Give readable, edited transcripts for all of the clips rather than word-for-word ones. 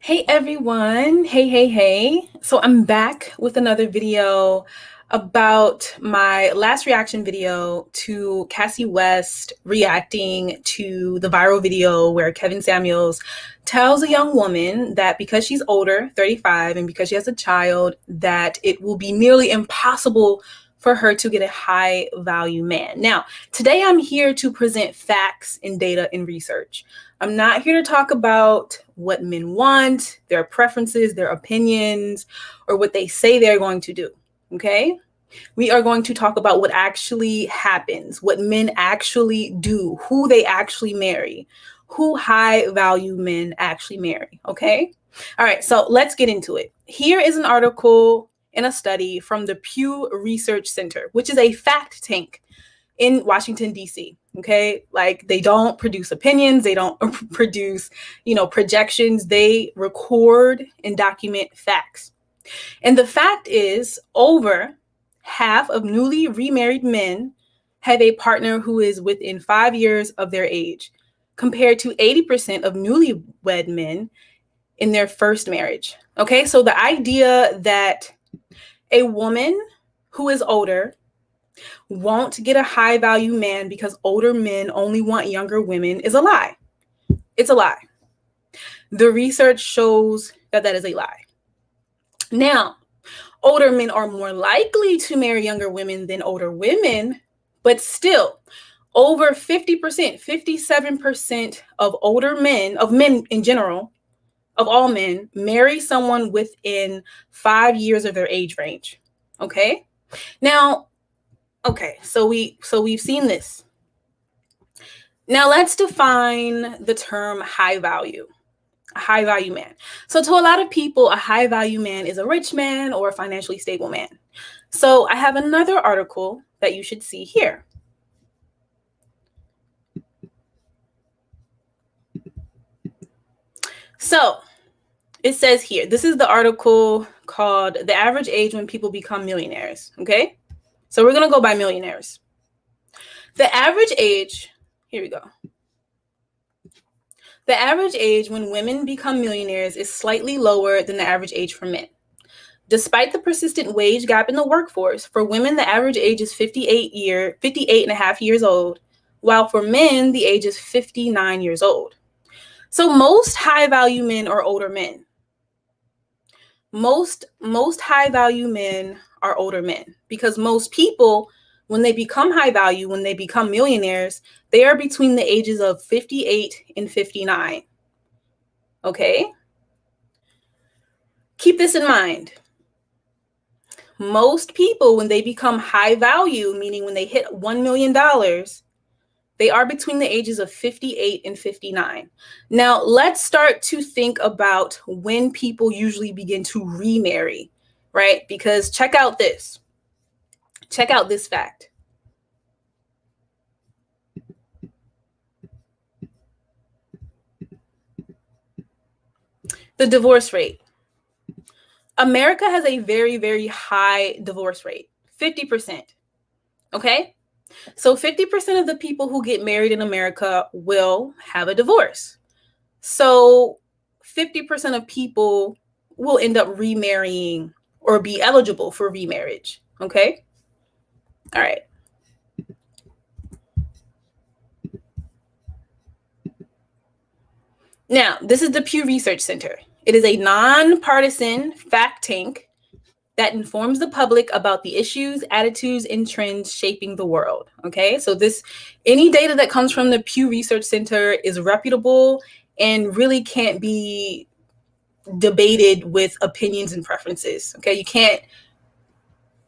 Hey everyone. Hey. So I'm back with another video about my last reaction video to Cassie West reacting to the viral video where Kevin Samuels tells a young woman that because she's older, 35, and because she has a child, that it will be nearly impossible for her to get a high value man. Now, today I'm here to present facts and data and research. I'm not here to talk about what men want, their preferences, their opinions, or what they say they're going to do. Okay? We are going to talk about what actually happens, what men actually do, who they actually marry, who high value men actually marry. Okay? All right, so let's get into it. Here is an article in a study from the Pew Research Center, which is a fact tank in Washington, D.C. Okay, like they don't produce opinions, they don't produce, projections, they record and document facts. And the fact is, over half of newly remarried men have a partner who is within 5 years of their age, compared to 80% of newlywed men in their first marriage. Okay, so the idea that a woman who is older won't get a high value man because older men only want younger women is a lie. It's a lie. The research shows that that is a lie. Now, older men are more likely to marry younger women than older women, but still, over 50%, 57% of older men, of men in general, of all men, marry someone within 5 years of their age range. Okay? Now, so we've seen this. Now let's define the term high value. A high value man. So to a lot of people, a high value man is a rich man or a financially stable man. So I have another article that you should see here. So it says here, this is the article called The Average Age When People Become Millionaires. Okay. So we're going to go by millionaires. The average age, here we go. The average age when women become millionaires is slightly lower than the average age for men. Despite the persistent wage gap in the workforce, for women, the average age is 58 and a half years old, while for men, the age is 59 years old. So most high-value men are older men. Most high-value men are older men because most people, when they become high value, when they become millionaires, they are between the ages of 58 and 59. Okay? Keep this in mind. Most people, when they become high value, meaning when they hit $1 million, they are between the ages of 58 and 59. Now, let's start to think about when people usually begin to remarry, right? Because check out this. Check out this fact. The divorce rate. America has a very, very high divorce rate, 50%. Okay? So 50% of the people who get married in America will have a divorce. So 50% of people will end up remarrying or be eligible for remarriage. Okay? All right. Now, this is the Pew Research Center. It is a nonpartisan fact tank that informs the public about the issues, attitudes, and trends shaping the world. Okay, so any data that comes from the Pew Research Center is reputable and really can't be debated with opinions and preferences. Okay, you can't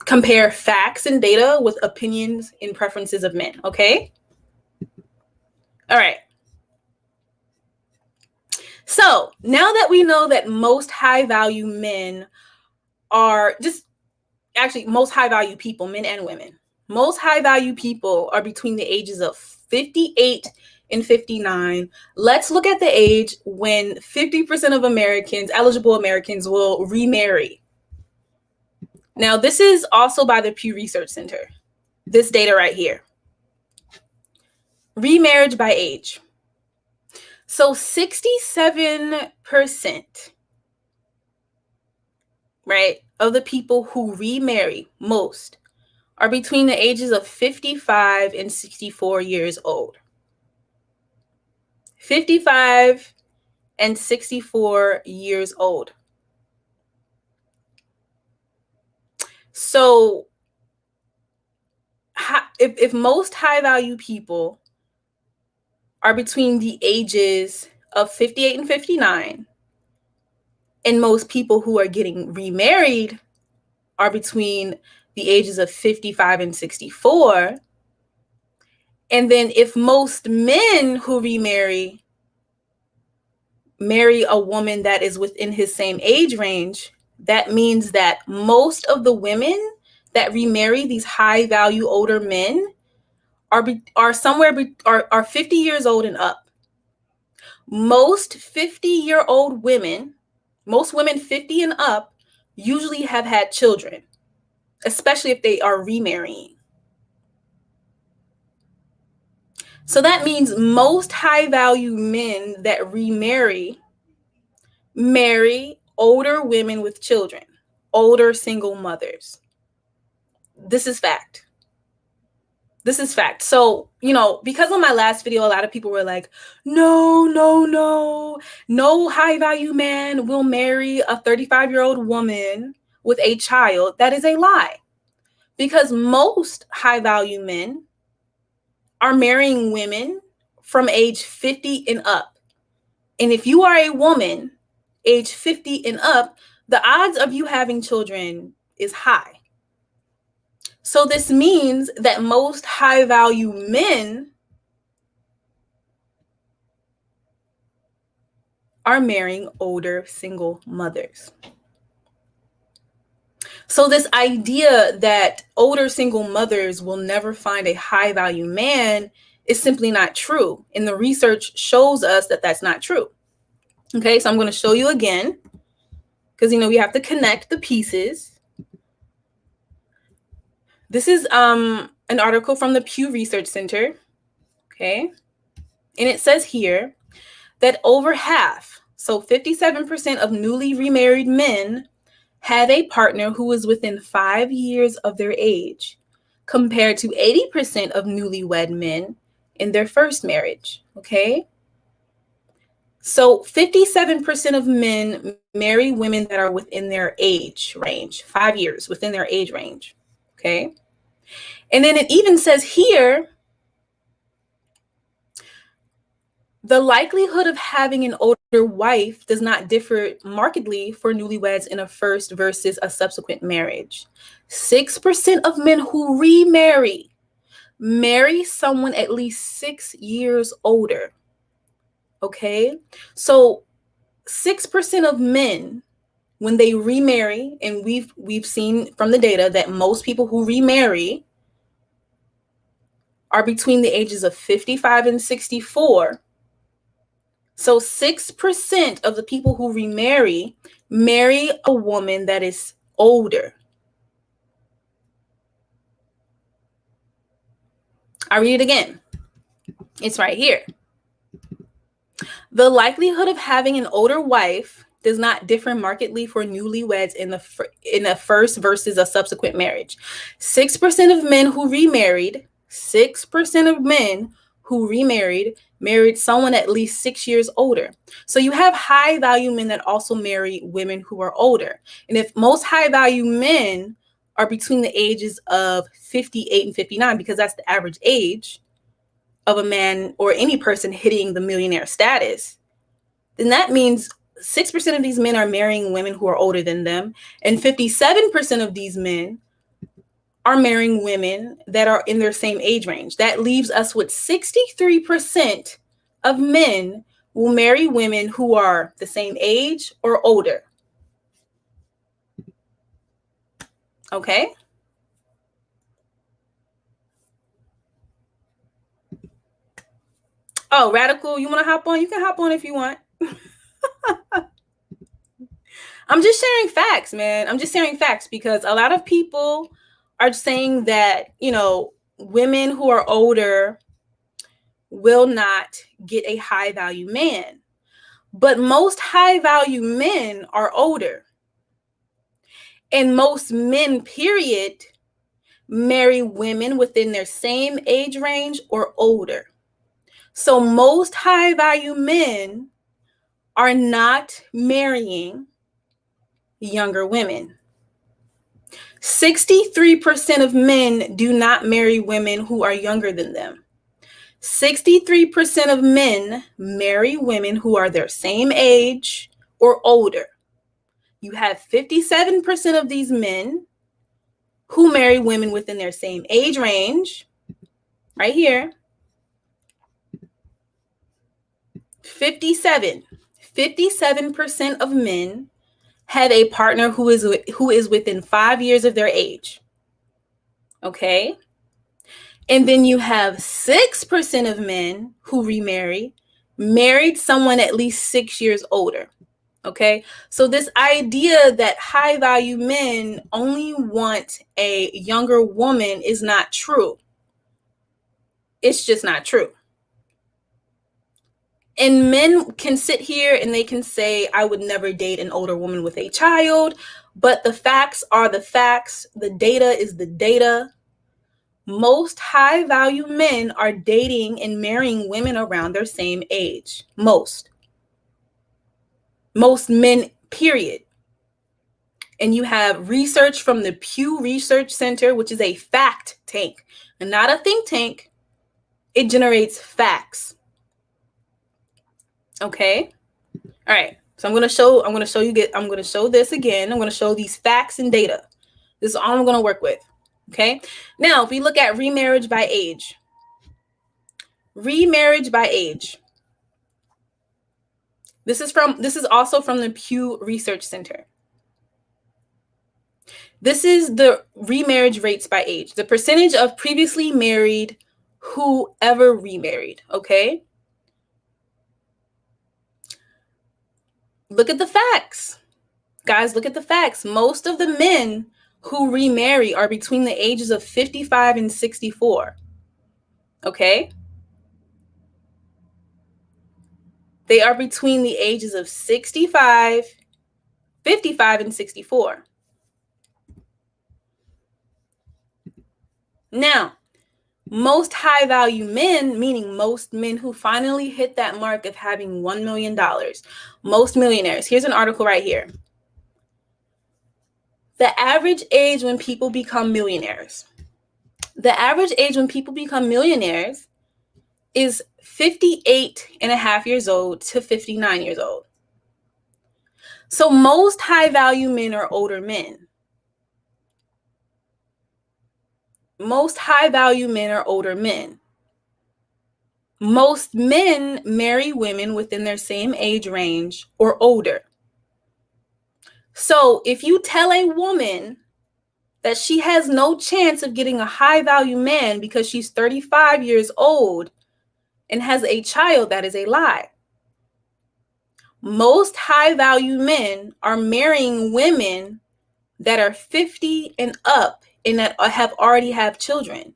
compare facts and data with opinions and preferences of men. Okay, all right. So now that we know that most high value men are most high value people, men and women, most high value people are between the ages of 58 and 59. Let's look at the age when 50% of Americans, eligible Americans, will remarry. Now, this is also by the Pew Research Center. This data right here. Remarriage by age. So 67% right, of the people who remarry, most, are between the ages of 55 and 64 years old. 55 and 64 years old. So if most high value people are between the ages of 58 and 59, and most people who are getting remarried are between the ages of 55 and 64, and then if most men who marry a woman that is within his same age range, that means that most of the women that remarry these high value older men are somewhere are 50 years old and up. Most 50-year-old women, most women 50 and up, usually have had children, especially if they are remarrying. So that means most high value men that marry older women with children, older single mothers. This is fact. This is fact. So, because on my last video, a lot of people were like, no high value man will marry a 35-year-old woman with a child. That is a lie. Because most high value men are marrying women from age 50 and up. And if you are a woman age 50 and up, the odds of you having children is high. So this means that most high value men are marrying older single mothers. So this idea that older single mothers will never find a high value man is simply not true. And the research shows us that that's not true. Okay, so I'm going to show you again, because, we have to connect the pieces. This is an article from the Pew Research Center. Okay, and it says here that over half, so 57% of newly remarried men have a partner who is within 5 years of their age, compared to 80% of newlywed men in their first marriage. Okay, so 57% of men marry women that are within their age range, 5 years within their age range. Okay, and then it even says here, the likelihood of having an older wife does not differ markedly for newlyweds in a first versus a subsequent marriage. 6% of men who marry someone at least 6 years older. Okay, so 6% of men, when they remarry, and we've seen from the data that most people who remarry are between the ages of 55 and 64. So 6% of the people who marry a woman that is older. I read it again. It's right here. The likelihood of having an older wife does not differ markedly for newlyweds in the first versus a subsequent marriage. 6% of men who remarried, 6% of men who married someone at least 6 years older. So you have high value men that also marry women who are older. And if most high value men are between the ages of 58 and 59, because that's the average age of a man or any person hitting the millionaire status, then that means 6% of these men are marrying women who are older than them, and 57% of these men are marrying women that are in their same age range. That leaves us with 63% of men will marry women who are the same age or older. Okay? Oh, Radical, you want to hop on? You can hop on if you want. I'm just sharing facts, man. I'm just sharing facts because a lot of people are saying that, women who are older will not get a high value man. But most high value men are older. And most men, period, marry women within their same age range or older. So most high value men are not marrying younger women. 63% of men do not marry women who are younger than them. 63% of men marry women who are their same age or older. You have 57% of these men who marry women within their same age range, right here. 57% of men have a partner who is within 5 years of their age. Okay? And then you have 6% of men who remarry, married someone at least 6 years older. Okay? So this idea that high value men only want a younger woman is not true. It's just not true. And men can sit here and they can say, I would never date an older woman with a child, but the facts are the facts. The data is the data. Most high value men are dating and marrying women around their same age. Most men, period. And you have research from the Pew Research Center, which is a fact tank and not a think tank. It generates facts. Okay. All right. So I'm going to show this again. I'm going to show these facts and data. This is all I'm going to work with. Okay. Now, if we look at remarriage by age. Remarriage by age. This is also from the Pew Research Center. This is the remarriage rates by age. The percentage of previously married who ever remarried. Okay. Look at the facts. Guys, look at the facts. Most of the men who remarry are between the ages of 55 and 64. Okay? They are between the ages of 55, 55, and 64. Now, most high value men, meaning most men who finally hit that mark of having $1 million, most millionaires. Here's an article right here. The average age when people become millionaires. The average age when people become millionaires is 58 and a half years old to 59 years old. So most high value men are older men. Most high value men are older men. Most men marry women within their same age range or older. So if you tell a woman that she has no chance of getting a high value man because she's 35 years old and has a child, that is a lie. Most high value men are marrying women that are 50 and up and that have already have children.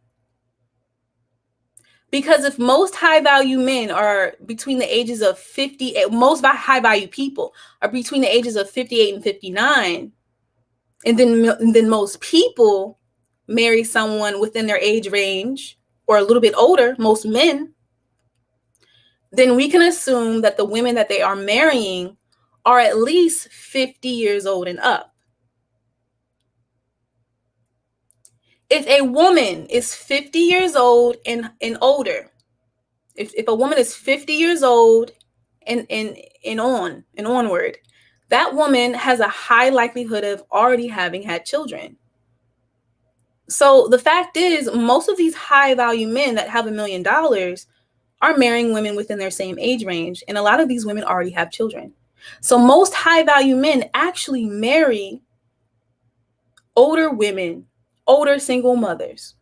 Because if most high value men are between the ages of 50, most high value people are between the ages of 58 and 59, and then most people marry someone within their age range or a little bit older, most men, then we can assume that the women that they are marrying are at least 50 years old and up. If a woman is 50 years old and older, if a woman is 50 years old and onward, that woman has a high likelihood of already having had children. So the fact is, most of these high value men that have $1 million are marrying women within their same age range. And a lot of these women already have children. So most high value men actually marry older women, older single mothers.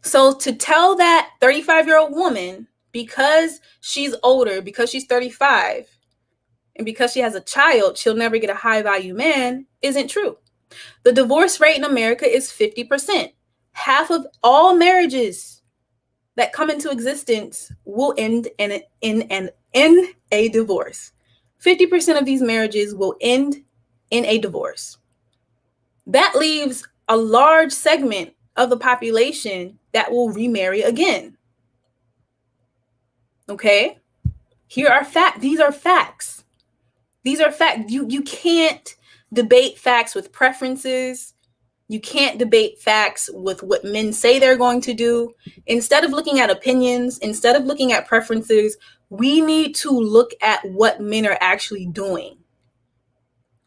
So to tell that 35-year-old woman, because she's older, because she's 35, and because she has a child, she'll never get a high value man isn't true. The divorce rate in America is 50%. Half of all marriages that come into existence will end in a divorce. 50% of these marriages will end in a divorce. That leaves a large segment of the population that will remarry again. Okay? Here are facts. These are facts. These are facts. You can't debate facts with preferences. You can't debate facts with what men say they're going to do. Instead of looking at opinions, instead of looking at preferences, we need to look at what men are actually doing.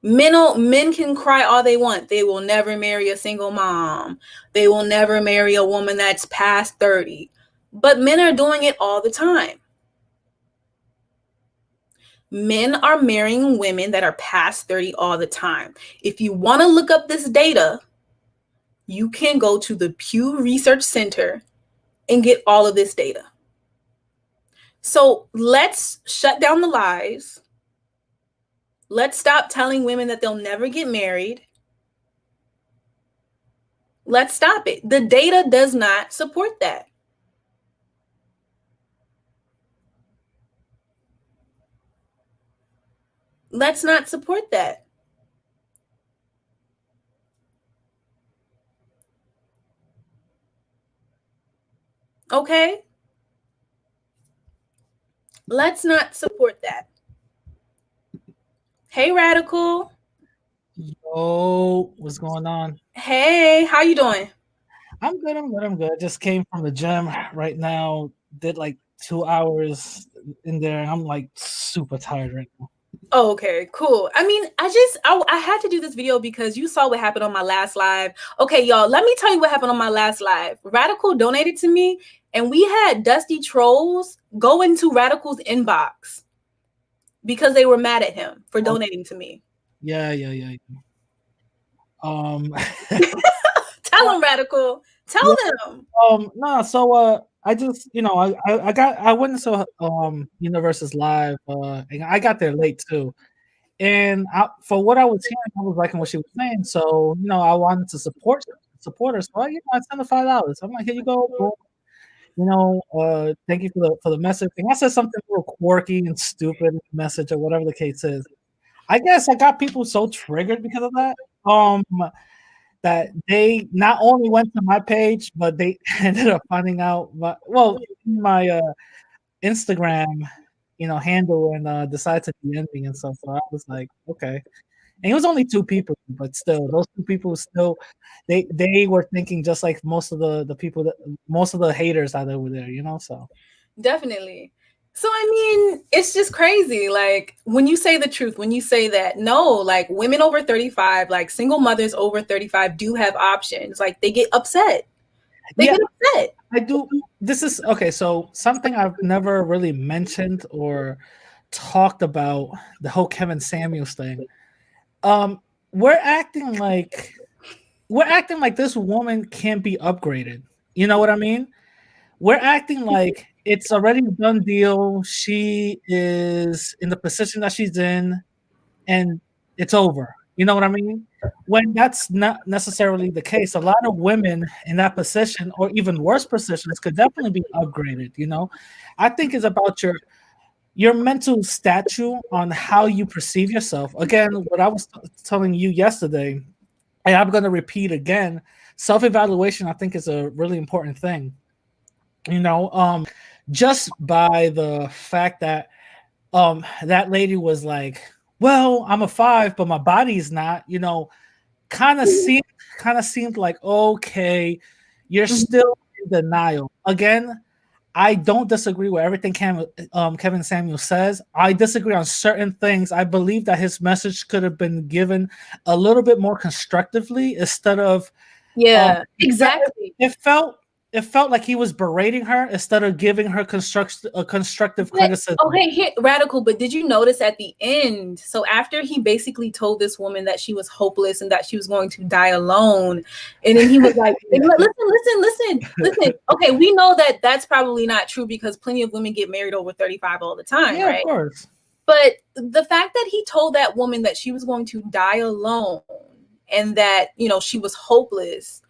Men can cry all they want. They will never marry a single mom. They will never marry a woman that's past 30. But men are doing it all the time. Men are marrying women that are past 30 all the time. If you want to look up this data, you can go to the Pew Research Center and get all of this data. So let's shut down the lies. Let's stop telling women that they'll never get married. Let's stop it. The data does not support that. Let's not support that. Okay? Let's not support that. Hey, Radical. Yo, what's going on? Hey, how you doing? I'm good. Just came from the gym right now. Did like 2 hours in there, and I'm like super tired right now. Oh, okay, cool. I mean, I had to do this video because you saw what happened on my last live. Okay, y'all, let me tell you what happened on my last live. Radical donated to me, and we had Dusty Trolls go into Radical's inbox because they were mad at him for donating to me. Yeah. Tell them, Radical. Tell Yeah, them. no, so I just I went into Universe's live, and I got there late too. And for what I was hearing, I was liking what she was saying. So I wanted to support her. So I sent her $5. I'm like, here you go. Boom. Thank you for the message. And I said something a little quirky and stupid in the message or whatever the case is. I guess I got people so triggered because of that. That they not only went to my page, but they ended up finding out my Instagram, handle and decided to DM me and stuff. So I was like, okay. And it was only 2 people, but still, those 2 people still, they were thinking just like most of the people most of the haters that were there, so. Definitely. So, I mean, it's just crazy. Like, when you say the truth, when you say that, no, like women over 35, like single mothers over 35 do have options. Like, they get upset. They get upset. I do. This is okay. So something I've never really mentioned or talked about, the whole Kevin Samuels thing. We're acting like this woman can't be upgraded. You know what I mean? We're acting like it's already a done deal. She is in the position that she's in, and it's over. You know what I mean? When that's not necessarily the case. A lot of women in that position, or even worse positions, could definitely be upgraded. I think it's about your mental stature on how you perceive yourself. Again, what I was telling you yesterday, and I'm going to repeat again, self-evaluation I think is a really important thing. Just by the fact that that lady was like, well, I'm a 5, but my body's not, kind of seemed like, okay, you're still in denial. Again, I don't disagree with everything Kevin Samuels says. I disagree on certain things. I believe that his message could have been given a little bit more constructively instead of Exactly. It felt like he was berating her instead of giving her constructive criticism. Okay, Radical, but did you notice at the end? So after he basically told this woman that she was hopeless and that she was going to die alone, and then he was like, listen. Okay, we know that that's probably not true because plenty of women get married over 35 all the time, yeah, right? Of course. But the fact that he told that woman that she was going to die alone and that, she was hopeless,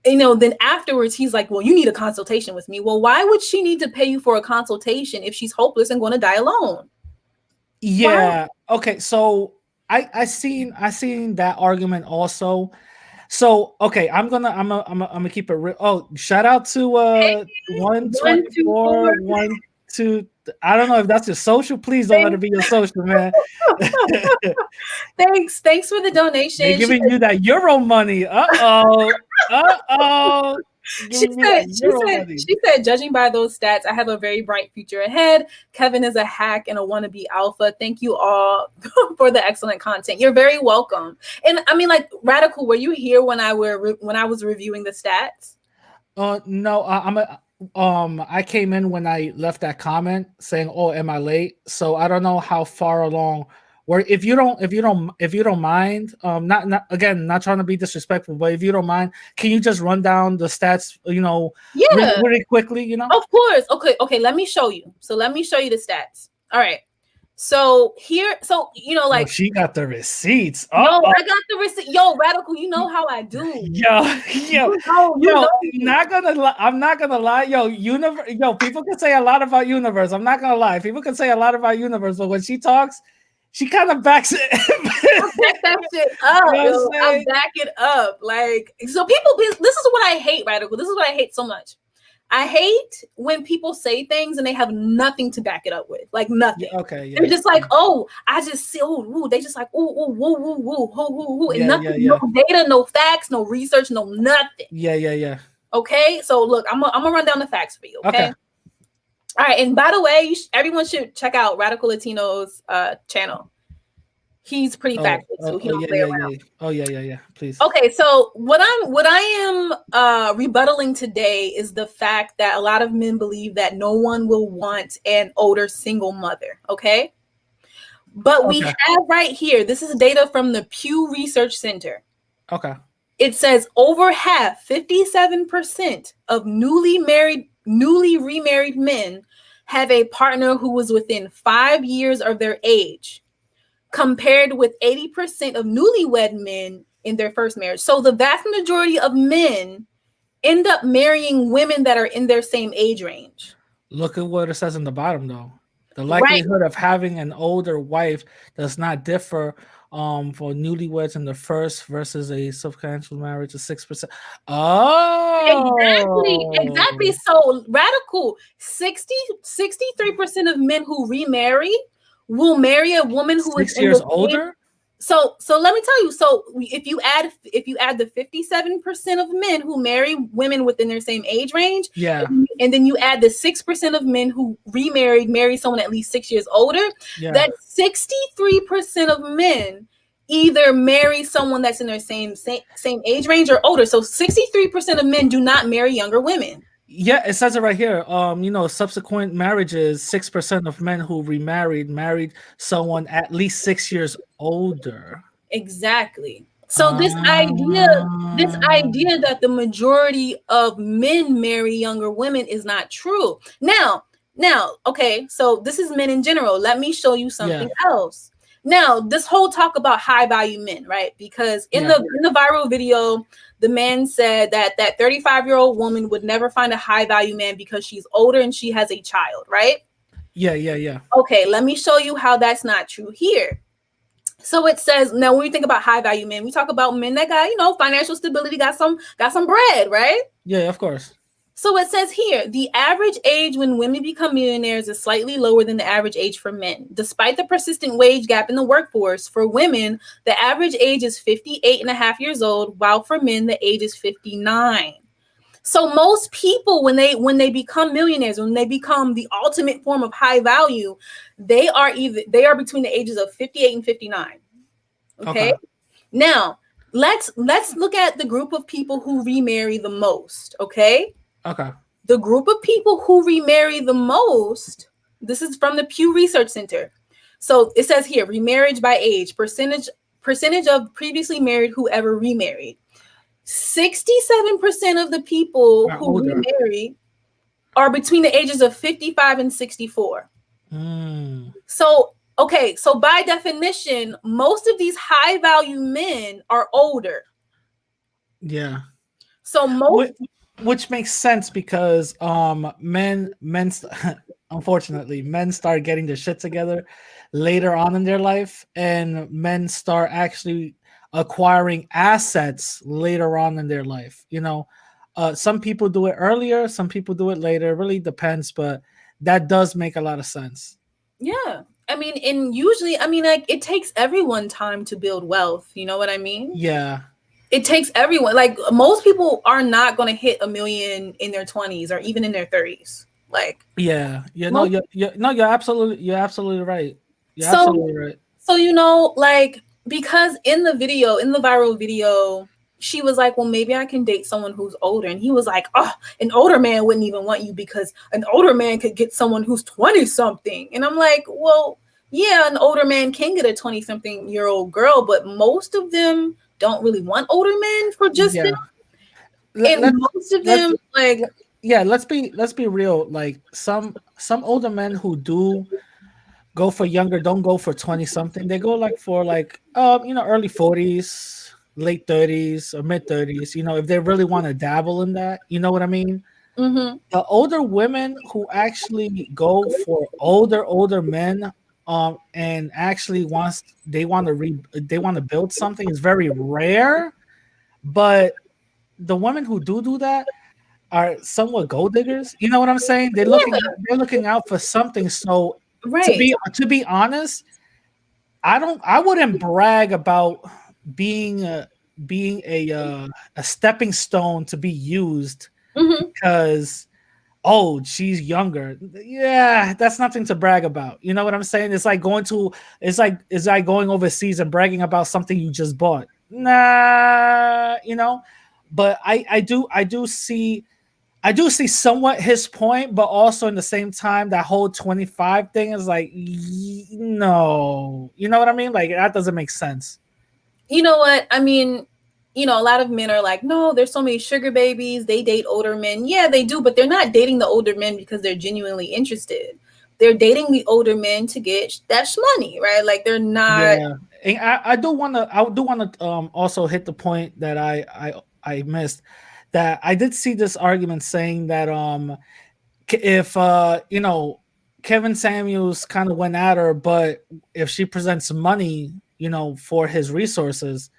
then afterwards he's like, well, you need a consultation with me. Well, why would she need to pay you for a consultation if she's hopeless and going to die alone? Yeah. Why? Okay. So I seen that argument also. So okay, I'm gonna keep it real. Oh, shout out to One, two, four. 124 1 2. I don't know if that's your social. Please don't let it Thanks, be your social, man. thanks for the They're donation. giving you that euro money. Uh oh. She Giving me said, that she euro said, money. she said, judging by those stats, I have a very bright future ahead. Kevin is a hack and a wannabe alpha. Thank you all for the excellent content. You're very welcome. And I mean, like, Radical, were you here when I was reviewing the stats? No, I came in when I left that comment saying, "Oh, am I late?" So I don't know how far along. Where if you don't mind, not again, not trying to be disrespectful, but if you don't mind, can you just run down the stats, really, Yeah, really quickly, of course. Okay, let me show you. So let me show you the stats. All right. So here, so Oh, like, she got the receipts. yo, Oh, I got the receipt. Yo, Radical, you know how I do. yo, yo, You yo, know me. not gonna lie. I'm not gonna lie. Yo, people can say a lot about Universe. I'm not gonna lie. People can say a lot about Universe, but when she talks, she kind of backs it. I back that shit You up, know what I'm yo. I saying? back it up. Like, so people, this is what I hate, Radical. This is what I hate so much. I hate when people say things and they have nothing to back it up with, like Yeah, nothing. okay, They're yeah. just like, oh, I just see, oh, woo. They just like, oh, oh, woo, woo, woo, woo, woo, woo, and Yeah, nothing, yeah, no yeah. data, no facts, no research, no nothing. Yeah, yeah, yeah. Okay, so look, I'm gonna run down the facts for you. Okay. Okay. All right, and by the way, everyone should check out Radical Latino's channel. He's pretty factual too. He don't Yeah, play yeah, around. yeah. Oh, yeah, yeah, yeah. Please. Okay, so what I am rebuttaling today is the fact that a lot of men believe that no one will want an older single mother. Okay, but we Okay. have right here. This is data from the Pew Research Center. Okay. It says over half, 57% of newly remarried men have a partner who was within 5 years of their age, compared with 80% of newlywed men in their first marriage. So the vast majority of men end up marrying women that are in their same age range. Look at what it says in the bottom, though. The Right. likelihood of having an older wife does not differ for newlyweds in the first versus a substantial marriage of 6%. Exactly. Oh, So Radical, 63% of men who remarry will marry a woman who is six in years the same. older? So let me tell you. So if you add the 57% of men who marry women within their same age range, Yeah. and then you add the 6% of men who marry someone at least 6 years older, Yeah. that 63% of men either marry someone that's in their same age range or older. So 63% of men do not marry younger women. Yeah, it says it right here. Subsequent marriages, 6% of men who married someone at least 6 years older. Exactly. So this idea, this Um, idea that the majority of men marry younger women is not true. Now, okay, so this is men in general. Let me show you yeah, something else. Now, this whole talk about high value men, right? Because in yeah, the viral video, the man said that 35-year-old woman would never find a high value man because she's older and she has a child, right? yeah, yeah, yeah. Okay, let me show you how that's not true here. So it says, now when we think about high value men, we talk about men that got, financial stability, got some bread, right? Yeah, of course. So it says here, the average age when women become millionaires is slightly lower than the average age for men. Despite the persistent wage gap in the workforce, for women, the average age is 58 and a half years old, while for men, the age is 59. So most people, when they become millionaires, when they become the ultimate form of high value, they are between the ages of 58 and 59. Okay. Okay, Now let's look at the group of people who remarry the most. Okay. okay, The group of people who remarry the most. This is from the Pew Research Center. So it says here, remarriage by age, percentage of previously married who ever remarried. 67% of the people are who older. remarry are between the ages of 55 and 64. Mm, So, okay, so by definition, most of these high value men are older. yeah. So most Which makes sense because unfortunately men start getting their shit together. later on in their life, and men start actually acquiring assets later on in their life. Some people do it earlier, some people do it later. It really depends, but that does make a lot of sense. Yeah. I mean, and usually, I mean, like, it takes everyone time to build wealth. You know what I mean? Yeah. It takes everyone. Like, most people are not going to hit a million in their 20s or even in their 30s. Like, Yeah. No, most. you're absolutely right. You're So, absolutely right. so like, because in the video, in the viral video, she was like, well, maybe I can date someone who's older. And he was like, oh, an older man wouldn't even want you because an older man could get someone who's 20 something. And I'm like, well, yeah, an older man can get a 20 something year old girl, but most of them don't really want older men for just them. Yeah. And Let's most of let's them, like, yeah, let's be real. Like some older men who do go for younger don't go for 20 something. They go like for like early 40s, late 30s or mid 30s, if they really want to dabble in that. You know what I mean? mm-hmm, The older women who actually go for older men and actually they want to build something is very rare, but the women who do that are somewhat gold diggers. You know what I'm saying? yeah, They're looking out for something. So right. to be honest, I wouldn't brag about being a stepping stone to be used Mm-hmm, because oh, she's younger. Yeah, that's nothing to brag about. You know what I'm saying? It's like going overseas and bragging about something you just bought. Nah. But I do see somewhat his point, but also in the same time, that whole 25 thing is like, no, you know what I mean? Like that doesn't make sense. you know what? I mean, a lot of men are like, no, there's so many sugar babies. They date older men. Yeah, they do, but they're not dating the older men because they're genuinely interested. They're dating the older men to get that money, right? Like, they're not. Yeah, and I do want to also hit the point that I missed, that I did see this argument saying that if Kevin Samuels kind of went at her, but if she presents money, for his resources,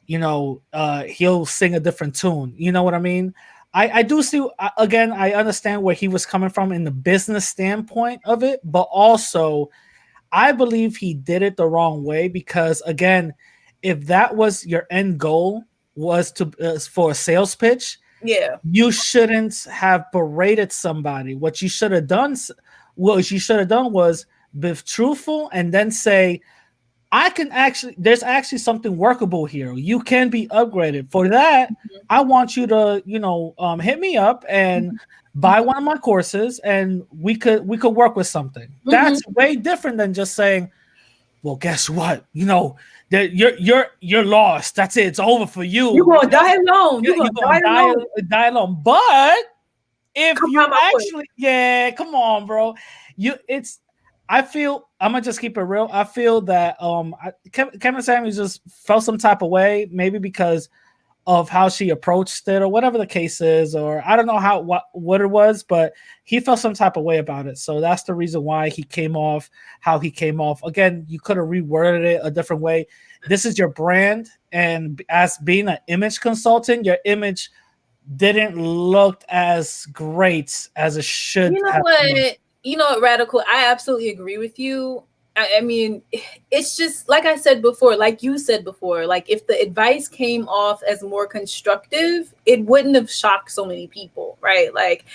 he'll sing a different tune. You know what I mean? I do see, again, I understand where he was coming from in the business standpoint of it, but also I believe he did it the wrong way because, again, if that was your end goal, was to for a sales pitch, Yeah. you shouldn't have berated somebody. What you should have done was be truthful and then say, there's actually something workable here. You can be upgraded. For that, I want you to, hit me up and buy one of my courses, and we could work with something. Mm-hmm. That's way different than just saying, well, guess what? That you're lost. That's it. It's over for You're you. going to die alone. You're You're going to gonna die alone. die alone. But if Come buy you my course. actually, yeah, come on, bro. You it's I feel I'm gonna just keep it real. I feel that Kevin Samuels just felt some type of way, maybe because of how she approached it or whatever the case is, or I don't know what it was, but he felt some type of way about it. So that's the reason why he came off how he came off. Again, you could have reworded it a different way. This is your brand, and as being an image consultant, your image didn't look as great as it should You know have looked. what? Radical. I absolutely agree with you. I mean, it's just like I said before, like you said before, like, if the advice came off as more constructive, it wouldn't have shocked so many people, right? Like,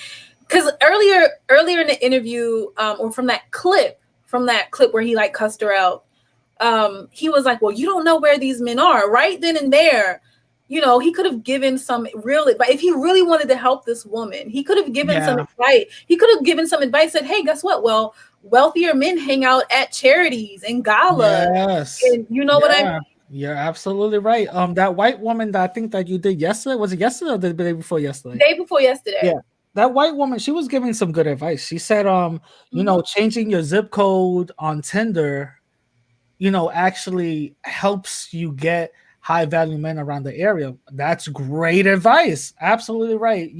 because earlier in the interview, or from that clip where he like cussed her out, he was like, well, you don't know where these men are. Right then and there, he could have given some real advice. If he really wanted to help this woman, he could have given some Yeah. advice. He could have given some advice, said, hey, guess what? Well, wealthier men hang out at charities and galas. Yes. And you know what I mean? Yeah. You're absolutely right. That white woman that I think that you did yesterday, was it yesterday or the day before yesterday? Day before yesterday. Yeah. That white woman, she was giving some good advice. She said, Mhm. changing your zip code on Tinder, actually helps you get high value men around the area. That's great advice. Absolutely right.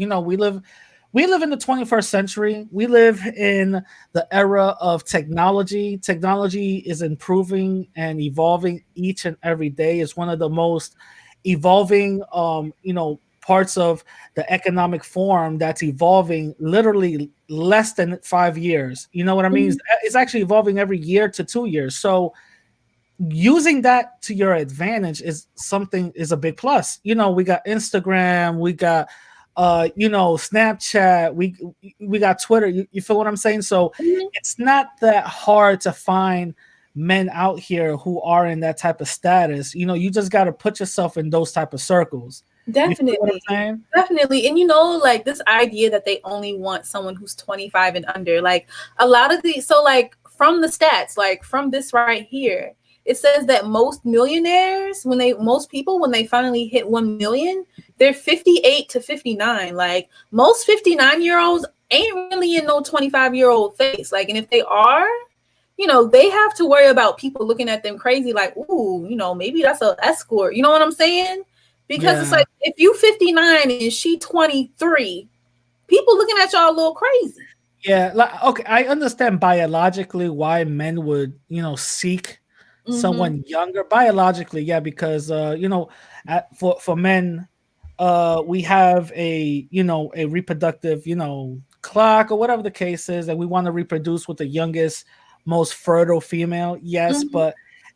we live in the 21st century. We live in the era of technology. Technology is improving and evolving each and every day. It's one of the most evolving, parts of the economic form that's evolving literally less than 5 years. You know what I mean? Mhm. It's actually evolving every year to 2 years. So using that to your advantage is a big plus. We got Instagram, we got Snapchat, we got Twitter. You feel what I'm saying? So Mhm. it's not that hard to find men out here who are in that type of status. You just got to put yourself in those type of circles. You feel what I'm Definitely. saying? Definitely. And like this idea that they only want someone who's 25 and under, like a lot of these, so like from the stats, like from this right here, it says that most millionaires, most people, when they finally hit 1 million, they're 58 to 59. Like most 59-year-olds ain't really in no 25-year-old face. Like, and if they are, they have to worry about people looking at them crazy, like, ooh, maybe that's a escort. You know what I'm saying? Because it's Yeah. like if you 59 and she 23, people looking at y'all a little crazy. Yeah, like okay, I understand biologically why men would, seek Mm-hmm. someone younger biologically, yeah, because for men, we have a reproductive, clock or whatever the case is, and we want to reproduce with the youngest, most fertile female. Yes, Mm-hmm. but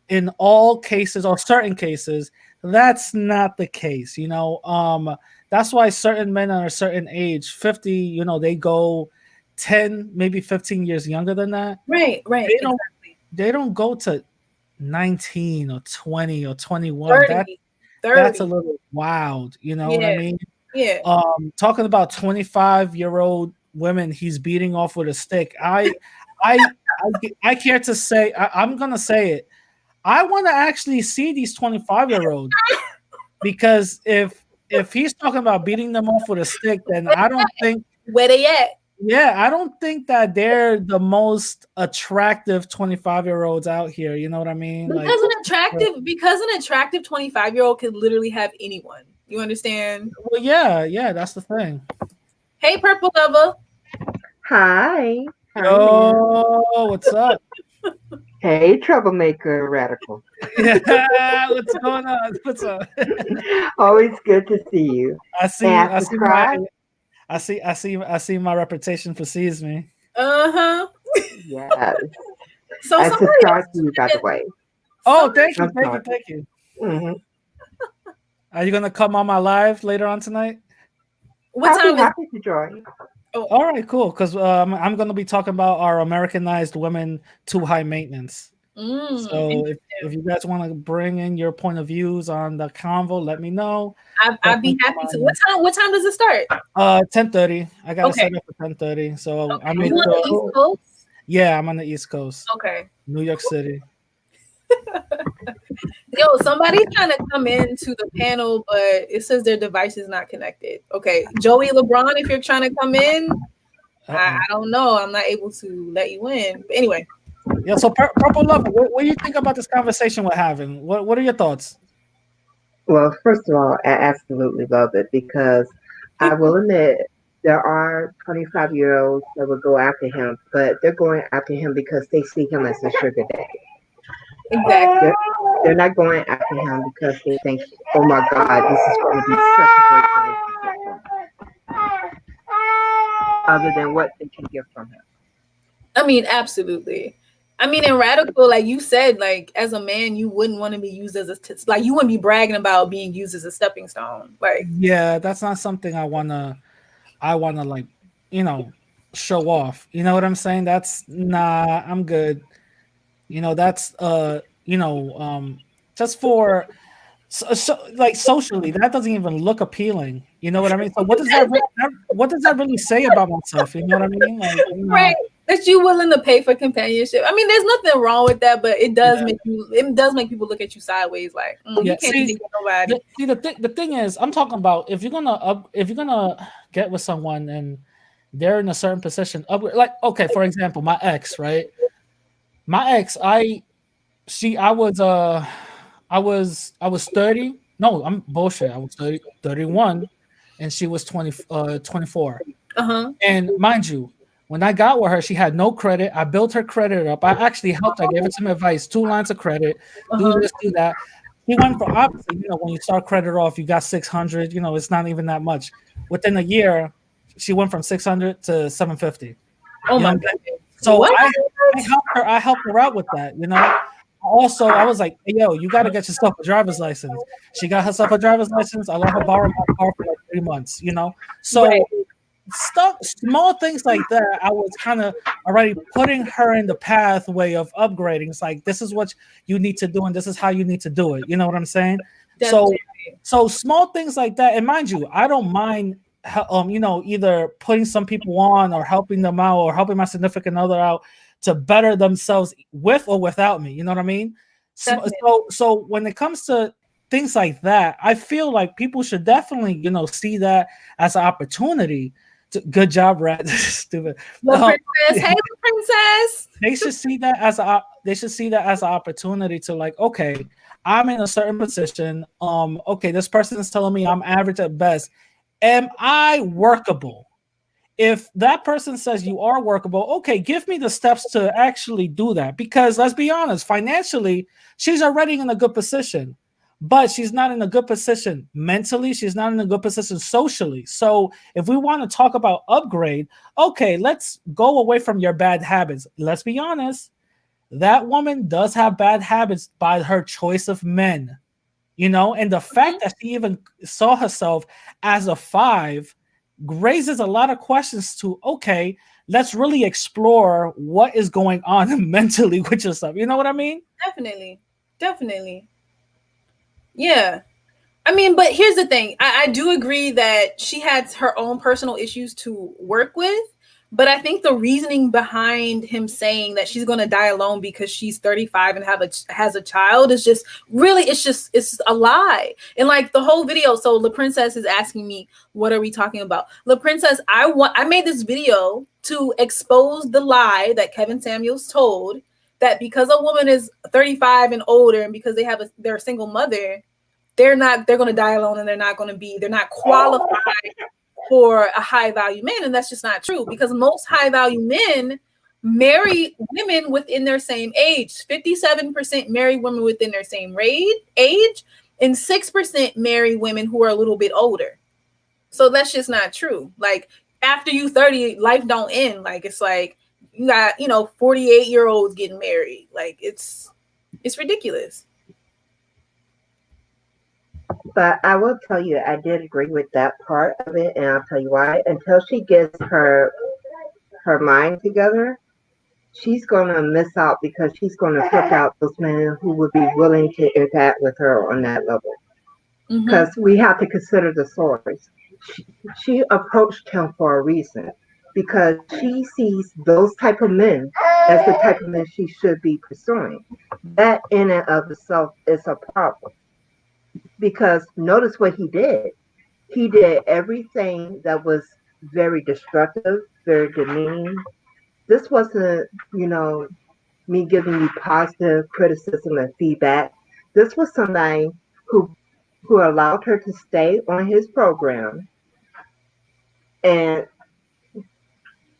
in all cases or certain cases, that's not the case. That's why certain men at a certain age, 50, they go 10, maybe 15 years younger than that. Right, They don't exactly. they don't go to 19 or 20 or 21. That 30, that's a 30. little wild, you know what I Yeah, mean? yeah. Talking about 25-year-old women he's beating off with a stick. I care to say, I'm gonna say it. I want to actually see these 25-year-olds, because if he's talking about beating them off with a stick, then Where they at? I don't think that they're the most attractive 25-year-olds out here. You know what I mean? Like, Because an attractive 25-year-old could literally have anyone. You understand? well, yeah, that's the thing. Hey, Purple Lover. Hi. Hi, ma'am. Yo, what's up? Hey, troublemaker radical. Yeah, what's going on? What's up? Always good to see you. I May see, I I see my, subscribe? I see my reputation precedes me. Uh-huh. Yes. So I somebody subscribe to else you, by the way. Oh, somebody thank you, I'm thank you, sorry. thank you. Hmm. Are you gonna come on my live later on tonight? what I'll be time is happy to join. oh All right, cool. Because I'm gonna be talking about our Americanized women too high maintenance. So if interesting. you guys want to bring in your point of views on the convo, let me know. I'd Definitely be come happy on to. in. What time does it start? 10:30. I got to Okay. set up for 10:30. So I Okay. made You on sure. the East Cool. Coast? Yeah, I'm on the East Coast, Okay. New York City. Yo, somebody's trying to come into the panel, but it says their device is not connected. Okay. Joey LeBron, if you're trying to come in, I Uh-oh. don't know. I'm not able to let you in. But anyway. Yeah. So Purple Lover, what do you think about this conversation we're having? What are your thoughts? Well, first of all, I absolutely love it because I will admit there are 25-year-olds that will go after him, but they're going after him because they see him as a sugar daddy. Exactly. They're, they're not going after him because they think, oh my God, this is going to be such a great relationship for me, other than what they can get from him. I mean, absolutely. I mean, in radical, like you said, like as a man, you wouldn't want to be used as like you wouldn't be bragging about being used as a stepping stone. Like, Yeah, that's not something I wanna like, you know, show off. You know what I'm saying? That's nah, I'm good. That's just for like socially, that doesn't even look appealing. You know what I mean? So what does that really say about myself? You know what I mean? Like, right, that you willing to pay for companionship. I mean, there's nothing wrong with that, but yeah, it does make people look at you sideways, like yeah. you can't do this with nobody. The thing is, I'm talking about if you're gonna get with someone and they're in a certain position, like okay, for example, my ex, right? My ex, I was 30. No, I'm bullshit. I was 30, 31, and she was 24. And mind you, when I got with her, she had no credit. I built her credit up. I actually helped. I gave her some advice, 2 lines of credit, do this, do that. He went for, obviously, when you start credit off, you got 600. It's not even that much. Within a year, she went from 600 to 750. Oh You know my what I'm goodness. saying? So What? I helped her. I helped her out with that. Also, I was like, hey, yo, you got to get yourself a driver's license. She got herself a driver's license. I let her borrow my car for like 3 months. Right. So small things like that, I was kind of already putting her in the pathway of upgrading. It's like, this is what you need to do, and this is how you need to do it. You know what I'm saying? Definitely. So small things like that. And mind you, I don't mind either putting some people on or helping them out or helping my significant other out to better themselves with or without me. You know what I mean? So when it comes to things like that, I feel like people should definitely, see that as an opportunity. Good job, Rat. Stupid. Princess. Hey, princess. They should see that as an opportunity to, like, okay, I'm in a certain position. Okay, this person is telling me I'm average at best. Am I workable? If that person says you are workable, okay, give me the steps to actually do that. Because let's be honest, financially, she's already in a good position, but she's not in a good position mentally. She's not in a good position socially. So if we want to talk about upgrade, okay, let's go away from your bad habits. Let's be honest, that woman does have bad habits by her choice of men, and the fact that she even saw herself as a 5 raises a lot of questions to, okay, let's really explore what is going on mentally with yourself. You know what I mean? Definitely. Yeah. I mean, but here's the thing. I do agree that she has her own personal issues to work with. But I think the reasoning behind him saying that she's going to die alone because she's 35 and has a child is just really, it's a lie. And like the whole video. So La Princess is asking me, what are we talking about? La Princess, I made this video to expose the lie that Kevin Samuels told, that because a woman is 35 and older and because they're a single mother, they're going to die alone and they're not qualified for a high value man. And that's just not true, because most high value men marry women within their same age. 57% marry women within their same age, and 6% marry women who are a little bit older. So that's just not true. Like, after you 30, life don't end. Like, it's like you got 48-year-olds getting married. Like, it's ridiculous. But I will tell you, I did agree with that part of it, and I'll tell you why. Until she gets her mind together, she's going to miss out, because she's going to pick out those men who would be willing to interact with her on that level. Because we have to consider the source. She approached him for a reason, because she sees those type of men as the type of men she should be pursuing. That in and of itself is a problem. Because notice what he did. He did everything that was very destructive, very demeaning. This wasn't, me giving you positive criticism and feedback. This was somebody who allowed her to stay on his program and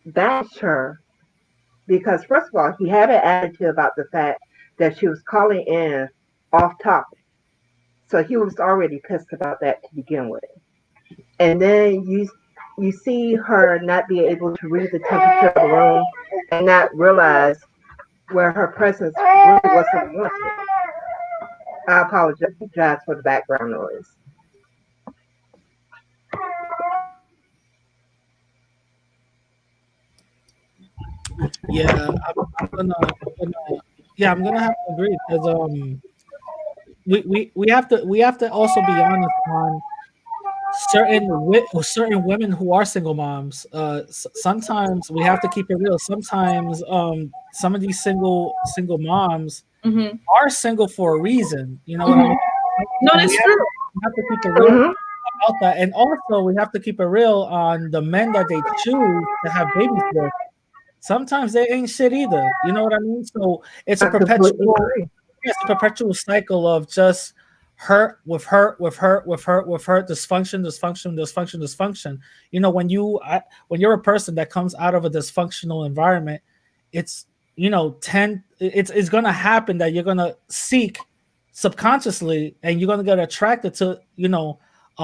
bashed her, because first of all, he had an attitude about the fact that she was calling in off topic. So he was already pissed about that to begin with. And then you see her not be able to read the temperature of the room and not realize where her presence really wasn't wanted. I apologize for the background noise. Yeah, I'm gonna have to agree, because we have to also be honest on certain women who are single moms. Sometimes we have to keep it real. Sometimes some of these single moms are single for a reason. You know what I mean? No, that's true. We have to keep it real about that, and also we have to keep it real on the men that they choose to have babies with. Sometimes they ain't shit either. You know what I mean? So it's a perpetual cycle of just hurt with hurt with hurt with hurt with hurt, dysfunction. You know, when you're a person that comes out of a dysfunctional environment, it's, you know, it's going to happen that you're going to seek subconsciously, and you're going to get attracted to, you know,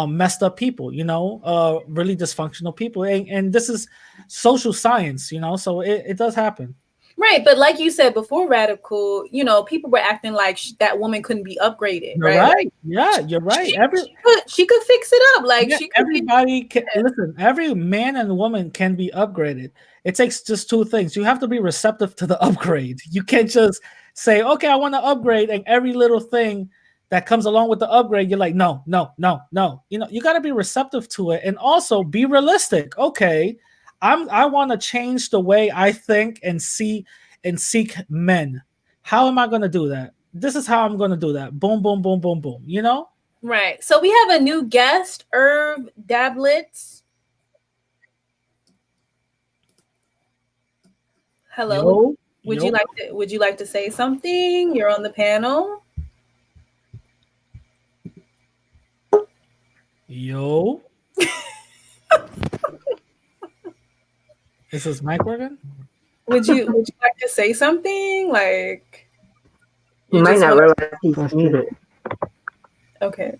messed up people, you know, really dysfunctional people, and this is social science, you know, so it does happen. Right, but like you said before, Radical, you know, people were acting like that woman couldn't be upgraded, You're right? right. Yeah, you're right. She could fix it up. Like, yeah, she could everybody can listen. Every man and woman can be upgraded. It takes just two things. You have to be receptive to the upgrade. You can't just say, "Okay, I want to upgrade," and every little thing that comes along with the upgrade, you're like, "No, no, no, no." You know, you got to be receptive to it, and also be realistic. Okay, I want to change the way I think and see and seek men. How am I going to do that? This is how I'm going to do that. Boom, boom, boom, boom, boom. You know? Right. So we have a new guest, Irv Dablitz. Hello. Would you like to say something? You're on the panel. Yo. Is this mic working? Would you like to say something? Like, you might not realize he's muted. Okay.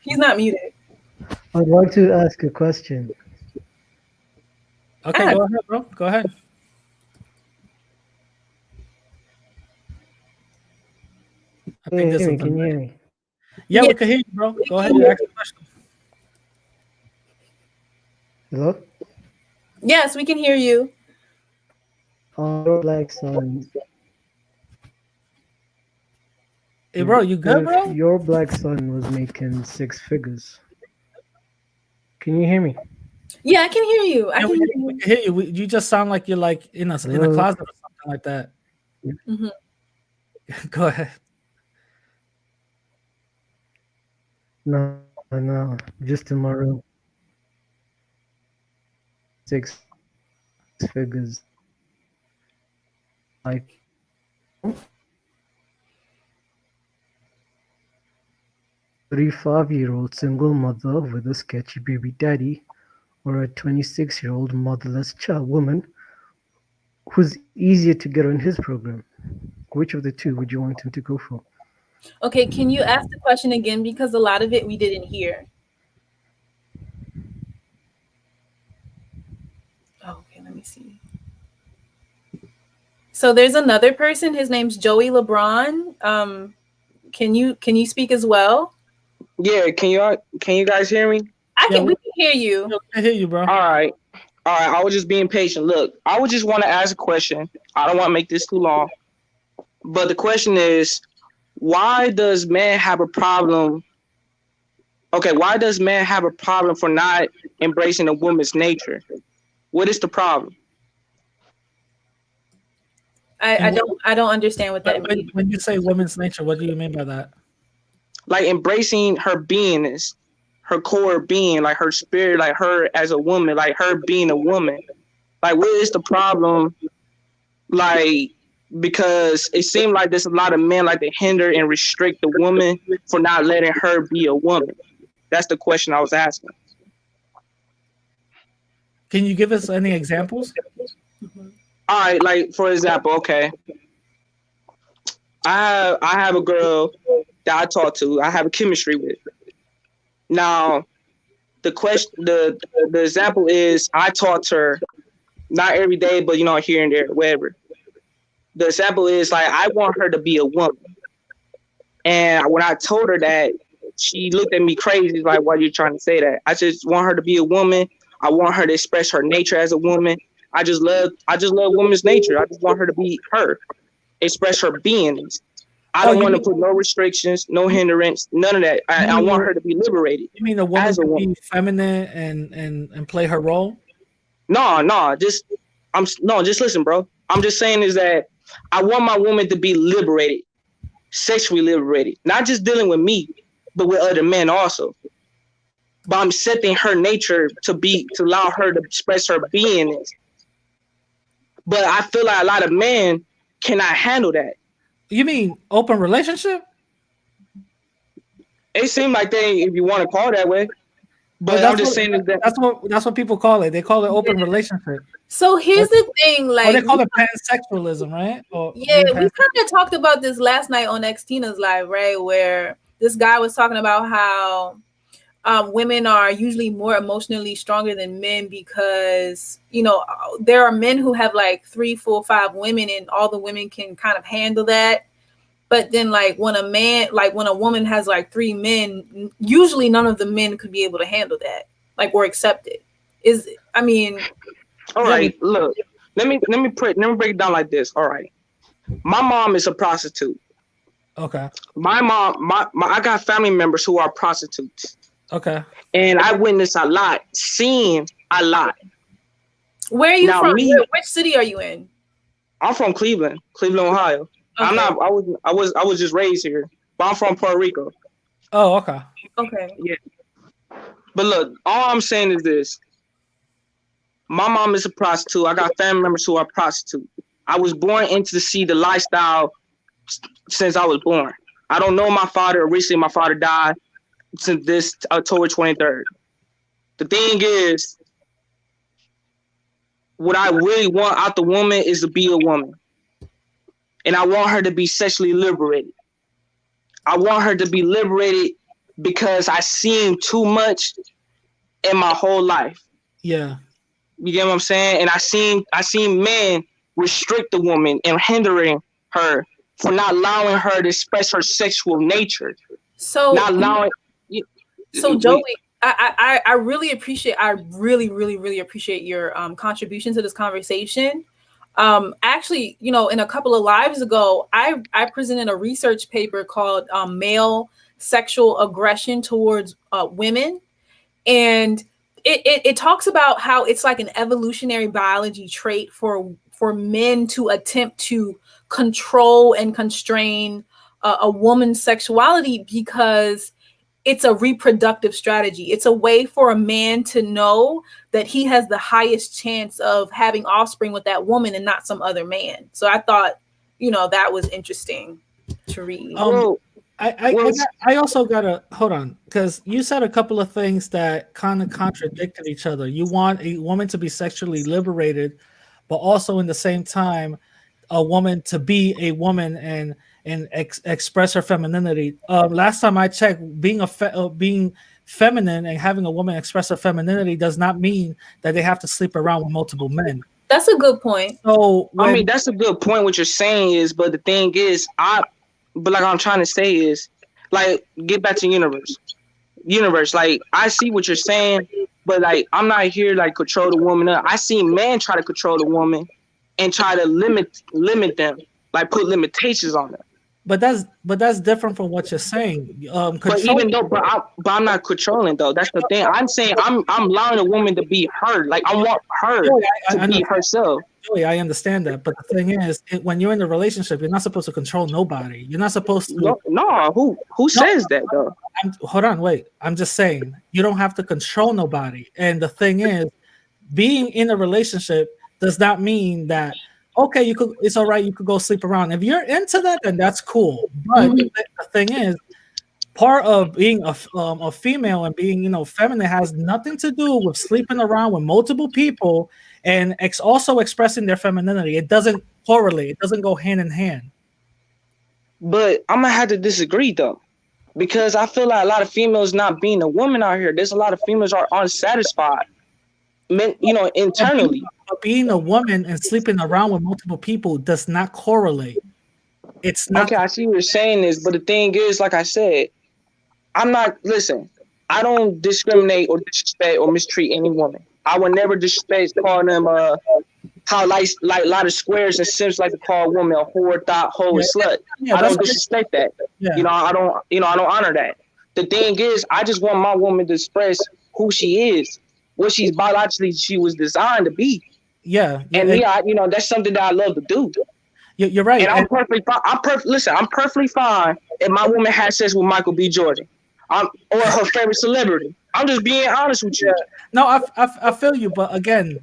He's not muted. I'd like to ask a question. Okay, go ahead, bro. Go ahead. Can you hear me? Yeah, we can hear you, bro. Go ahead and ask the question. Hello? Yes, we can hear you. Your black son. Hey, bro, you good, bro? Your black son was making 6 figures. Can you hear me? Yeah, I can hear you. We can hear you. You just sound like you're like in a closet or something like that. Mm-hmm. Go ahead. No, just in my room. 6 figures. Like 35-year-old single mother with a sketchy baby daddy, or a 26-year-old motherless child woman who's easier to get on his program? Which of the two would you want him to go for? Okay, can you ask the question again? Because a lot of it we didn't hear. Oh, okay, let me see. So there's another person. His name's Joey LeBron. Can you speak as well? Yeah, can you guys hear me? We can hear you. I hear you, bro. All right. I was just being patient. Look, I would just want to ask a question. I don't want to make this too long. But the question is, why does man have a problem? Okay, why does man have a problem for not embracing a woman's nature? What is the problem? I don't understand what that means. When you say woman's nature, what do you mean by that? Like embracing her beingness, her core being, like her spirit, like her as a woman, like her being a woman. Like, what is the problem? Like, because it seemed like there's a lot of men like to hinder and restrict the woman for not letting her be a woman. That's the question I was asking. Can you give us any examples? Mm-hmm. All right, like for example, okay, I have a girl that I talk to. I have a chemistry with. Now, the example is I talk to her, not every day, but you know, here and there, wherever. The example is like I want her to be a woman, and when I told her that, she looked at me crazy, like, "Why are you trying to say that?" I just want her to be a woman. I want her to express her nature as a woman. I just love women's nature. I just want her to be her, express her beingness. I don't want to put no restrictions, no hindrance, none of that. I want her to be liberated. You mean a woman to be feminine and play her role? No, just listen, bro. I'm just saying is that I want my woman to be liberated, sexually liberated, not just dealing with me, but with other men also. But I'm setting her nature to allow her to express her beingness. But I feel like a lot of men cannot handle that. You mean open relationship? It seemed like they, if you want to call it that way. But Well, I'm just saying that. that's what people call it. They call it open relationship. So here's the thing, Or like they call it pansexualism, right? Or yeah, we kind of talked about this last night on X Tina's live, right? Where this guy was talking about how women are usually more emotionally stronger than men because, you know, there are men who have like 3, 4, 5 women and all the women can kind of handle that. But then like when a woman has like 3 men, usually none of the men could be able to handle that, like, or accept it. All right, look, let me break it down like this. All right. My mom is a prostitute. Okay. My mom, I got family members who are prostitutes. Okay. And I witnessed a lot, seen a lot. Where are you from? Which city are you in? I'm from Cleveland, Ohio. Okay. I'm not. I was just raised here, but I'm from Puerto Rico. Oh, okay. Okay. Yeah. But look, all I'm saying is this. My mom is a prostitute. I got family members who are prostitutes. I was born into to see the lifestyle since I was born. I don't know my father. Recently, my father died since this October 23rd. The thing is, what I really want out the woman is to be a woman. And I want her to be sexually liberated. I want her to be liberated because I seen too much in my whole life. Yeah. You get what I'm saying? And I seen men restrict the woman and hindering her for not allowing her to express her sexual nature. So not allowing. So Joey, I really appreciate. I really appreciate your contribution to this conversation. Actually, you know, in a couple of lives ago, I presented a research paper called "Male Sexual Aggression Towards Women," and it talks about how it's like an evolutionary biology trait for men to attempt to control and constrain a woman's sexuality because it's a reproductive strategy. It's a way for a man to know that he has the highest chance of having offspring with that woman and not some other man. So I thought, you know, that was interesting to read. I also gotta hold on because you said a couple of things that kind of contradicted each other. You want a woman to be sexually liberated, but also in the same time, a woman to be a woman and express her femininity. Last time I checked, being feminine and having a woman express her femininity does not mean that they have to sleep around with multiple men. That's a good point. So I mean, that's a good point. What you're saying is, but the thing is, but like I'm trying to say is, like, get back to universe. Like, I see what you're saying, but like, I'm not here like control the woman up. I see men try to control the woman and try to limit them, like put limitations on them. But that's different from what you're saying. But even though, but I'm not controlling though. That's the thing. I'm saying I'm allowing a woman to be her. Like I want her to be herself. Joey, I understand that, but the thing is, when you're in a relationship, you're not supposed to control nobody. You're not supposed to. No, who says that though? Hold on, wait. I'm just saying you don't have to control nobody. And the thing is, being in a relationship does not mean that okay, it's all right. You could go sleep around. If you're into that, then that's cool. But the thing is, part of being a female and being, you know, feminine has nothing to do with sleeping around with multiple people and also expressing their femininity. It doesn't correlate. It doesn't go hand in hand. But I'm gonna have to disagree though, because I feel like a lot of females not being a woman out here. There's a lot of females are unsatisfied, you know, internally. But being a woman and sleeping around with multiple people does not correlate. It's not. Okay, I see what you're saying is, but the thing is, like I said, listen, I don't discriminate or disrespect or mistreat any woman. I would never disrespect calling them how like a lot of squares and simps like to call a woman a whore, thought, hoe, and slut. I don't disrespect that. Yeah. You know, I don't honor that. The thing is, I just want my woman to express who she is, what she's biologically she was designed to be. Yeah. And you know, that's something that I love to do. You're right. And I'm perfectly fine. I'm perfectly fine if my woman has sex with Michael B. Jordan, or her favorite celebrity. I'm just being honest with you. Yeah. No, I feel you, but again,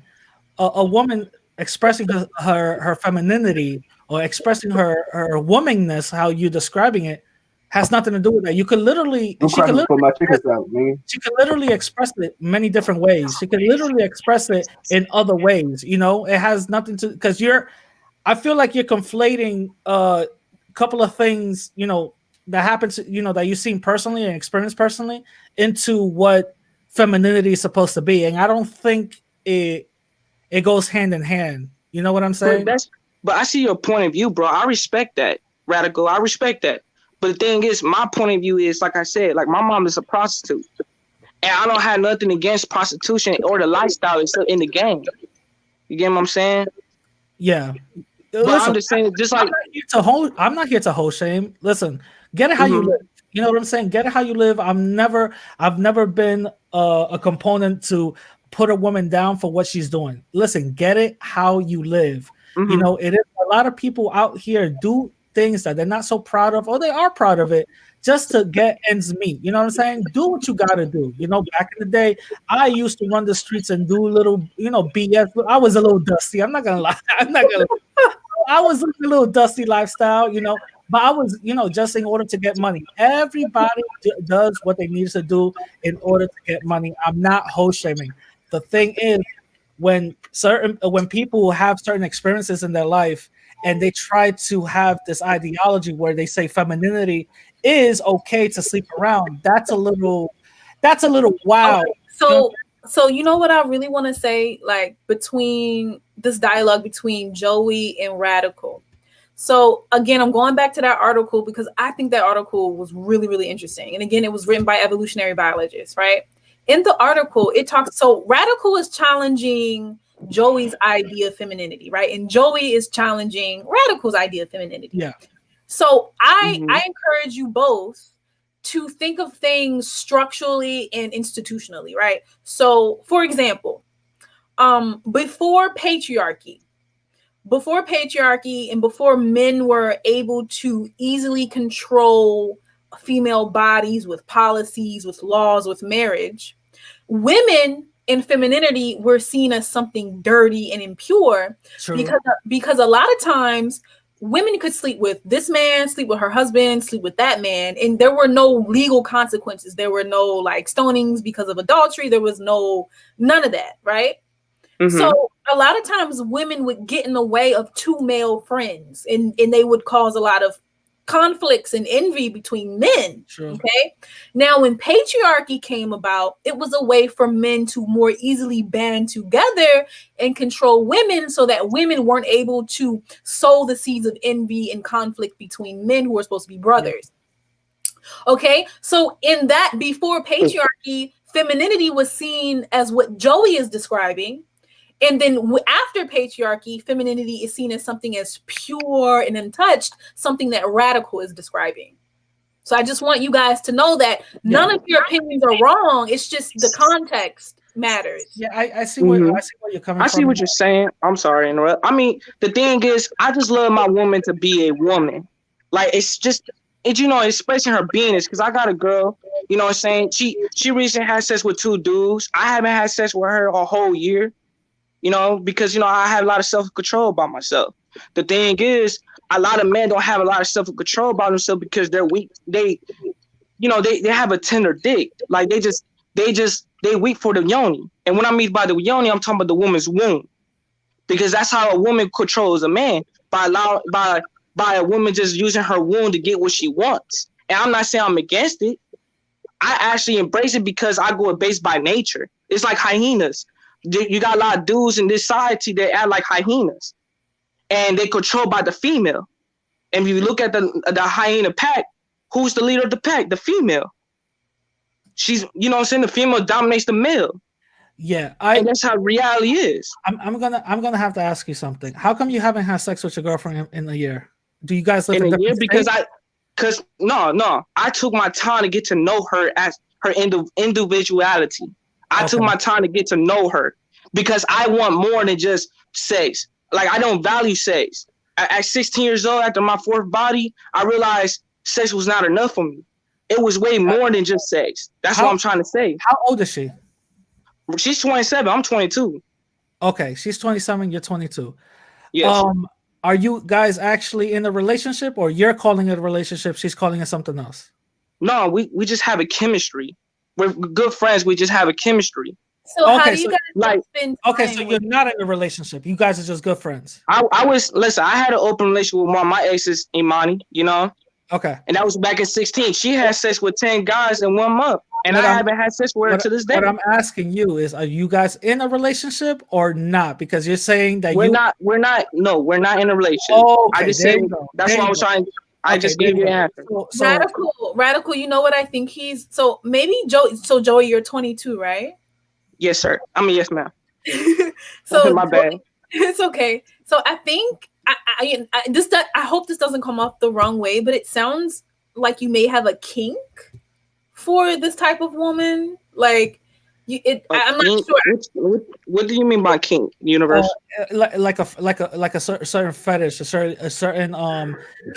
a woman expressing her femininity or expressing her womanness, how you're describing it, has nothing to do with that. You could literally, I'm cracking to put my tickets out, man. she could literally express it many different ways. She could literally express it in other ways. You know, it has nothing to, because I feel like you're conflating a couple of things, you know, that happens, you know, that you've seen personally and experienced personally into what femininity is supposed to be. And I don't think it goes hand in hand. You know what I'm saying? But I see your point of view, bro. I respect that, Radical. I respect that. But the thing is, my point of view is, like I said, like my mom is a prostitute. And I don't have nothing against prostitution or the lifestyle except in the game. You get what I'm saying? Yeah. But listen, I'm just saying, just like I'm not here to hold shame. Listen, get it how you live. You know what I'm saying? Get it how you live. I've never been a component to put a woman down for what she's doing. Listen, get it how you live. You know, it is a lot of people out here do things that they're not so proud of, or they are proud of it, just to get ends meet. You know what I'm saying? Do what you gotta do. You know, back in the day, I used to run the streets and do little, you know, BS. I was a little dusty. I'm not gonna lie. I was living a little dusty lifestyle, you know, but I was, you know, just in order to get money. Everybody does what they need to do in order to get money. I'm not hoe shaming. The thing is, when people have certain experiences in their life and they try to have this ideology where they say femininity is okay to sleep around, that's a little wild. Okay, so you know what I really want to say, like, between this dialogue between Joey and Radical. So again, I'm going back to that article because I think that article was really, really interesting. And again, it was written by evolutionary biologists, right? In the article, it talks, so Radical is challenging Joey's idea of femininity, right? And Joey is challenging Radical's idea of femininity. Yeah. So I encourage you both to think of things structurally and institutionally, right? So, for example, before patriarchy and before men were able to easily control female bodies with policies, with laws, with marriage, women in femininity were seen as something dirty and impure. True. because a lot of times women could sleep with this man, sleep with her husband, sleep with that man, and there were no legal consequences. There were no like stonings because of adultery. There was none of that, right? So a lot of times women would get in the way of two male friends, and they would cause a lot of conflicts and envy between men. True. Okay. Now, when patriarchy came about, it was a way for men to more easily band together and control women so that women weren't able to sow the seeds of envy and conflict between men who are supposed to be brothers. Okay. So in that, before patriarchy, femininity was seen as what Joey is describing. And then after patriarchy, femininity is seen as something as pure and untouched, something that Radical is describing. So I just want you guys to know that none of your opinions are wrong. It's just the context matters. Yeah, I see where you're coming from. I see what you're saying. I'm sorry to interrupt. I mean, the thing is, I just love my woman to be a woman. Like, it's just, you know, expressing her beingness. Because I got a girl, you know what I'm saying? She recently had sex with 2 dudes. I haven't had sex with her a whole year. You know, because, you know, I have a lot of self-control about myself. The thing is, a lot of men don't have a lot of self-control about themselves because they're weak. They have a tender dick. Like, they weak for the yoni. And when I mean by the yoni, I'm talking about the woman's womb. Because that's how a woman controls a man, by a woman just using her womb to get what she wants. And I'm not saying I'm against it. I actually embrace it because I go based by nature. It's like hyenas. You got a lot of dudes in this society that act like hyenas, and they controlled by the female. And if you look at the hyena pack, who's the leader of the pack? The female. She's, you know what I'm saying? The female dominates the male. Yeah, and that's how reality is. I'm gonna have to ask you something. How come you haven't had sex with your girlfriend in a year? Do you guys live in a year? Because no, I took my time to get to know her as her individuality. I took my time to get to know her because I want more than just sex. Like, I don't value sex. At 16 years old, after my 4th body, I realized sex was not enough for me. It was way more than just sex. That's what I'm trying to say. How old is she? She's 27. I'm 22. Okay, she's 27. You're 22. Yes. Are you guys actually in a relationship, or you're calling it a relationship? She's calling it something else. No, we just have a chemistry. We're good friends. We just have a chemistry. So how Okay, do you so guys like spend okay, time so you're not in a relationship. You guys are just good friends. I was listen. I had an open relationship with one of my exes, Imani. You know, Okay. and that was back in 16. She had sex with 10 guys in 1 month, and What I I'm haven't had sex with her to this day. what I'm asking you is, are you guys in a relationship or not? Because you're saying that We're you. not. We're not. No, we're not in a relationship. Oh, I okay, just there said you go. that's There why I you was go. trying. I Okay, just there gave you you go. an answer. So radical? You know what I think he's so maybe Joey. So Joey, you're 22, right? Yes, sir. I mean, yes, ma'am. So My bad. it's okay. So I think I hope this doesn't come off the wrong way, but it sounds like you may have a kink for this type of woman. Like I'm not Kink? sure. What do you mean by kink? Universe? like a certain fetish, a certain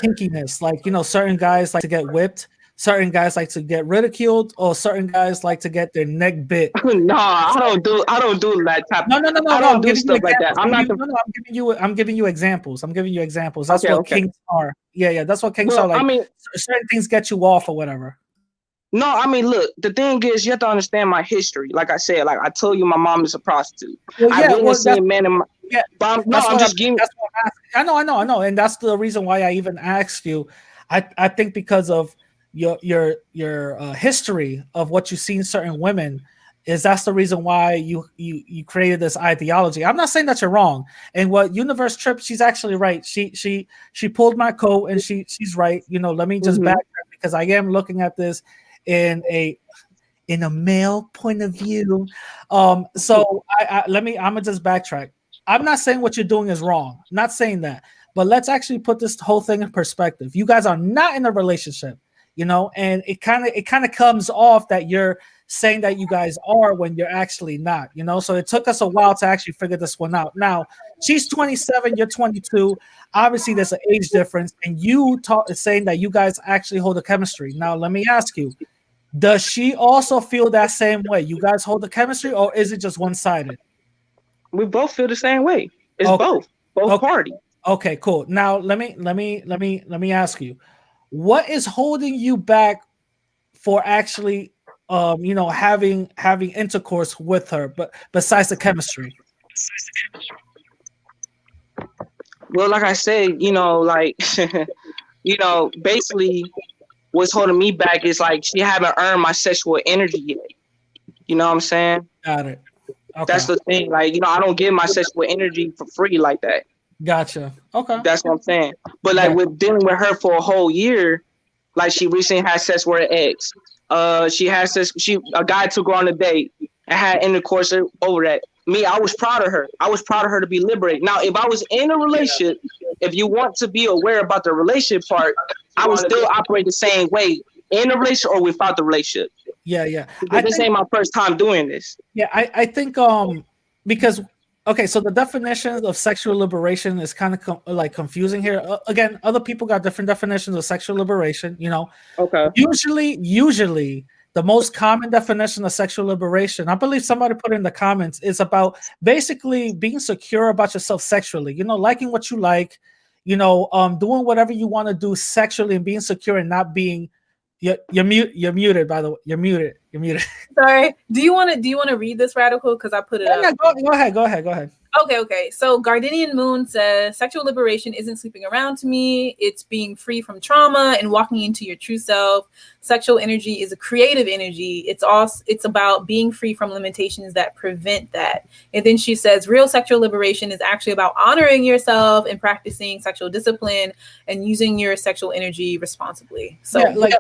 kinkiness. Like, you know, certain guys like to get whipped, certain guys like to get ridiculed, or certain guys like to get their neck bit. No, I don't do. I don't do that type. No. I I'm don't do giving you stuff like that. examples. I'm not the. I'm giving you examples. I'm giving you examples. That's Okay, what okay. kinks are. Yeah. That's what kinks are. Well, I Like, mean, certain things get you off or whatever. no, I mean, look. The thing is, you have to understand my history. Like I said, like I told you, my mom is a prostitute. Well, I yeah. Well, witnessed seeing men in my. yeah. No, I'm just giving. That's what I'm asking. I know, and that's the reason why I even asked you. I think because of your history of what you see in certain women, that's the reason why you created this ideology. I'm not saying that you're wrong. And what UniverseTrip, she's actually right. She pulled my coat, and she's right. You know, let me just backtrack, because I am looking at this in a male point of view. So I'm gonna just backtrack. I'm not saying what you're doing is wrong. Not saying that. But let's actually put this whole thing in perspective. You guys are not in a relationship, you know, and it kind of comes off that you're saying that you guys are when you're actually not, you know. So it took us a while to actually figure this one out. Now, she's 27, you're 22. Obviously, there's an age difference, and you saying that you guys actually hold a chemistry. Now, let me ask you, does she also feel that same way? You guys hold the chemistry, or is it just one-sided? We both feel the same way. It's both parties. Okay, cool. Now let me ask you, what is holding you back for actually you know, having intercourse with her, but besides the chemistry? Well, like I said, you know, like you know, basically what's holding me back is like she haven't earned my sexual energy yet. You know what I'm saying? Got it. Okay. That's the thing. Like, you know, I don't give my sexual energy for free like that. Gotcha. Okay. That's what I'm saying. But like with dealing with her for a whole year, like she recently had sex with her ex. She had sex. A guy took her on a date and had intercourse over that. Me, I was proud of her. I was proud of her to be liberated. Now, if I was in a relationship, if you want to be aware about the relationship part, I would still operate the same way in a relationship or without the relationship. Yeah. This ain't my first time doing this. Yeah, I think because okay, so the definition of sexual liberation is kind of like confusing here. Again, other people got different definitions of sexual liberation, you know. Okay. Usually the most common definition of sexual liberation, I believe somebody put in the comments, is about basically being secure about yourself sexually, you know, liking what you like, you know, doing whatever you want to do sexually and being secure and not being. You're muted, by the way. You're muted. Sorry. Do you want to read this, Radical? Because I put it up. No, go ahead. Okay. So Gardenian Moon says sexual liberation isn't sleeping around to me. It's being free from trauma and walking into your true self. Sexual energy is a creative energy. It's about being free from limitations that prevent that. And then she says real sexual liberation is actually about honoring yourself and practicing sexual discipline and using your sexual energy responsibly. So yeah, like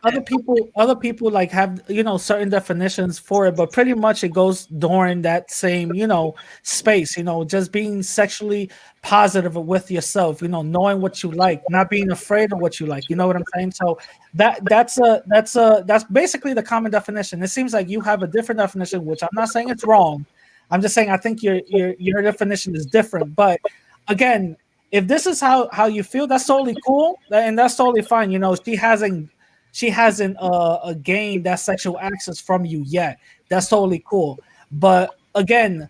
other people like have, you know, certain definitions for it, but pretty much it goes during that same, you know, space, you know, just being sexually positive with yourself, you know, knowing what you like, not being afraid of what you like, you know what I'm saying? So that's basically the common definition. It seems like you have a different definition, which I'm not saying it's wrong. I'm just saying I think your definition is different. But again, if this is how you feel, that's totally cool, and that's totally fine. You know, she hasn't gained that sexual access from you yet. That's totally cool. But again,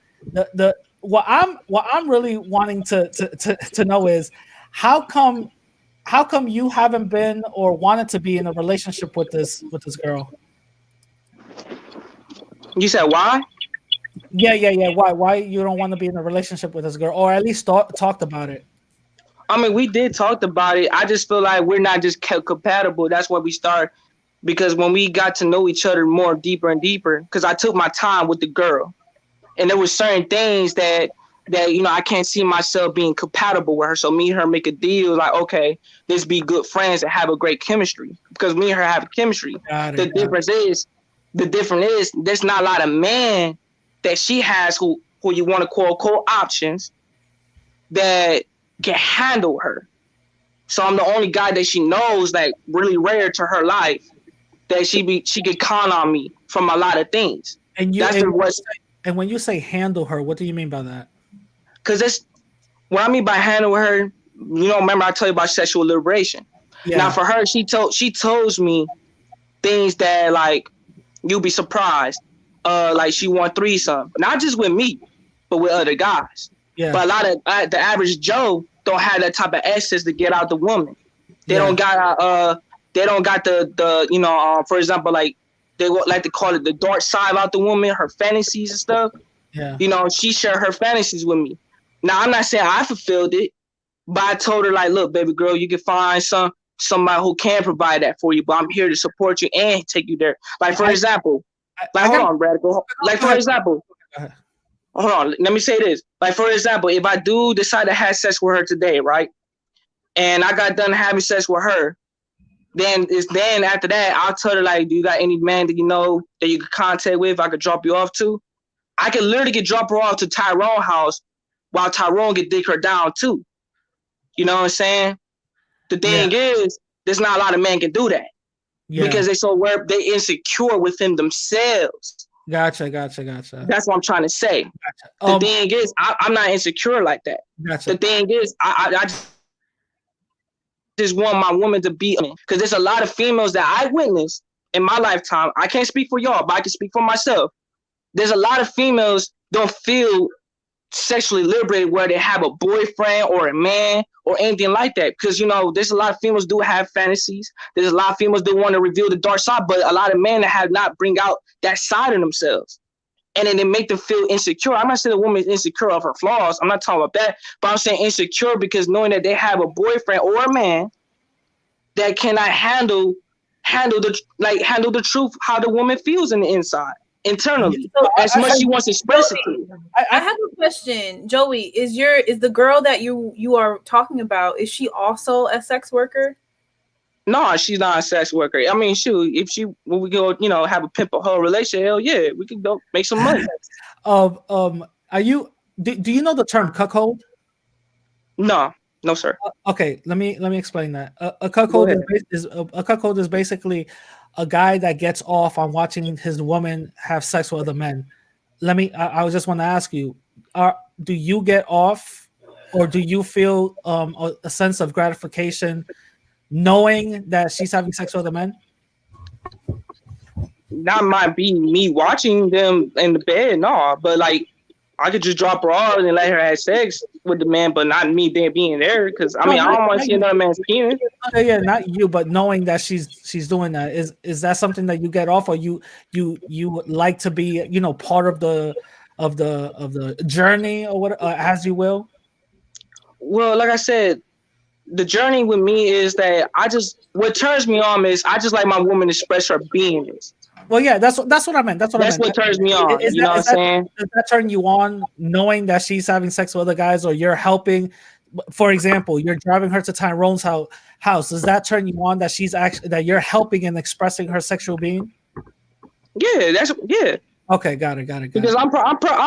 what I'm really wanting to know is how come you haven't been or wanted to be in a relationship with this girl? You said why? Yeah. Why you don't want to be in a relationship with this girl, or at least talked about it? I mean, we did talk about it. I just feel like we're not just compatible. That's why we start, because when we got to know each other more deeper and deeper, because I took my time with the girl, and there were certain things that I can't see myself being compatible with her. So me and her make a deal like, okay, let's be good friends and have a great chemistry, because me and her have chemistry. The difference is there's not a lot of men that she has who you want to call options that can handle her. So I'm the only guy that she knows, like really rare to her life, that she could count on me from a lot of things. And when you say handle her, what do you mean by that? Because that's what I mean by handle her. Remember I told you about sexual liberation. Yeah. Now for her, she tells me things that like you'll be surprised. Like she want threesome, not just with me, but with other guys. Yeah. But a lot of the average Joe don't have that type of access to get out the woman. They don't got the for example, like they like to call it the dark side about the woman, her fantasies and stuff. Yeah. She shared her fantasies with me. Now I'm not saying I fulfilled it, but I told her like, look, baby girl, you can find somebody who can provide that for you, but I'm here to support you and take you there. Like for example, hold on, Radical. Like for example. Hold on, let me say this. Like, for example, if I do decide to have sex with her today, right? And I got done having sex with her, then after that, I'll tell her, like, do you got any man that you know that you could contact with, I could drop you off to? I could literally drop her off to Tyrone's house while Tyrone could dig her down, too. You know what I'm saying? The thing is, there's not a lot of men can do that. Yeah. Because they insecure within themselves. Gotcha. That's what I'm trying to say. Gotcha. The thing is, I'm not insecure like that. Gotcha. The thing is, I just want my woman to be, because there's a lot of females that I witnessed in my lifetime. I can't speak for y'all, but I can speak for myself. There's a lot of females don't feel sexually liberated where they have a boyfriend or a man or anything like that, because there's a lot of females do have fantasies. There's a lot of females that want to reveal the dark side, but a lot of men that have not bring out that side of themselves, and then they make them feel insecure. I'm not saying the woman is insecure of her flaws, I'm not talking about that, but I'm saying insecure because knowing that they have a boyfriend or a man that cannot handle the truth, how the woman feels in the inside internally, so as much she wants to express it to you. I have a question, Joey. Is the girl that you are talking about, is she also a sex worker? No, she's not a sex worker. I mean, when we go, have a pimp a whole relationship, hell yeah, we can go make some money. Are you? Do you know the term cuckold? No, sir. Okay, let me explain that. A cuckold is basically a guy that gets off on watching his woman have sex with other men. I just want to ask you, do you get off, or do you feel a sense of gratification knowing that she's having sex with other men? That might be me watching them in the bed, no, but like I could just drop her off and let her have sex with the man, but not me being there, because I don't want to see another man's penis. Yeah, not you, but knowing that she's doing that, is that something that you get off, or you like to be part of the journey, or what, as you will? Well, like I said, the journey with me is that what turns me on is I just like my woman to express her beingness. Well, yeah, that's what I meant. That's what turns me on. You know what I'm saying? Does that turn you on, knowing that she's having sex with other guys, or you're helping? For example, you're driving her to Tyrone's house. Does that turn you on that that you're helping and expressing her sexual being? Yeah, yeah. Okay, got it. Because I'm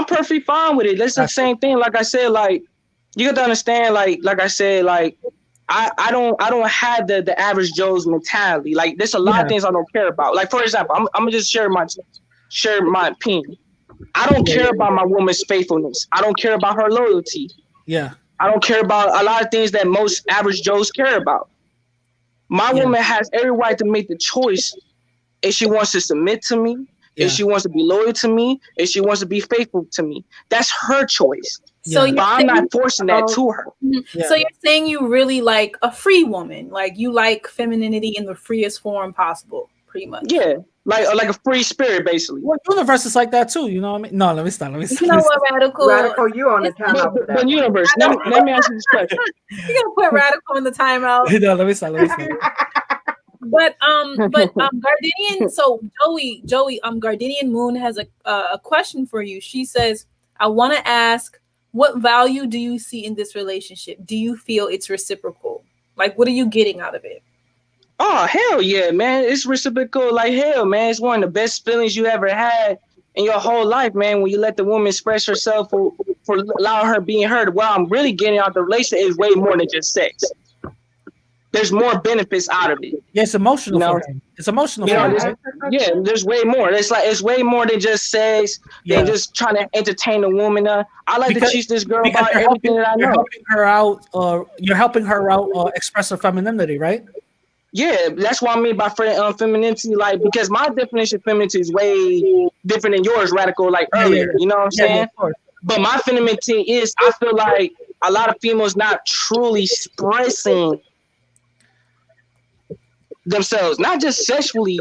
perfectly fine with it. That's the same thing. Like I said, like you got to understand. Like I said, like I don't have the average Joe's mentality. Like there's a lot of things I don't care about. Like for example, I'm gonna just share my opinion. I don't care about my woman's faithfulness. I don't care about her loyalty. Yeah. I don't care about a lot of things that most average Joes care about. My woman has every right to make the choice if she wants to submit to me, if she wants to be loyal to me, if she wants to be faithful to me. That's her choice. So Yeah. but I'm not forcing that to her. Yeah. So you're saying you really like a free woman, like you like femininity in the freest form possible, pretty much. Yeah, like a free spirit, basically. Well, universe is like that too. You know what I mean? No, let me stop. You know what, Radical? Radical, you on the timeout for that. But universe, let me ask you this question. You're gonna put Radical in the timeout. No, let me stop. But Gardenian. So Joey, Gardenian Moon has a question for you. She says, "I want to ask, what value do you see in this relationship? Do you feel it's reciprocal? Like, what are you getting out of it?" Oh, hell yeah, man. It's reciprocal like hell, man. It's one of the best feelings you ever had in your whole life, man, when you let the woman express herself for allowing her being heard. What I'm really getting out of the relationship is way more than just sex. There's more benefits out of it. Yeah, it's emotional for him. It's emotional for him, right? Yeah, there's way more. It's way more than just sex, than just trying to entertain a woman. I like to teach this girl about everything that I know. You're helping her out express her femininity, right? Yeah, that's what I mean by femininity. Like, because my definition of femininity is way different than yours, Radical. Like earlier, you know what I'm saying? But my femininity is, I feel like a lot of females not truly expressing themselves, not just sexually,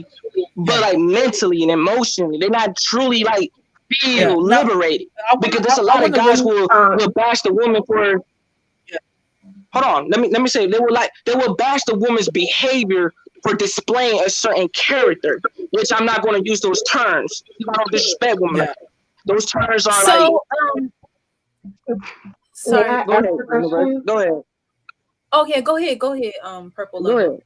but like mentally and emotionally. They're not truly like feel liberated, because there's a lot of guys who will bash the woman for. Hold on, let me say, they will bash the woman's behavior for displaying a certain character, which I'm not going to use those terms. I don't disrespect women. Like that. Those terms are sorry. Go ahead. Okay, go ahead. Purple. Go ahead.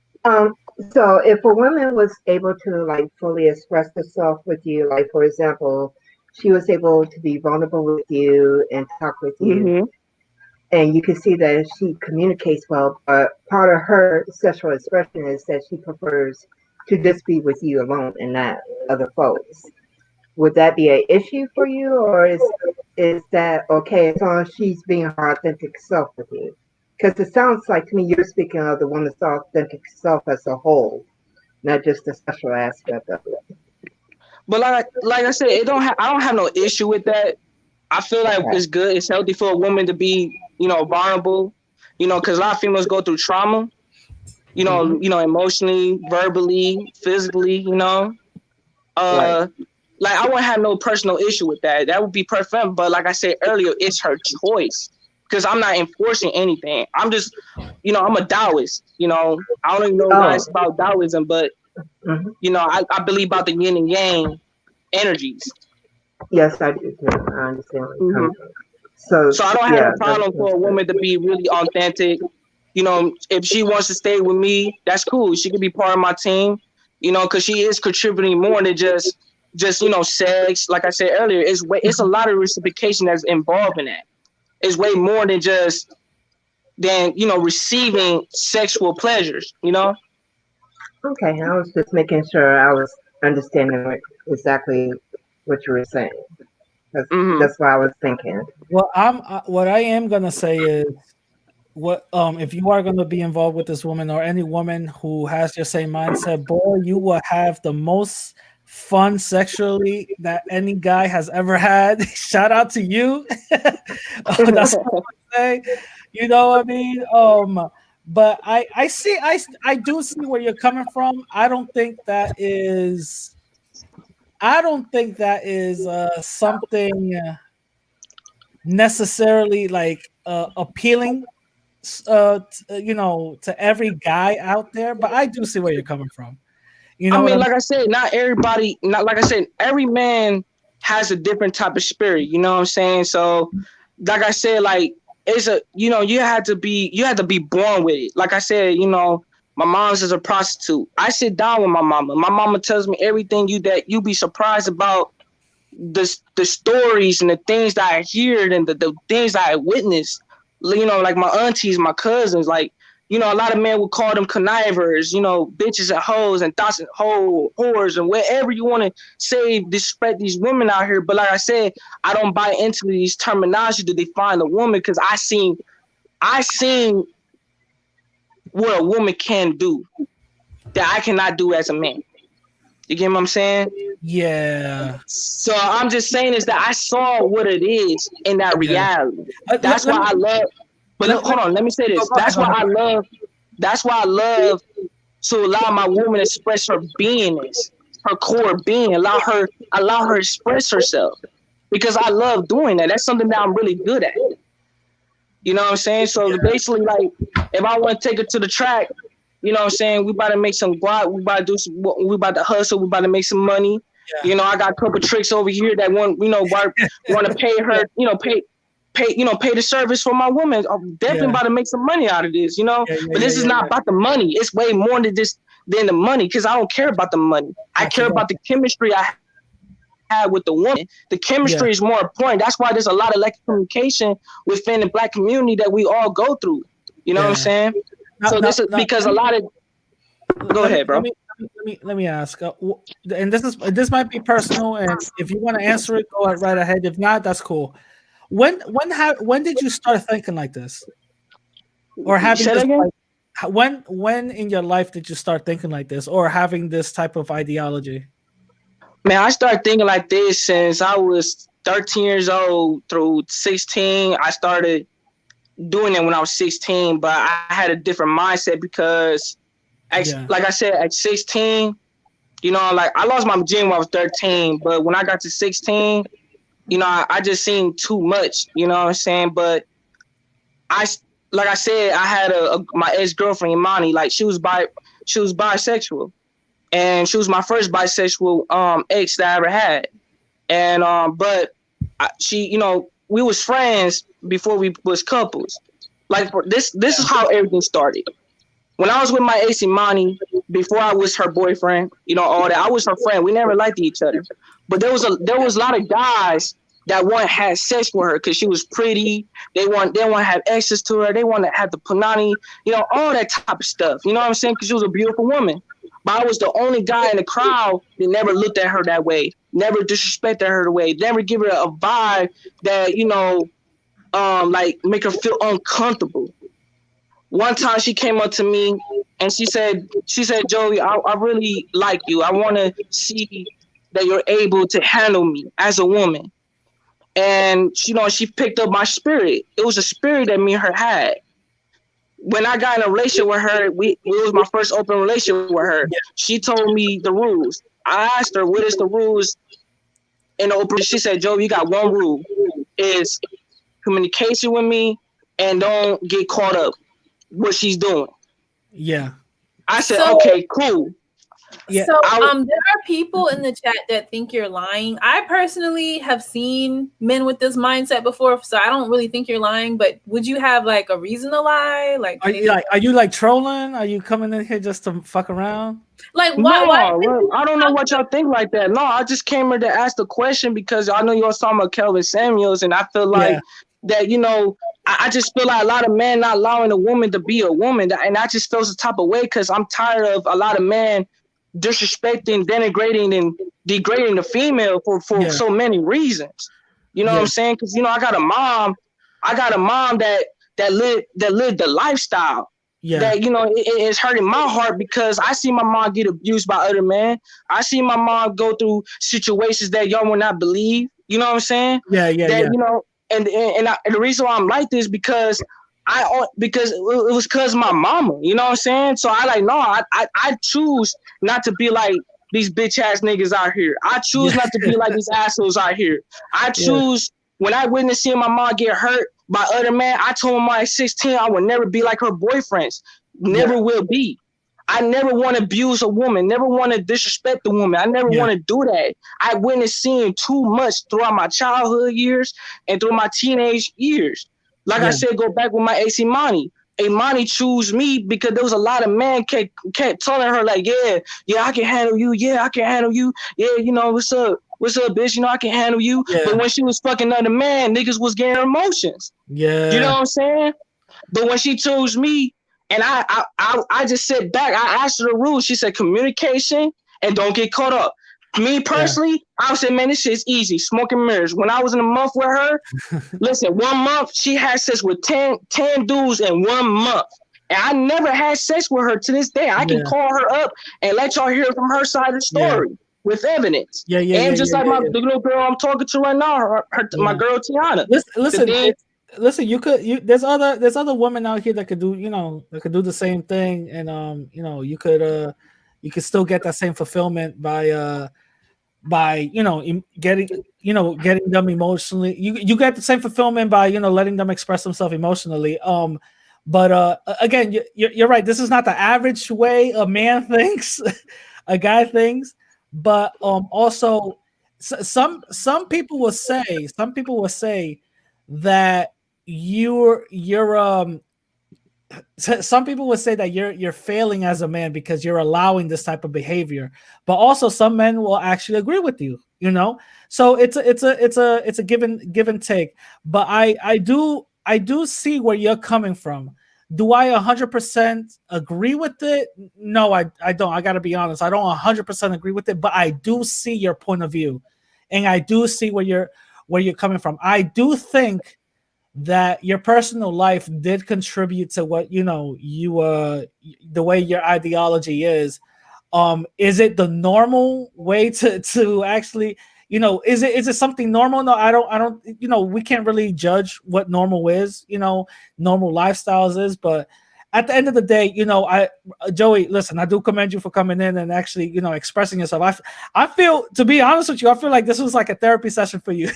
So if a woman was able to like fully express herself with you, like for example, she was able to be vulnerable with you and talk with you, and you can see that she communicates well, but part of her sexual expression is that she prefers to just be with you alone and not other folks. Would that be an issue for you, or is that okay as long as she's being her authentic self with you? Because it sounds like to me you're speaking of the woman's authentic self as a whole, not just the sexual aspect of it. But like I said, I don't have no issue with that. I feel like it's good. It's healthy for a woman to be, vulnerable, because a lot of females go through trauma, emotionally, verbally, physically, Like I wouldn't have no personal issue with that. That would be perfect. But like I said earlier, it's her choice, because I'm not enforcing anything. I'm just, I'm a Taoist. I don't even know guys about Taoism, but I believe about the yin and yang energies. Yes, I do. I understand. So I don't have a problem for a woman to be really authentic. If she wants to stay with me, that's cool. She could be part of my team, because she is contributing more than just sex. Like I said earlier, it's a lot of reciprocation that's involved in that. It's way more than just receiving sexual pleasures. Okay, I was just making sure I was understanding exactly what you were saying. That's what I was thinking. Well, what I am gonna say is, if you are gonna be involved with this woman or any woman who has your same mindset, boy, you will have the most fun sexually that any guy has ever had. Shout out to you. That's what I say. You know what I mean? But I do see where you're coming from. I don't think that is something necessarily like appealing to every guy out there, but I do see where you're coming from. Like I said, every man has a different type of spirit, you know what I'm saying? So like I said, like it's you had to be born with it. Like I said, my mom's is a prostitute. I sit down with my mama. My mama tells me everything that you be surprised about, the stories and the things that I hear and the things that I witnessed. Like my aunties, my cousins, like, a lot of men would call them connivers, bitches and hoes and thoughts and whores and whatever you want to say, disrespect these women out here. But like I said, I don't buy into these terminology to define a woman, because I seen what a woman can do that I cannot do as a man. You get what I'm saying? Yeah. So I'm just saying is that I saw what it is in that reality. That's Let why me, I love. But hold on, let me say oh, this. go ahead, That's go why ahead. I love. That's why I love to allow my woman to express her beingness, her core being. Allow her to express herself because I love doing that. That's something that I'm really good at. You know what I'm saying? So basically, like, if I want to take her to the track, you know what I'm saying? We about to make some guap. We about to do some. We about to hustle. We about to make some money. Yeah. You know, I got a couple tricks over here that want to pay her. You know, pay the service for my woman. I'm definitely about to make some money out of this. You know, but this is not about the money. It's way more than the money because I don't care about the money. I care about the chemistry I have with the woman. The chemistry is more important. That's why there's a lot of lack of communication within the Black community that we all go through. You know what I'm saying? So this is because a lot of. Go ahead, bro. Let me ask, and this might be personal, and if you want to answer it, go right ahead. If not, that's cool. When did you start thinking like this, or having this? Like, when in your life did you start thinking like this, or having this type of ideology? Man, I started thinking like this since I was 13 years old through 16. I started doing it when I was 16, but I had a different mindset because, like I said, at 16, you know, like I lost my virginity when I was 13, but when I got to 16, you know, I just seen too much, you know what I'm saying? But like I said, I had my ex-girlfriend, Imani, like she was bisexual. And she was my first bisexual ex that I ever had. And but she, you know, we was friends before we was couples. Like this is how everything started. When I was with my ex Imani, before I was her boyfriend, you know, all that, I was her friend. We never liked each other. But there was a lot of guys that want to have sex with her because she was pretty. They want to have access to her. They want to have the punani, you know, all that type of stuff. You know what I'm saying? Because she was a beautiful woman. But I was the only guy in the crowd that never looked at her that way, never disrespected her the way, never give her a vibe that, you know, like make her feel uncomfortable. One time she came up to me and she said, Joey, I really like you. I want to see that you're able to handle me as a woman. And, you know, she picked up my spirit. It was a spirit that me and her had. When I got in a relationship with her, it was my first open relationship with her. She told me the rules. I asked her, what is the rules in the open? She said, Joey, you got one rule, is communication with me and don't get caught up what she's doing. Yeah. I said, okay, cool. Yeah. So there are people in the chat that think you're lying. I personally have seen men with this mindset before, so I don't really think you're lying. But would you have like a reason to lie? Like, are you like trolling? Are you coming in here just to fuck around? Like, why? I don't know what y'all think like that. No, I just came here to ask the question because I know y'all talking about Kevin Samuels, and I feel like that, you know, I just feel like a lot of men not allowing a woman to be a woman, and I just feel the type of way because I'm tired of a lot of men disrespecting, denigrating, and degrading the female for so many reasons. You know what I'm saying? Because, you know, I got a mom that lived the lifestyle. That, you know, it's hurting my heart because I see my mom get abused by other men. I see my mom go through situations that y'all will not believe. You know what I'm saying? You know, and the reason why I'm like this because it was because my mama. You know what I'm saying? So I choose not to be like these bitch ass niggas out here. I choose not to be like these assholes out here. I choose when I witnessed seeing my mom get hurt by other men, I told my 16 I would never be like her boyfriends. Never will be. I never want to abuse a woman, never want to disrespect the woman. I never want to do that. I witnessed seeing too much throughout my childhood years and through my teenage years. Like I said, go back with my AC Imani. Imani chose me because there was a lot of men kept telling her like, yeah, I can handle you. Yeah, I can handle you. Yeah, you know, what's up, bitch? You know, I can handle you. But when she was fucking another man, niggas was getting emotions. Yeah. You know what I'm saying? But when she chose me and I just sit back, I asked her the rules. She said communication and don't get caught up. Me personally, I would say, man, this shit's easy. Smoking mirrors. When I was in a month with her, listen, 1 month, she had sex with 10 dudes in 1 month. And I never had sex with her to this day. I can call her up and let y'all hear from her side of the story with evidence. And just like the little girl I'm talking to right now, my girl Tiana. Listen, there's other women out here that could do, that could do the same thing, and you could still get that same fulfillment by getting them emotionally. You get the same fulfillment by letting them express themselves emotionally. But again, you're right. This is not the average way a man thinks, a guy thinks. But also, some people will say that some people would say that you're failing as a man because you're allowing this type of behavior, but also some men will actually agree with you. So it's a give and take. But I do see where you're coming from. Do I 100% agree with it? No, I don't. I got to be honest. I don't 100% agree with it, but I do see your point of view, and I do see where you're coming from. I do think that your personal life did contribute to what the way your ideology is. Is it the normal way to actually, is it something normal? No, I don't we can't really judge what normal is, normal lifestyles is. But at the end of the day, Joey, listen, I do commend you for coming in and actually, expressing yourself. I feel, to be honest with you, I feel like this was like a therapy session for you.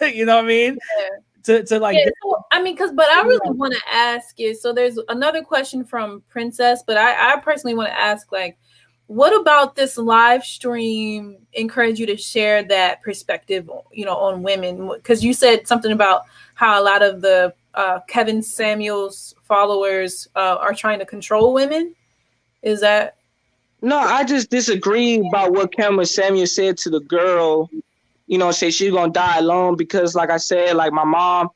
You know what I mean? Yeah. To like, so, I mean, but I really want to ask you. So there's another question from Princess, but I personally want to ask, like, what about this live stream encourage you to share that perspective, on women? Because you said something about how a lot of the Kevin Samuels followers are trying to control women. Is that? No, I just disagree about what Kevin Samuel said to the girl. Say she's gonna die alone because, like I said, like my mom,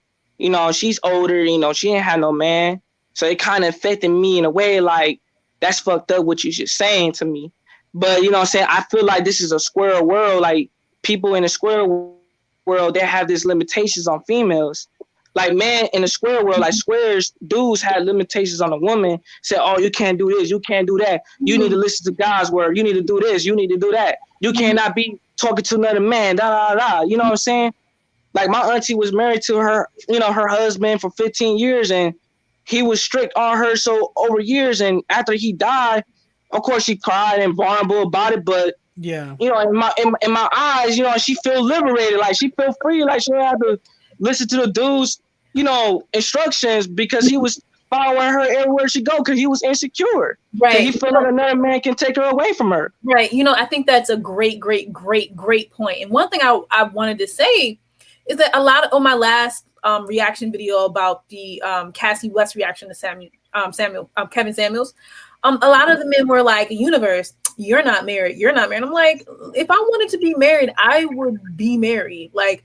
she's older, she ain't had no man. So it kind of affected me in a way, like, that's fucked up what you just saying to me. But, I'm saying, I feel like this is a square world. Like, people in the square world, they have these limitations on females. Like, man, in the square world, like squares, dudes had limitations on a woman. Say, oh, you can't do this, you can't do that. You need to listen to God's word. You need to do this, you need to do that. You cannot be talking to another man, da da da. You know what I'm saying? Like, my auntie was married to her, her husband for 15 years, and he was strict on her so over years. And after he died, of course, she cried and vulnerable about it. But in my eyes, she feel liberated, like she feel free, like she don't have to listen to the dude's, instructions because he was following her everywhere she go because he was insecure. Right. He feel like another man can take her away from her. Right. I think that's a great point. And one thing I wanted to say is that a lot of on my last reaction video about the Cassie West reaction to Kevin Samuels, a lot of the men were like, Universe, you're not married. I'm like, if I wanted to be married, I would be married. Like,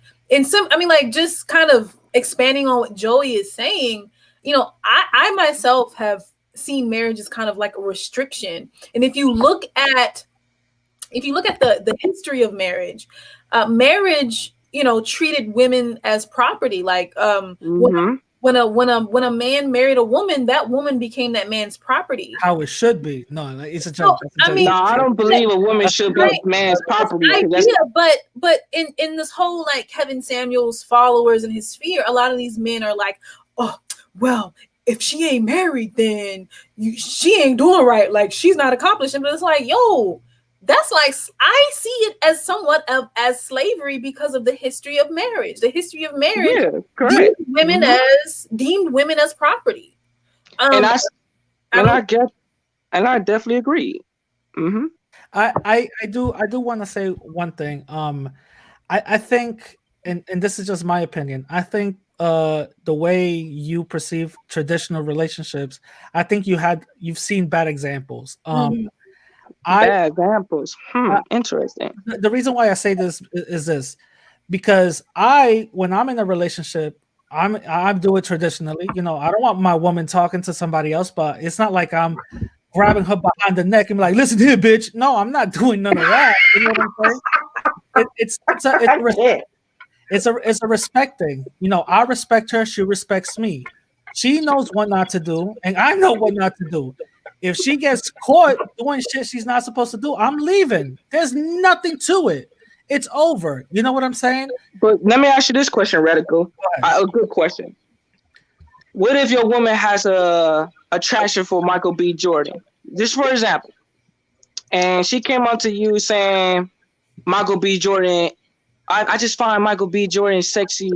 just kind of expanding on what Joey is saying, I myself have seen marriage as kind of like a restriction. And if you look at the history of marriage, marriage, treated women as property. Like when a man married a woman, that woman became that man's property. How it should be. No, it's a joke. No, I don't believe a woman should be a man's property. But in this whole, like, Kevin Samuels followers and his sphere, a lot of these men are like, oh, well, if she ain't married, then she ain't doing right. Like, she's not accomplishing. But it's like, yo, that's like, I see it as somewhat as slavery because of the history of marriage. The history of marriage deemed women as property. And I definitely agree. Mm-hmm. I do want to say one thing. I think, and this is just my opinion, I think the way you perceive traditional relationships, I think you've seen bad examples. Bad examples. Interesting. The reason why I say this is this, because when I'm in a relationship, I do it traditionally. I don't want my woman talking to somebody else, but it's not like I'm grabbing her behind the neck and be like, listen here, bitch. No, I'm not doing none of that. You know what I'm saying? It's a respect thing. I respect her, she respects me. She knows what not to do, and I know what not to do. If she gets caught doing shit she's not supposed to do, I'm leaving. There's nothing to it. It's over. You know what I'm saying? But let me ask you this question, Radical. A good question. What if your woman has a attraction for Michael B. Jordan? Just for example. And she came up to you saying, Michael B. Jordan, I just find Michael B. Jordan sexy,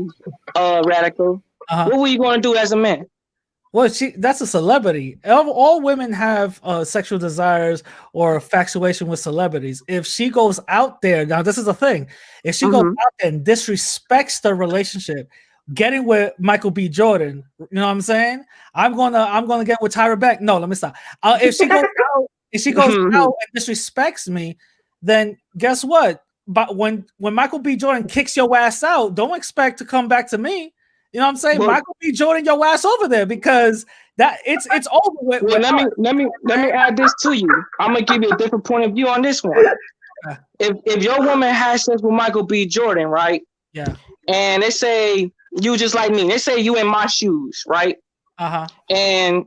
Radical. What were you going to do as a man? Well, that's a celebrity. All women have sexual desires or infatuation with celebrities. If she goes out there, now this is the thing. If she goes out there and disrespects the relationship, getting with Michael B. Jordan, you know what I'm saying? I'm gonna get with Tyra Banks. No, let me stop. If she goes out and disrespects me, then guess what? But when Michael B. Jordan kicks your ass out, don't expect to come back to me. You know what I'm saying? Well, Michael B. Jordan, your ass over there because that it's over with. Well, let me add this to you. I'm gonna give you a different point of view on this one. If your woman has sex with Michael B. Jordan, right? Yeah. And they say you just like me. They say you in my shoes, right? And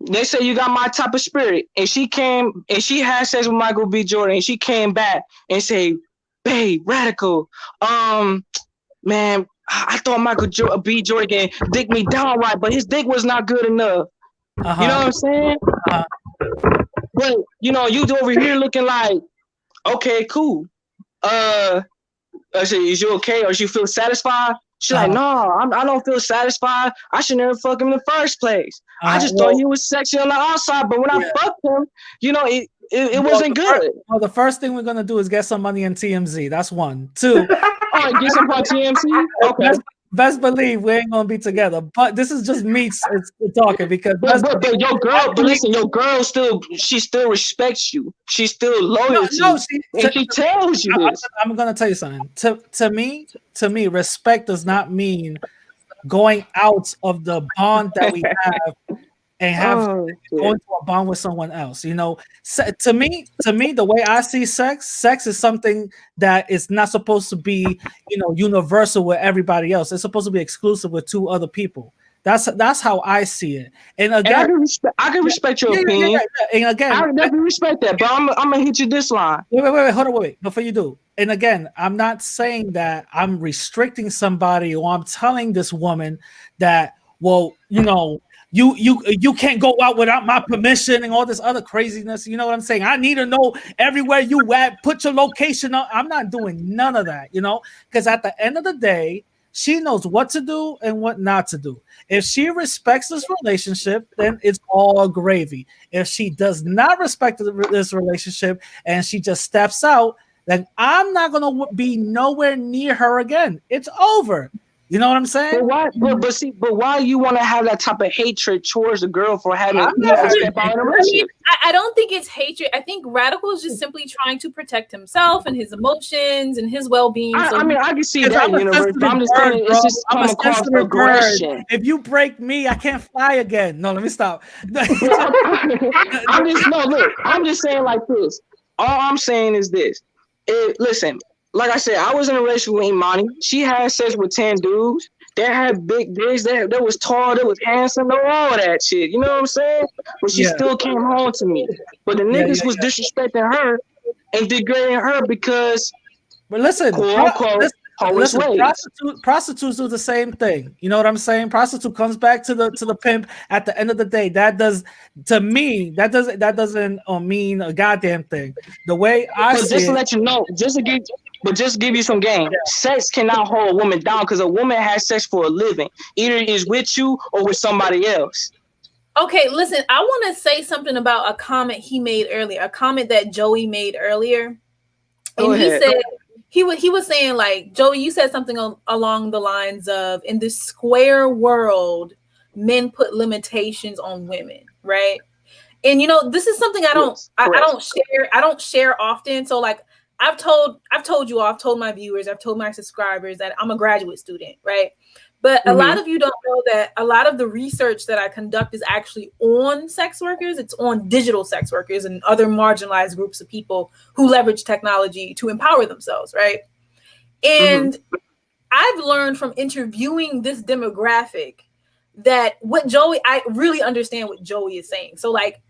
they say you got my type of spirit. And she came and she had sex with Michael B. Jordan. And she came back and say, "Babe, Radical, man, I thought Michael B. Jordan dick me down right, but his dick was not good enough." You know what I'm saying? But you know, you over here looking like, okay, cool. I said, is you okay? Or you feel satisfied? She's like, no, I don't feel satisfied. I should never fuck him in the first place. I just thought he was sexy on the outside, but when I fucked him, you know, it wasn't good. The first thing we're gonna do is get some money in TMZ. That's one. Two. Get some on TMZ. Okay. Best believe we ain't gonna be together. But this is just me talking because. But your girl, but listen, your girl still respects you. She's still loyal to you. And she tells you this. I'm gonna tell you something. To me, respect does not mean going out of the bond that we have and going to a bond with someone else. You know, to me, the way I see sex is something that is not supposed to be, you know, universal with everybody else. It's supposed to be exclusive with two other people. That's how I see it. And again, I can respect your opinion. Yeah. And again, I definitely respect that. But I'm gonna hit you this line. Wait, hold on, wait. Before you do, and again, I'm not saying that I'm restricting somebody or I'm telling this woman that, well, you know, you can't go out without my permission and all this other craziness. You know what I'm saying? I need to know everywhere you at. Put your location on. I'm not doing none of that, you know, because at the end of the day, she knows what to do and what not to do. If she respects this relationship, then it's all gravy. If she does not respect this relationship and she just steps out, then I'm not going to be nowhere near her again. It's over. You know what I'm saying? But why you want to have that type of hatred towards the girl for having step out in a relationship? I don't think it's hatred. I think Radical is just simply trying to protect himself and his emotions and his well-being. I mean, I can see that, Universe. I'm just saying it's just come across aggression. If you break me, I can't fly again. No, let me stop. I'm just saying like this. All I'm saying is this. Listen. Like I said, I was in a relationship with Imani. She had sex with 10 dudes. They had big dicks. They was tall. They was handsome. They were all that shit. You know what I'm saying? But she still came home to me. But the niggas was disrespecting her and degrading her because, but listen, quote unquote, prostitutes do the same thing. You know what I'm saying? Prostitute comes back to the pimp at the end of the day. That doesn't mean a goddamn thing. The way I see just to let you know, just give you some game. Yeah. Sex cannot hold a woman down because a woman has sex for a living. Either it is with you or with somebody else. Okay, listen, I want to say something about a comment he made earlier, a comment that Joey made earlier. And he said, he was saying, like, Joey, you said something along the lines of, in this square world, men put limitations on women, right? And you know, this is something I don't share often. So like I've told you all, I've told my viewers, I've told my subscribers that I'm a graduate student, right? But a lot of you don't know that a lot of the research that I conduct is actually on sex workers. It's on digital sex workers and other marginalized groups of people who leverage technology to empower themselves, right? And I've learned from interviewing this demographic that I really understand what Joey is saying. So like,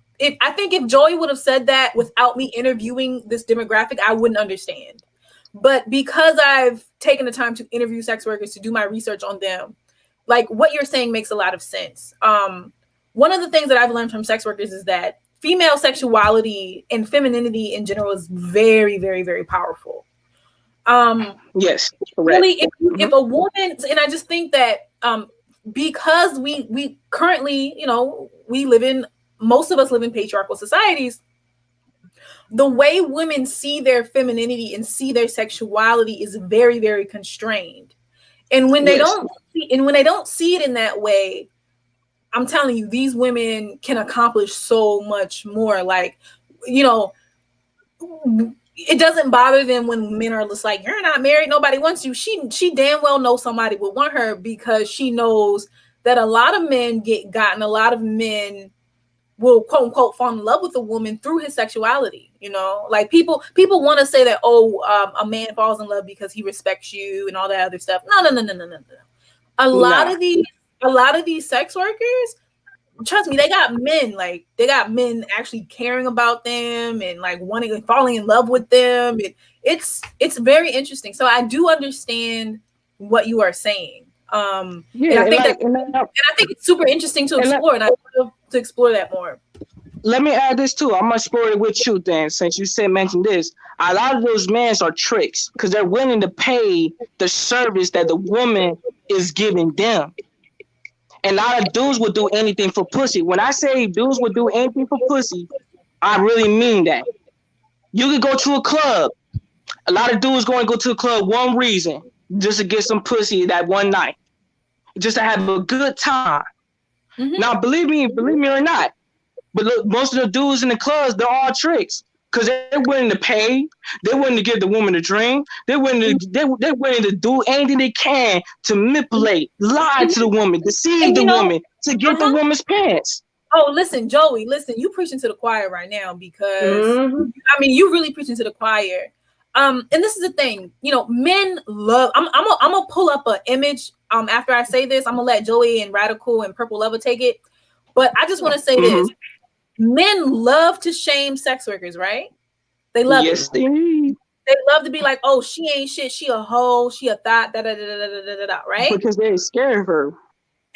I think if Joey would have said that without me interviewing this demographic, I wouldn't understand. But because I've taken the time to interview sex workers, to do my research on them, like what you're saying makes a lot of sense. One of the things that I've learned from sex workers is that female sexuality and femininity in general is very, very, very powerful. Yes, correct. Really, if a woman, and I just think that because we currently, you know, most of us live in patriarchal societies, the way women see their femininity and see their sexuality is very, very constrained. And when they don't see it in that way, I'm telling you, these women can accomplish so much more. Like, you know, it doesn't bother them when men are just like, you're not married, nobody wants you. She damn well knows somebody would want her, because she knows that a lot of men get gotten, a lot of men will quote unquote fall in love with a woman through his sexuality. You know, like people want to say that, a man falls in love because he respects you and all that other stuff. No. A lot of these sex workers, trust me, they got men actually caring about them and like wanting and falling in love with them. It's very interesting. So I do understand what you are saying. And I think it's super interesting to explore, and I love to explore that more. Let me add this too. I'm gonna explore it with you then, since you mentioned this. A lot of those men are tricks because they're willing to pay the service that the woman is giving them. And a lot of dudes would do anything for pussy. When I say dudes would do anything for pussy, I really mean that. You could go to a club. A lot of dudes going to go to the club one reason, just to get some pussy that one night, just to have a good time. Mm-hmm. Now, believe me or not, but look, most of the dudes in the clubs, they're all tricks because they're willing to pay. They're willing to give the woman a drink. They're willing to do anything they can to manipulate, lie to the woman, deceive the woman to get the woman's pants. Oh, listen, Joey, you preaching to the choir right now, because I mean, you really preaching to the choir. And this is the thing, you know, men love. I'm gonna pull up an image. After I say this, I'm gonna let Joey and Radical and Purple Lover take it. But I just want to say this: men love to shame sex workers, right? They love it. Yes, they do. They love to be like, "Oh, she ain't shit. She a hoe. She a thought." Right? Because they're scared of her.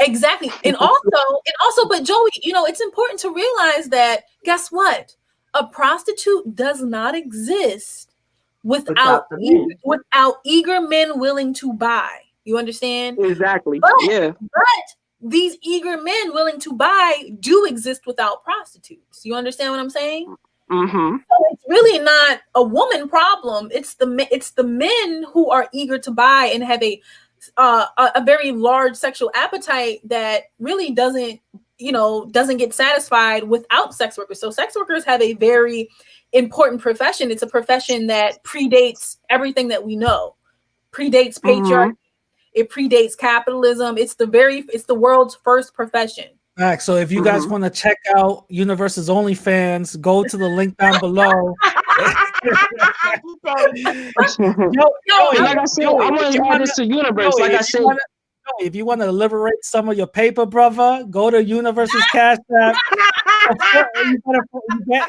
Exactly. And also, but Joey, you know, it's important to realize that, guess what? A prostitute does not exist without eager men willing to buy. You understand? Exactly. But these eager men willing to buy do exist without prostitutes. You understand what I'm saying? Mm-hmm. So it's really not a woman problem. It's the men who are eager to buy and have a very large sexual appetite that really doesn't get satisfied without sex workers. So sex workers have a very important profession. It's a profession that predates everything that we know. Predates patriarchy. It predates capitalism. It's the world's first profession. All right, so if you guys want to check out Universe's OnlyFans, go to the link down below. Like I said, I want to add this to Universe. Like I said, if you want to liberate some of your paper, brother, go to Universe's Cash App.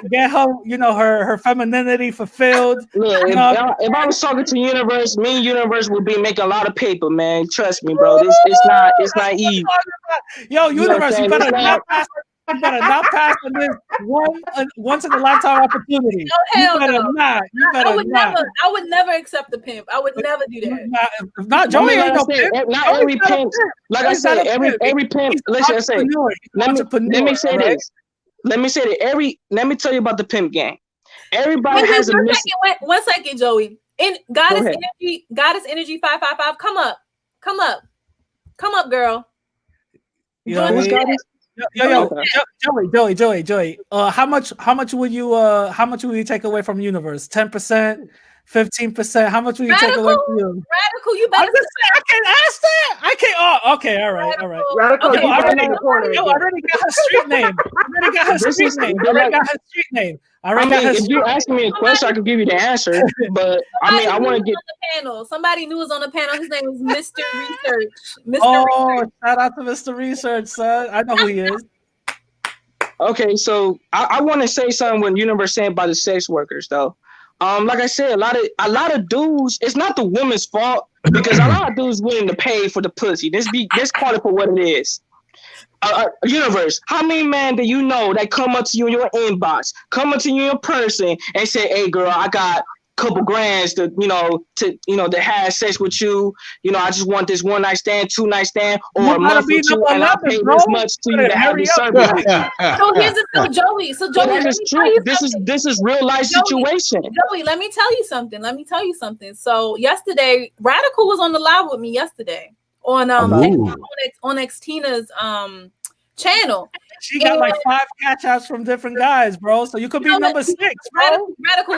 Get her, you know, her femininity fulfilled. Look, if I was talking to Universe, me and Universe would be making a lot of paper, man. Trust me, bro. It's not easy. Yo, Universe, you better not pass on this once in a lifetime opportunity. No, hell no. I would never accept the pimp. I would never do that. Not Joey ain't no pimp. Not every pimp. Like I said, every pimp. Listen, let me say this. Let me say that let me tell you about the pimp gang. Everybody has a mission. One second, Joey. In Goddess Energy 555. Come up, girl. Joey. Joey. How much would you take away from Universe? 10%, 15%. How much will you take away from you? Radical, you I'm better. just saying, I can't ask that. I can't. Oh, okay. All right. Radical, Okay, you I back in the corner. I already got her street name. I already got her street name. I mean, if you asking me a question, I could give you the answer. But I mean, I want to get on the panel. Somebody new is on the panel. His name is Mr. Research. Mr. Oh, Research. shout out to Mr. Research, son. I know who he is. okay. So I want to say something when Universe saying about the sex workers, though. Like I said, a lot of dudes. It's not the woman's fault because a lot of dudes willing to pay for the pussy. Let's call it for what it is. Universe, how many men do you know that come up to you in your inbox, come up to you in person and say, "Hey, girl, I got a couple grands to have sex with you. I just want this 1 night stand, 2 night stand, or a month with you, and I'll pay this much to you to have this service with you." So here's the so Joey. So Joey, that is true. This is real life situation. Joey, let me tell you something. So yesterday, Radical was on the live with me yesterday on Xtina's channel. She got like 5 catch-outs from different guys, bro. So you could be number 6, bro. Radical,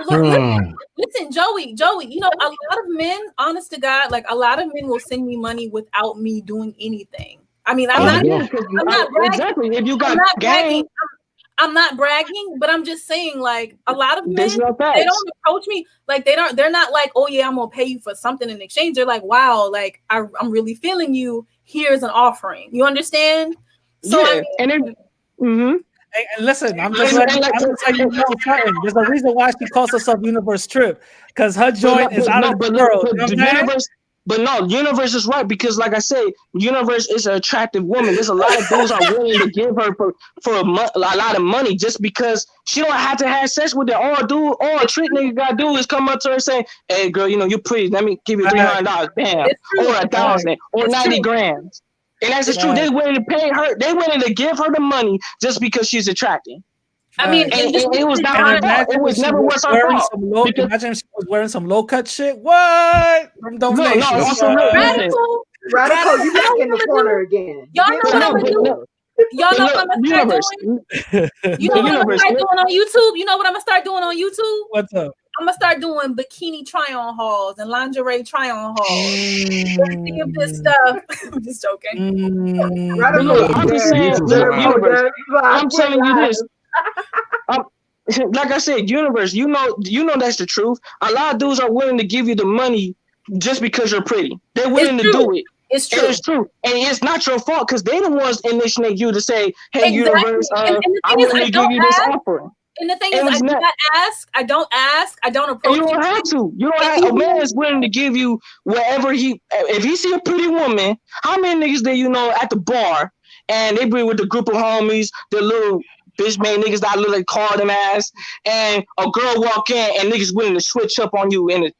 listen, Joey. A lot of men, honest to God, like a lot of men will send me money without me doing anything. I mean, I'm not bragging. Exactly. If you got game. I'm not bragging, but I'm just saying, like, a lot of men, they don't approach me like they're not like, "Oh yeah, I'm gonna pay you for something in exchange." They're like, "Wow, like I'm really feeling you. Here's an offering." You understand? So yeah, and listen, I'm just letting you know something. There's a reason why she calls herself UniverseTrip, because her joint is out of the world. But no, Universe is right because, like I say, Universe is an attractive woman. There's a lot of dudes are willing to give her for a lot of money just because she don't have to have sex with it. All a trick nigga gotta do is come up to her and say, "Hey, girl, you're pretty. Let me give you $300, bam, or 1,000, or 90 grand." And that's the truth. They willing to pay her. They willing to give her the money just because she's attractive. I mean, it was not her fault. It was never was her fault. Imagine she was wearing some low cut shit. What? From donations. Radical, you back in the corner again. Y'all know what I'm gonna do? Y'all know what I'm gonna start doing? You know what I'm gonna start doing on YouTube? You know what I'm gonna start doing on YouTube? What's up? I'm gonna start doing bikini try-on hauls and lingerie try-on hauls. See if this stuff. I'm just joking. I'm just saying, Universe. I'm telling you this. Like I said, Universe, you know that's the truth. A lot of dudes are willing to give you the money just because you're pretty. They're willing to do it. It's true. It's true. And it's not your fault because they're the ones initiate you to say, "Hey, Universe, I'm willing to give you this offer." And the thing is, I don't approach. You don't have to. You don't have. A man is willing to give you whatever if he see a pretty woman. How many niggas that you know at the bar and they be with the group of homies, the little bitch made niggas that literally call them ass, and a girl walk in and niggas willing to switch up on you in a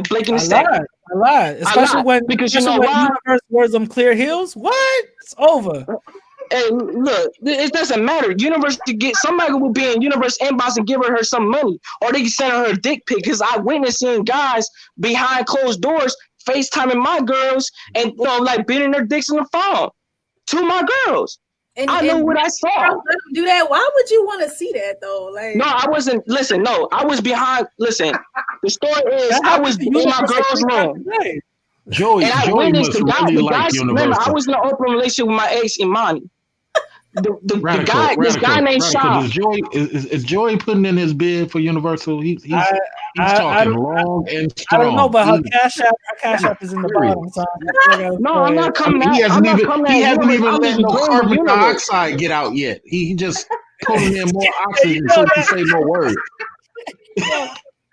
blink of a second. I lied. Especially because when Universe wears them clear heels. What? It's over. Hey, look, it doesn't matter. Universe to get somebody will be in Universe inbox and give her some money, or they can send her a dick pic. Because I witnessing guys behind closed doors FaceTiming my girls and like beating their dicks in the phone to my girls. I know what I saw. Let them do that. Why would you want to see that though? Like, no, I wasn't. Listen, no, I was behind. Listen, the story is I was in my girl's room. Joey must really like Universal. Remember, I was in an open relationship with my ex Imani. This guy named Sean. Is Joey putting in his bid for Universal? He's talking long and strong. I don't know, but her cash app is in the bottom. So no, I'm not coming out. He hasn't even let no carbon dioxide get out yet. He just pulling in more oxygen so he can say no words.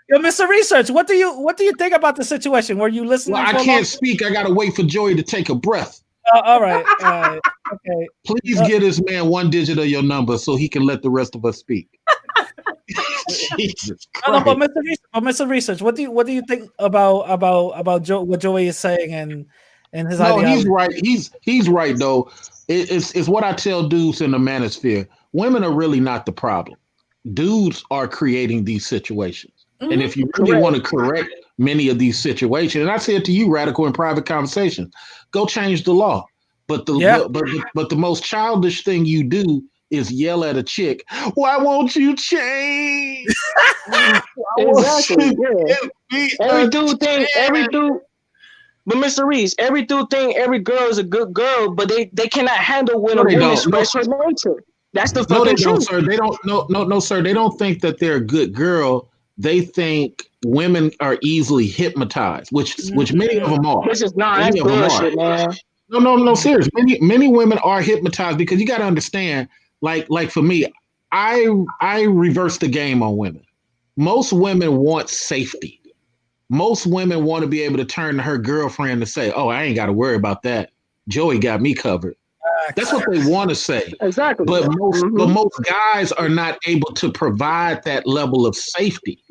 Yo, Mr. Research, what do you think about the situation? Were you listening? Well, I can't speak. I gotta wait for Joey to take a breath. All right. Okay. Please give this man 1 digit of your number so he can let the rest of us speak. Jesus Christ. But Mr. Research, what do you think about what Joey is saying and his ideology? No, he's right. He's right though. It's what I tell dudes in the manosphere. Women are really not the problem. Dudes are creating these situations. Mm-hmm. And if you really want to correct many of these situations, and I say it to you, Radical, in private conversations, go change the law. But the most childish thing you do is yell at a chick, "Why won't you change?" Exactly. Yeah. Every dude. But Mr. Reese, every dude think every girl is a good girl, but they cannot handle when No, a they woman don't. express her nature. That's the No, they fucking don't, truth. sir. They don't. No, sir. They don't think that they're a good girl. They think women are easily hypnotized, which many of them are. This is that's Many of them are. bullshit, man. No. Serious. Many women are hypnotized because you got to understand. Like for me, I reverse the game on women. Most women want safety. Most women want to be able to turn to her girlfriend to say, "Oh, I ain't got to worry about that. Joey got me covered." That's what they want to say. Exactly. But most guys are not able to provide that level of safety.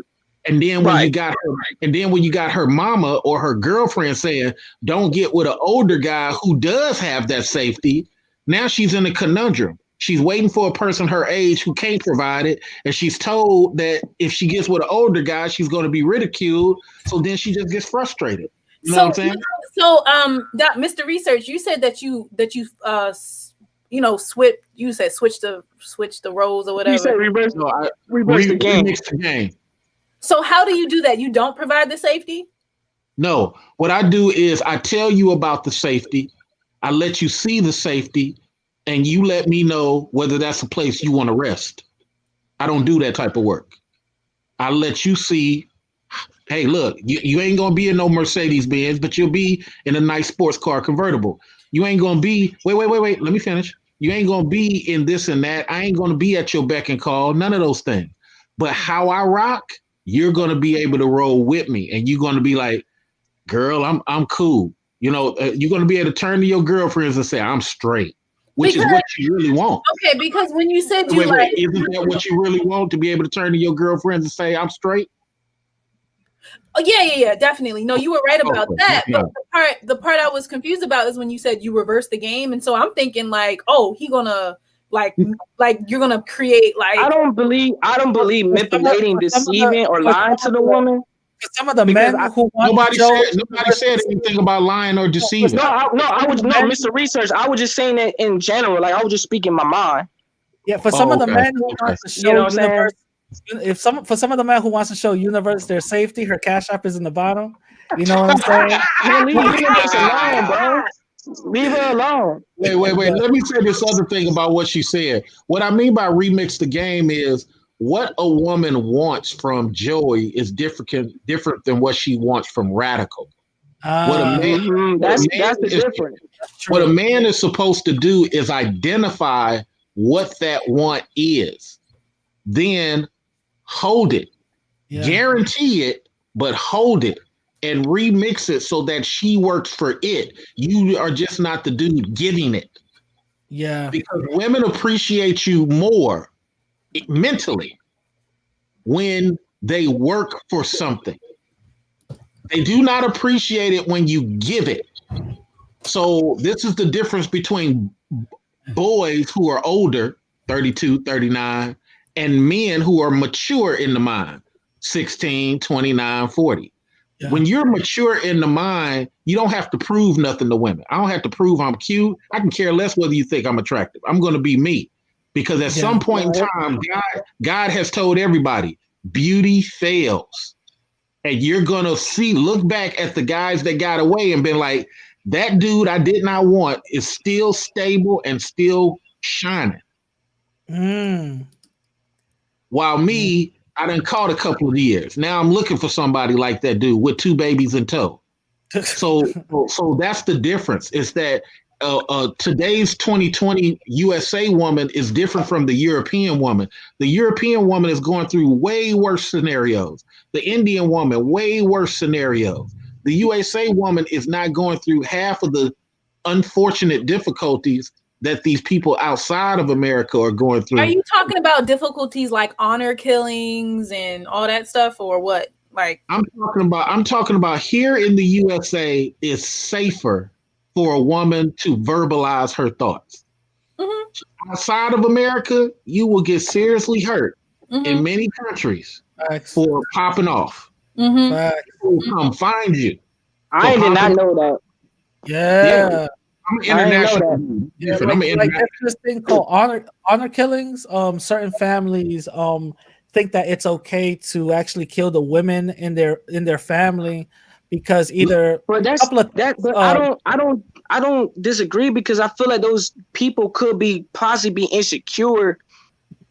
And then when you got her, when you got her mama or her girlfriend saying, "Don't get with an older guy who does have that safety," now she's in a conundrum. She's waiting for a person her age who can't provide it, and she's told that if she gets with an older guy, she's going to be ridiculed. So then she just gets frustrated. You know what I'm saying? So, that Mr. Research, you said that you switch. You said switch the roles or whatever. You said reverse. No, reverse the game. Remix the game. So how do you do that? You don't provide the safety? No. What I do is I tell you about the safety. I let you see the safety, and you let me know whether that's a place you want to rest. I don't do that type of work. I let you see. Hey, look, you ain't gonna be in no Mercedes Benz, but you'll be in a nice sports car convertible. You ain't gonna be. Wait. Let me finish. You ain't gonna be in this and that. I ain't gonna be at your beck and call. None of those things. But how I rock, you're gonna be able to roll with me, and you're gonna be like, "Girl, I'm cool." You're gonna be able to turn to your girlfriends and say, "I'm straight," which is what you really want. Okay, because when you said isn't that what you really want, to be able to turn to your girlfriends and say, "I'm straight"? Oh, yeah, definitely. No, you were right about that. But the part I was confused about is when you said you reverse the game, and so I'm thinking like, oh, he gonna like you're gonna create like. I don't believe manipulating, deceiving, or lying to the woman. Some of the men who want nobody said anything about lying or deceiving. Mr. Research. I was just saying that in general. Like I was just speaking my mind. Yeah, for some of the men who want to show universe. For some of the men who wants to show universe their safety, her cash app is in the bottom. You know what I'm saying? Leave universe alone, bro. Leave her alone. Wait. Let me say this other thing about what she said. What I mean by remix the game is what a woman wants from Joey is different than what she wants from Radical. What a man is supposed to do is identify what that want is, then hold it, guarantee it, but hold it and remix it so that she works for it. You are just not the dude giving it. Yeah. Because women appreciate you more mentally when they work for something. They do not appreciate it when you give it. So this is the difference between boys who are older, 32, 39, and men who are mature in the mind, 16, 29, 40. Yeah. When you're mature in the mind, you don't have to prove nothing to women. I don't have to prove I'm cute. I can care less whether you think I'm attractive. I'm going to be me. Because at some point in time, God has told everybody, beauty fails. And you're going to look back at the guys that got away and been like, that dude I did not want is still stable and still shining. While me, I done caught a couple of years. Now I'm looking for somebody like that dude with 2 babies in tow. So that's the difference. Is that today's 2020 USA woman is different from the European woman. The European woman is going through way worse scenarios. The Indian woman, way worse scenarios. The USA woman is not going through half of the unfortunate difficulties that these people outside of America are going through. Are you talking about difficulties like honor killings and all that stuff, or what? Like I'm talking about here in the USA, it's safer for a woman to verbalize her thoughts. Mm-hmm. Outside of America, you will get seriously hurt in many countries for popping off. Mm-hmm. People will come find you. I did not know that. Yeah. I'm international. Like there's this thing called honor killings. Certain families think that it's okay to actually kill the women in their family because either But a couple of but I don't disagree because I feel like those people could be possibly be insecure,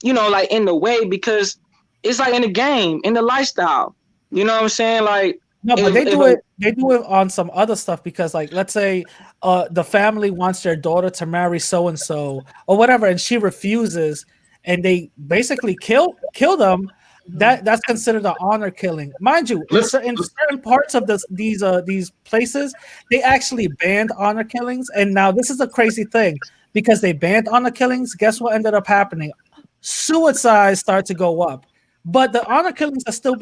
like in the way because it's like in the game, in the lifestyle. You know what I'm saying? Like no, but if they do it. They do it on some other stuff because, like, let's say, the family wants their daughter to marry so and so or whatever, and she refuses, and they basically kill them. That's considered an honor killing, mind you. In certain parts of these places, they actually banned honor killings, and now this is a crazy thing because they banned honor killings. Guess what ended up happening? Suicides start to go up. But the honor killings are still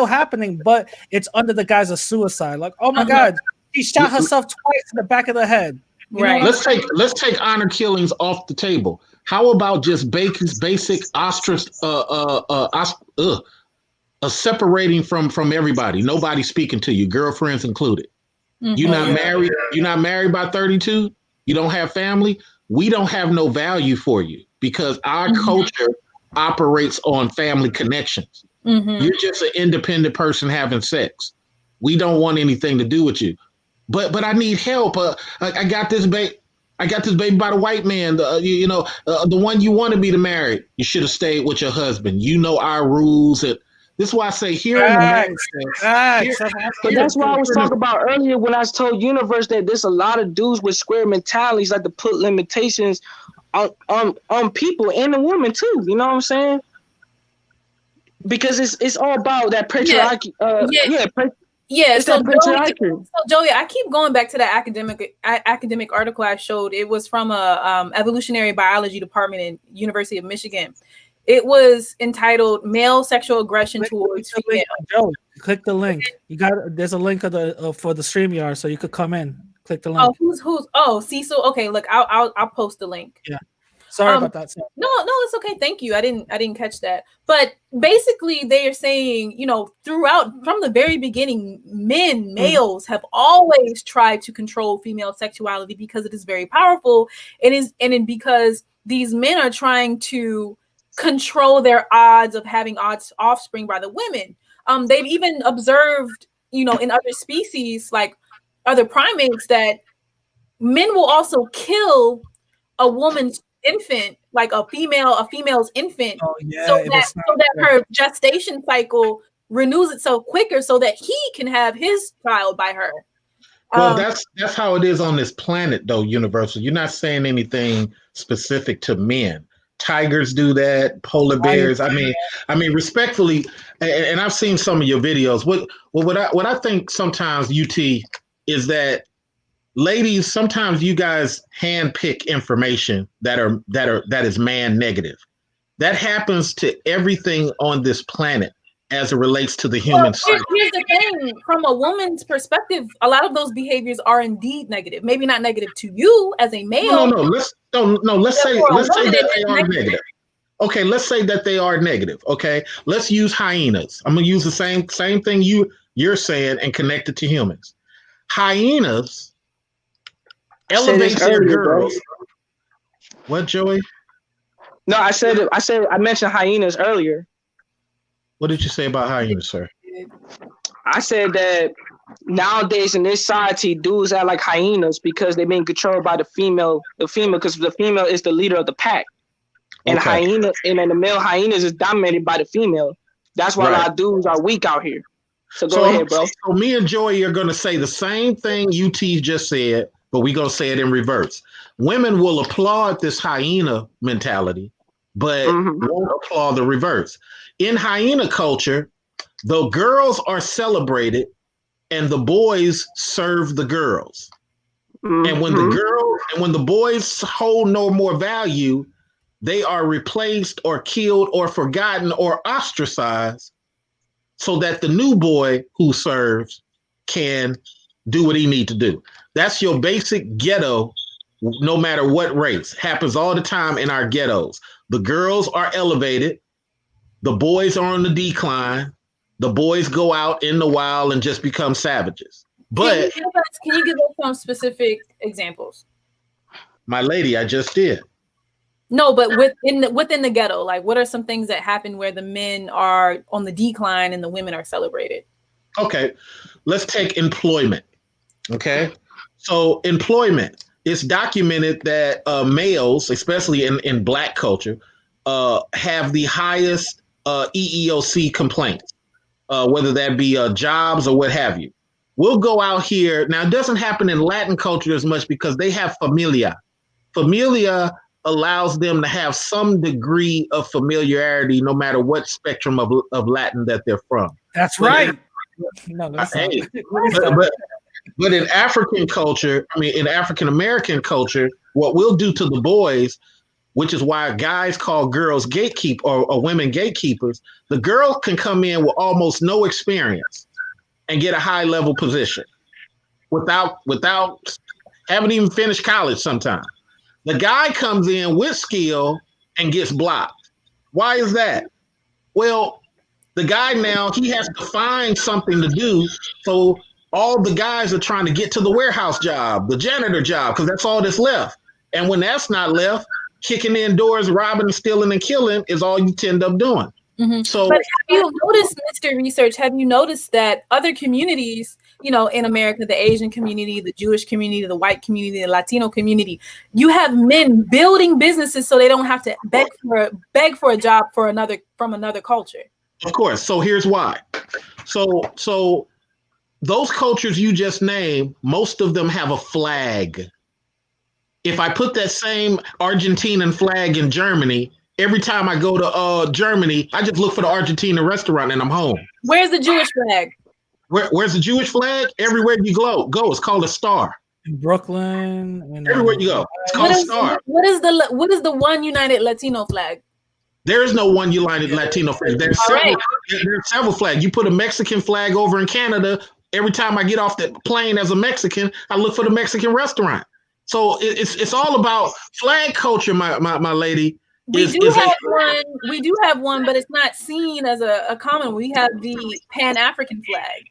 happening, but it's under the guise of suicide. Like, oh my God, she shot herself twice in the back of the head. Right. Let's take honor killings off the table. How about just basic separating from everybody? Nobody speaking to you, girlfriends included. You're not married. You're not married by 32. You don't have family. We don't have no value for you because our culture operates on family connections. You're just an independent person having sex. We don't want anything to do with you. But I need help. I got this baby. I got this baby by the white man. The one you want to be to marry. You should have stayed with your husband. You know our rules. And this is why I say here in the marriage. But that's why I was talking about earlier when I told Universe that there's a lot of dudes with square mentalities like to put limitations on people and the woman too. You know what I'm saying? Because it's all about that patriarchy. So Joey, I keep going back to that academic article I showed. It was from a evolutionary biology department in University of Michigan. It was entitled "Male Sexual Aggression Towards Female." Joey, click the link. There's a link for the StreamYard, so you could come in. Click the link. Oh, Cecil. Okay, look, I'll post the link. Yeah. Sorry about that. No, it's okay. Thank you. I didn't catch that. But basically, they are saying, throughout from the very beginning, males have always tried to control female sexuality because it is very powerful. Because these men are trying to control their odds of having offspring by the women. They've even observed, in other species like other primates that men will also kill a woman's infant, like a female's infant, so that her gestation cycle renews itself quicker so that he can have his child by her. Well, that's how it is on this planet, though, Universal. You're not saying anything specific to men. Tigers do that, polar bears. I mean, respectfully, and I've seen some of your videos. What I think sometimes, UT, is that ladies, sometimes you guys handpick information that is man negative. That happens to everything on this planet as it relates to the human cycle. Here's the thing: from a woman's perspective, a lot of those behaviors are indeed negative. Maybe not negative to you as a male. No. Let's say that they are negative. Okay, let's say that they are negative. Okay, let's use hyenas. I'm gonna use the same thing you're saying and connect it to humans. Hyenas elevates their girls. What, Joey? No, I mentioned hyenas earlier. What did you say about hyenas, sir? I said that nowadays in this society, dudes are like hyenas because they're being controlled by the female, because the female is the leader of the pack. And the male hyenas is dominated by the female. That's why a lot of dudes are weak out here. So go ahead, bro. So me and Joey are going to say the same thing UT just said, but we're going to say it in reverse. Women will applaud this hyena mentality, but won't applaud the reverse. In hyena culture, the girls are celebrated and the boys serve the girls. And when the boys hold no more value, they are replaced or killed or forgotten or ostracized so that the new boy who serves can do what he needs to do. That's your basic ghetto, no matter what race. Happens all the time in our ghettos. The girls are elevated. The boys are on the decline. The boys go out in the wild and just become savages. But can you give us some specific examples? My lady, I just did. No, but within the ghetto, like what are some things that happen where the men are on the decline and the women are celebrated? Okay, let's take employment. Okay, so employment. It's documented that males, especially in Black culture, have the highest EEOC complaints, whether that be jobs or what have you. We'll go out here. Now, it doesn't happen in Latin culture as much because they have familia. Familia allows them to have some degree of familiarity no matter what spectrum of Latin that they're from. That's But right. No, that's not. hey, but in African culture, I mean, in African American culture, what we'll do to the boys, which is why guys call girls gatekeep or women gatekeepers, the girl can come in with almost no experience and get a high level position without having even finished college sometimes. The guy comes in with skill and gets blocked. Why is that? Well, the guy now, he has to find something to do. So all the guys are trying to get to the warehouse job, the janitor job, because that's all that's left. And when that's not left, kicking in doors, robbing, stealing, and killing is all you tend up doing. Mm-hmm. So, but have you noticed, Mr. Research, have you noticed that other communities, you know, in America, the Asian community, the Jewish community, the white community, the Latino community, you have men building businesses so they don't have to beg for a job from another culture? Of course. So here's why. So those cultures you just named, most of them have a flag. If I put that same Argentinian flag in Germany, every time I go to Germany, I just look for the Argentinian restaurant and I'm home. Where's the Jewish flag? Where's the Jewish flag? Everywhere you go. It's called a star. In Brooklyn. Everywhere you go. It's called a star. What is the one united Latino flag? There is no one united Latino flag. There's several flags. You put a Mexican flag over in Canada. Every time I get off the plane as a Mexican, I look for the Mexican restaurant. So it's all about flag culture, my lady. We do have one, but it's not seen as a common. We have the Pan-African flag.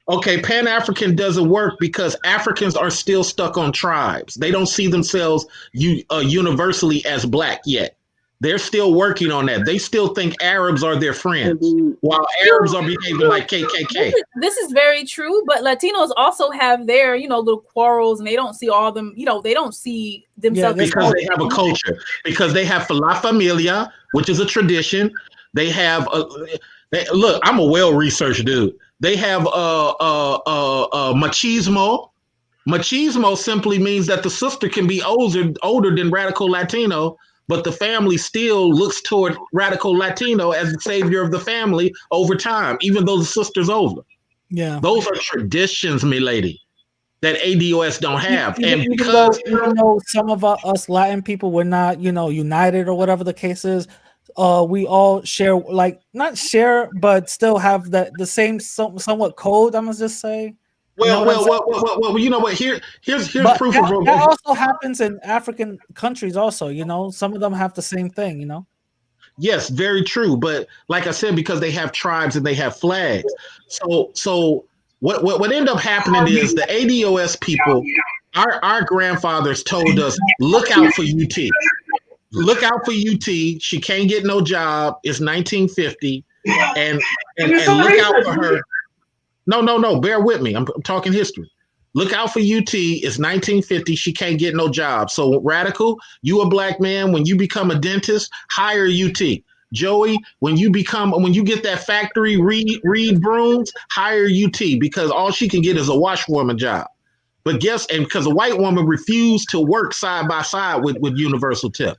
Okay, Pan-African doesn't work because Africans are still stuck on tribes. They don't see themselves universally as Black yet. They're still working on that. They still think Arabs are their friends, while Arabs are behaving like KKK. This is very true, but Latinos also have their, little quarrels, and they don't see all them, they don't see themselves. Because they have a culture. Because they have La Familia, which is a tradition. They have, look, I'm a well-researched dude. They have machismo. Machismo simply means that the sister can be older than radical Latino, but the family still looks toward radical Latino as the savior of the family over time, even though the sister's older. Yeah. Those are traditions, me lady, that ADOS don't have. Even though some of us Latin people were not, united or whatever the case is, we all share, not share, but still have the same somewhat code, I must just say. Well, you know what? Here's proof that also happens in African countries also, some of them have the same thing, Yes, very true. But like I said, because they have tribes and they have flags. So what ended up happening is the ADOS people, our grandfathers told us, look out for UT. Look out for UT. She can't get no job. It's 1950. And look out for her. No. Bear with me. I'm talking history. Look out for UT. It's 1950. She can't get no job. So radical, you a Black man. When you become a dentist, hire UT. Joey, when you get that factory, read brooms, hire UT because all she can get is a washwoman job. But because a white woman refused to work side by side with UniverseTrip.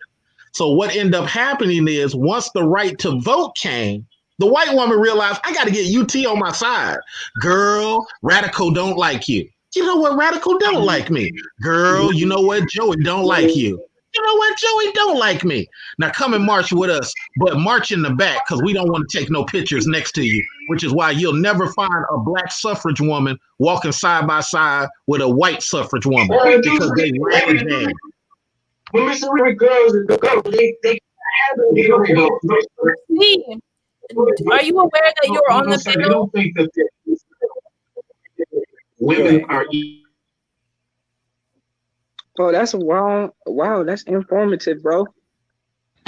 So what ended up happening is once the right to vote came, the white woman realized, I got to get UT on my side. Girl, radical don't like you. You know what? Radical don't like me. Girl, you know what? Joey don't like you. You know what? Joey don't like me. Now come and march with us, but march in the back because we don't want to take no pictures next to you, which is why you'll never find a Black suffrage woman walking side by side with a white suffrage woman because they ran down. When Mr. Rick girls go, they are you aware that you're on the panel? I don't think that women are. Oh, that's wrong. Wow, that's informative, bro.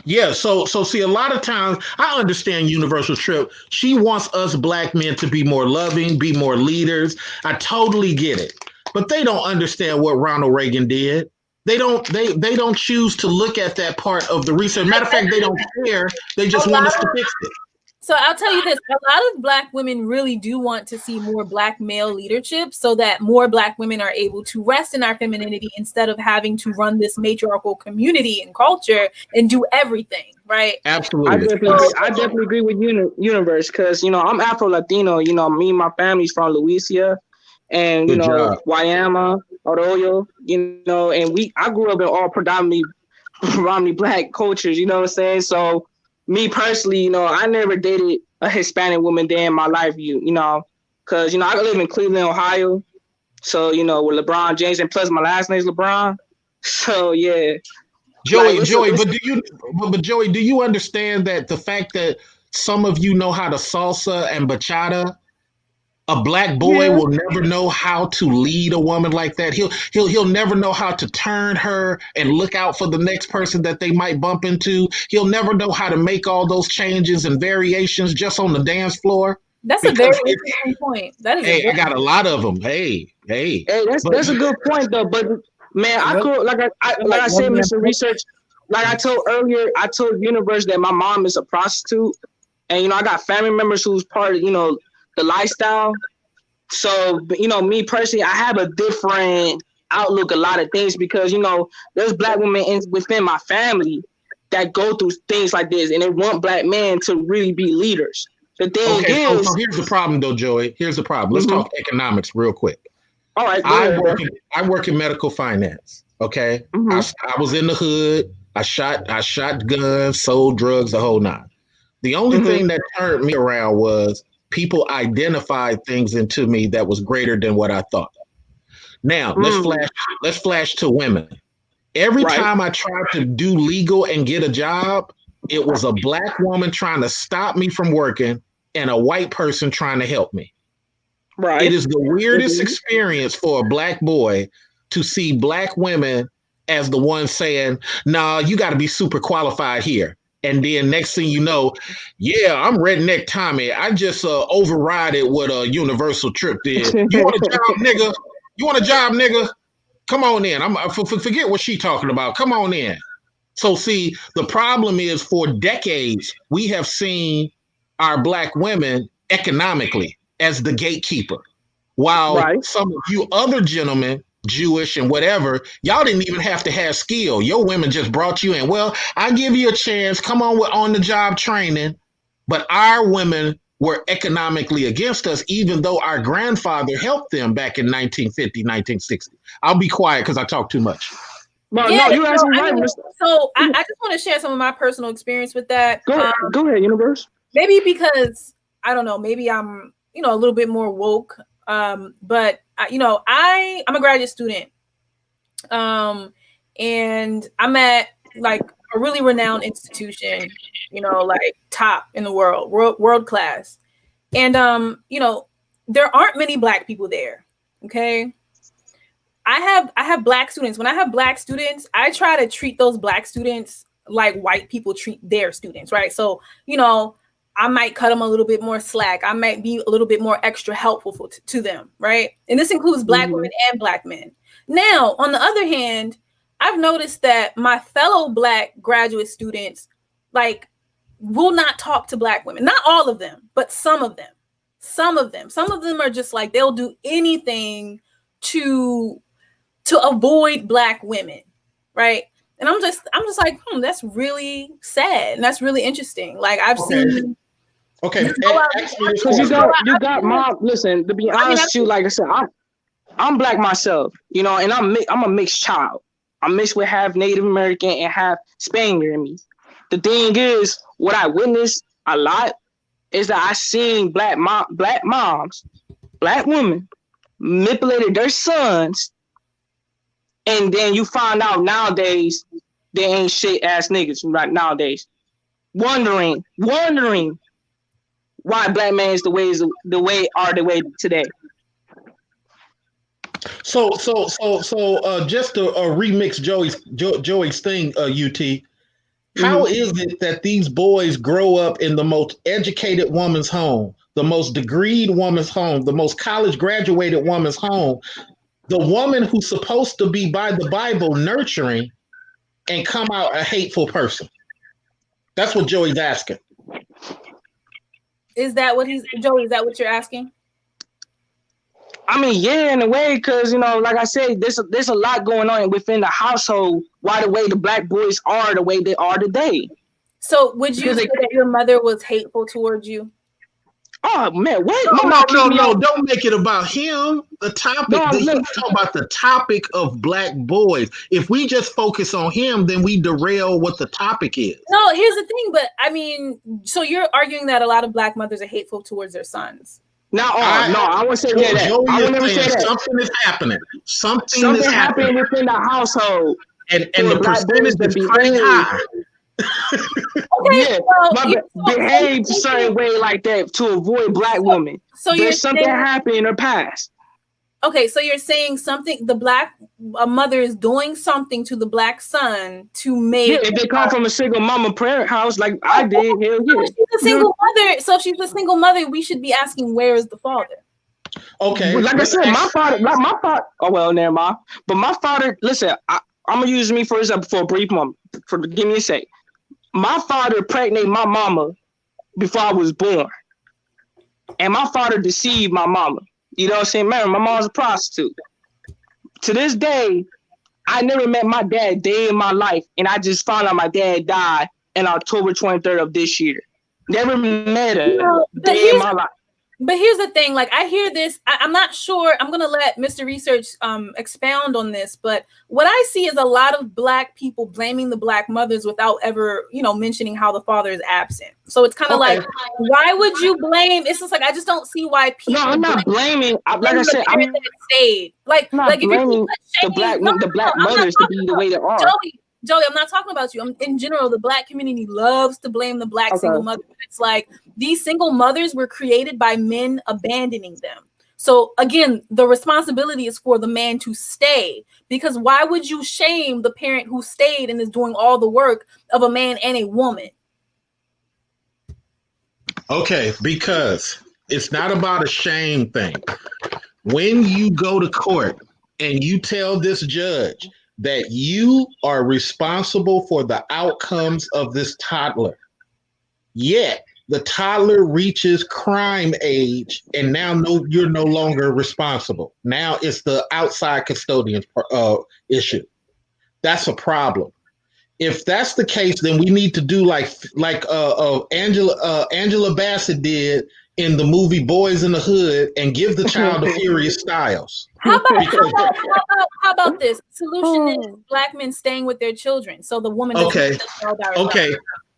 Yeah, so see, a lot of times I understand Universal Trip. She wants us black men to be more loving, be more leaders. I totally get it. But they don't understand what Ronald Reagan did. They don't choose to look at that part of the research. Matter of fact, they don't care. They just want us to fix it. So I'll tell you this, a lot of Black women really do want to see more Black male leadership so that more Black women are able to rest in our femininity instead of having to run this matriarchal community and culture and do everything, right? Absolutely. I definitely agree with Universe because, you know, I'm Afro-Latino. You know, me and my family's from Louisiana and, you Good know, job. Guayama, Arroyo, you know, and I grew up in all predominantly Black cultures, you know what I'm saying? So, me personally, you know, I never dated a Hispanic woman day in my life, you know, because, you know, I live in Cleveland, Ohio. So, you know, with LeBron James, and plus my last name is LeBron. So, yeah. Joey, but Joey, do you understand that the fact that some of you know how to salsa and bachata, a black boy will never know how to lead a woman like that. He'll never know how to turn her and look out for the next person that they might bump into. He'll never know how to make all those changes and variations just on the dance floor. That's a very interesting point. That is I got a lot of them. Hey, that's a good point though. But man, I could like I said, Mr. Research. Like I told earlier, I told Universe that my mom is a prostitute, and you know I got family members who's part of the lifestyle. So, you know, me personally, I have a different outlook a lot of things because, you know, there's Black women within my family that go through things like this and they want Black men to really be leaders. The thing is... So here's the problem, though, Joey. Here's the problem. Let's talk economics real quick. All right. I work in medical finance, okay? I was in the hood. I shot guns, sold drugs, the whole nine. The only thing that turned me around was people identified things into me that was greater than what I thought. Now, let's flash to women. Every time I tried to do legal and get a job, it was a Black woman trying to stop me from working and a white person trying to help me. Right. It is the weirdest experience for a Black boy to see Black women as the ones saying, "Nah, you got to be super qualified here." And then next thing you know, yeah, I'm redneck Tommy. I just override it what a Universal Trip did. You want a job, nigga? You want a job, nigga? Come on in. Forget what she talking about. Come on in. So see, the problem is for decades, we have seen our Black women economically as the gatekeeper. While some of you other gentlemen, Jewish and whatever, y'all didn't even have to have skill. Your women just brought you in. Well, I give you a chance. Come on with on the job training. But our women were economically against us, even though our grandfather helped them back in 1950, 1960. I'll be quiet because I talk too much. Well, no, you're absolutely right. So I just want to share some of my personal experience with that. Go ahead, Universe. Maybe because, I don't know, maybe I'm, a little bit more woke. But I'm a graduate student, and I'm at like a really renowned institution, like top in the world class. And, there aren't many Black people there. Okay. I have Black students. When I have Black students, I try to treat those Black students like white people treat their students. Right. So, I might cut them a little bit more slack. I might be a little bit more extra helpful to them, right? And this includes Black women and Black men. Now, on the other hand, I've noticed that my fellow Black graduate students, will not talk to Black women. Not all of them, but some of them. Some of them are just like, they'll do anything to avoid Black women, right? And I'm just like, that's really sad. And that's really interesting. Like I've seen... Okay. Because you got mom. Listen, to be honest with you, like I said, I'm Black myself, and I'm a mixed child. I'm mixed with half Native American and half Spaniard in me. The thing is, what I witnessed a lot is that I seen Black moms, Black women manipulated their sons, and then you find out nowadays they ain't shit ass niggas right nowadays. Wondering why Black men is the way today. So just to remix Joey's thing, UT. How is it that these boys grow up in the most educated woman's home, the most degreed woman's home, the most college graduated woman's home, the woman who's supposed to be by the Bible nurturing, and come out a hateful person? That's what Joey's asking. Is that what Joey, is that what you're asking? I mean, yeah, in a way, because, you know, like I said, there's a lot going on within the household. Why the way the black boys are the way they are today. So would you say that your mother was hateful towards you? Oh, man, what? No, don't make it about him. The topic, he's talking about the topic of black boys. If we just focus on him, then we derail what the topic is. No, here's the thing, but I mean, so you're arguing that a lot of black mothers are hateful towards their sons. No, I won't say that. I will never say that. Something is happening. Something is happening within the household. And the percentage is pretty high. Okay, behave a certain way like that to avoid black women. So there's something happened in her past. Okay, so you're saying something, a mother is doing something to the black son to make. Yeah, if they come from a single mama parent house like I did, hell yeah. She's a single mother. So if she's a single mother, we should be asking, where is the father? Okay. Like I said, my father. Oh well, never mind. But my father. Listen, I'm gonna use me for example for a brief moment. Give me a sec. My father impregnated my mama before I was born, and my father deceived my mama. You know what I'm saying? Man, my mom's a prostitute. To this day, I never met my dad a day in my life, and I just found out my dad died on October 23rd of this year. Never met her day in my life. But here's the thing, like I hear this, I'm not sure, I'm going to let Mr. Research expound on this, but what I see is a lot of black people blaming the black mothers without ever, mentioning how the father is absent. So it's kind of like, why would you blame? It's just like, I just don't see why people. No, I'm not blaming. Like I said, I'm not blaming the black mothers to be the way they are. Joey, I'm not talking about you. In general, the black community loves to blame the black single mother. It's like these single mothers were created by men abandoning them. So again, the responsibility is for the man to stay, because why would you shame the parent who stayed and is doing all the work of a man and a woman? Okay, because it's not about a shame thing. When you go to court and you tell this judge that you are responsible for the outcomes of this toddler, yet the toddler reaches crime age, and now you're no longer responsible. Now it's the outside custodian issue. That's a problem. If that's the case, then we need to do like Angela Bassett did in the movie Boys in the Hood and give the child to Furious Styles. How about this? Solution is black men staying with their children, so the woman. Okay.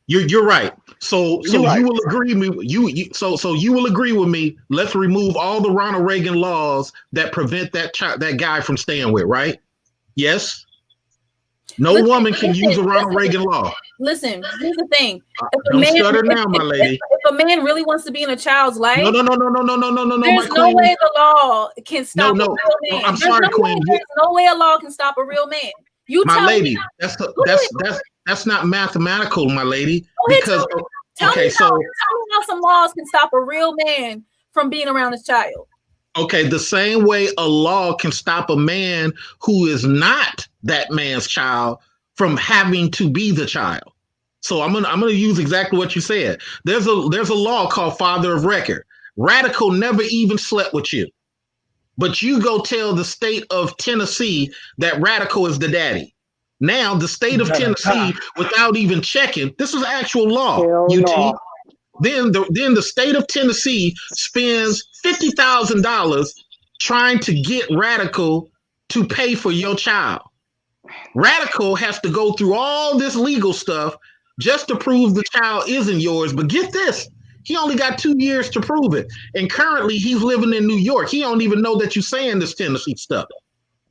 You're right. So you will agree you will agree with me. Let's remove all the Ronald Reagan laws that prevent that guy from staying with. Right? Yes. No woman can use a Ronald Reagan law. Listen, here's the thing. Don't stutter now, my lady. If a man really wants to be in a child's life, no. There's no way the law can stop a real man. I'm sorry, Queen. There's no way a law can stop a real man. My lady, that's not mathematical, my lady. Because tell me how some laws can stop a real man from being around his child. Okay, the same way a law can stop a man who is not that man's child from having to be the child. So I'm gonna use exactly what you said. There's a law called father of record. Radical never even slept with you, but you go tell the state of Tennessee that Radical is the daddy. Now the state of Tennessee, without even checking, this is actual law. UT. Then the state of Tennessee spends $50,000 trying to get Radical to pay for your child. Radical has to go through all this legal stuff just to prove the child isn't yours. But get this, he only got 2 years to prove it. And currently he's living in New York. He don't even know that you're saying this Tennessee stuff.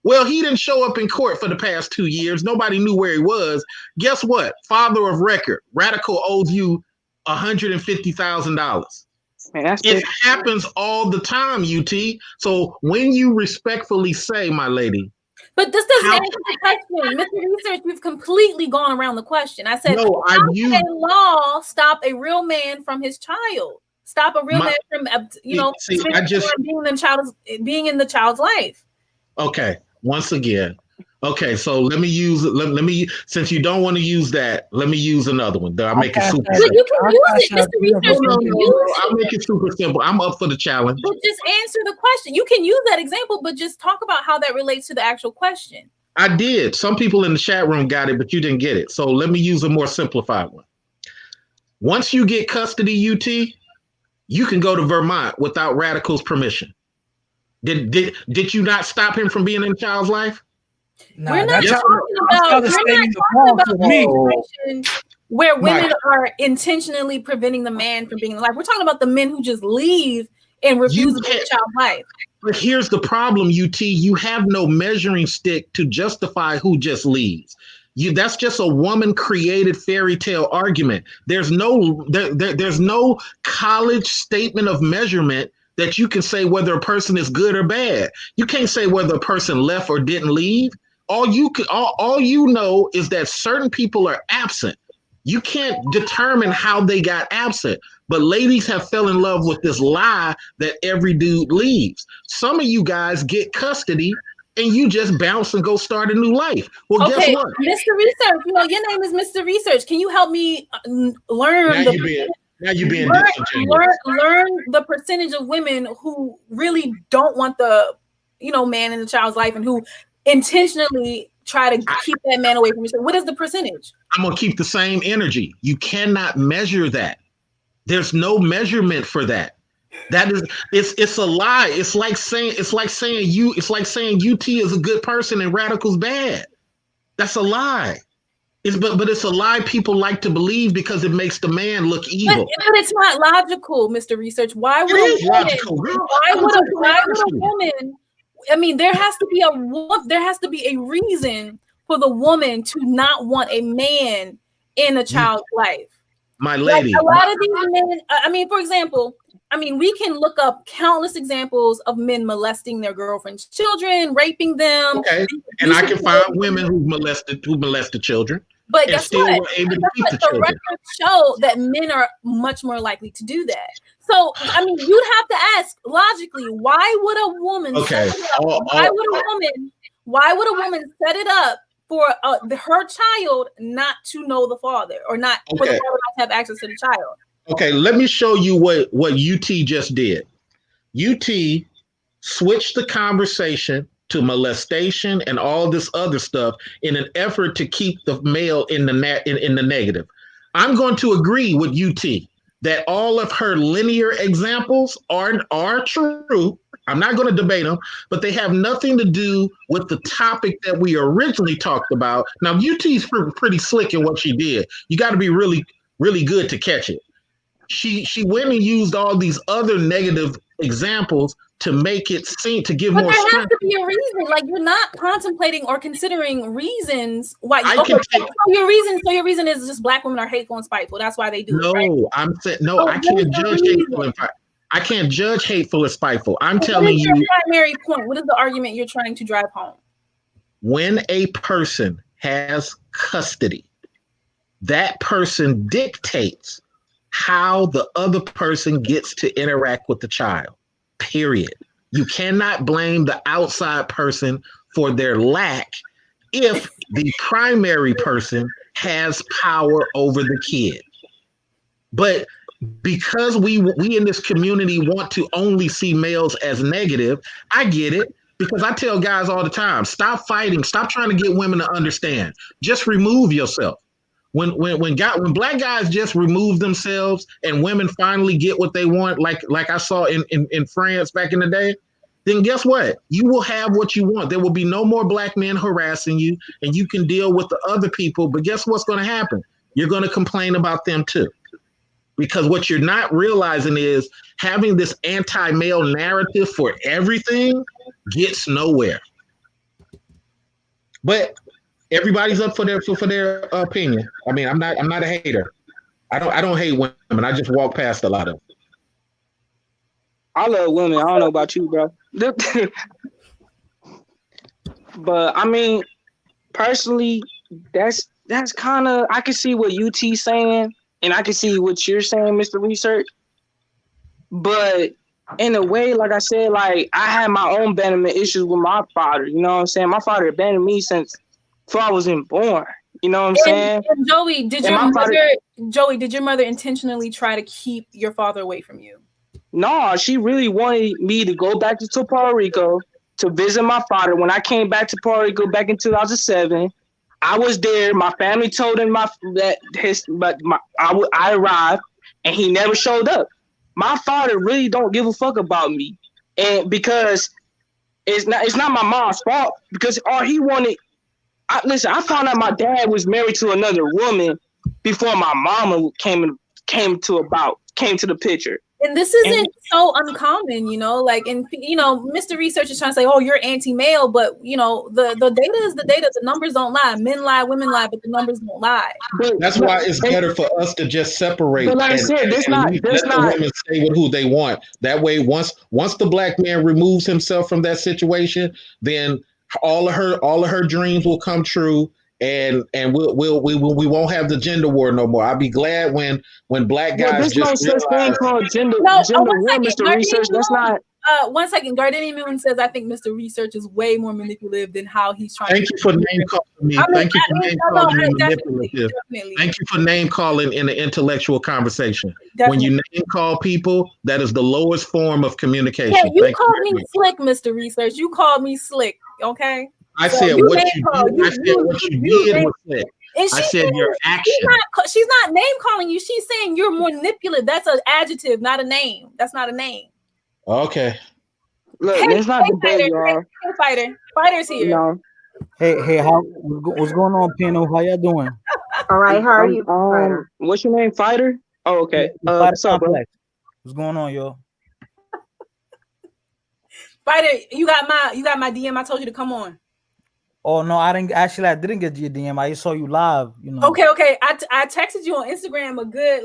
Well, he didn't show up in court for the past 2 years. Nobody knew where he was. Guess what? Father of record, Radical owes you $150,000. It happens all the time, UT. So when you respectfully say, my lady, But this doesn't answer the question. Mr. Research, you've completely gone around the question. I said, No, how can a law stop a real man from his child? Stop a real man from, being in the child's life. Okay, once again. Okay, so let me since you don't want to use that, let me use another one. I'll make it super simple. You can use it, Mr. Research. I'll make it super simple. I'm up for the challenge. But just answer the question. You can use that example, but just talk about how that relates to the actual question. I did. Some people in the chat room got it, but you didn't get it. So let me use a more simplified one. Once you get custody, UT, you can go to Vermont without Radical's permission. Did you not stop him from being in the child's life? No, we're not talking about a situation where women are intentionally preventing the man from being in life. We're talking about the men who just leave and refuse to be in the child's life. But here's the problem, UT. You have no measuring stick to justify who just leaves. That's just a woman-created fairy tale argument. There's no college statement of measurement that you can say whether a person is good or bad. You can't say whether a person left or didn't leave. All you know is that certain people are absent. You can't determine how they got absent. But ladies have fell in love with this lie that every dude leaves. Some of you guys get custody and you just bounce and go start a new life. Well, guess what? Mr. Research, your name is Mr. Research. Can you help me learn? Now you're being disingenuous. Learn the percentage of women who really don't want the, man in the child's life and who intentionally try to keep that man away from you. So what is the percentage? I'm gonna keep the same energy. You cannot measure that. There's no measurement for that. That is, it's a lie. It's like saying UT is a good person and Radical's bad. That's a lie. But it's a lie people like to believe because it makes the man look evil. But it's not logical, Mr. Research. Why would a woman? I mean, there has to be a reason for the woman to not want a man in a child's life. My lady, a lot of these men. For example, we can look up countless examples of men molesting their girlfriends' children, raping them. Okay, and I can find women who molested children. But guess what? The records show that men are much more likely to do that. So, you'd have to ask logically, why would a woman? Why would a woman set it up for her child not to know the father, or not for the father not to have access to the child? Okay, let me show you what UT just did. UT switched the conversation to molestation and all this other stuff in an effort to keep the male in the negative. I'm going to agree with UT that all of her linear examples are true. I'm not going to debate them, but they have nothing to do with the topic that we originally talked about. Now, UT's pretty slick in what she did. You got to be really, really good to catch it. She went and used all these other negative examples to make it seem to give more strength. There has to be a reason. Like, you're not contemplating or considering reasons why. Your reason is just black women are hateful and spiteful. That's why they do it. Right? I'm saying no. I can't judge hateful and I can't judge hateful and spiteful. I'm telling you. Your primary point. What is the argument you're trying to drive home? When a person has custody, that person dictates how the other person gets to interact with the child. Period. You cannot blame the outside person for their lack if the primary person has power over the kid. But because we in this community want to only see males as negative, I get it. Because I tell guys all the time, stop fighting, stop trying to get women to understand. Just remove yourself. When black guys just remove themselves and women finally get what they want, like I saw in France back in the day, then guess what? You will have what you want. There will be no more black men harassing you, and you can deal with the other people. But guess what's going to happen? You're going to complain about them too. Because what you're not realizing is having this anti-male narrative for everything gets nowhere. But everybody's up for their opinion. I mean, I'm not a hater. I don't hate women. I just walk past a lot of them. I love women. I don't know about you, bro. But I mean, personally, that's kind of, I can see what UT's saying, and I can see what you're saying, Mr. Research. But in a way, like I said, like I had my own abandonment issues with my father. You know what I'm saying? My father abandoned me since before I was even born. You know what I'm saying? And Joey, did your mother intentionally try to keep your father away from you? No, she really wanted me to go back to Puerto Rico to visit my father. When I came back to Puerto Rico back in 2007, I was there. My family told him I arrived, and he never showed up. My father really don't give a fuck about me, and because it's not my mom's fault, because all he wanted. Listen, I found out my dad was married to another woman before my mama came to the picture. And this isn't so uncommon, you know, like, and, you know, Mr. Research is trying to say, oh, you're anti-male, but, you know, the data is the data. The numbers don't lie. Men lie, women lie, but the numbers don't lie. That's why it's better for us to just separate. But like I said, let the women stay with who they want. That way, once the black man removes himself from that situation, then all of her dreams will come true. And we won't have the gender war no more. I'll be glad when black guys just no such thing called gender war, Mr. Research. That's not. 1 second. Gardenia Moon says, I think Mr. Research is way more manipulative than how he's trying. Thank you for name calling me. Thank you for name calling me manipulative. Thank you for name calling in an intellectual conversation. Definitely. When you name call people, that is the lowest form of communication. Yeah, you called me slick, Mr. Research. You called me slick. Okay. I said what you did was slick. I said your action. She's not name calling you. She's saying you're manipulative. That's an adjective, not a name. That's not a name. Okay. Look, it's not debate, y'all. Fighter's here. No. Hey, what's going on, Pino? How y'all doing? All right, how are you? Fighter? What's your name, Fighter? Oh, okay. What's up, bro? What's going on, yo? Fighter, you got my DM. I told you to come on. Oh no, I didn't get your DM. I just saw you live. You know. Okay. I texted you on Instagram a good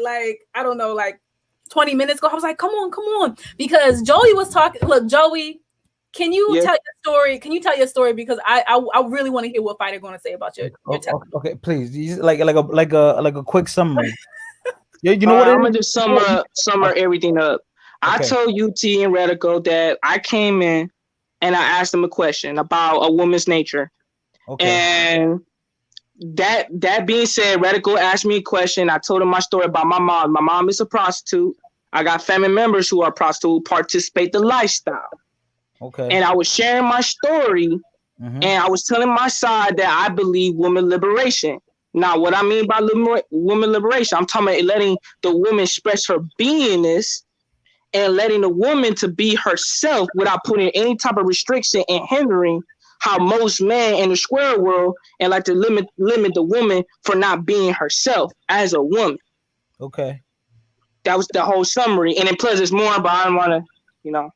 20 minutes ago. I was like, come on, because Joey was talking. Look, Joey, can you tell your story? Can you tell your story, because I really want to hear what Fighter going to say about your okay, please, like a quick summary. You know what? I'm gonna just sum everything up. Okay. I told UT and Radical that I came in and I asked them a question about a woman's nature. Okay. And that being said, Radical asked me a question. I told him my story about my mom. My mom is a prostitute. I got family members who are prostitutes, participate the lifestyle. Okay. And I was sharing my story, and I was telling my side that I believe women liberation. Now, what I mean by women liberation, I'm talking about letting the woman express her beingness and letting the woman to be herself without putting any type of restriction and hindering how most men in the square world and like to limit the woman for not being herself as a woman. Okay. That was the whole summary. And then plus there's more, but I don't want to, you know.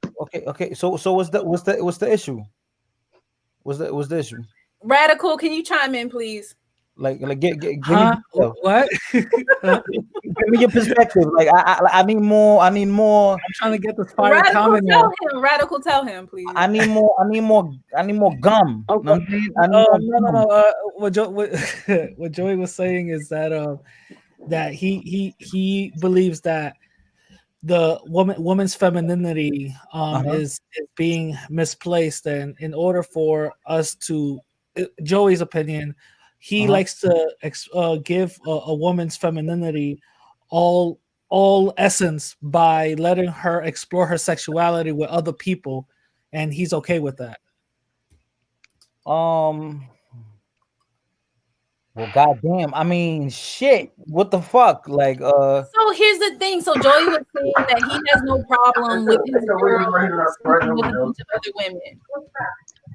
Okay. So what's the issue? What's the issue? Radical, can you chime in, please? Like give me what? Give me your perspective. Like I need more. I'm trying to get this fire comment. Radical, tell him, please. I need more gum. Okay. What Joey was saying is that that he believes that the woman's femininity is being misplaced, and in order for us to, Joey's opinion, he likes to give a woman's femininity all essence by letting her explore her sexuality with other people, and he's okay with that. Well, goddamn. I mean, shit. What the fuck? Like, So here's the thing. So Joey was saying that he has no problem with his girls with a bunch of other women.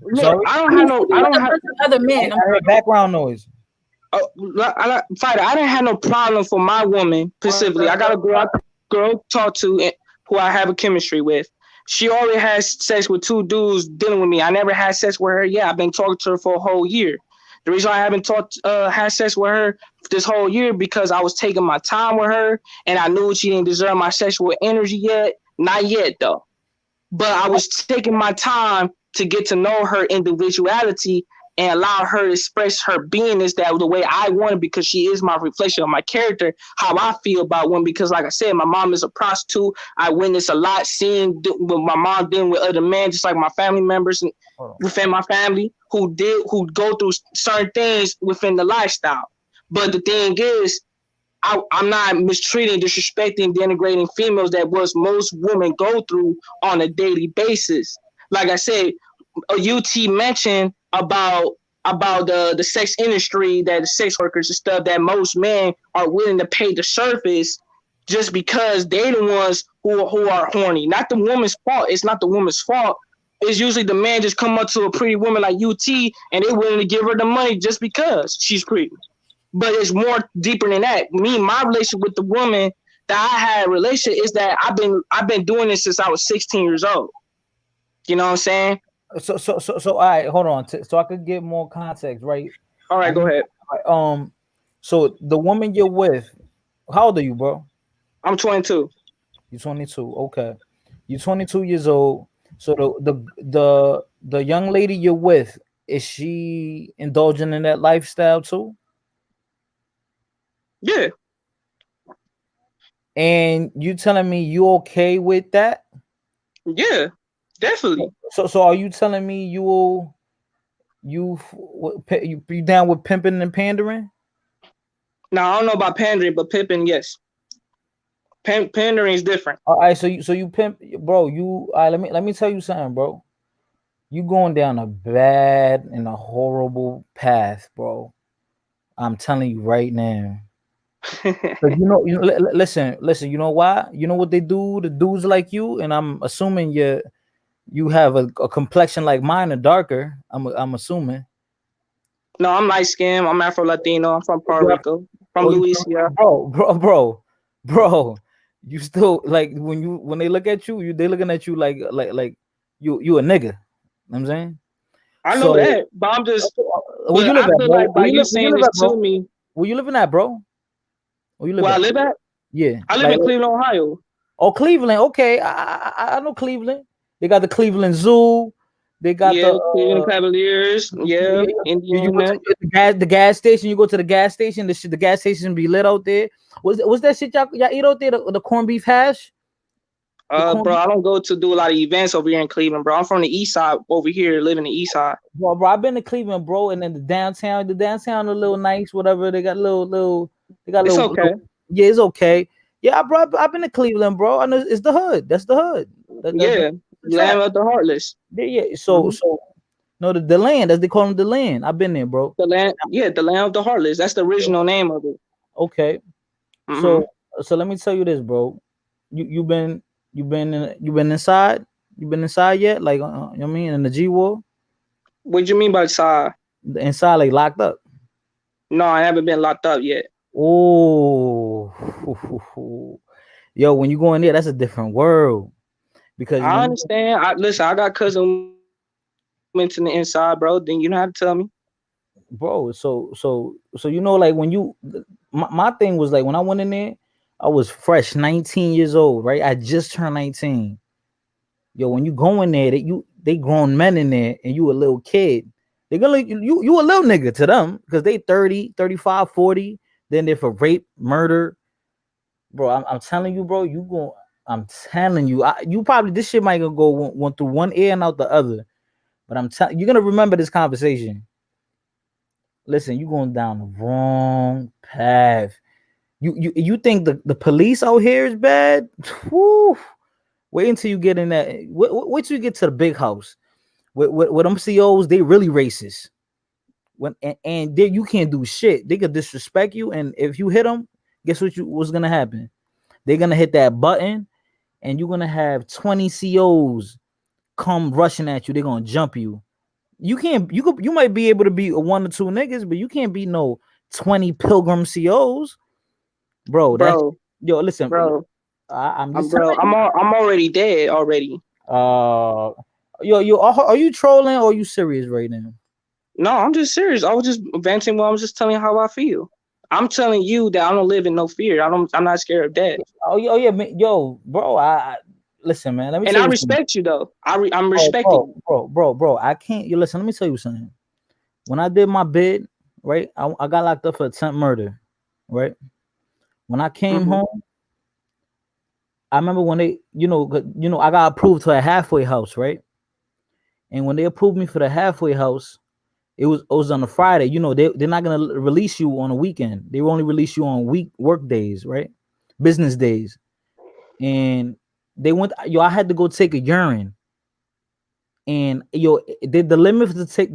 Look, I don't have other men. I heard background noise. Fighter, I didn't have no problem for my woman specifically. I got a girl to talk to who I have a chemistry with. She already has sex with 2 dudes dealing with me. I never had sex with her yet. I've been talking to her for a whole year. The reason I haven't had sex with her this whole year because I was taking my time with her and I knew she didn't deserve my sexual energy yet. Not yet though. But I was taking my time to get to know her individuality and allow her to express her beingness that the way I want it, because she is my reflection of my character, how I feel about women. Because like I said, my mom is a prostitute. I witnessed a lot, seeing what my mom dealing with other men, just like my family members within my family who go through certain things within the lifestyle. But the thing is, I'm not mistreating, disrespecting, denigrating females that was most women go through on a daily basis. Like I said, UT mentioned about the sex industry, that the sex workers and stuff, that most men are willing to pay the surface just because they the ones who are horny. Not the woman's fault. It's not the woman's fault. It's usually the man just come up to a pretty woman like UT and they willing to give her the money just because she's pretty. But it's more deeper than that. My relationship with the woman that I had a relationship is that I've been doing this since I was 16 years old. You know what I'm saying? So all right, hold on. So I could get more context, right? All right, go ahead. So the woman you're with, how old are you, bro? I'm 22. You're 22. Okay, you're 22 years old. So the young lady you're with, is she indulging in that lifestyle too? Yeah. And you telling me you okay with that? Yeah, definitely. So are you telling me you down with pimping and pandering? Now I don't know about pandering, but pimping, yes. Pandering is different. All right, so you pimp, bro. Let me tell you something, bro. You going down a bad and a horrible path, bro. I'm telling you right now. Listen. You know why? You know what they do? The dudes like you, and I'm assuming you have a complexion like mine or darker. I'm assuming. No, I'm light skinned. I'm Afro Latino. I'm from Puerto Rico, from Louisiana. Bro. You still like when they look at you, they looking at you like you a nigga. You know what I'm saying? I know that, but I'm just. Where you live at, bro? Like by you saying this to me. Where you living at, bro? Where I live at? Yeah, I live in Cleveland, Ohio. Oh, Cleveland. Okay, I know Cleveland. They got the Cleveland Zoo. They got the Cleveland Cavaliers. Yeah, Indiana. The gas station. You go to the gas station. The gas station be lit out there. Was that shit y'all eat out there? The corned beef hash. Bro, I don't go to do a lot of events over here in Cleveland, bro. I'm from the east side over here, living the east side. Bro, I've been to Cleveland, bro, and then the downtown a little nice, whatever. They got little. It's okay. Yeah, it's okay. Yeah, I've been to Cleveland, bro. I know it's the hood. That's the hood. Land of the heartless. Yeah. So no, the land, as they call them, the land. I've been there, bro. The land, the land of the heartless. That's the original name of it. Okay. So let me tell you this, bro. You've been inside. You been inside yet? Like, you know what I mean, in the G War. What do you mean by inside? Inside, like locked up. No, I haven't been locked up yet. Oh, yo, when you go in there, that's a different world. Because I understand. Listen, I got cousin went to the inside, bro. Then you don't have to tell me, bro. So you know, like when you, my thing was like when I went in there, I was fresh, 19 years old, right? I just turned 19. Yo, when you go in there, they grown men in there, and you a little kid. They're gonna you a little nigga to them because they 30, 35, 40. Then they're for rape, murder, bro. I'm telling you, bro. I'm telling you, you probably this shit might go one through one ear and out the other. But I'm telling you're gonna remember this conversation. Listen, you going down the wrong path. You think the police out here is bad? Woo. Wait until you get in that. Wait till you get to the big house. With them COs, they really racist. And there you can't do shit. They could disrespect you, and if you hit them, guess what's gonna happen? They're gonna hit that button, and you're gonna have 20 COs come rushing at you. They're gonna jump you. You might be able to be a 1 or 2 niggas, but you can't be no 20 pilgrim COs, bro. Yo, listen, bro. I'm already dead already. Yo, are you trolling or are you serious right now? No, I'm just serious. I was just venting. I was just telling you how I feel. I'm telling you that I don't live in no fear. I'm not scared of death. Oh yeah, man. Yo, bro. listen, man. Let me And tell I you something. respect you though. I'm respecting you. Bro. I can't. You listen. Let me tell you something. When I did my bid, right, I got locked up for attempt murder, right. When I came home, I remember when they, I got approved to a halfway house, right. And when they approved me for the halfway house, it was on a Friday. They're not gonna release you on a weekend. They will only release you on work days, right, business days. And they went. I had to go take a urine. And the limit to take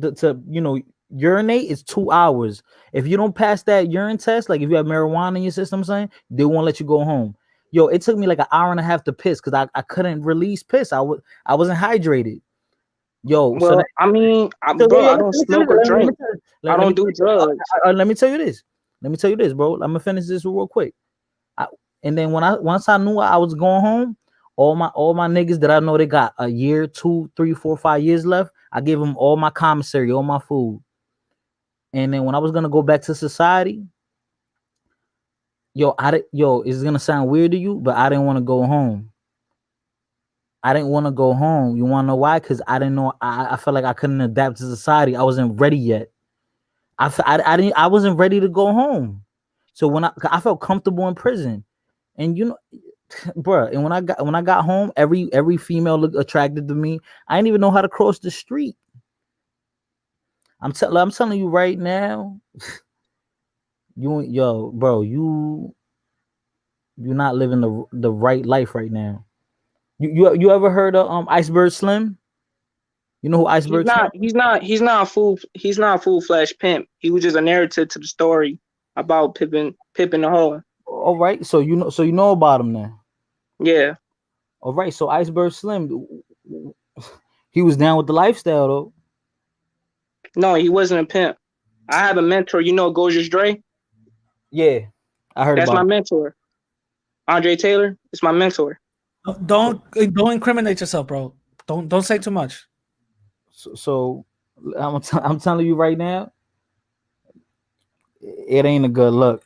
urinate is 2 hours. If you don't pass that urine test, like if you have marijuana in your system, saying they won't let you go home. It took me like an hour and a half to piss because I couldn't release piss. I wasn't hydrated. Well, I mean, bro, I don't smoke or drink. I don't do drugs. Let me tell you this. Bro. I'm gonna finish this real quick. And then once I knew I was going home, all my niggas that I know they got a year, 2, 3, 4, 5 years left, I gave them all my commissary, all my food. And then when I was gonna go back to society, it's gonna sound weird to you, but I didn't want to go home. You want to know why? Because I didn't know. I felt like I couldn't adapt to society. I wasn't ready yet. I wasn't ready to go home. So when I felt comfortable in prison, and bruh, and when I got home, every female looked attracted to me. I didn't even know how to cross the street. I'm telling you right now, bro, you're not living the right life right now. You ever heard of Iceberg Slim? You know who Iceberg Slim? He's not a full fledged pimp. He was just a narrative to the story about Pippin the hoe. All right, so you know about him now. Yeah. All right, so Iceberg Slim, he was down with the lifestyle though. No, he wasn't a pimp. I have a mentor. You know Gorgeous Dre? Yeah, I heard That's about my him. mentor. Andre Taylor is my mentor. Don't incriminate yourself, bro. Don't say too much. So I'm telling you right now, it ain't a good look.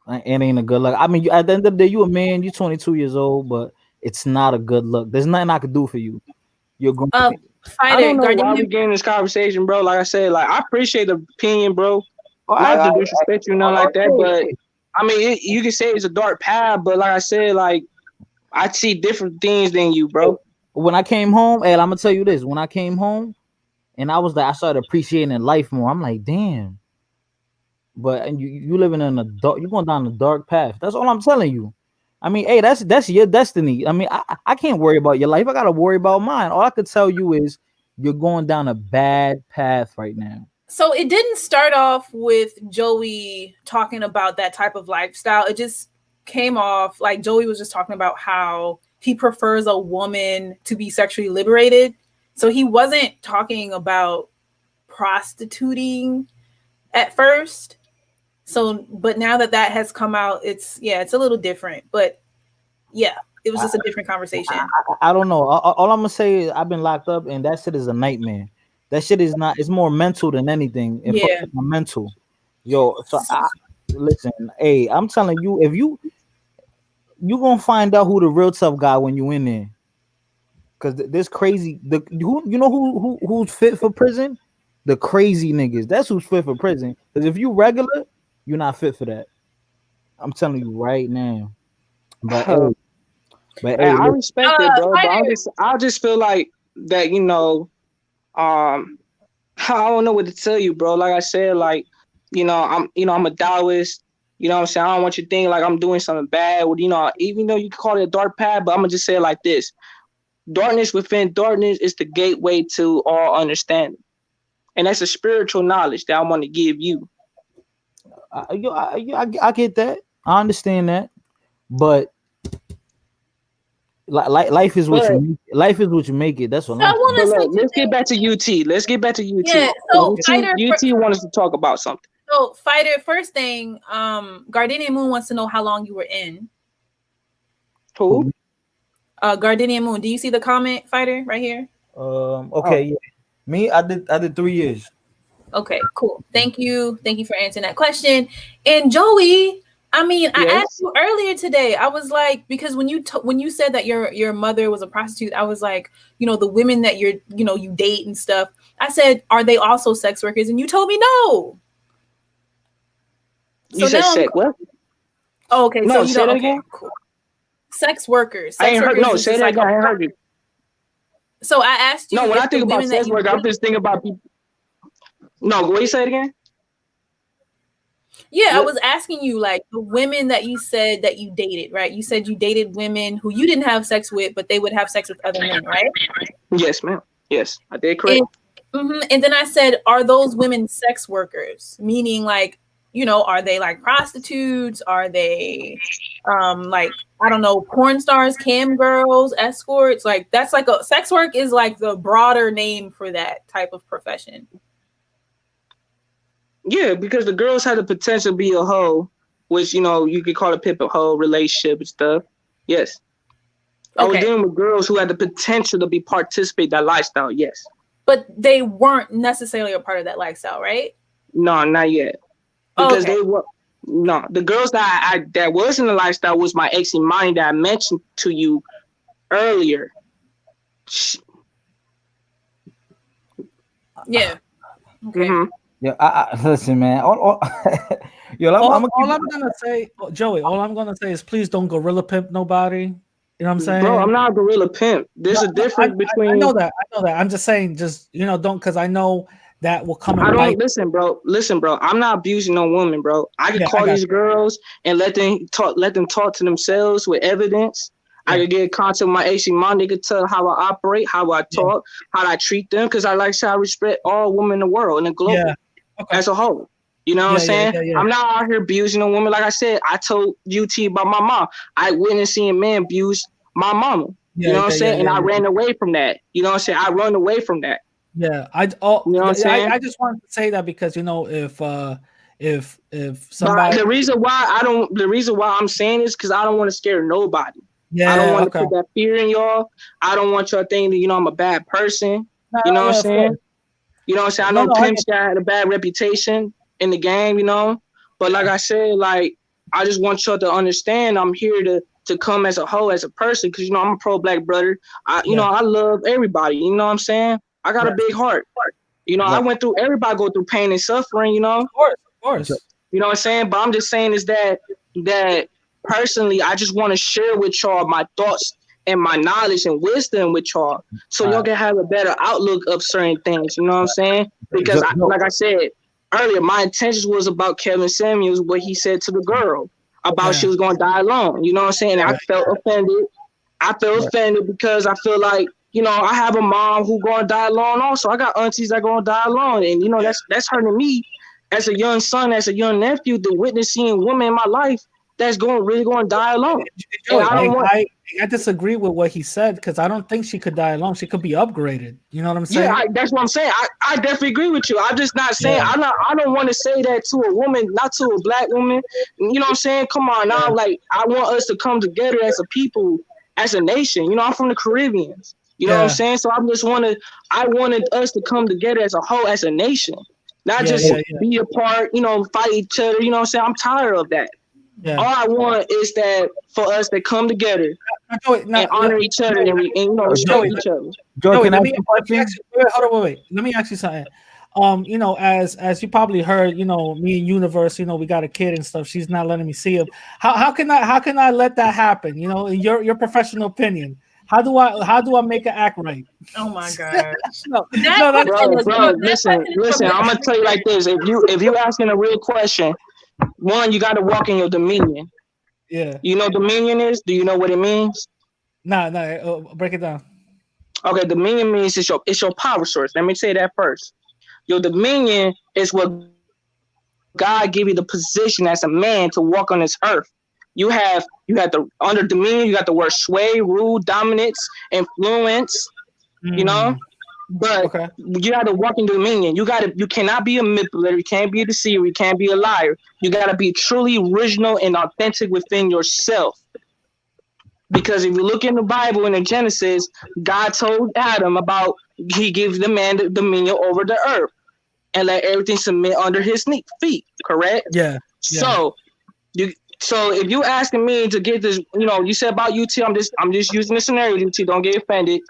It ain't a good look. I mean, at the end of the day, you a man. You're 22 years old, but it's not a good look. There's nothing I could do for you. You're going. I don't know why we getting this conversation, bro. Like I said, like I appreciate the opinion, bro. Not to disrespect you, nothing like that. But I mean, you can say it's a dark path, but like I said, like I see different things than you, bro. When I came home, and I'm gonna tell you this: when I came home, and I started appreciating life more. I'm like, damn. But you living in a dark, you're going down a dark path. That's all I'm telling you. I mean, hey, that's your destiny. I mean, I can't worry about your life. I gotta worry about mine. All I could tell you is you're going down a bad path right now. So it didn't start off with Joey talking about that type of lifestyle. It just came off like Joey was just talking about how he prefers a woman to be sexually liberated. So he wasn't talking about prostituting at first. So, but now that has come out, it's a little different. But yeah, it was just a different conversation. I don't know. All I'm gonna say is I've been locked up, and that shit is a nightmare. That shit is not. It's more mental than anything. It's mental. Yo, so listen. Hey, I'm telling you, if you gonna find out who the real tough guy when you in there, because this crazy. Who's fit for prison? The crazy niggas. That's who's fit for prison. Because if you regular, you're not fit for that. I'm telling you right now. But I respect it, bro. But I just feel like that, I don't know what to tell you, bro. Like I said, like, I'm a Taoist. You know what I'm saying? I don't want you to think like I'm doing something bad. Even though you can call it a dark path, but I'm gonna just say it like this: darkness within darkness is the gateway to all understanding, and that's a spiritual knowledge that I want to give you. I get that. I understand that, but life is what you make it. That's what I'm saying. Let's get back to UT. Yeah. So UT wants us to talk about something. So Fighter, first thing, Gardenia Moon wants to know how long you were in. Who? Gardenia Moon. Do you see the comment, Fighter, right here? Okay. Yeah. Me, I did 3 years. Okay, cool. Thank you for answering that question. And Joey, I mean, I Yes. asked you earlier today. I was like, because when you said that your mother was a prostitute, I was like, the women that you date and stuff. I said, are they also sex workers? And you told me no. You said sex what? Oh, okay. No, So you say don't. that Okay, again. cool. Sex workers. I Sex ain't heard. workers No, is say just that like again. I ain't heard you. So I asked you No, when if I think the about women that sex you work, I'm just thinking about people. No, what you say it again? Yeah, I What? was asking you, like, the women that you said that you dated, right? You said you dated women who you didn't have sex with, but they would have sex with other men, right? Yes, ma'am. Yes, I did correct. And then I said, are those women sex workers? Meaning, like, are they like prostitutes? Are they, like, I don't know, porn stars, cam girls, escorts? Like, that's like sex work is like the broader name for that type of profession. Yeah, because the girls had the potential to be a hoe, which you could call a pimp a hoe, relationship and stuff. Yes. I was Okay. dealing with girls who had the potential to participate in that lifestyle. Yes. But they weren't necessarily a part of that lifestyle, right? No, not yet. Because they were the girls that was in the lifestyle was my ex and mine that I mentioned to you earlier. Yeah. Okay. Mm-hmm. Yeah, I listen, man. All I'm gonna say, Joey, all I'm gonna say is please don't gorilla pimp nobody. You know what I'm saying? Bro, I'm not a gorilla pimp. There's a difference between. I know that. I'm just saying, don't, because I know that will come. I don't listen, bro. Listen, bro. I'm not abusing no woman, bro. I can call these girls and let them talk to themselves with evidence. Yeah. I could get in contact with my AC mom. They could tell how I operate, how I talk, how I treat them. Because I respect all women in the world and the globe as a whole. You know what I'm saying? Yeah. I'm not out here abusing a woman. Like I said, I told UT about my mom. I witnessed seeing a man abuse my mama. You know what I'm saying? And I ran away from that. You know what I'm saying? I run away from that. Yeah, I just wanted to say that because if somebody, but the reason why I'm saying this because I don't want to scare nobody. Yeah, I don't want to put that fear in y'all. I don't want y'all thinking that I'm a bad person. You know what I'm saying? You know what I'm saying? I know pimps got a bad reputation in the game, but like I said, like I just want y'all to understand I'm here to come as a whole, as a person, because I'm a pro-black brother. I love everybody. You know what I'm saying? I got a big heart. I went through. Everybody go through pain and suffering. Of course. You know what I'm saying? But I'm just saying is that personally, I just want to share with y'all my thoughts and my knowledge and wisdom with y'all, so y'all can have a better outlook of certain things. You know what I'm saying? Because like I said earlier, my intentions was about Kevin Samuels, what he said to the girl about she was going to die alone. You know what I'm saying? And I felt offended. I felt offended because I feel like, I have a mom who going to die alone also. I got aunties that going to die alone. And, that's hurting me as a young son, as a young nephew, to witness seeing women in my life that's really going to die alone. I disagree with what he said because I don't think she could die alone. She could be upgraded. You know what I'm saying? Yeah, that's what I'm saying. I definitely agree with you. I'm just not saying I don't want to say that to a woman, not to a black woman. You know what I'm saying? Come on now, like I want us to come together as a people, as a nation. I'm from the Caribbean. You know what I'm saying? So I wanted us to come together as a whole, as a nation, not just be apart. Fight each other. You know what I'm saying? I'm tired of that. Yeah. All I want is that for us to come together and honor each other and respect each other. Joey, can I ask you a question? Wait. Let me ask you something. As you probably heard, me and Universe, we got a kid and stuff. She's not letting me see him. How can I let that happen? In your professional opinion, how do I make it act right? Oh my god! Bro, listen. I'm gonna tell you like this: if you asking a real question, one, you got to walk in your dominion. Yeah. You know what dominion is? Do you know what it means? No. Break it down. Okay, dominion means it's your power source. Let me say that first. Your dominion is what God give you the position as a man to walk on this earth. You have under dominion, you got the word sway, rule, dominance, influence, but you got to walk in dominion. You cannot be a manipulator, you can't be a deceiver, you can't be a liar. You got to be truly original and authentic within yourself. Because if you look in the Bible in Genesis, God told Adam about he gives the man the dominion over the earth and let everything submit under his feet. Correct? Yeah. So So if you asking me to get this, you said about UT, I'm just using the scenario, UT, don't get offended.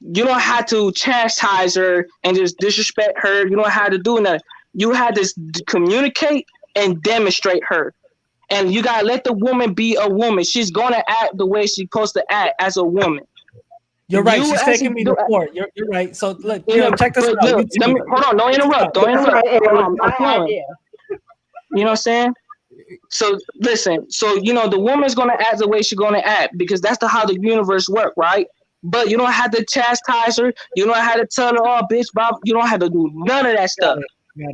You don't have to chastise her and just disrespect her. You don't have to do that. You had to communicate and demonstrate her. And you gotta let the woman be a woman. She's gonna act the way she's supposed to act as a woman. You're right. She's taking me to court. You're right. So look, check this out. Look, hold on. Don't interrupt. Hold on. I'm flowing. You know what I'm saying? So listen. So the woman's gonna act the way she's gonna act because that's how the universe works, right? But you don't have to chastise her. You don't have to tell her, "Oh, bitch, Bob." You don't have to do none of that stuff.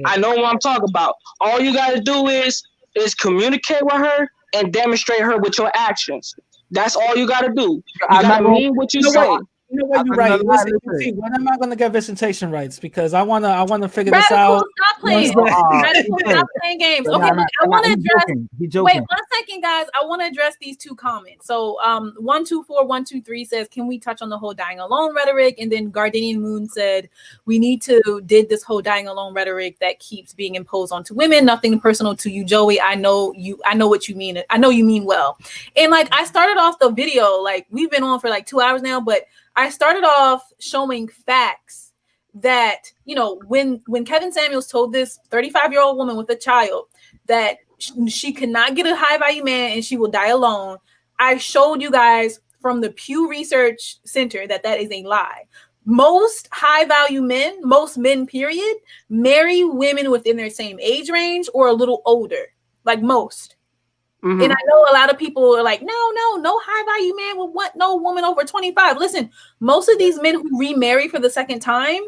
I know what I'm talking about. All you gotta do is communicate with her and demonstrate her with your actions. That's all you gotta do. You gotta mean what you say. You know what? You're right. Listen, when am I going to get visitation rights? Because I wanna figure this out. Stop playing. Stop playing games. Okay, look, I want to address. Wait 1 second, guys. I want to address these two comments. So, 124123 says, "Can we touch on the whole dying alone rhetoric?" And then Gardenian Moon said, "We need to did this whole dying alone rhetoric that keeps being imposed onto women. Nothing personal to you, Joey. I know what you mean. I know you mean well." And like I started off the video, like we've been on for like 2 hours now, but I started off showing facts that, when Kevin Samuels told this 35-year-old woman with a child that she could not get a high value man and she will die alone, I showed you guys from the Pew Research Center that is a lie. Most high value men, most men, period, marry women within their same age range or a little older, like most. Mm-hmm. And I know a lot of people are like, no high value man will want no woman over 25. Listen, most of these men who remarry for the second time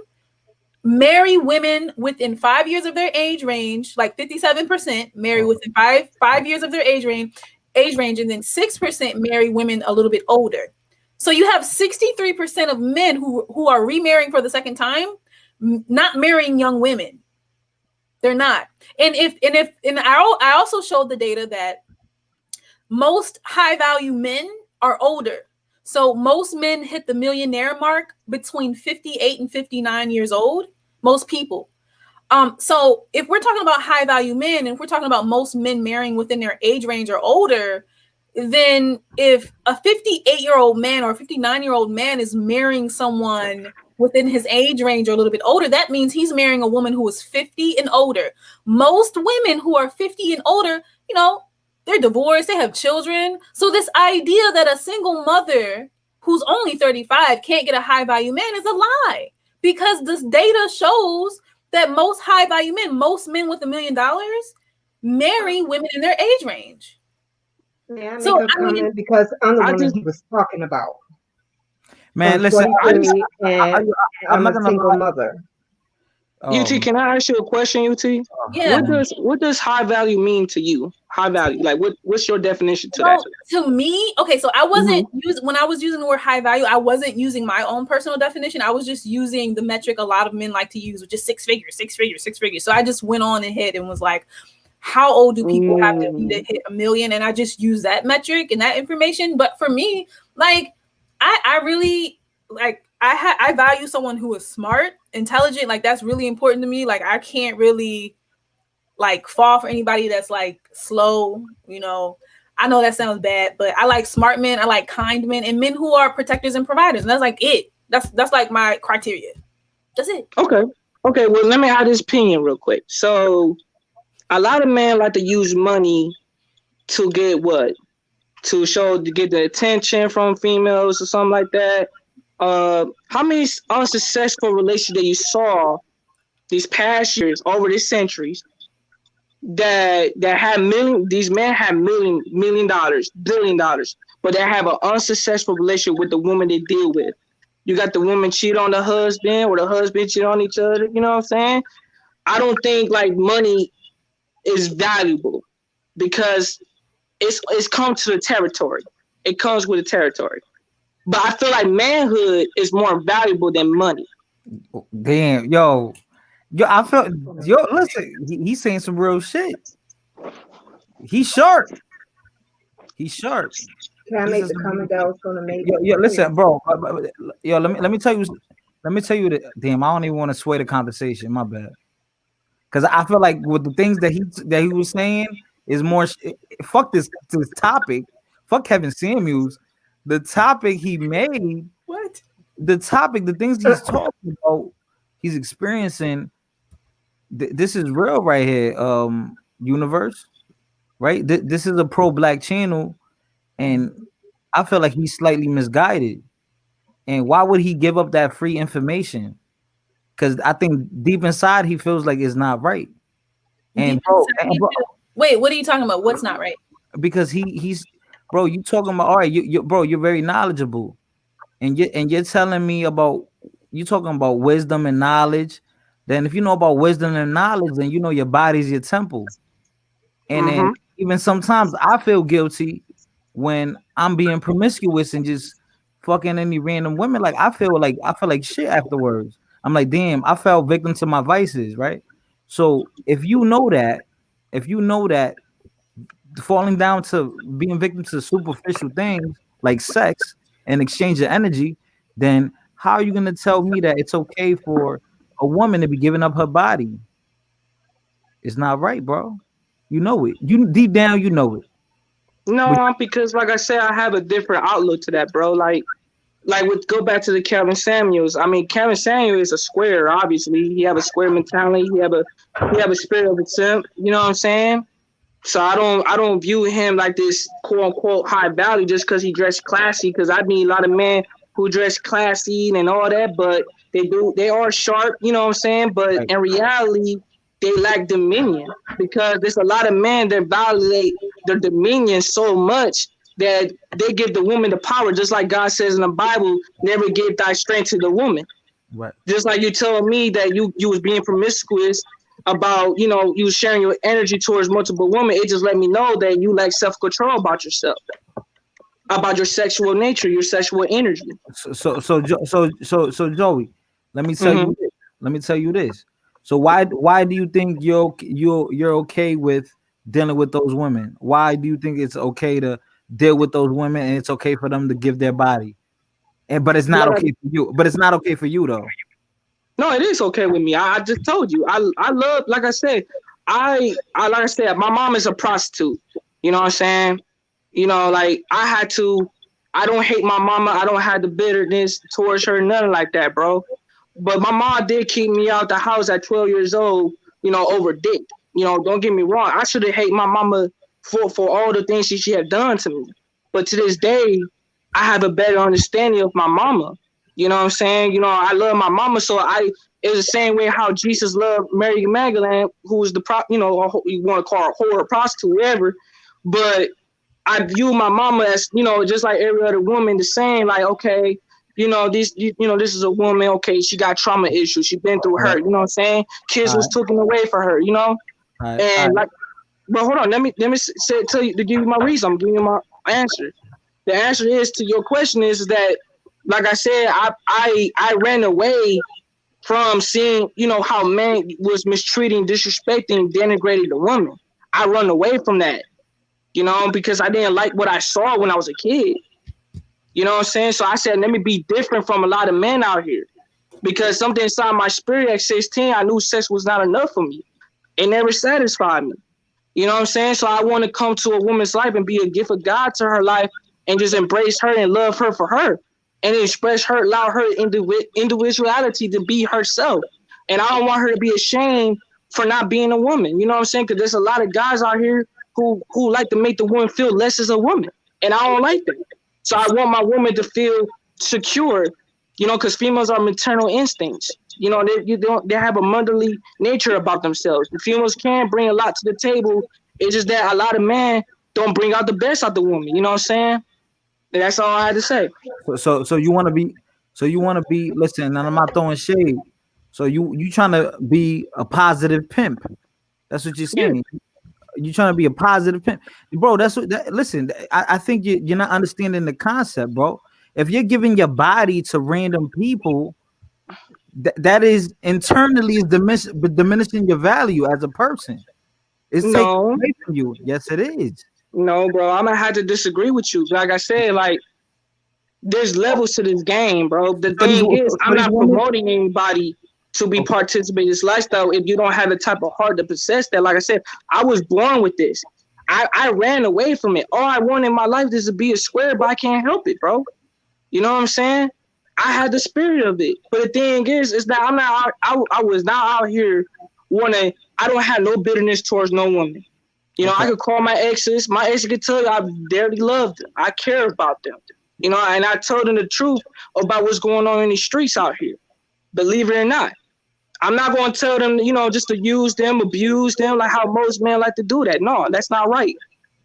marry women within 5 years of their age range, like 57% marry within five years of their age range, and then 6% marry women a little bit older. So you have 63% of men who are remarrying for the second time, not marrying young women. They're not. And I also showed the data that most high value men are older. So most men hit the millionaire mark between 58 and 59 years old. Most people. So if we're talking about high value men, and if we're talking about most men marrying within their age range or older, then if a 58-year-old man or a 59-year-old man is marrying someone within his age range or a little bit older, that means he's marrying a woman who is 50 and older. Most women who are 50 and older, they're divorced, they have children. So this idea that a single mother who's only 35 can't get a high value man is a lie, because this data shows that most high value men, most men with $1 million, marry women in their age range. Yeah, because I'm the one he was talking about. Man, listen, I'm a single mother. UT, can I ask you a question, UT? Yeah. What does high value mean to you? High value, like what's your definition to that? To me, okay, so I wasn't when I was using the word high value, I wasn't using my own personal definition. I was just using the metric a lot of men like to use, which is six figures. So I just went on ahead and was like, how old do people have to be to hit $1 million? And I just use that metric and that information. But for me, like, I really like. I value someone who is smart, intelligent. Like, that's really important to me. Like, I can't really like fall for anybody that's like slow. I know that sounds bad, but I like smart men. I like kind men and men who are protectors and providers. And that's like it. That's like my criteria. That's it. Okay. Well, let me add this opinion real quick. So a lot of men like to use money to get what? To get the attention from females or something like that. How many unsuccessful relationships that you saw these past years, over these centuries, that had these men had $1 dollars, $1 billion, but they have an unsuccessful relationship with the woman they deal with. You got the woman cheat on the husband, or the husband cheat on each other. You know what I'm saying? I don't think like money is valuable, because it's come to the territory. It comes with the territory. But I feel like manhood is more valuable than money. Damn, yo, I felt listen, he's saying some real shit. He's sharp. Can I make the comment that I was gonna make? Yo, listen, bro. Yo, let me tell you that. Damn, I don't even want to sway the conversation. My bad. Because I feel like with the things that he was saying, is more. Fuck this topic. Fuck Kevin Samuels. The topic he made. What? The topic, the things he's talking about, he's experiencing. This is real right here. Universe, right? This is a pro-black channel, and I feel like he's slightly misguided. And why would he give up that free information? Because I think deep inside he feels like it's not right. And wait, what are you talking about? What's not right? Because he's bro, you talking about all right, you're very knowledgeable. And you're telling me about you talking about wisdom and knowledge. Then if you know about wisdom and knowledge, then you know your body's your temple. And then even sometimes I feel guilty when I'm being promiscuous and just fucking any random women. Like I feel like shit afterwards. I'm like, damn, I fell victim to my vices, right? So if you know that falling down to being victim to superficial things like sex and exchange of energy, then how are you gonna tell me that it's okay for a woman to be giving up her body? It's not right, bro. You know it. You deep down, you know it. No, because like I said, I have a different outlook to that, bro. Like with go back to the Kevin Samuels. I mean, Kevin Samuels is a square. Obviously, he have a square mentality. He have a spirit of a simp. You know what I'm saying? So I don't view him like this quote unquote high value just because he dressed classy. Because I meet a lot of men who dress classy and all that, but they are sharp. You know what I'm saying? But in reality, they lack dominion because there's a lot of men that violate their dominion so much that they give the woman the power, just like God says in the Bible, never give thy strength to the woman. Right. Just like you telling me that you was being promiscuous about, you know, you sharing your energy towards multiple women. It just let me know that you lack self-control about yourself, about your sexual nature, your sexual energy. So Joey, let me tell you this. Let me tell you this. So why do you think you're okay with dealing with those women? Why do you think it's okay to deal with those women and it's okay for them to give their body? But it's not okay for you. But it's not okay for you though. No, it is okay with me. I just told you. I love, like I said, like I said, my mom is a prostitute. You know what I'm saying? You know, like I don't hate my mama. I don't have the bitterness towards her, nothing like that, bro. But my mom did keep me out the house at 12 years old, you know, over dick. You know, don't get me wrong. I should have hated my mama for all the things she had done to me. But to this day, I have a better understanding of my mama. You know what I'm saying? You know, I love my mama, so it's the same way how Jesus loved Mary Magdalene, who was you want to call her whore, prostitute, whatever. But I view my mama as, you know, just like every other woman, the same. Like, okay, this is a woman. Okay, she got trauma issues. She been through hurt. You know what I'm saying? Kids was taken away from her. You know, like, but hold on. Let me tell you to give you my reason. I'm giving you my answer. The answer is to your question is that, like I said, I ran away from seeing, you know, how men was mistreating, disrespecting, denigrating the woman. I run away from that, you know, because I didn't like what I saw when I was a kid. You know what I'm saying? So I said, let me be different from a lot of men out here, because something inside my spirit at 16, I knew sex was not enough for me. It never satisfied me. You know what I'm saying? So I want to come to a woman's life and be a gift of God to her life and just embrace her and love her for her and express her, allow her individuality to be herself. And I don't want her to be ashamed for not being a woman. You know what I'm saying? Because there's a lot of guys out here who like to make the woman feel less as a woman. And I don't like that. So I want my woman to feel secure, you know, because females are maternal instincts. You know, they have a motherly nature about themselves. The females can bring a lot to the table. It's just that a lot of men don't bring out the best out the woman. You know what I'm saying? And that's all I had to say. So you want to be. Listen, and I'm not throwing shade. So you trying to be a positive pimp. That's what you're saying. Yeah. You're trying to be a positive pimp, bro. That's what. Listen, I think you're not understanding the concept, bro. If you're giving your body to random people, that is internally diminishing your value as a person. It's taking away from you. Yes, it is. No, bro, I'm gonna have to disagree with you. Like I said, like there's levels to this game, bro. The thing is, I'm not promoting anybody to be participating in this lifestyle if you don't have the type of heart to possess that. Like I said, I was born with this. I ran away from it. All I want in my life is to be a square, but I can't help it, bro. You know what I'm saying? I had the spirit of it. But the thing is that I'm not I was not out here wanting, I don't have no bitterness towards no woman. You know, I could call my exes. My ex could tell you I dearly love them. I care about them. You know, and I told them the truth about what's going on in these streets out here. Believe it or not. I'm not going to tell them, you know, just to use them, abuse them, like how most men like to do that. No, that's not right.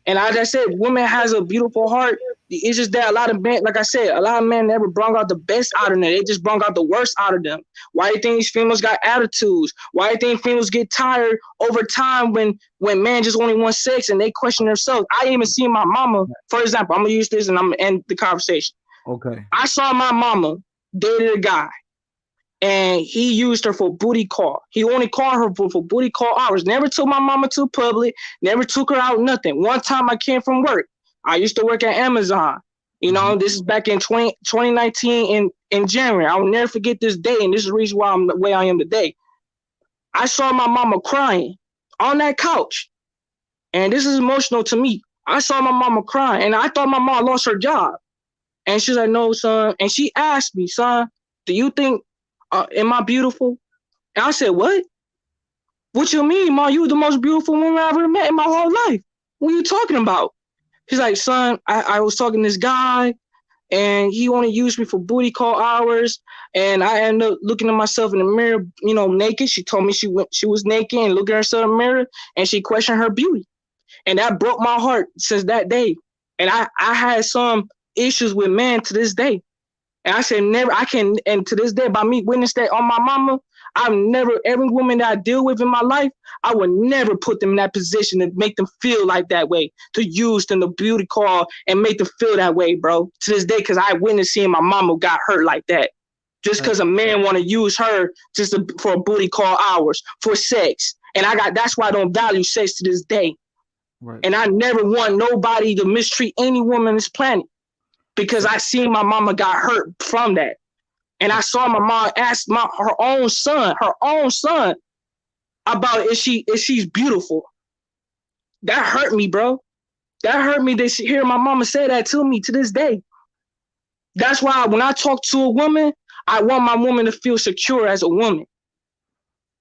And as I said, woman has a beautiful heart. It's just that a lot of men, like I said, a lot of men never brought out the best out of them. They just brought out the worst out of them. Why do you think these females got attitudes? Why do you think females get tired over time when men just only want sex and they question themselves? I even see my mama, for example, I'm going to use this and I'm going to end the conversation. Okay. I saw my mama dated a guy. And he used her for booty call. He only called her for booty call hours. Never took my mama to public. Never took her out, nothing. One time I came from work. I used to work at Amazon. You know, this is back in 2019 in January. I will never forget this day. And this is the reason why I'm the way I am today. I saw my mama crying on that couch. And this is emotional to me. I saw my mama crying. And I thought my mom lost her job. And she's like, no, son. And she asked me, son, do you think, am I beautiful? And I said, what? What you mean, Ma? You the most beautiful woman I ever met in my whole life. What are you talking about? He's like, son, I was talking to this guy, and he only used me for booty call hours, and I ended up looking at myself in the mirror, you know, naked. She told me she was naked and looking at herself in the mirror, and she questioned her beauty. And that broke my heart since that day. And I had some issues with men to this day. And I said, never, I can, and to this day, by me witnessing that on my mama, I've never, every woman that I deal with in my life, I would never put them in that position to make them feel like that way, to use them, the beauty call, and make them feel that way, bro. To this day, because I witnessed seeing my mama got hurt like that. Just because a man want to use her just for booty call hours, for sex. And that's why I don't value sex to this day. Right. And I never want nobody to mistreat any woman on this planet. Because I seen my mama got hurt from that. And I saw my mom ask her own son about if she's beautiful. That hurt me, bro. That hurt me to hear my mama say that to me to this day. That's why when I talk to a woman, I want my woman to feel secure as a woman.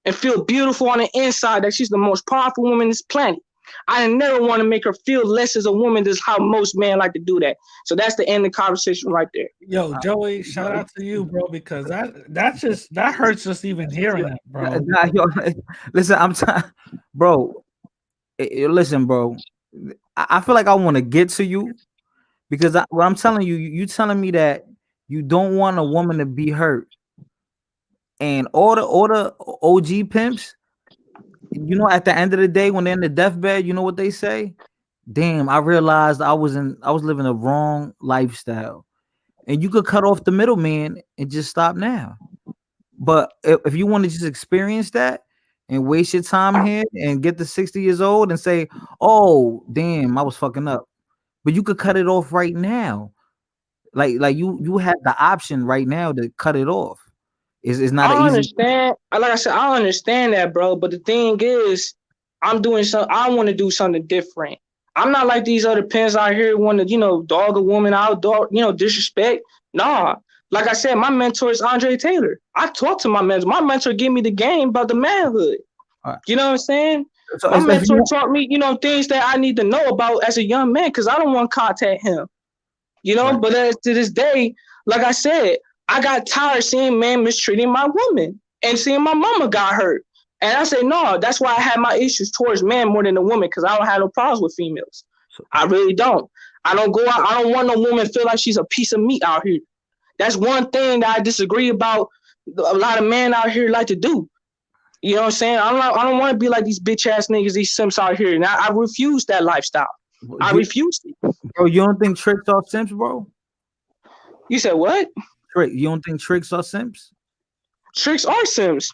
And feel beautiful on the inside, that she's the most powerful woman on this planet. I never want to make her feel less as a woman. That's how most men like to do that. So that's the end of the conversation right there. Yo, Joey, shout out to you, bro, because that hurts just even hearing that, bro. Listen, bro. Listen, bro. I feel like I want to get to you because what I'm telling you, you telling me that you don't want a woman to be hurt, and all the OG pimps. You know, at the end of the day, when they're in the deathbed, you know what they say? Damn, I realized I was living a wrong lifestyle. And you could cut off the middleman and just stop now. But if you want to just experience that and waste your time here and get to 60 years old and say, oh, damn, I was fucking up. But you could cut it off right now. Like you have the option right now to cut it off. It's not I easy. understand. Like I said, I understand that, bro. But the thing is, I'm doing something. I want to do something different. I'm not like these other pins out here want to, you know, dog a woman out, disrespect. Nah. Like I said, my mentor is Andre Taylor. I talked to my mentor. My mentor gave me the game about the manhood. Right. You know what I'm saying? So my mentor taught me, you know, things that I need to know about as a young man because I don't want to contact him. You know, right. But to this day, like I said, I got tired seeing men mistreating my woman and seeing my mama got hurt. And I said, no, that's why I had my issues towards men more than the women, because I don't have no problems with females. I really don't. I don't go out. I don't want no woman to feel like she's a piece of meat out here. That's one thing that I disagree about. A lot of men out here like to do. You know what I'm saying? I don't want to be like these bitch ass niggas, these simps out here. And I refuse that lifestyle. I refuse it. Bro, you don't think tricks are simps, bro? You said what? Trick. You don't think tricks are simps? Tricks are simps.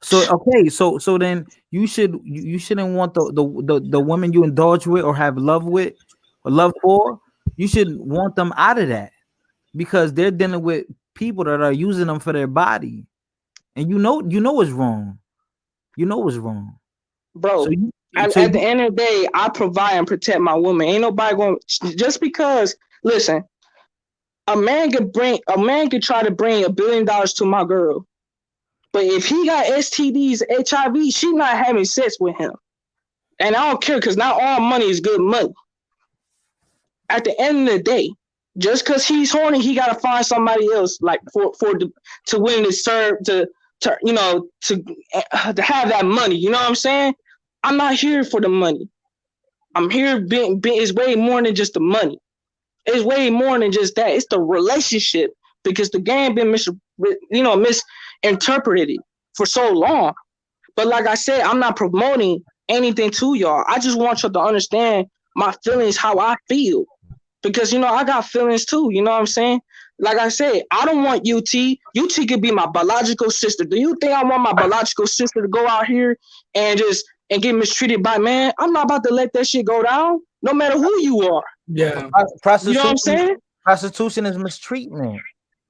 So okay, so then you shouldn't want the women you indulge with or have love with or love for. You should want them out of that because they're dealing with people that are using them for their body, and you know it's wrong. You know it's wrong, bro. So At the end of the day, I provide and protect my woman. Ain't nobody going just because. Listen, a man could try to bring $1 billion to my girl, but if he got STDs, HIV, she not having sex with him, and I don't care because not all money is good money. At the end of the day, just because he's horny, he gotta find somebody else like to win this serve to have that money. You know what I'm saying? I'm not here for the money. I'm here being it's way more than just the money. It's way more than just that. It's the relationship because the game been misinterpreted for so long. But like I said, I'm not promoting anything to y'all. I just want y'all to understand my feelings, how I feel. Because, I got feelings too. You know what I'm saying? Like I said, I don't want UT. UT could be my biological sister. Do you think I want my biological sister to go out here and get mistreated by man? I'm not about to let that shit go down, no matter who you are. Yeah. You know what I'm saying? Prostitution is mistreatment.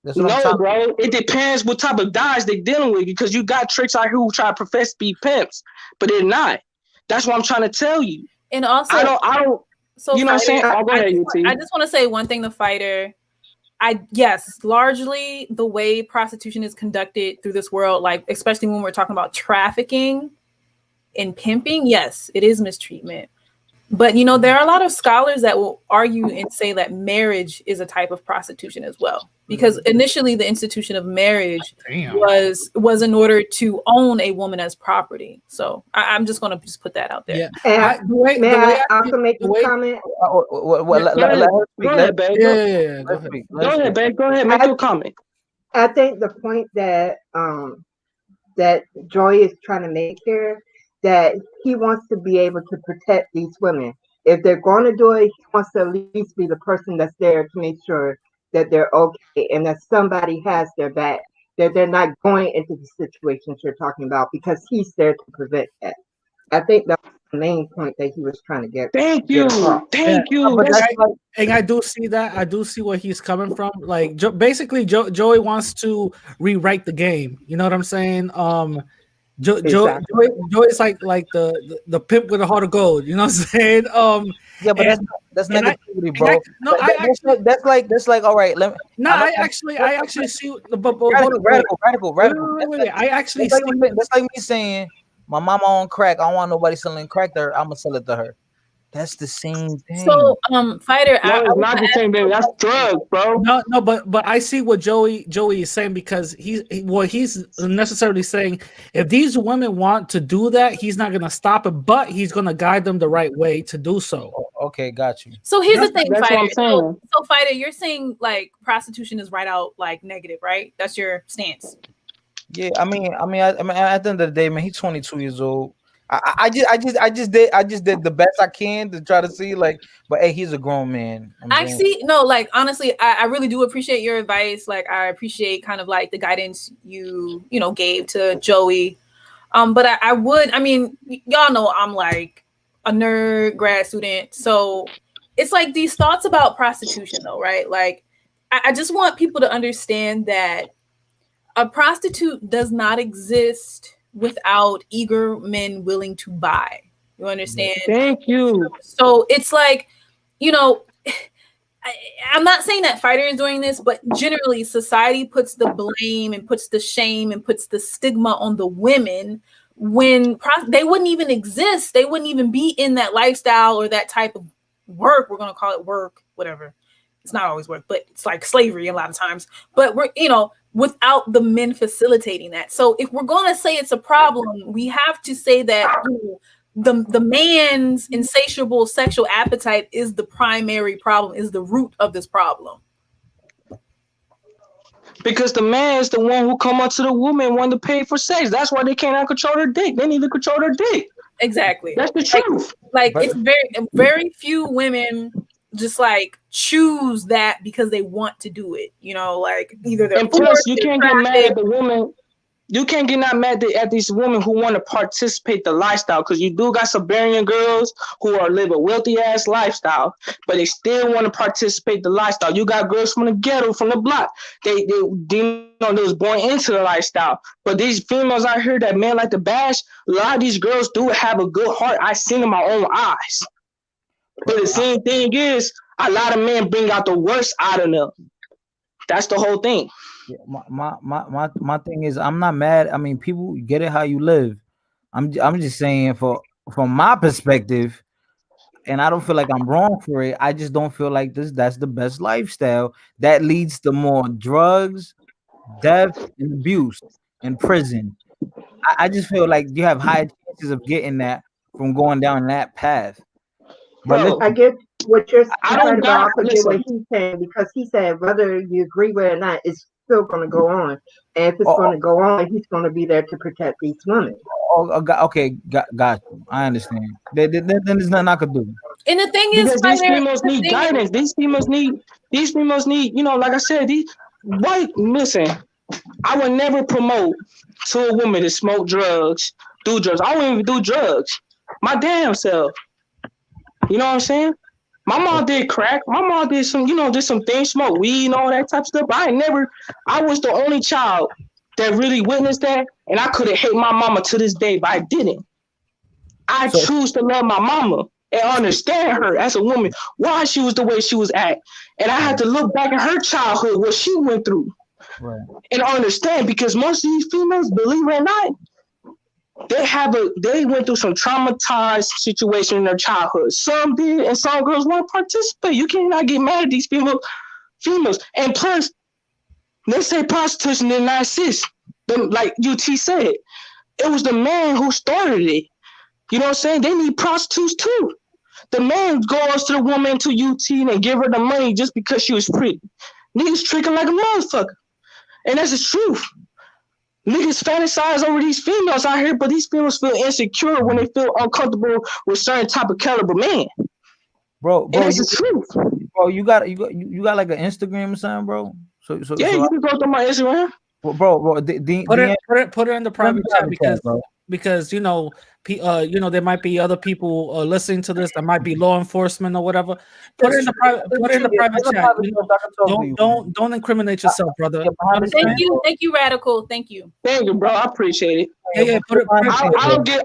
That's what No, bro. It depends what type of guys they're dealing with because you got tricks out here who try to profess to be pimps, but they're not. That's what I'm trying to tell you. And also, I don't. So you know what I'm saying? I'll go ahead, I just want to say one thing, the fighter. Yes, largely the way prostitution is conducted through this world, like especially when we're talking about trafficking and pimping, yes, it is mistreatment. But there are a lot of scholars that will argue and say that marriage is a type of prostitution as well. Because initially the institution of marriage was in order to own a woman as property. So I'm just going to just put that out there. Yeah. May I also make a comment? Go ahead, babe. Go ahead, babe. Go ahead, make your comment. I think the point that that Joy is trying to make here, that he wants to be able to protect these women. If they're going to do it, he wants to at least be the person that's there to make sure that they're okay and that somebody has their back, that they're not going into the situations you're talking about because he's there to prevent that. I think that's the main point that he was trying to get. Thank you. And I do see that. I do see where he's coming from. Like basically, Joey wants to rewrite the game. You know what I'm saying? Joey's like the pimp with a heart of gold. You know what I'm saying? Yeah, but that's negativity, bro. That's like all right. I actually see the radical. Wait. I actually see. That's like me saying my mama on crack. I don't want nobody selling crack to her. I'm gonna sell it to her. That's the same thing. So, fighter, it's not the same thing. That's drugs, bro. No, but I see what Joey is saying because he's necessarily saying if these women want to do that, he's not gonna stop it, but he's gonna guide them the right way to do so. Okay, got you. So here's the thing, fighter. So fighter, you're saying like prostitution is right out like negative, right? That's your stance. Yeah, I mean, at the end of the day, man, he's 22 years old. I just did the best I can to try to see but hey, he's a grown man. Honestly, I really do appreciate your advice. Like I appreciate kind of like the guidance you gave to Joey. But I mean, y'all know I'm like a nerd grad student. So it's like these thoughts about prostitution though, right? Like I just want people to understand that a prostitute does not exist without eager men willing to buy. You understand? Thank you. So it's like, I'm not saying that fighter is doing this, but generally society puts the blame and puts the shame and puts the stigma on the women when they wouldn't even exist. They wouldn't even be in that lifestyle or that type of work. We're going to call it work, whatever. It's not always work, but it's like slavery a lot of times. But we're, without the men facilitating that. So if we're going to say it's a problem, we have to say that the man's insatiable sexual appetite is the primary problem, is the root of this problem. Because the man is the one who come up to the woman and want to pay for sex. That's why they cannot control their dick. They need to control their dick. Exactly. That's the truth. Like it's very few women just like choose that because they want to do it, like either they're and plus you can't get mad at the woman. You can't get not mad at these women who want to participate the lifestyle, because you do got Siberian girls who are live a wealthy ass lifestyle, but they still want to participate the lifestyle. You got girls from the ghetto, from the block. They was born into the lifestyle. But these females out here that men like to bash, a lot of these girls do have a good heart. I seen in my own eyes. But the same thing is, a lot of men bring out the worst out of them. That's the whole thing. Yeah, my thing is, I'm not mad. I mean, people get it how you live. I'm just saying, from my perspective, and I don't feel like I'm wrong for it. I just don't feel like that's the best lifestyle. That leads to more drugs, death, and abuse, and prison. I just feel like you have high chances of getting that from going down that path. But Bro, I get what you're I right don't about, got I get what listen. he's saying, because he said whether you agree with it or not, it's still going to go on. And if it's going to go on, he's going to be there to protect these women. Okay, got you. I understand. Then there's nothing I could do. And the thing is, Because these Spider, females the need thing is, guidance. These females need, you know, like I said, these white, listen, I would never promote to a woman to smoke drugs, do drugs. I wouldn't even do drugs. My damn self. You know what I'm saying? My mom did crack. My mom did some, you know, did some things, smoke weed and all that type of stuff. But I was the only child that really witnessed that. And I could have hate my mama to this day, but I didn't. I choose to love my mama and understand her as a woman, why she was the way she was at. And I had to look back at her childhood, what she went through. Right. And understand, because most of these females, believe it or not, they went through some traumatized situation in their childhood. Some did, and some girls want to participate. You cannot get mad at these females. And plus, let's say prostitution did not exist. Like UT said, it was the man who started it. You know what I'm saying? They need prostitutes too. The man goes to the woman to UT and give her the money just because she was pretty. Niggas tricking like a motherfucker. And that's the truth. Niggas fantasize over these females out here, but these females feel insecure when they feel uncomfortable with certain type of caliber man. Bro, and that's the truth. Bro, you got like an Instagram or something, bro? So yeah, you can go through my Instagram. Bro, put it in the private chat because you know, there might be other people listening to this that might be law enforcement or whatever. Put it in the private chat. You know, don't incriminate yourself, brother. Thank you, Radical. Thank you, bro. I appreciate it. Yeah.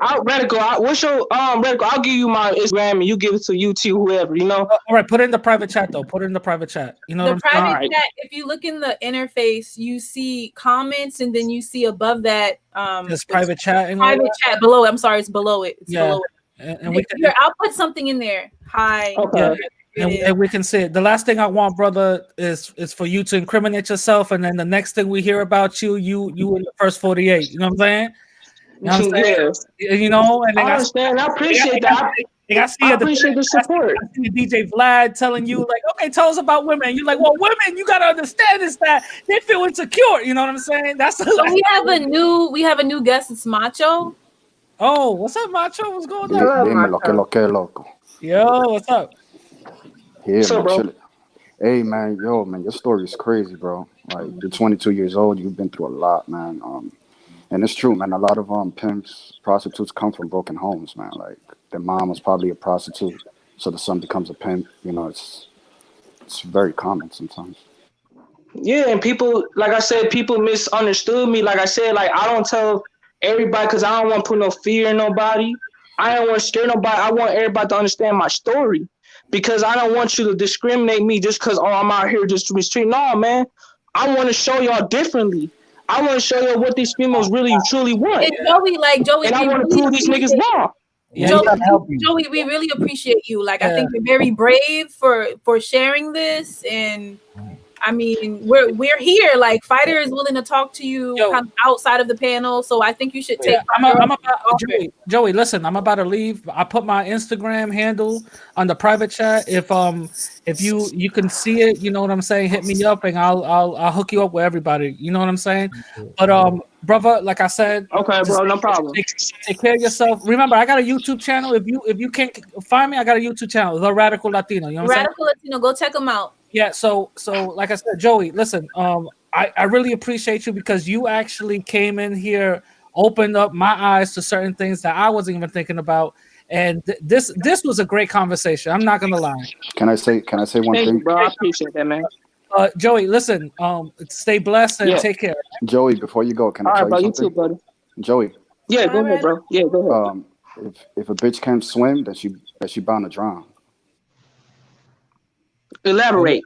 I'll Radical. What's your Radical? I'll give you my Instagram and you give it to UT, whoever, you know. All right, put it in the private chat though. Put it in the private chat. You know, the private chat. If you look in the interface, you see comments, and then you see above that this private chat. Chat below. I'm sorry, it's below it. It's below it. And we can, I'll put something in there. Hi. Okay. Yeah, and we can see it. The last thing I want, brother, is for you to incriminate yourself, and then the next thing we hear about you in the first 48. You know what I'm saying? You know what I'm saying? Yeah. You know, and then I understand. I appreciate that. I appreciate the support. I see DJ Vlad telling you, like, okay, tell us about women. You're like, well, women, you gotta understand is that they feel insecure. You know what I'm saying? That's so we have a new guest. It's Macho. Oh, what's up, Macho? What's going on? Dímelo, que loco. Yo, what's up? Yeah, what's up, bro? Chilling. Hey, man, your story is crazy, bro. Like, you're 22 years old. You've been through a lot, man. And it's true, man. A lot of pimps, prostitutes come from broken homes, man. Like, their mom was probably a prostitute, so the son becomes a pimp. You know, it's very common sometimes. Yeah, and people, like I said, people misunderstood me. Like I said, like, I don't tell everybody because I don't want to put no fear in nobody. I don't want to scare nobody. I want everybody to understand my story, because I don't want you to discriminate me just because, I'm out here just to be street. No, man. I want to show y'all differently. I want to show y'all what these females really truly want. And Joey, and I want to prove these niggas wrong. Yeah, Joey, we really appreciate you. Like, I think you're very brave for sharing this, and I mean, we're here. Like, Fighter is willing to talk to you kind of outside of the panel, so I think you should take. Joey, listen, I'm about to leave. I put my Instagram handle on the private chat. If you can see it, you know what I'm saying. Hit me up, and I'll hook you up with everybody. You know what I'm saying. But brother, like I said, okay, bro, no problem. Take care of yourself. Remember, I got a YouTube channel. If you can't find me, I got a YouTube channel, The Radical Latino. You know what I'm saying? Radical Latino, go check them out. Yeah, so like I said, Joey, listen, I really appreciate you because you actually came in here, opened up my eyes to certain things that I wasn't even thinking about. And this was a great conversation. I'm not gonna lie. Can I say one Thank thing? you, bro. I appreciate that, man. Joey, listen, stay blessed and Yeah. take care. Joey, before you go, can I All tell right, bro. you You something? too, buddy. Joey, Yeah, go ahead, bro. Yeah, go ahead. if a bitch can't swim, then she bound to drown. Elaborate.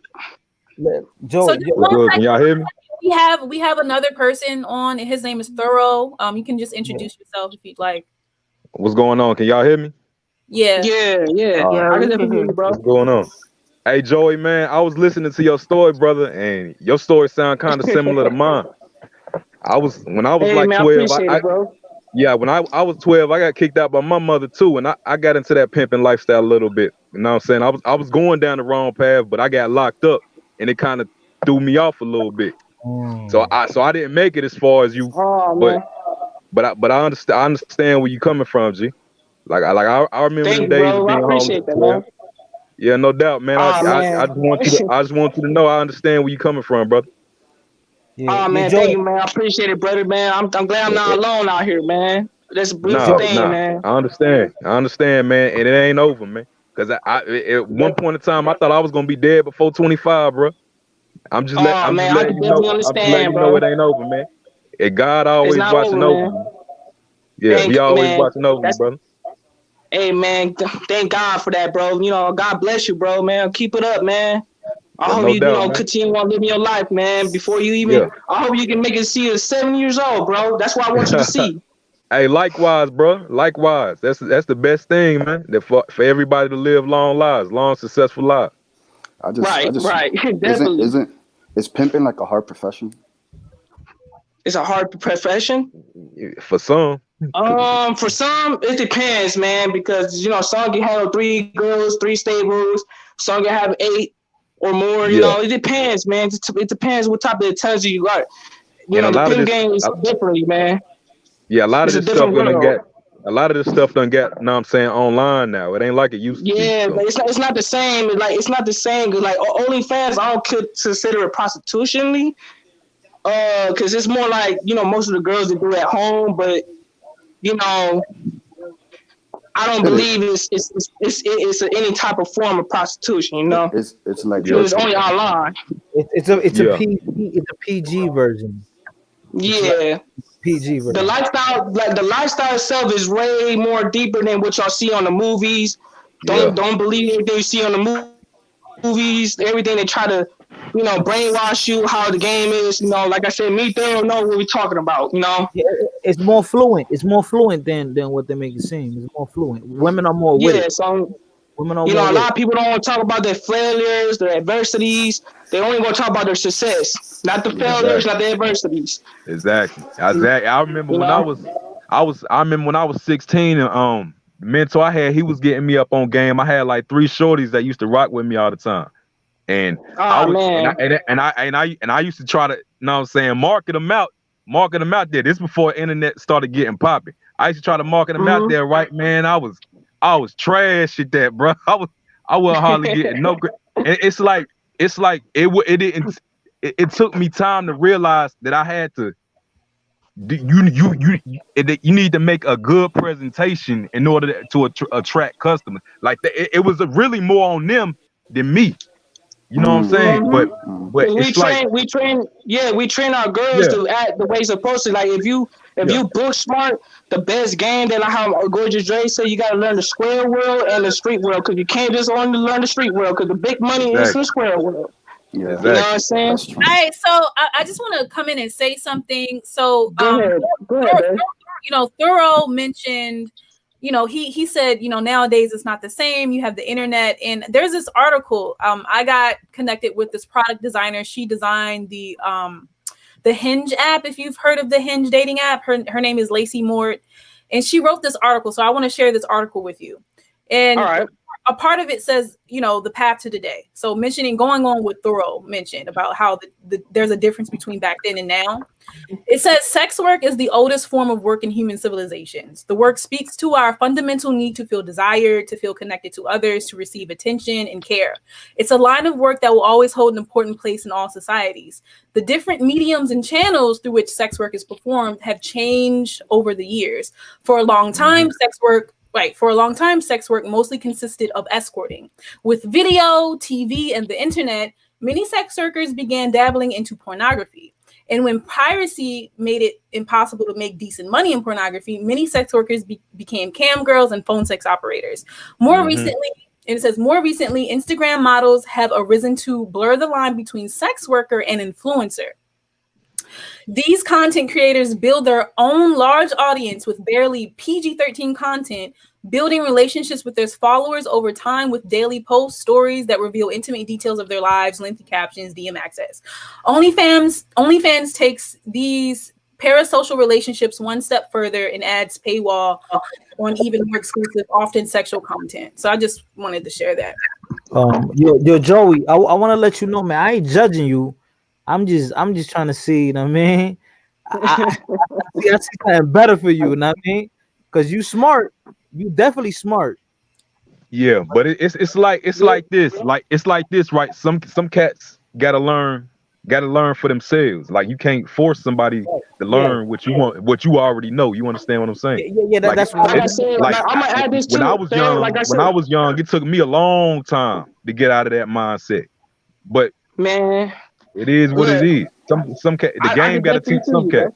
Joe, So Good. Can y'all hear me? we have another person on, and his name is Thorough. You can just introduce yourself if you'd like. What's going on? Can y'all hear me? Yeah. Yeah. Yeah, I we can can definitely hear hear you, you. bro. What's going on? Hey, Joey, man, I was listening to your story, brother, and your story sound kind of similar to mine. When I was Hey, like man, I 12, appreciate it, bro. when I was 12, I got kicked out by my mother too, and I got into that pimping lifestyle a little bit. You know what I'm saying? I was going down the wrong path, but I got locked up, and it kind of threw me off a little bit. So I didn't make it as far as you, Oh, but man. I understand where you coming from, G. I remember Thank them you, days of bro. I being homeless appreciate at that, 12. man. Yeah, no doubt, man. Oh, man. I just want you to know I understand where you coming from, brother. Oh, man. Joey, Thank you, man. I appreciate it, brother, man. I'm glad I'm not alone out here, man. That's a beautiful thing, man. I understand, man, and it ain't over, man. Cause at one point in time I thought I was gonna be dead before 25, bro. I'm just Oh, man, I letting can you know. definitely I'm just letting understand, you know bro. it ain't over, man. And God It's always not watching over, over man. you. Yeah, He Thank always man. watching over you, brother. Hey, man. Thank God for that, bro. You know, God bless you, bro, man. Keep it up, man. I Yeah, hope no you doubt, know man. continue on living your life, man. Before you even, Yeah. I hope you can make it see you 7 years old, bro. That's what I want you to see. Hey, likewise, bro. Likewise. That's the best thing, man. That for everybody to live long lives, long successful lives. I just Right. Definitely. Is pimping like a hard profession? It's a hard profession. For some. For some, it depends, man, because you know, some can handle 3 girls, 3 stables, some can have 8 or more. You Yeah. know, it depends, man. It depends what type of intelligence you got. You And know, a the lot of pimp this game is differently, man. Yeah, a lot of It's a this stuff different done world. get a lot of this stuff done get, you know what I'm saying, online now. It ain't like it used to be. Yeah, So but it's not the same. It's not the same. Cause like OnlyFans, I don't consider it prostitutionally. Cause it's more like, you know, most of the girls that do it at home, but you know, I don't It is. believe it's any type of form of prostitution. You know, It's like because it's worship. only online. it's a yeah. PG version. Yeah, PG the version. lifestyle itself is way more deeper than what y'all see on the movies. Yeah. Don't believe everything you see on the movies. Everything they try to, you know, brainwash you how the game is. You know, like I said, me they don't know what we're talking about. You know. Yeah, it's more fluent. It's more fluent than what they make it seem. It's more fluent. Women are more with Yeah, it. so Women are you more know, a with lot it. of people don't want to talk about their failures, their adversities. They only going to talk about their success, not the failures, Exactly. not the adversities. Exactly. I remember You when know? I remember when I was 16 and the mentor I had, he was getting me up on game. I had like 3 shorties that used to rock with me all the time. And I Oh was man. and I used to try to, you know what I'm saying, market them out there. This before internet started getting popping. I used to try to market them out there, right, man. I was trash at that, bro. I wasn't hardly getting no good. And it's like it took me time to realize that I had to you need to make a good presentation in order to attract customers. Like it was really more on them than me. You know what I'm saying? But Because it's like, we train our girls yeah, to act the way it's supposed to. Like if you yeah, book smart, the best game, then like how Gorgeous Dre said, you got to learn the square world and the street world, because you can't just only learn the street world, because the big money is in exactly, the square world. Yeah, You know what exactly. I'm saying? that's true. All right, so I just want to come in and say something. So, Go ahead, babe. you know, Thorough mentioned, you know, he said, you know, nowadays it's not the same. You have the internet, and there's this article. I got connected with this product designer. She designed the Hinge app. If you've heard of the Hinge dating app, her name is Lacey Mort, and she wrote this article. So I want to share this article with you. And All right. a part of it says, the path to today. So going on what Thorough mentioned about how there's a difference between back then and now. It says sex work is the oldest form of work in human civilizations. The work speaks to our fundamental need to feel desired, to feel connected to others, to receive attention and care. It's a line of work that will always hold an important place in all societies. The different mediums and channels through which sex work is performed have changed over the years. For a long time, sex work mostly consisted of escorting. With video, TV, and the internet, many sex workers began dabbling into pornography. And when piracy made it impossible to make decent money in pornography, many sex workers became cam girls and phone sex operators. More recently, Instagram models have arisen to blur the line between sex worker and influencer. These content creators build their own large audience with barely PG-13 content, building relationships with their followers over time with daily posts, stories that reveal intimate details of their lives, lengthy captions, DM access. OnlyFans takes these parasocial relationships one step further and adds paywall on even more exclusive, often sexual content. So I just wanted to share that. Yo, Joey, I want to let you know, man, I ain't judging you. I'm just trying to see, you know what I mean? I see something better for you, you know what I mean? Because you smart. You definitely smart. Yeah, but it's like this, right? Some cats gotta learn for themselves. Like you can't force somebody to learn what you want, what you already know. You understand what I'm saying? Yeah, that's what Like I said, I'm gonna add this too. When I was young, it took me a long time to get out of that mindset. But man, it is what it is. Some cat, the game got to teach some cat.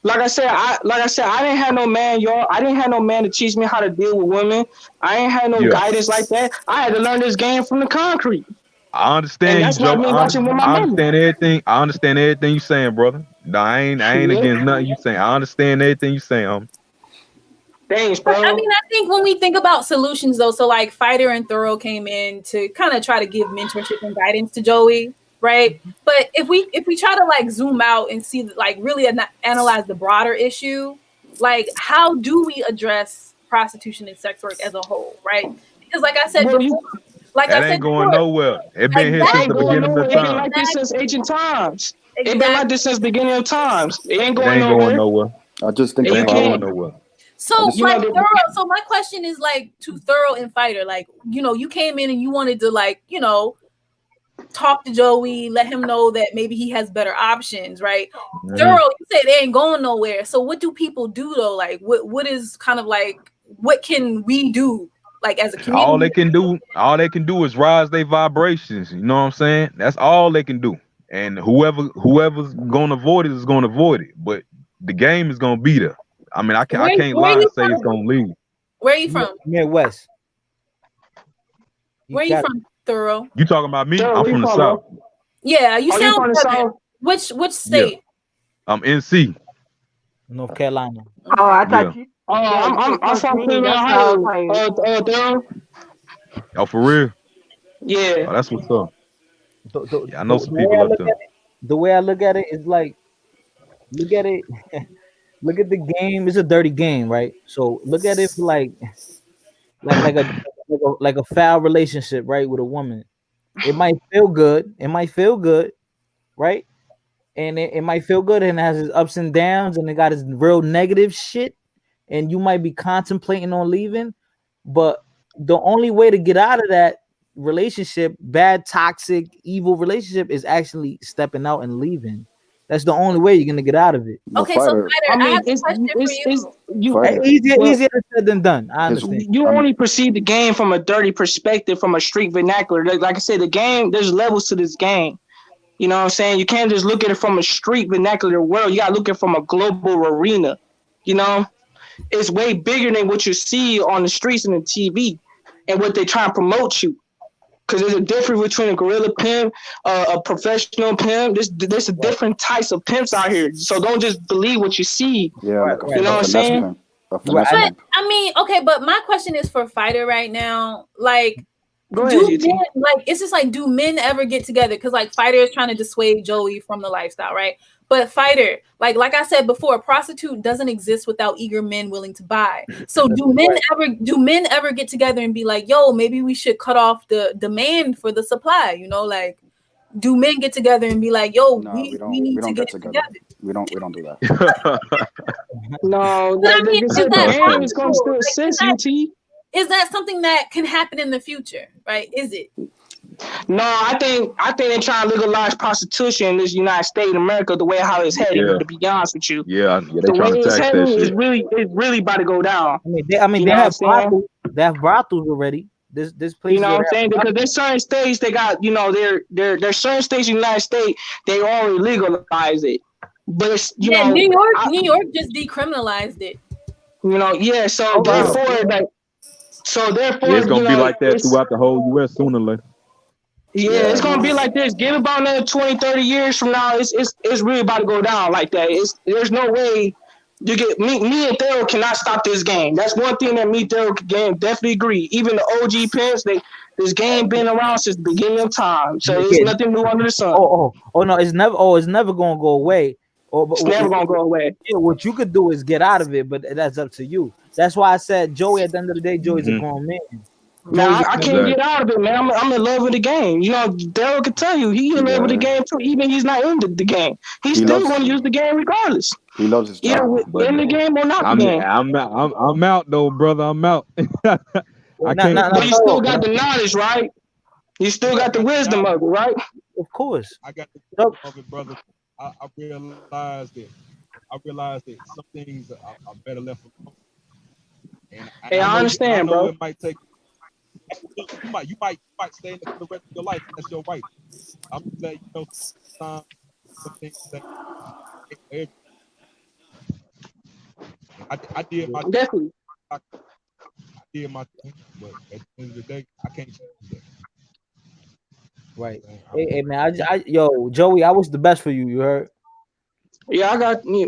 Like I said, I didn't have no man, y'all. I didn't have no man to teach me how to deal with women. I ain't had no guidance like that. I had to learn this game from the concrete. I understand you, Joe. I understand everything. I understand everything you saying, brother. No, I ain't against nothing you saying. I understand everything you saying. Thanks, bro. I mean, I think when we think about solutions, though, so like Fighter and Thorough came in to kind of try to give mentorship and guidance to Joey, right? But if we try to like zoom out and see, like really analyze the broader issue, like how do we address prostitution and sex work as a whole, right? Because like I said before, that ain't going nowhere. It been here since the beginning of time. It been like this since ancient times. It been like this since the beginning of times. It ain't going nowhere. I just think it ain't going nowhere. So like Thorough, so my question is like to Thorough and Fighter, like, you came in and you wanted to like, talk to Joey, let him know that maybe he has better options, right? Thorough, you said they ain't going nowhere. So what do people do though? Like what is kind of like, what can we do like as a community? All they can do is rise their vibrations. You know what I'm saying? That's all they can do. And whoever's gonna avoid it is gonna avoid it. But the game is gonna be there. I mean, I can't lie and say it's gonna leave. Where are you from? Midwest. Where are you from, Thorough? You talking about me? I'm from the South. Yeah, you sound from the South. Which state? Yeah. I'm NC. North Carolina. Oh, I thought you. Oh, I'm from Cleveland, Ohio. Oh, for real? Yeah. Oh, that's what's up. I know some people up there. The way I look at it is like, look at it. Look at the game. It's a dirty game, right? So look at it like a foul relationship, right, with a woman. It might feel good. Right? And it might feel good and it has its ups and downs and it got its real negative shit. And you might be contemplating on leaving, but the only way to get out of that relationship, bad, toxic, evil relationship, is actually stepping out and leaving. That's the only way you're gonna get out of it. Okay, so Fighter, I have a question for you. Easier said than done. I understand. You only perceive the game from a dirty perspective, from a street vernacular. Like I said, the game, there's levels to this game. You know what I'm saying? You can't just look at it from a street vernacular world. You gotta look at it from a global arena. You know, it's way bigger than what you see on the streets and the TV and what they try and promote you. Because there's a difference between a guerrilla pimp, a professional pimp. There's a different types of pimps out here. So don't just believe what you see. Yeah, like you know what I'm saying? But I mean, okay, but my question is for Fighter right now. Like, Go ahead, do UT. men, like, it's just like, do men ever get together? Because like Fighter is trying to dissuade Joey from the lifestyle, right? But Fighter, like I said before, a prostitute doesn't exist without eager men willing to buy. So do men ever get together and be like, yo, maybe we should cut off the demand for the supply? You know, like, do men get together and be like, yo, No, we we need to don't get get together. together? We don't do that. No, But I mean, this is is that game is gonna possible? still Like, exist, UT. is that something that can happen in the future? Right? Is it? No, I think they're trying to legalize prostitution in this United States of America the way how it's heading. Yeah. To be honest with you, Yeah, the they way trying to it's tax that heading is shit. really about to go down. I mean, You they know have what I'm saying? brothels. They have brothels already. This place. You know what I'm saying? Because there's certain states they got, you know, there's certain states in the United States they already legalize it, but it's, you know, New York just decriminalized it. You know, yeah. So therefore, It's gonna you be know, like that it's, throughout the whole U.S. sooner or later. yeah, it's gonna be like this. Give about another 20, 30 years from now, it's really about to go down like that. There's no way you get me and Theo cannot stop this game. That's one thing that me and Theo can definitely agree. Even the OG pimps, this game been around since the beginning of time. So it's nothing new under the sun. Oh no, it's never gonna go away. It's never gonna go away. Yeah, what you could do is get out of it, but that's up to you. That's why I said Joey. At the end of the day, Joey's a grown man. Now I can't get out of it, man. I'm in love with the game. You know, Daryl can tell you he in love with the game too. Even he's not in the game, he still want to use the game regardless. He loves his job. Either in the game or not the game. I'm out though, brother. I'm out. I can't. But you still got the knowledge, right? You still got the wisdom of it, right? Of course. I got the wisdom of it, brother. I realized that some things are better left alone. And hey, I understand, bro. It might take. You might stay in it for the rest of your life. That's your right. I'm just letting you know some things that I did my definitely. I did my thing, but at the end of the day, I can't change that. Right. Hey man, yo, Joey, I wish the best for you. You heard? Yeah,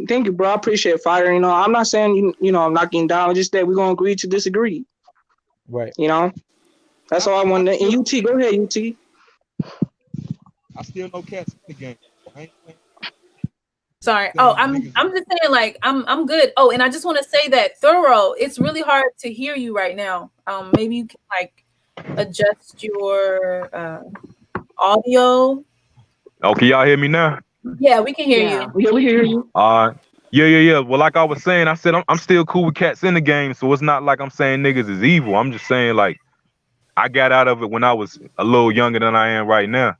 thank you, bro. I appreciate Fire. You know, I'm not saying you know I'm knocking down. Just that we're gonna agree to disagree. Right. You know, that's all I wanted. And UT, go ahead, UT. I still know cats in the game. Sorry. Oh, I'm just saying, like, I'm good. Oh, and I just want to say that Thorough, it's really hard to hear you right now. Maybe you can like adjust your audio. Oh, can y'all hear me now? Yeah, we can hear you. Yeah, we can hear you. Yeah. Well, like I was saying, I said I'm still cool with cats in the game, so it's not like I'm saying niggas is evil. I'm just saying like I got out of it when I was a little younger than I am right now.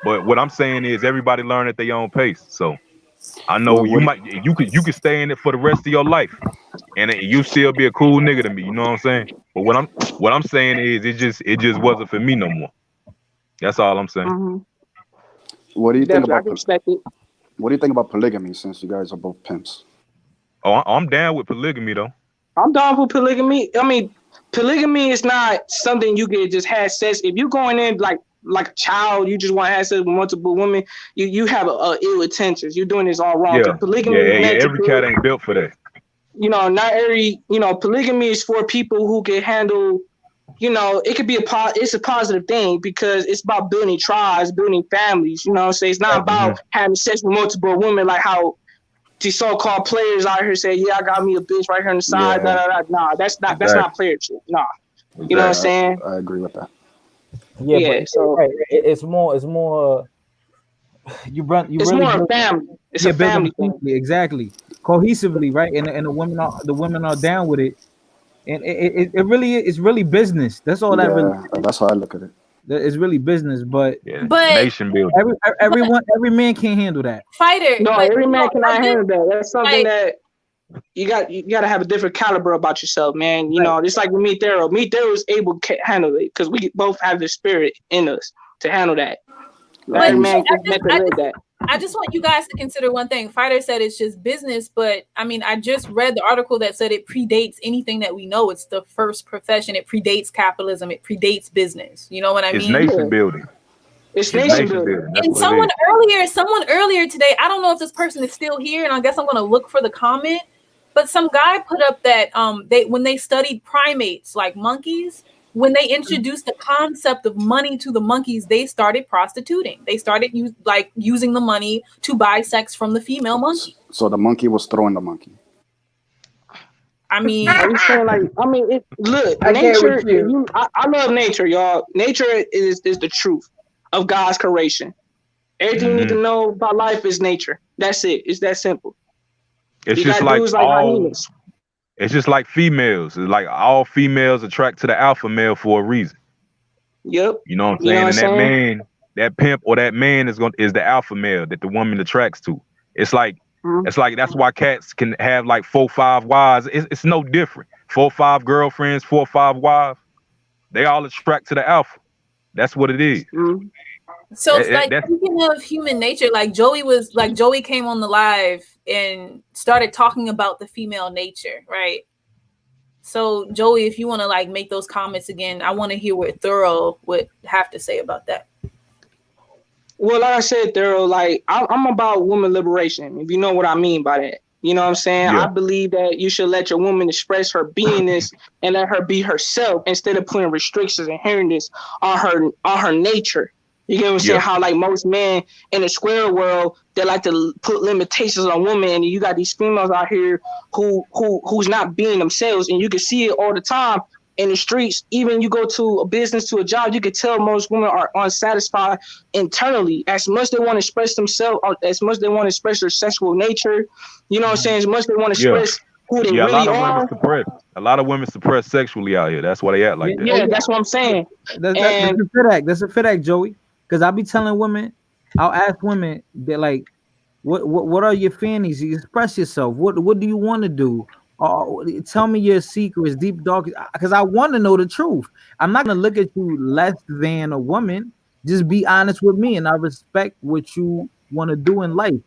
But what I'm saying is everybody learn at their own pace. So I know you could stay in it for the rest of your life, and you still be a cool nigga to me. You know what I'm saying? But what I'm saying is it just wasn't for me no more. That's all I'm saying. Mm-hmm. What do you think about What do you think about polygamy? Since you guys are both pimps. Oh, I'm down with polygamy though. I'm down with polygamy. I mean, polygamy is not something you can just have sex. If you're going in like a child, you just want to have sex with multiple women. You have ill intentions. You're doing this all wrong. Yeah, polygamy. Every cat ain't built for that. You know, not every. You know, polygamy is for people who can handle. You know, it could be it's a positive thing because it's about building tribes, building families. You know what I'm saying? It's not about having sex with multiple women like how these so-called players out here say, yeah, I got me a bitch right here on the side. Yeah. Nah, that's not player shit. Nah. Exactly. You know what I'm saying? I agree with that. Yeah, but so right. It's more it's more a family. It's a family thing. Exactly. Cohesively, right? And the women are down with it. And it really is really business. That's all that really is. That's how I look at it. It's really business, but nation building. Every man can't handle that. Fighter. No, every man cannot handle that. That's something that you got to have a different caliber about yourself, man. You know, just like with me, Thero. Me, Thero is able to handle it because we both have the spirit in us to handle that. Every man can live that. I just want you guys to consider one thing. Fighter said it's just business, but I mean, I just read the article that said it predates anything that we know. It's the first profession. It predates capitalism. It predates business. You know what I mean? It's nation building. It's nation building. And someone earlier today, I don't know if this person is still here, and I guess I'm going to look for the comment. But some guy put up that when they studied primates like monkeys, when they introduced the concept of money to the monkeys, they started prostituting. They started using the money to buy sex from the female monkey. So the monkey was throwing the monkey. I mean, Are you saying look, I get nature. with you. I love nature, y'all. Nature is the truth of God's creation. Everything you need to know about life is nature. That's it. It's that simple. It's You just got like dudes like hyenas. it's just like females. It's like all females attract to the alpha male for a reason. Yep. You know what I'm saying? And that man, that pimp or that man is the alpha male that the woman attracts to. It's like that's why cats can have like 4 or 5 wives. It's no different. 4 or 5 girlfriends, 4 or 5 wives. They all attract to the alpha. That's what it is. Mm-hmm. So it's like speaking of human nature, like Joey came on the live and started talking about the female nature, right? So Joey, if you want to like make those comments again, I want to hear what Thorough would have to say about that. Well, like I said, Thorough, like I'm about woman liberation, if you know what I mean by that. You know what I'm saying? Yeah. I believe that you should let your woman express her beingness and let her be herself instead of putting restrictions and hindrances on her nature. You get what I'm saying? How like most men in the square world, they like to put limitations on women, and you got these females out here who's not being themselves, and you can see it all the time in the streets. Even you go to a business, to a job, you can tell most women are unsatisfied internally. As much they want to express themselves, as much they want to express their sexual nature, you know what I'm saying? As much they want to express who they really are. A lot of women suppress sexually out here. That's why they act like that. Yeah, that's what I'm saying. That's a fit act, Joey. Because I'll be telling women, I'll ask women that like, what are your fantasies? You express yourself. What do you want to do? Tell me your secrets, deep dark. Because I want to know the truth. I'm not gonna look at you less than a woman. Just be honest with me, and I respect what you want to do in life,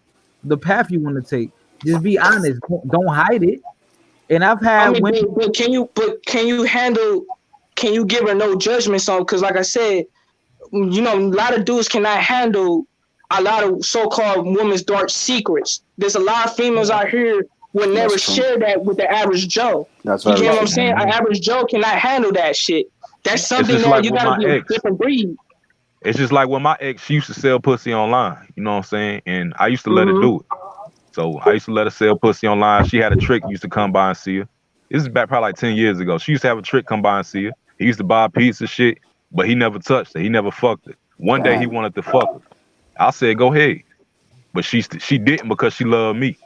the path you want to take. Just be honest. Don't hide it. And I've had women. But can you give her no judgment? So, because like I said, you know, a lot of dudes cannot handle a lot of so-called women's dark secrets. There's a lot of females out here would never share that with the average Joe. That's you right. get what I'm saying? An average Joe cannot handle that shit. That's something that you gotta be a different breed. It's just like when my ex, she used to sell pussy online. You know what I'm saying? And I used to let her do it. So I used to let her sell pussy online. She had a trick, used to come by and see her. This is back probably like 10 years ago. She used to have a trick come by and see her. He used to buy pizza shit, but he never touched her. He never fucked her. One day he wanted to fuck her. I said, go ahead. But she didn't because she loved me.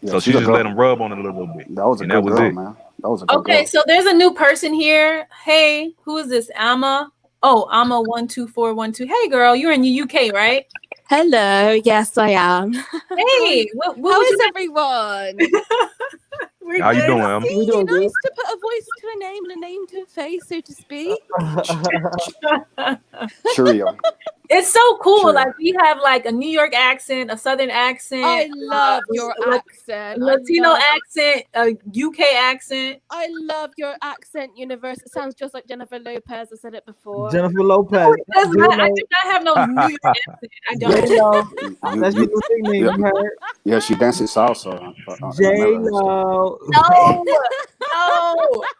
Yeah, so she just let him rub on it a little bit. That was a good girl, man. That was a good girl. Okay, so there's a new person here. Hey, who is this? Amma? Oh, Amma12412. Hey, girl, you're in the UK, right? Hello. Yes, I am. Hey, how is everyone? How you doing, Emma? We doing nice to put a voice to a name and a name to a face, so to speak. Cheerio. It's so cool. Sure. Like we have like a New York accent, a Southern accent. I love your accent. Latino accent, a UK accent. I love your accent, Universe. It sounds just like Jennifer Lopez. I said it before. Jennifer Lopez. I do not have no New York accent. I don't. That's your new nickname, you heard? Yeah, she dances salsa. J-Lo. No.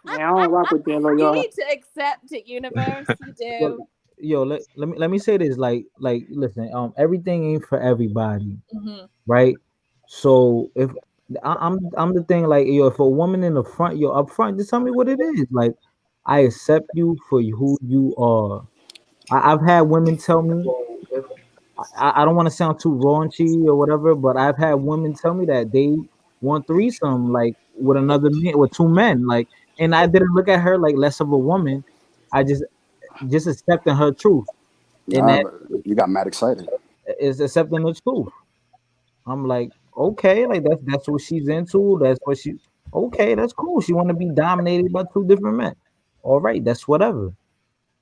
Man, I don't rock with J-Lo, y'all. You need to accept it, Universe. You do. Yo, let me say this. Like, listen. Everything ain't for everybody, right? So if I'm the thing, like, yo, if a woman in the front, yo, up front, just tell me what it is. Like, I accept you for who you are. I've had women tell me. I don't want to sound too raunchy or whatever, but I've had women tell me that they want threesome, like with another man, with 2 men, like, and I didn't look at her like less of a woman. I just accepting her truth. And that you got mad excited. Is accepting the truth. I'm like, okay, like that's what she's into. That's what she. Okay, that's cool. She want to be dominated by 2 different men. All right, that's whatever.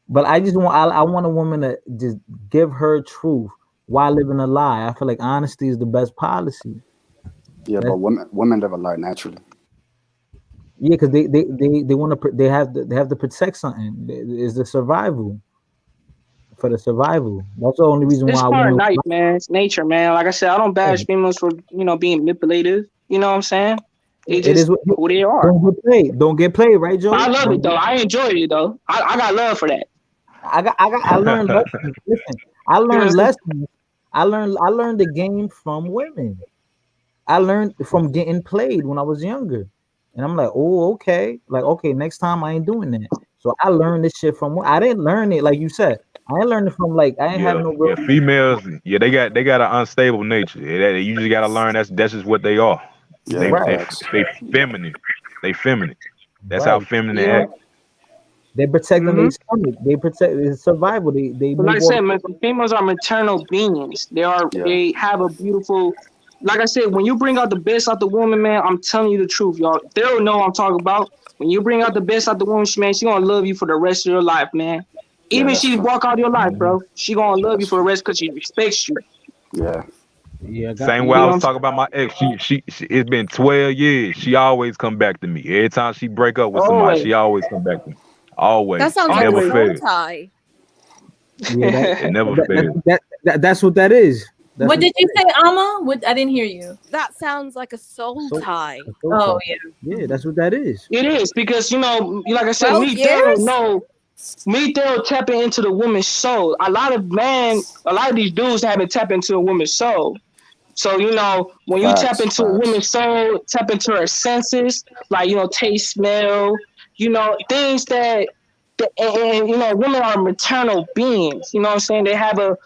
But I just want I want a woman to just give her truth while living a lie. I feel like honesty is the best policy. Yeah, but women never lie naturally. Yeah, because they want to they have to protect something. It's the survival. For the survival. That's the only reason it's why. It's part of life, man. It's nature, man. Like I said, I don't bash females for being manipulative. You know what I'm saying? They It is just what who they are. don't get played. Don't get played, right, Joe? I love it though. I enjoy it though. I got love for that. I learned lessons. Listen, I You know what I'm learned saying? lessons. I learned the game from women. I learned from getting played when I was younger. And I'm like, oh, okay. Like, okay, next time I ain't doing that. So I learned this shit from I didn't learn it like you said. I ain't learned it from like I ain't have Yeah, no yeah. real Females, yeah, they got an unstable nature. You just gotta learn that's just what they are. Yeah, They they right, facts. they feminine. They feminine. That's how right. feminine they Yeah. act. They protecting Mm-hmm. their stomach. They protect it's survival. They But like I move all said, man, females are maternal beings. Yeah. They have a beautiful. Like I said, when you bring out the best out the woman, man, I'm telling you the truth, y'all. They'll know what I'm talking about. When you bring out the best out the woman, man, she gonna love you for the rest of your life, man. Yeah, Even if that's she true. walk out your life, Mhm. bro, she gonna love you That's for the true. rest because she respects you. Yeah. Yeah, Same way You I know was what talking about my ex. She it's been 12 years. She always come back to me. Every time she break up I'm with saying? somebody, Always, she always come back to me. That Always. sounds It like a never always. soul fails. tie. yeah, It never that, fails. that's what that is. That's What what did that you is. say, Alma? What I didn't hear you. That sounds like a soul So tie. a soul Oh tie. yeah. Yeah, that's what that is. It is because like I said, 12 years? me Daryl tapping into the woman's soul. A lot of these dudes haven't tapped into a woman's soul. So, when you tap Facts. into a Facts. woman's soul, tap into her senses, like, taste, smell, things women are maternal beings. You know what I'm saying? They have a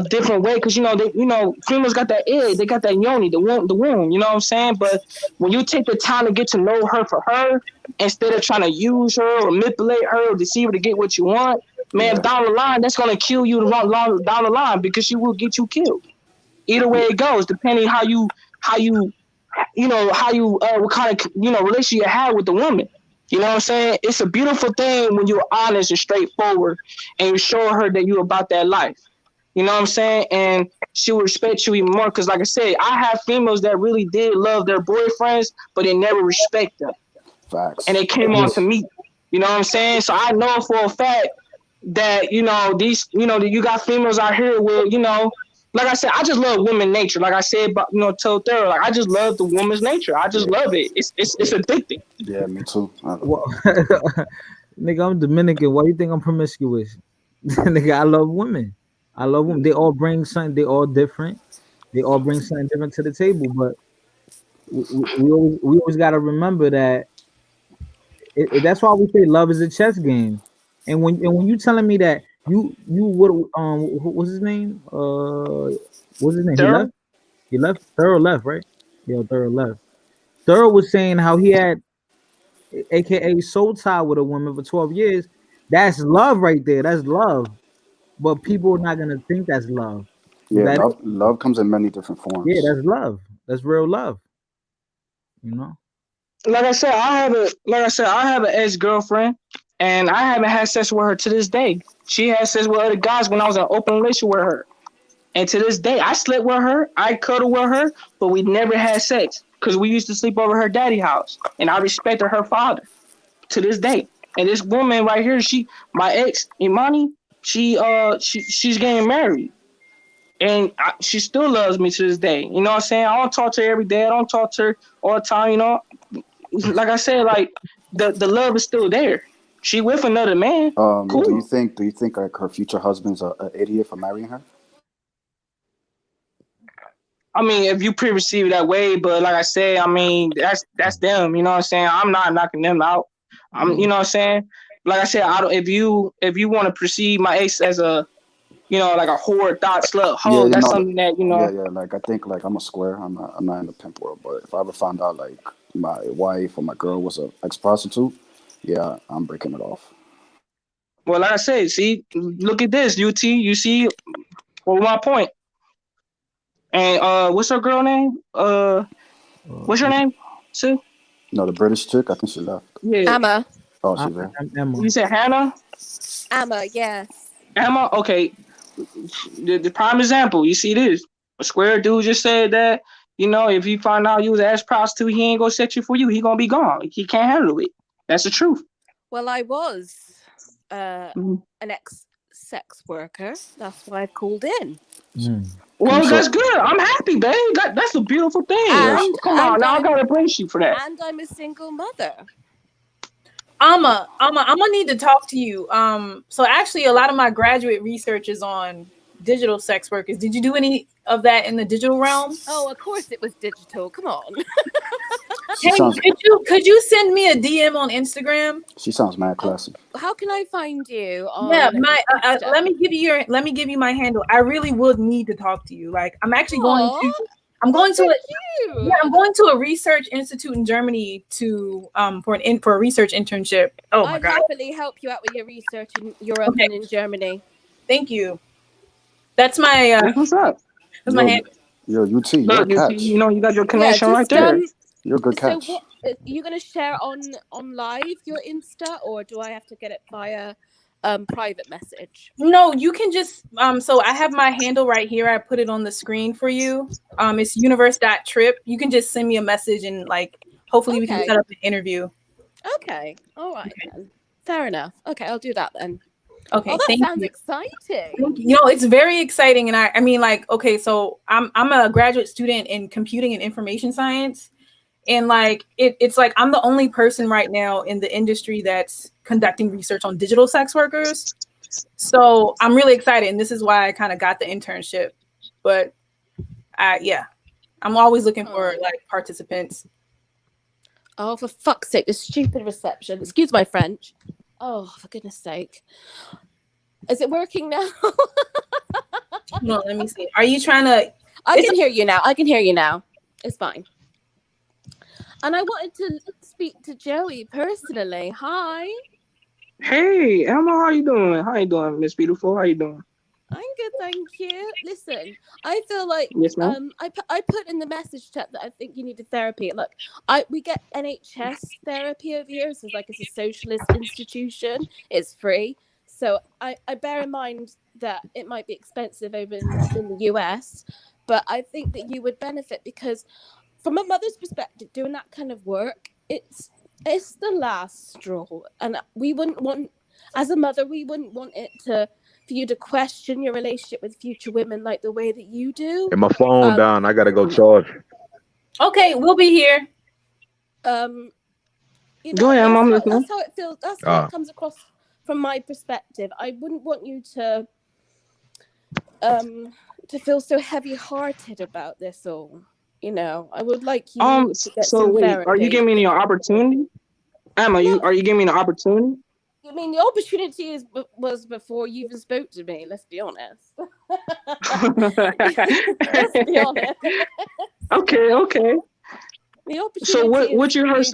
different way because, females got that egg, they got that yoni, the womb, you know what I'm saying? But when you take the time to get to know her for her, instead of trying to use her or manipulate her or deceive her to get what you want, man, Yeah. down the line, that's going to kill you down the line because she will get you killed. Either way Yeah. it goes, depending what kind of relationship you have with the woman. You know what I'm saying? It's a beautiful thing when you're honest and straightforward and you show her that you're about that life. You know what I'm saying? And she will respect you even more because, like I said, I have females that really did love their boyfriends, but they never respect them, and Facts. they came on to Facts. me. You know what I'm saying? So I know for a fact that you got females out here with like I said, I just love women nature. Like I said, but told Thera, like I just love the woman's nature. I just Yeah. love it. It's addicting. Yeah. Me too. Well, nigga, I'm Dominican. Why you think I'm promiscuous? Nigga, I love women. I love women. They all bring something. They all different. They all bring something different to the table. But we always got to remember that that's why we say love is a chess game. And when you telling me that you would what's his name? What's his name? He Thera, left. He left. Thorough left, right? Yeah, Thorough left. Thorough was saying how he had, aka soul tie with a woman for 12 years. That's love right there. That's love. But people are not gonna think that's love. But Yeah. that Love. is, Love comes in many different yeah, forms. that's love. That's real love. You know? like I said, I have an ex girlfriend, and I haven't had sex with her to this day. She had sex with other guys when I was in an open relationship with her. And to this day, I slept with her, I cuddled with her, but we never had sex because we used to sleep over her daddy house, and I respected her father to this day. And this woman right here, my ex Imani, she's getting married, and she still loves me to this day. You know what I'm saying? I don't talk to her every day. I don't talk to her all the time. Like I said, like the love is still there. She with another man, Do you cool. think? Do you think like her future husband's a idiot for marrying her? I mean, if you pre-receive it that way, but like I said, I mean, that's them. You know what I'm saying? I'm not knocking them out. You know what I'm saying? Like I said, I don't. If you want to perceive my ex as a, like a whore, thought, slut, Yeah. hoe, You that's know. something that Yeah. Yeah. Like I think like I'm a square. I'm not in the pimp world. But if I ever found out like my wife or my girl was a ex prostitute, yeah, I'm breaking it off. Well, like I said, see, look at this, UT. You see, well, my point. And what's her girl name? What's your name, Sue? No, the British chick. I think she left. Yeah, Emma. Oh, she's there. I'm Emma. you said Hannah, Emma, yes. Emma. Okay, the prime example. You see this? A square dude just said that. If he find out you was an ass prostitute, he ain't gonna set you for you. He gonna be gone. He can't handle it. That's the truth. Well, I was Mhm. an ex-sex worker. That's why I called in. Mm. Well, So- that's good. I'm happy, babe. That's a beautiful thing. And, Come on, now I gotta praise you for that. And I'm a single mother. I'm gonna need to talk to you. So actually, a lot of my graduate research is on digital sex workers. Did you do any of that in the digital realm? Oh, of course it was digital. Come on. She sounds, could you send me a DM on Instagram? she sounds mad classy. How can I find you? Yeah, On my Insta? let me give you my handle. I really would need to talk to you. Like I'm actually going to I'm going to a research institute in Germany to for a research internship. Oh my I'd god. happily help you out with your research in Europe and in Germany. Thank you. That's my what's up? That's my handle. Yo, UT, you're a catch. You know, you got your connection right just, there. You're a good catch. So what are you gonna share on live your Insta, or do I have to get it via private message? No, you can just so I have my handle right here. I put it on the screen for you. It's universe.trip. You can just send me a message and like hopefully we can set up an interview. Okay. All right then. Fair enough. Okay, I'll do that then. Okay, that thank sounds you. exciting. You know, it's very exciting, and I mean, like, okay, so I'm a graduate student in computing and information science, and like it's like I'm the only person right now in the industry that's conducting research on digital sex workers. So I'm really excited, and this is why I kind of got the internship. But I'm always looking for like participants. Oh, for fuck's sake, this stupid reception. Excuse my French. Oh, for goodness sake. Is it working now? No, let me see. Are you trying to... I can hear you now. It's fine. And I wanted to speak to Joey personally. Hi. Hey, Emma, how you doing? Miss Beautiful? How you doing? I'm good, thank you. Listen, I feel like Yes, ma'am. I put in the message chat that I think you needed therapy. Look, we get NHS therapy over here, so like it's a socialist institution. It's free. So I bear in mind that it might be expensive over in the US, but I think that you would benefit because from a mother's perspective, doing that kind of work, it's the last straw. And we wouldn't want, as a mother, it for you to question your relationship with future women like the way that you do. And my phone down. I gotta go charge. Okay, we'll be here. You know, Go ahead, Mom. That's how it feels. That's how it comes across from my perspective. I wouldn't want you to feel so heavy-hearted about this all. You know, I would like you to get some therapy. Are you giving me an opportunity? Emma, are you giving me an opportunity? I mean, the opportunity was before you even spoke to me. Let's be honest. Let's be honest. Okay. The opportunity. So what you heard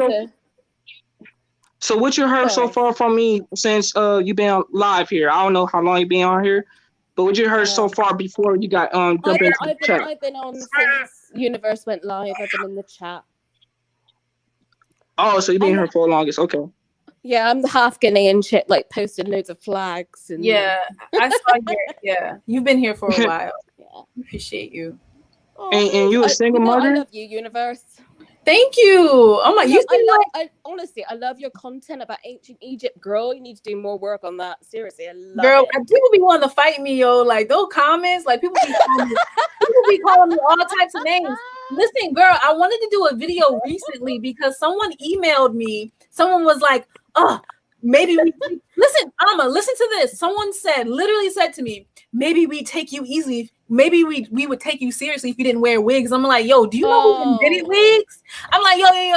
So what you heard so far from me since you've been live here? I don't know how long you've been on here, but what you heard so far before you got jump into the chat? I've been on since Universe went live. I've been in the chat. Oh, so you've been here for the longest. Okay. Yeah, I'm the half Ghanaian chick, like posting loads of flags and I saw you. Yeah, you've been here for a while. Yeah, appreciate you. Oh, and you a single mother? I love you, Universe. Thank you. Oh my, honestly, I love your content about ancient Egypt, girl. You need to do more work on that. Seriously, I love girl, it. People be wanting to fight me, yo. Like those comments, like people be calling me all types of names. Listen, girl, I wanted to do a video recently because someone emailed me. Someone was like, maybe we listen, Amma, listen to this. Someone literally said to me, maybe we take you easily. Maybe we would take you seriously if you didn't wear wigs. I'm like, yo, do you know who invented wigs? I'm like, yo, wait.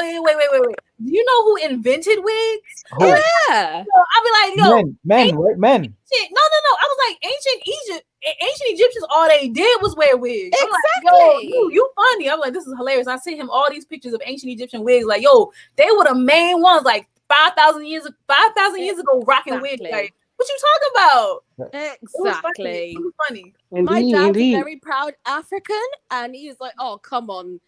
Do you know who invented wigs? Who? Yeah. So I'll be like, yo, men. No. I was like, ancient Egyptians, all they did was wear wigs. Exactly. I'm like, yo, you funny. I'm like, this is hilarious. I sent him all these pictures of ancient Egyptian wigs. Like, yo, they were the main ones. Like 5,000 years ago, rocking wigs. Like, what you talking about? Exactly. It was funny. My dad's a very proud African, and he's like, oh, come on.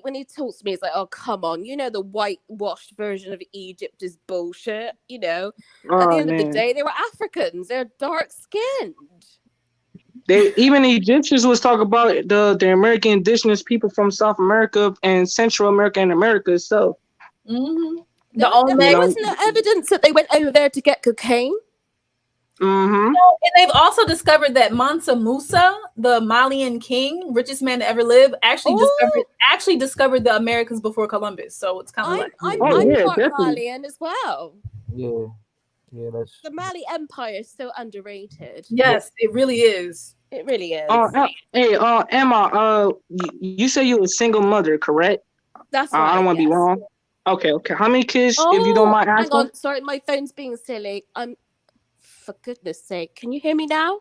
When he talks to me, he's like, oh, come on. You know, the whitewashed version of Egypt is bullshit. You know, at the end of the day, they were Africans. They're dark-skinned. Even the Egyptians was talking about the American indigenous people from South America and Central America and America. So, there was no evidence that they went over there to get cocaine. Mm-hmm. And they've also discovered that Mansa Musa, the Malian king, richest man to ever live, actually discovered the Americas before Columbus. So it's kind of like I'm yeah, part definitely. Malian as well. Yeah, that's The Mali Empire is so underrated. yes, it really is. It really is. Hey, Emma, you say you're a single mother, correct? That's right. I don't want to be wrong. Okay. How many kids, if you don't mind asking? Hang on. Sorry, my phone's being silly. For goodness sake, can you hear me now?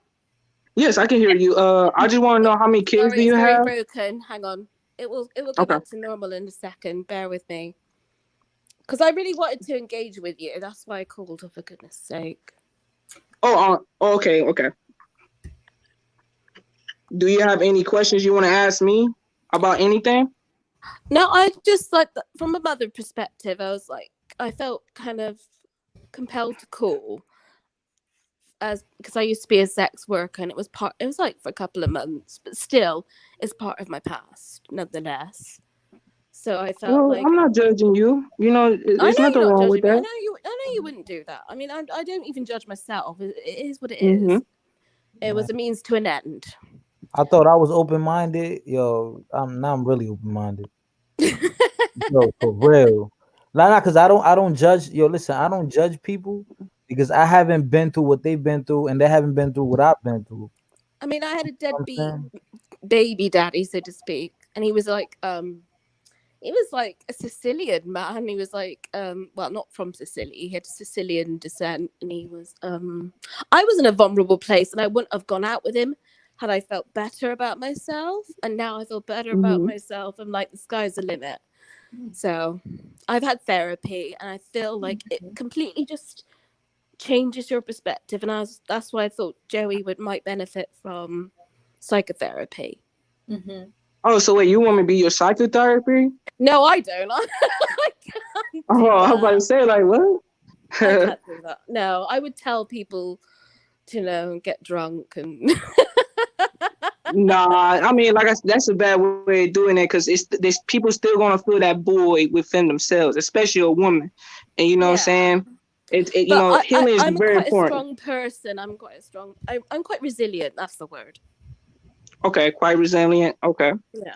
Yes, I can hear you. I just want to know how many kids do you have? It's very broken. Hang on. It will go back to normal in a second. Bear with me. Because I really wanted to engage with you. That's why I called, for goodness sake. Okay. Do you have any questions you want to ask me about anything? No, I just like from a mother perspective, I felt kind of compelled to call because I used to be a sex worker, and it was like for a couple of months, but still it's part of my past nonetheless. So I felt like I'm not judging you. There's nothing wrong with that. I know you wouldn't do that. I mean, I don't even judge myself. It is what it is. It was a means to an end. I thought I was open-minded. Yo, I'm really open-minded. Yo, for real. Nah, because I don't judge. Yo, listen, I don't judge people because I haven't been through what they've been through, and they haven't been through what I've been through. I mean, I had a deadbeat baby daddy, so to speak, and he was like a Sicilian man. He was like, well, not from Sicily. He had Sicilian descent, and he was I was in a vulnerable place, and I wouldn't have gone out with him had I felt better about myself. And now I feel better about myself. I'm like, the sky's the limit. So I've had therapy, and I feel like it completely just changes your perspective. And that's why I thought Joey might benefit from psychotherapy. Mm-hmm. Oh, so wait, you want me to be your psychotherapy? No, I don't. I was about to say, like, what? I can't do that. No, I would tell people to get drunk and. Nah, I mean, that's a bad way of doing it because there's people still gonna feel that void within themselves, especially a woman. And you know what I'm saying? Healing is very important. I'm quite a strong person. I'm quite resilient. That's the word. Okay, quite resilient. Okay. Yeah.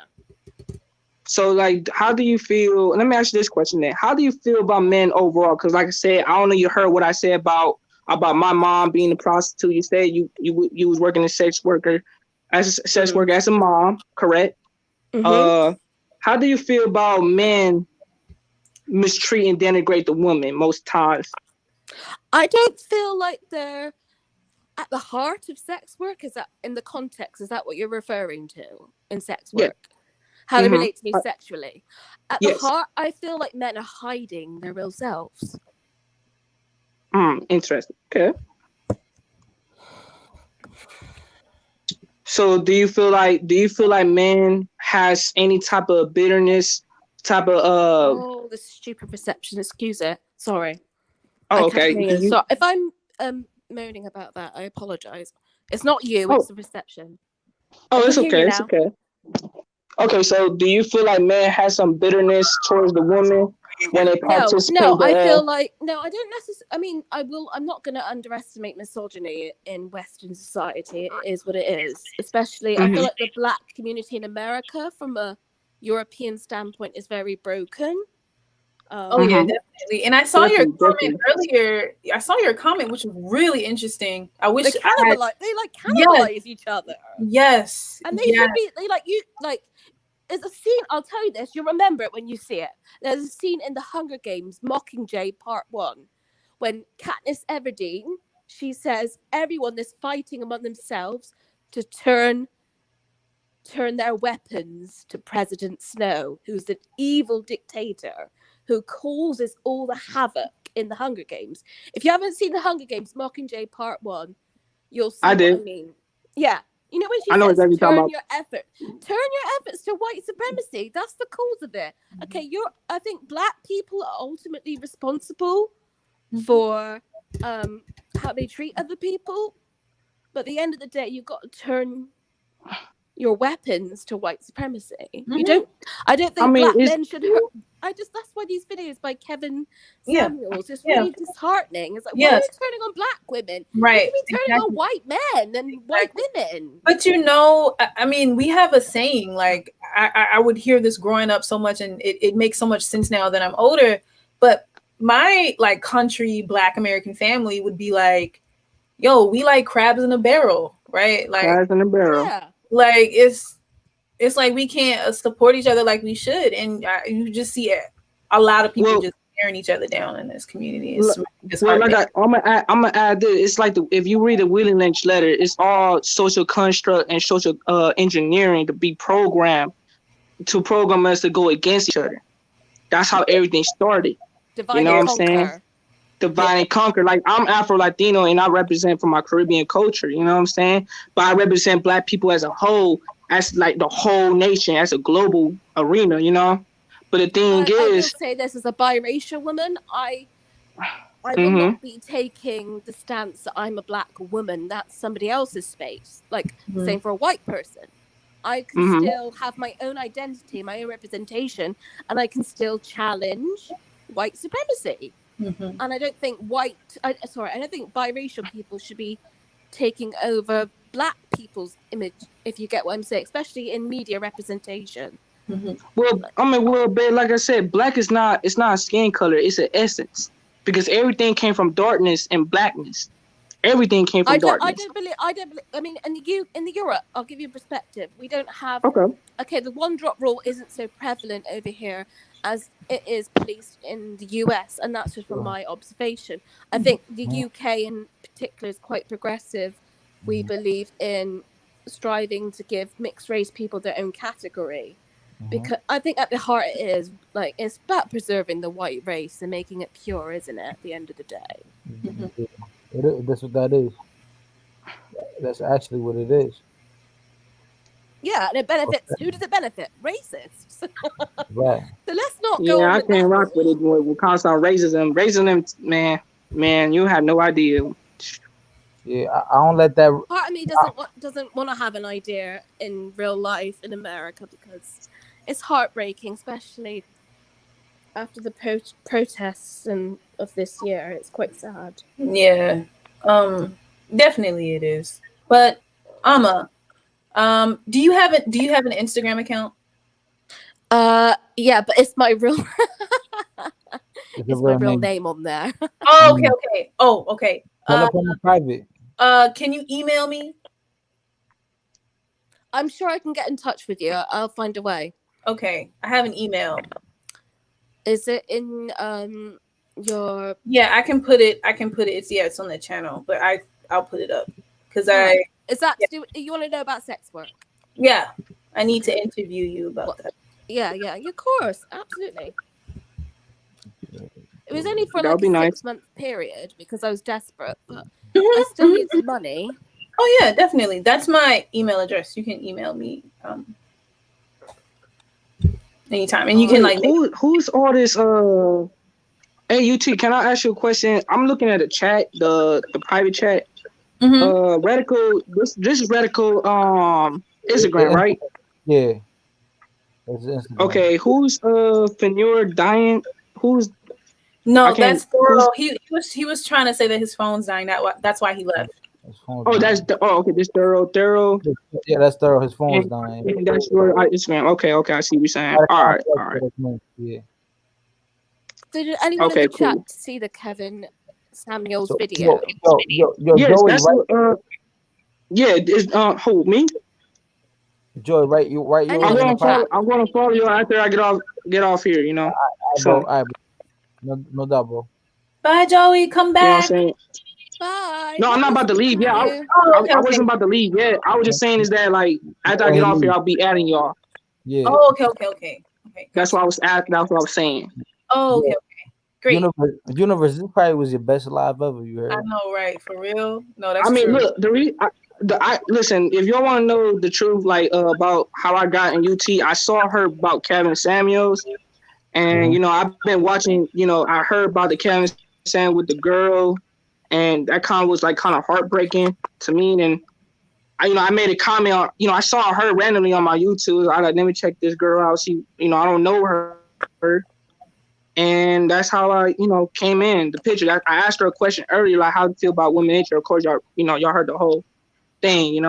So, like, how do you feel? Let me ask you this question then. How do you feel about men overall? Because, like I said, I don't know you heard what I said about my mom being a prostitute. You said you was working as a sex worker as a mom, correct? Mm-hmm. How do you feel about men mistreat and denigrate the woman most times? I don't feel like they're at the heart of sex work. Is that in the context? Is that what you're referring to in sex work? Yeah. How they relate to me sexually? At the heart, I feel like men are hiding their real selves. Interesting. Okay. So do you feel like men has any type of bitterness, Oh, the stupid perception. Excuse it. Sorry. Oh, okay. So if I'm moaning about that, I apologize. It's not you, it's the perception. Oh, it's okay. It's okay. Okay, so do you feel like men has some bitterness towards the woman when they participate? No, I feel like I don't necessarily. I mean, I'm not going to underestimate misogyny in Western society. It is what it is. Especially, I feel like the Black community in America, from a European standpoint, is very broken. Yeah, definitely. And I saw your comment earlier. I saw your comment, which was really interesting. I wish they cannibalize each other. Yes, and they should be. There's a scene. I'll tell you this. You'll remember it when you see it. There's a scene in the Hunger Games, Mockingjay Part 1, when Katniss Everdeen, she says everyone is fighting among themselves to turn their weapons to President Snow, who's an evil dictator who causes all the havoc in the Hunger Games. If you haven't seen the Hunger Games, Mockingjay Part 1, you'll see what I mean. Yeah. You know when she says turn your efforts to white supremacy, that's the cause of it. Okay, I think Black people are ultimately responsible for how they treat other people. But at the end of the day, you've got to turn your weapons to white supremacy. I don't think Black men should that's why these videos by Kevin Yeah. Samuels is Yeah. really disheartening. It's like, why are Yes. you turning on black women? You Right. should be turning on white men and white women. But you know, I mean, we have a saying, like I would hear this growing up so much, and it makes so much sense now that I'm older. But my like country Black American family would be like, yo, we like crabs in a barrel, right? Like Crabs in a barrel. Yeah. like it's like we can't support each other like we should, and you just see a lot of people just tearing each other down in this community. It's well, like heartbreaking. I'm gonna add this. It's like if you read the Willie Lynch letter, it's all social construct and social engineering to be programmed to program us to go against each other. That's how everything started. Divide you know and what I'm saying? conquer. Divide and conquer. Like I'm Afro Latino and I represent from my Caribbean culture. You know what I'm saying? But I represent Black people as a whole, as like the whole nation, as a global arena. You know. But the thing I will is, say this as a biracial woman, I will Mhm. not be taking the stance that I'm a Black woman. That's somebody else's space. Like same for a white person. I can still have my own identity, my own representation, and I can still challenge white supremacy. And I don't think I don't think biracial people should be taking over Black people's image, if you get what I'm saying, especially in media representation. Well, I mean, but like I said, Black is not. It's not a skin color. It's an essence, because everything came from darkness and blackness. Everything came from darkness. I don't believe. I mean, in the Europe, I'll give you a perspective. We don't have. Okay, the one drop rule isn't so prevalent over here as it is policed in the US, and that's just from my observation. I think the UK in particular is quite progressive. We believe in striving to give mixed race people their own category. Because I think at the heart it is like it's about preserving the white race and making it pure, isn't it? At the end of the day, That's what that is. That's actually what it is. Yeah, and it benefits. Who does it benefit? Racists. Right. So let's not Yeah, go on I with can't that. rock with it with constant racism. Racism, man, you have no idea. Yeah, I don't let that. Part of me doesn't want to have an idea in real life in America because it's heartbreaking, especially after the protests and of this year. It's quite sad. Yeah, definitely it is. But Amma, do you have an Instagram account? Yeah, but it's my real It's my real name on there. Oh, okay. Oh, okay. Pull up on the private. Can you email me? I'm sure I can get in touch with you. I'll find a way. Okay, I have an email. Is it in your? Yeah, I can put it. It's on the channel, but I'll put it up because Is that you want to know about sex work? Yeah, I need to interview you about that. Yeah, of course, absolutely. It was only for That'll like a be nice. 6-month period because I was desperate, but I still need some money. Oh yeah, definitely. That's my email address. You can email me anytime, and you can like. Who's all this? Hey, UT, can I ask you a question? I'm looking at the chat, the private chat. Radical. This is Radical. Instagram, right? Yeah. Okay. Who's Fenur dying? Who's? No, that's Thorough. He was trying to say that his phone's dying. That's why he left. Okay. This Thorough. Yeah, that's Thorough. His phone's dying. And that's your Instagram. Okay. I see what you're saying. All right. Yeah. So did anyone in the chat see the Kevin Samuels video? Yes, Joey, that's right? Yeah, it's who, me? Joy, right? You right? I'm gonna follow you after I get off here. You know. All right, no doubt, bro. Bye, Joey. Come back. You know what I'm saying? Bye. No, I'm not about to leave. Yeah, I wasn't about to leave yet. I was just saying is that like after I get off here, I'll be adding y'all. Yeah. Oh, okay. That's what I was asking. That's what I was saying. Oh, okay. Great. Universe, this probably was your best live ever. You heard? I know, right? For real? No, that's. I mean, true. look, listen. If y'all want to know the truth, like about how I got in UT, I saw her about Kevin Samuels, and you know, I've been watching. You know, I heard about the Kevin Samuels with the girl, and that kind of heartbreaking to me. And I made a comment on. I saw her randomly on my YouTube. I like, let me check this girl out. She, I don't know her. And that's how I, came in the picture. I asked her a question earlier, like how to feel about women nature. Of course, y'all heard the whole thing,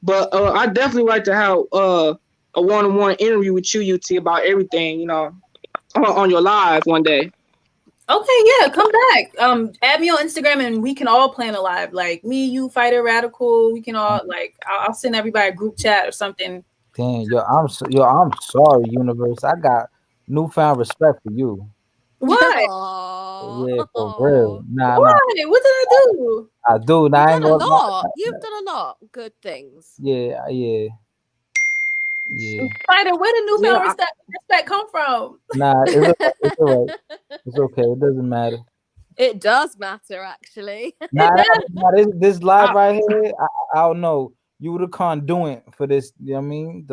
But I definitely like to have a one-on-one interview with you, UT, about everything, on your live one day. Okay, yeah, come back. Add me on Instagram and we can all plan a live. Like me, you, Fighter, Radical. We can all I'll send everybody a group chat or something. Damn, I'm sorry, Universe. I got newfound respect for you. Why? Yeah, for real. Nah. Why? What did I do? I do. Nah, I ain't You've done a gonna lot. You've done a lot. Good things. Yeah. Fighter, where did newfound respect come from? Nah, it's all right. It's okay. It doesn't matter. It does matter, actually. Nah, this live right here, I don't know. You the conduit for this. You know what I mean?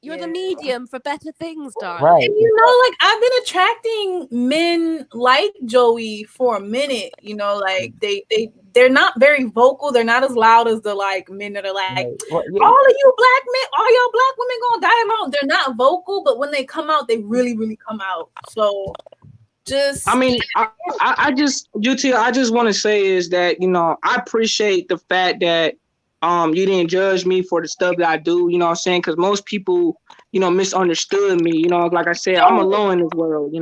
You're the medium for better things, darling. Right. And like I've been attracting men like Joey for a minute. They're not very vocal. They're not as loud as the men that are like, all of you black men, all y'all black women gonna die alone. They're not vocal, but when they come out, they really, really come out. So I just want to say is that I appreciate the fact that you didn't judge me for the stuff that I do, what I'm saying? Because most people, misunderstood me. Like I said, I'm alone in this world,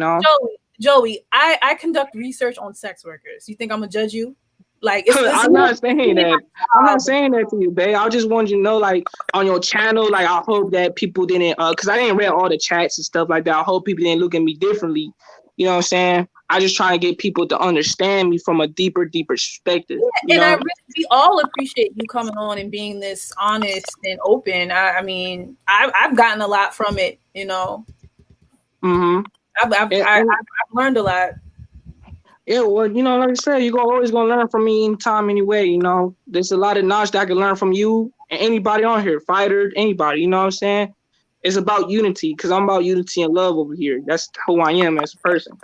Joey, I conduct research on sex workers. You think I'm gonna judge you? I'm not saying that. I'm not saying that to you, babe. I just wanted you to know, on your channel, I hope that people didn't, because I didn't read all the chats and stuff like that. I hope people didn't look at me differently. You know what I'm saying? I just try to get people to understand me from a deeper perspective. Yeah, we all appreciate you coming on and being this honest and open. I mean, I've gotten a lot from it. Mm-hmm. I've learned a lot. Yeah, well, like I said, you're always gonna learn from me anytime, anyway. There's a lot of knowledge that I can learn from you and anybody on here, Fighter, anybody. You know what I'm saying? It's about unity, because I'm about unity and love over here. That's who I am as a person.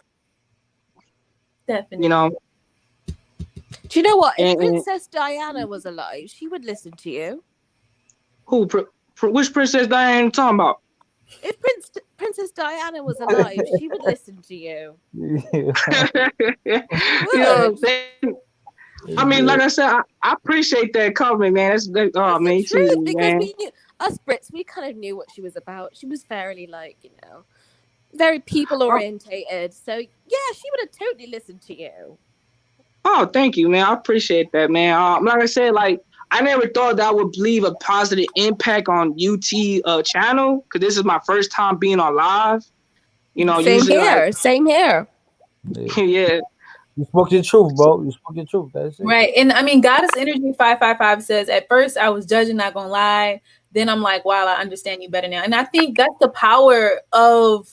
Definitely. Do you know what? If Princess Diana was alive, she would listen to you. Who? Which Princess Diana are you talking about? If Princess Diana was alive, she would listen to you. I mean, like I said, I appreciate that comment, man. That's man. True, because we knew, us Brits, we kind of knew what she was about. She was fairly very people orientated. So yeah, she would have totally listened to you. Oh, thank you, man. I appreciate that, man. Like I said, I never thought that I would leave a positive impact on UT channel, because this is my first time being on live. Same here. Yeah. You spoke your truth, bro. You spoke your truth. That's it. Right. And I mean, Goddess Energy 555 says, at first I was judging, not gonna lie. Then I'm like, wow, I understand you better now. And I think that's the power of,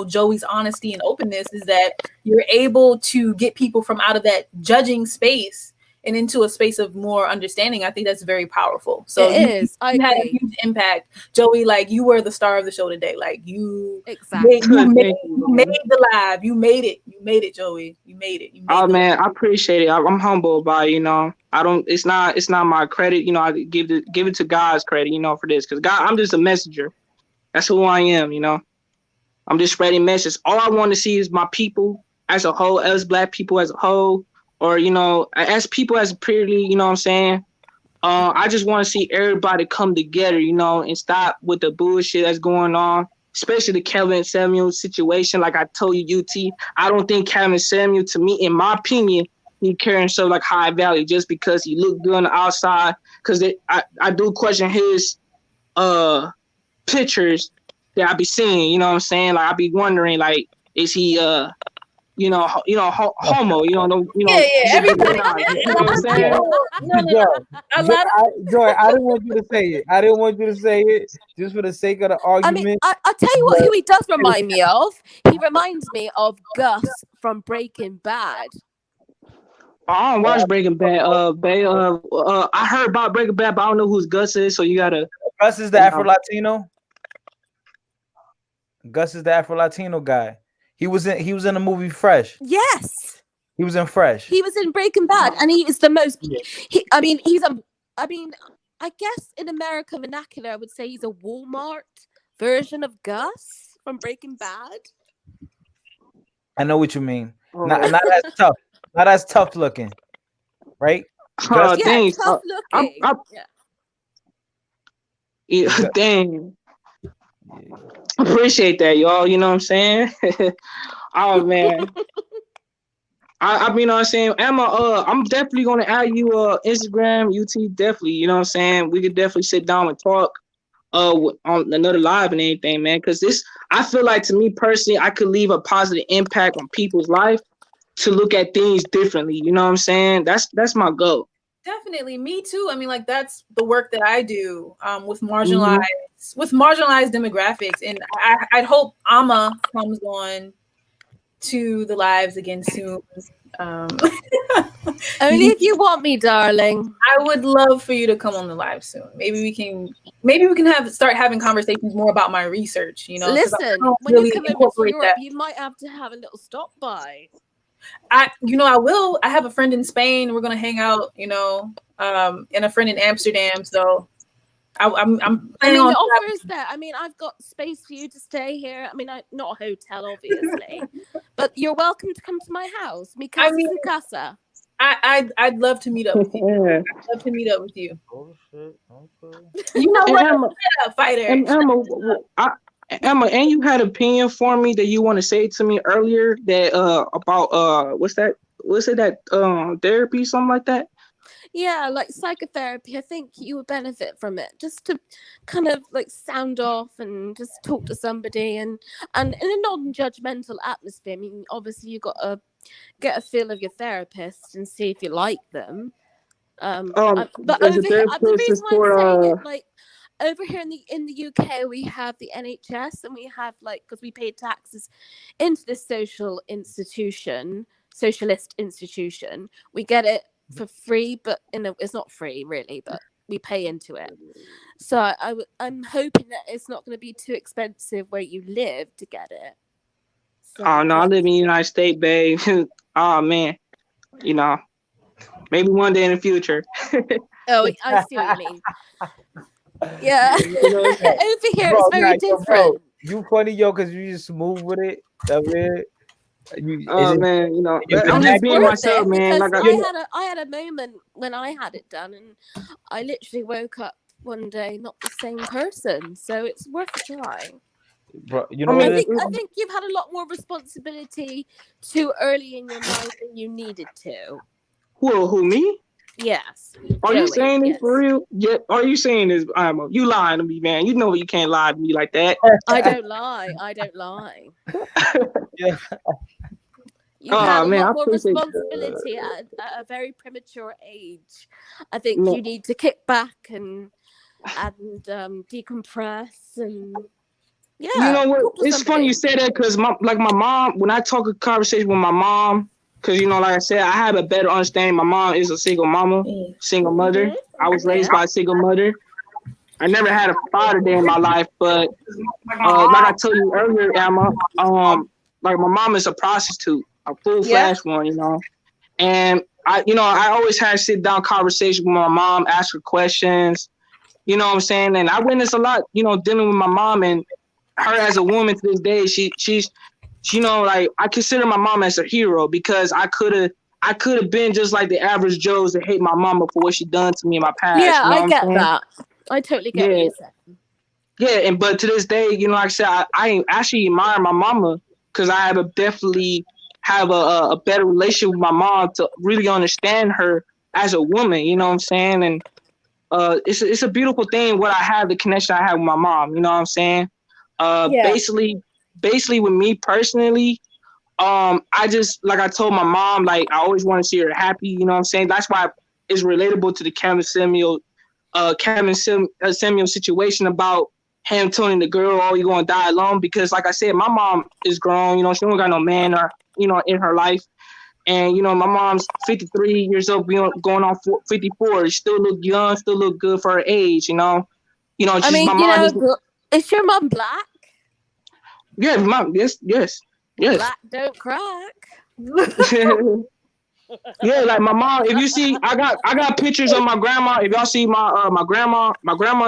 Joey's honesty and openness, is that you're able to get people from out of that judging space and into a space of more understanding. I think that's very powerful. So you had a huge impact, Joey. You were the star of the show today. You exactly made the live. You made it, Joey. You made it. Man, I appreciate it. I'm humble by I don't. It's not my credit. I give it to God's credit. For this, because God, I'm just a messenger. That's who I am. I'm just spreading messages. All I want to see is my people as a whole, as black people as a whole, or as people as purely, what I'm saying? I just want to see everybody come together, and stop with the bullshit that's going on, especially the Kevin Samuels situation. Like I told you, UT, I don't think Kevin Samuel, to me, in my opinion, he carrying himself like high value just because he looked good on the outside. Because I do question his pictures that I be seeing, what I'm saying? I be wondering, is he homo, everybody. What I'm saying? Joy, I didn't want you to say it. I didn't want you to say it just for the sake of the argument. I mean, I'll tell you what, who he does remind me of. He reminds me of Gus from Breaking Bad. I don't watch Breaking Bad. I heard about Breaking Bad, but I don't know who Gus is. So you gotta. Gus is the Afro Latino. Gus is the Afro Latino guy. He was in the movie Fresh. Yes. He was in Fresh. He was in Breaking Bad, and he is the most. I guess in American vernacular, I would say he's a Walmart version of Gus from Breaking Bad. I know what you mean. Oh, Not as tough. Not as tough looking, right? Gus, Yeah, dang. tough looking. Yeah. Yeah, dang. Appreciate that, y'all. You know what I'm saying? Oh man. I mean, you know what I'm saying? Emma, I'm definitely gonna add you Instagram, UT, definitely, you know what I'm saying? We could definitely sit down and talk on another live and anything, man. Cause this, I feel like, to me personally, I could leave a positive impact on people's life to look at things differently. You know what I'm saying? That's my goal. Definitely, me too. I mean, like, that's the work that I do with marginalized demographics, and I'd hope Amma comes on to the lives again soon. Only if you want me, darling. I would love for you to come on the live soon. Maybe we can start having conversations more about my research. You know, listen, when you come over to Europe, you might have to have a little stop by. I will. I have a friend in Spain. We're gonna hang out, and a friend in Amsterdam. So I'm planning on. The offer is there. I mean, I've got space for you to stay here. I mean, not a hotel, obviously, but you're welcome to come to my house. Mi casa, su casa. I'd love to meet up with you. I'd love to meet up with you. Oh shit! Okay. You know what, Emma, fighter. Emma, and you had an opinion for me that you want to say to me earlier that about what's that therapy, something like that. Yeah, like psychotherapy. I think you would benefit from it, just to kind of like sound off and just talk to somebody and in a non-judgmental atmosphere. I mean, obviously you've got to get a feel of your therapist and see if you like them. But over here, the reason why I'm saying it, like, over here in the UK, we have the NHS, and we have, like, because we pay taxes into this socialist institution, we get it for free, but it's not free really, but we pay into it. So I'm hoping that it's not going to be too expensive where you live to get it. So, oh no, I live in the United States, babe. Oh man, maybe one day in the future. Oh, I see what you mean. Yeah. Over here it's very different. Bro, you funny, because you just move with it. That's it. Man, I'm just being myself, man. Like I had a moment when I had it done, and I literally woke up one day not the same person. So it's worth a try. Bro, I think you've had a lot more responsibility too early in your life than you needed to. Who me? Yes. Are you saying this for real? Yeah. Are you saying this? You lying to me, man. You know you can't lie to me like that. I don't lie. Yeah. You had a lot more responsibility at a very premature age. I think you need to kick back and decompress and. Yeah, you know what? It's funny you say that because my mom, when I talk a conversation with my mom, because like I said, I have a better understanding. My mom is a single mama, single mother. Mm-hmm. I was raised by a single mother. I never had a father day in my life, but like I told you earlier, Emma, like my mom is a prostitute, a full-fledged one, And I always had sit down conversation with my mom, ask her questions. You know what I'm saying? And I witnessed a lot, dealing with my mom and her as a woman to this day. She's like, I consider my mom as a hero because I could have been just like the average Joes that hate my mama for what she done to me in my past. Yeah, I get that. I totally get what you're saying. Yeah, but to this day, like I said, I actually admire my mama because I definitely have a better relationship with my mom to really understand her as a woman. You know what I'm saying? And it's a beautiful thing what I have, the connection I have with my mom. You know what I'm saying? Basically with me personally, I just, like I told my mom, like I always want to see her happy. You know what I'm saying? That's why it's relatable to the Kevin Samuel situation about him telling the girl, "Oh, you're gonna die alone." Because, like I said, my mom is grown. She don't got no man or in her life. And my mom's 53 years old, going on 54. She still look young, still look good for her age. She's my mom. Is your mom black? Yeah, mom. Yes. Black don't crack. Yeah, like my mom. If you see, I got pictures of my grandma. If y'all see my grandma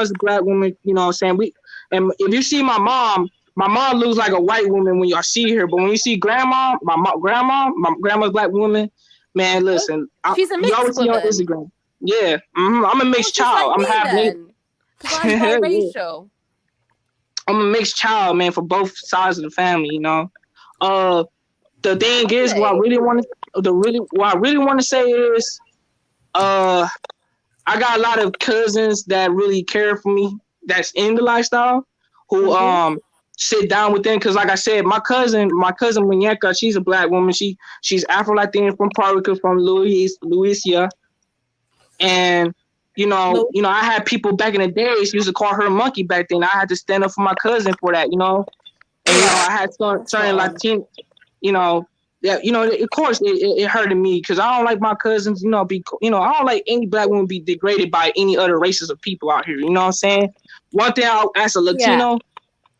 is a black woman. You know what I'm saying? And if you see my mom my mom looks like a white woman when y'all see her, but when you see grandma, my grandma's black woman, man, listen, She's a you always mixed see her on woman. Instagram. Yeah, I'm a mixed Just child. like I'm me half native. then, because I'm biracial. I'm a mixed child, man, for both sides of the family. You know, the thing is, what I really want to say is, I got a lot of cousins that really care for me. That's in the lifestyle, who sit down with them. Because like I said, my cousin Muñeca, she's a black woman. She's Afro Latina from Puerto Rico, from Louisiana, and I had people back in the days used to call her monkey back then. I had to stand up for my cousin for that, and I had certain Latino, of course it hurted me because I don't like my cousins, I don't like any black woman be degraded by any other races of people out here. You know what I'm saying? One thing as a Latino,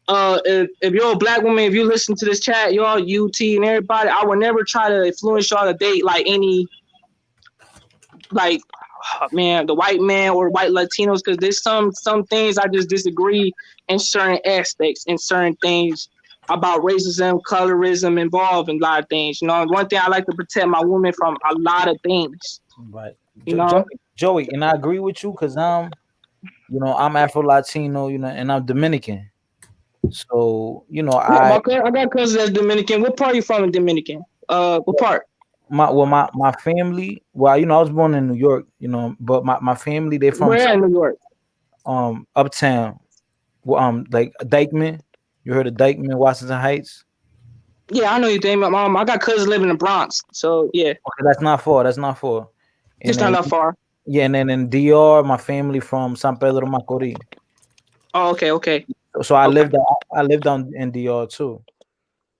if you're a black woman, if you listen to this chat, y'all UT and everybody, I would never try to influence y'all to date like any the white man or white Latinos, because there's some things I just disagree in certain aspects and certain things about racism, colorism involved in a lot of things. One thing I like to protect my women from a lot of things. Right. Joey, and I agree with you because I'm Afro Latino, and I'm Dominican. So, I got cousins that's Dominican. What part are you from in Dominican? What part? My family. Well, I was born in New York, but my family, they're from where in New York? Uptown. Like Dykeman. You heard of Dykeman, Washington Heights? Yeah, I know you think. I got cousins living in the Bronx, so yeah. Okay, that's not far. It's not that far. Yeah, and then in DR, my family from San Pedro Macorís. Oh, okay. So I lived on in DR too.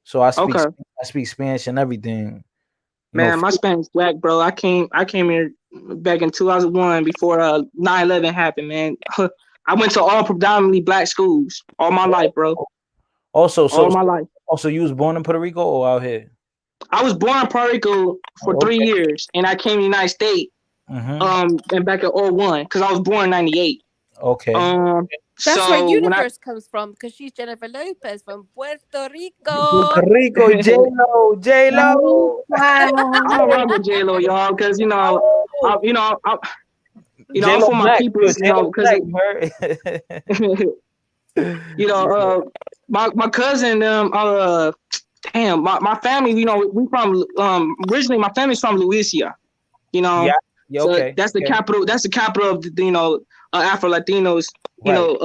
So I speak Spanish and everything. Man, my Spanish black, bro. I came here back in 2001 before 9/11 happened, man. I went to all predominantly black schools all my life, bro. Also, all my life. Also, you was born in Puerto Rico or out here? I was born in Puerto Rico for 3 years, and I came to the United States. And back in 01, because I was born in 98. Okay. That's where Universe comes from, because she's Jennifer Lopez from Puerto Rico. Puerto Rico, J-Lo. I don't rock with J-Lo, y'all, because I'm for my people, because my cousin, my family, we from originally my family's from Louisiana, Yeah, okay. So that's the capital. That's the capital of the Afro Latinos. Quote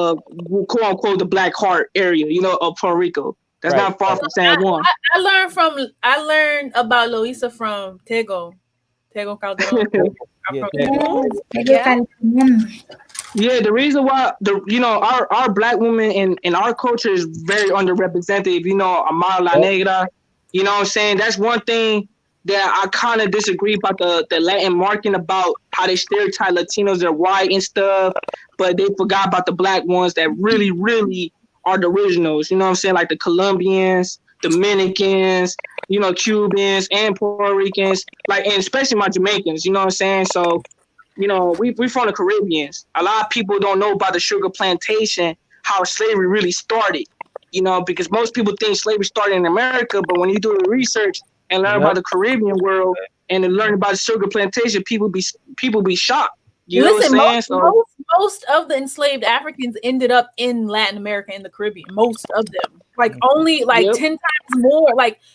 unquote the Black Heart area. Of Puerto Rico. That's not far from San Juan. I learned about Loisa from Tego Calderon. Yeah, the reason why our black women in our culture is very underrepresented. Amara La Negra. You know what I'm saying? That's one thing that I kind of disagree about the Latin market, about how they stereotype Latinos, they're white and stuff, but they forgot about the black ones that really, really are the originals. You know what I'm saying? Like the Colombians, Dominicans, Cubans and Puerto Ricans, and especially my Jamaicans. You know what I'm saying? So, we from the Caribbeans. A lot of people don't know about the sugar plantation, how slavery really started. Because most people think slavery started in America, but when you do the research and learn about the Caribbean world and then learn about the sugar plantation, people be shocked. You know what I'm saying? Most of the enslaved Africans ended up in Latin America and the Caribbean. Most of them, only 10 times more.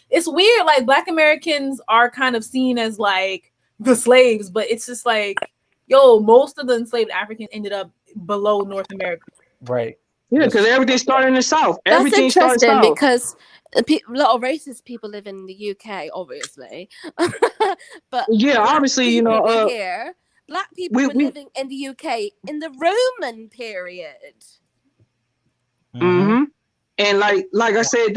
It's weird. Black Americans are kind of seen as the slaves, but it's just most of the enslaved Africans ended up below North America. Right. Yeah, because everything started in the South. That's interesting because a lot of racist people live in the UK, obviously. But obviously, here, black people were living in the UK in the Roman period. Mm-hmm. And like I said,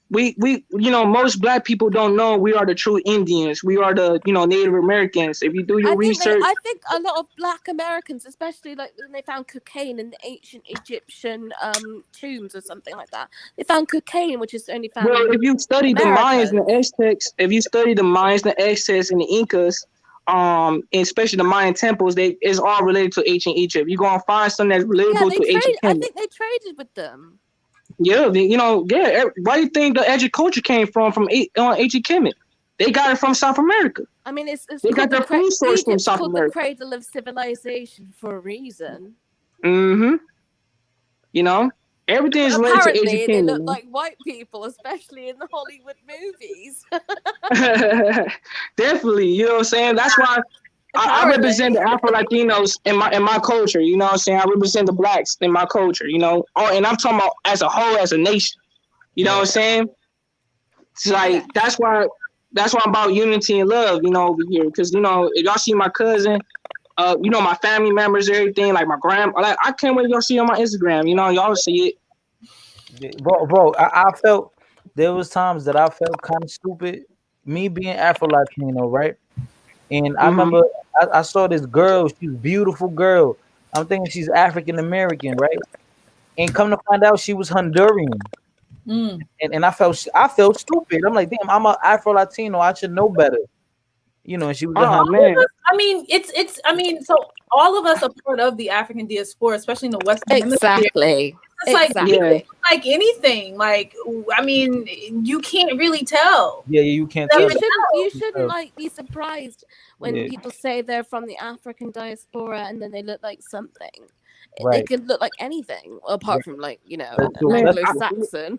we most black people don't know we are the true Indians. We are the Native Americans. If you do your research, I think a lot of Black Americans, especially when they found cocaine in the ancient Egyptian tombs or something like that, they found cocaine, which is only found. Well, if you study the Mayans and the Aztecs, the Aztecs and the Incas, and especially the Mayan temples, it's all related to ancient Egypt. You're gonna find something that's relatable to ancient. I think they traded with them. Yeah, you know, yeah. Why do you think the edge culture came from Ancient Kemet? They got it from South America. I mean, it's They called got their food source from Egypt's South called the America. cradle of civilization for a reason. Mm-hmm. You know, everything is related to Ancient Apparently, they look Kemet. like white people, especially in the Hollywood movies. Definitely, you know what I'm saying. That's why I represent the Afro Latinos in my culture. You know what I'm saying. I represent the blacks in my culture. You know, and I'm talking about as a whole, as a nation. You know what I'm saying. It's like that's why I'm about unity and love. You know, over here, because you know, if y'all see my cousin. You know, my family members, everything, like my grandma. Like, I can't wait y'all see on my Instagram. You know, y'all see it. Yeah, bro, I felt there was times that I felt kind of stupid, me being Afro Latino, right? And I remember I saw this girl, she's a beautiful girl. I'm thinking she's African American, right? And come to find out she was Honduran. And I felt stupid. I'm like, damn, I'm an Afro Latino. I should know better. You know, and she was a Honduran. I mean, I mean, so all of us are part of the African diaspora, especially in the Western Hemisphere. Exactly. It's like anything. Like, I mean, you can't really tell. Yeah, you can't You tell. shouldn't like be surprised when people say they're from the African diaspora and then they look like something. They Right. could look like anything apart from, like, you know, That's true. an That's Anglo-Saxon.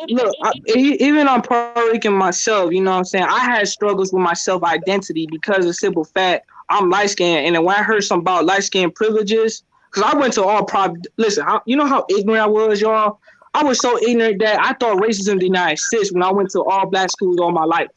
Look, even on Puerto Rican myself, you know what I'm saying? I had struggles with my self-identity because of simple fact, I'm light-skinned. And then when I heard something about light-skinned privileges, because I went to all listen, you know how ignorant I was, y'all? I was so ignorant that I thought racism did not exist when I went to all black schools all my life.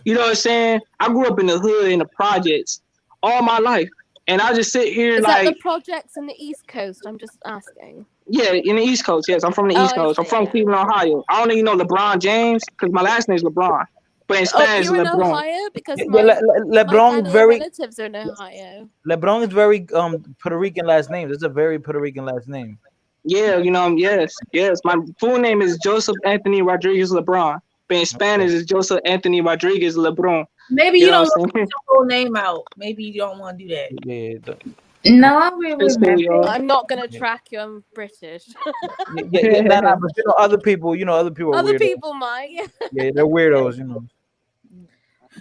You know what I'm saying? I grew up in the hood, in the projects, all my life. And I just sit here Is like... that the projects in the East Coast? I'm just asking. Yeah, in the East Coast. Yes, I'm from the East Coast. I'm from Cleveland, Ohio. I don't even know LeBron James because my last name is LeBron. But in Spanish, you're in LeBron. Ohio? Because my relatives are in Ohio. LeBron is very Puerto Rican last name. It's a very Puerto Rican last name. Yeah, you know, yes. My full name is Joseph Anthony Rodriguez LeBron. But in Spanish, it's Joseph Anthony Rodriguez LeBron. Maybe you don't want to put your whole name out. Maybe you don't want to do that. Yeah. No, we remember. I'm not gonna track you. I'm British. But you know, other people are weirdos. People might. Yeah, they're weirdos, you know.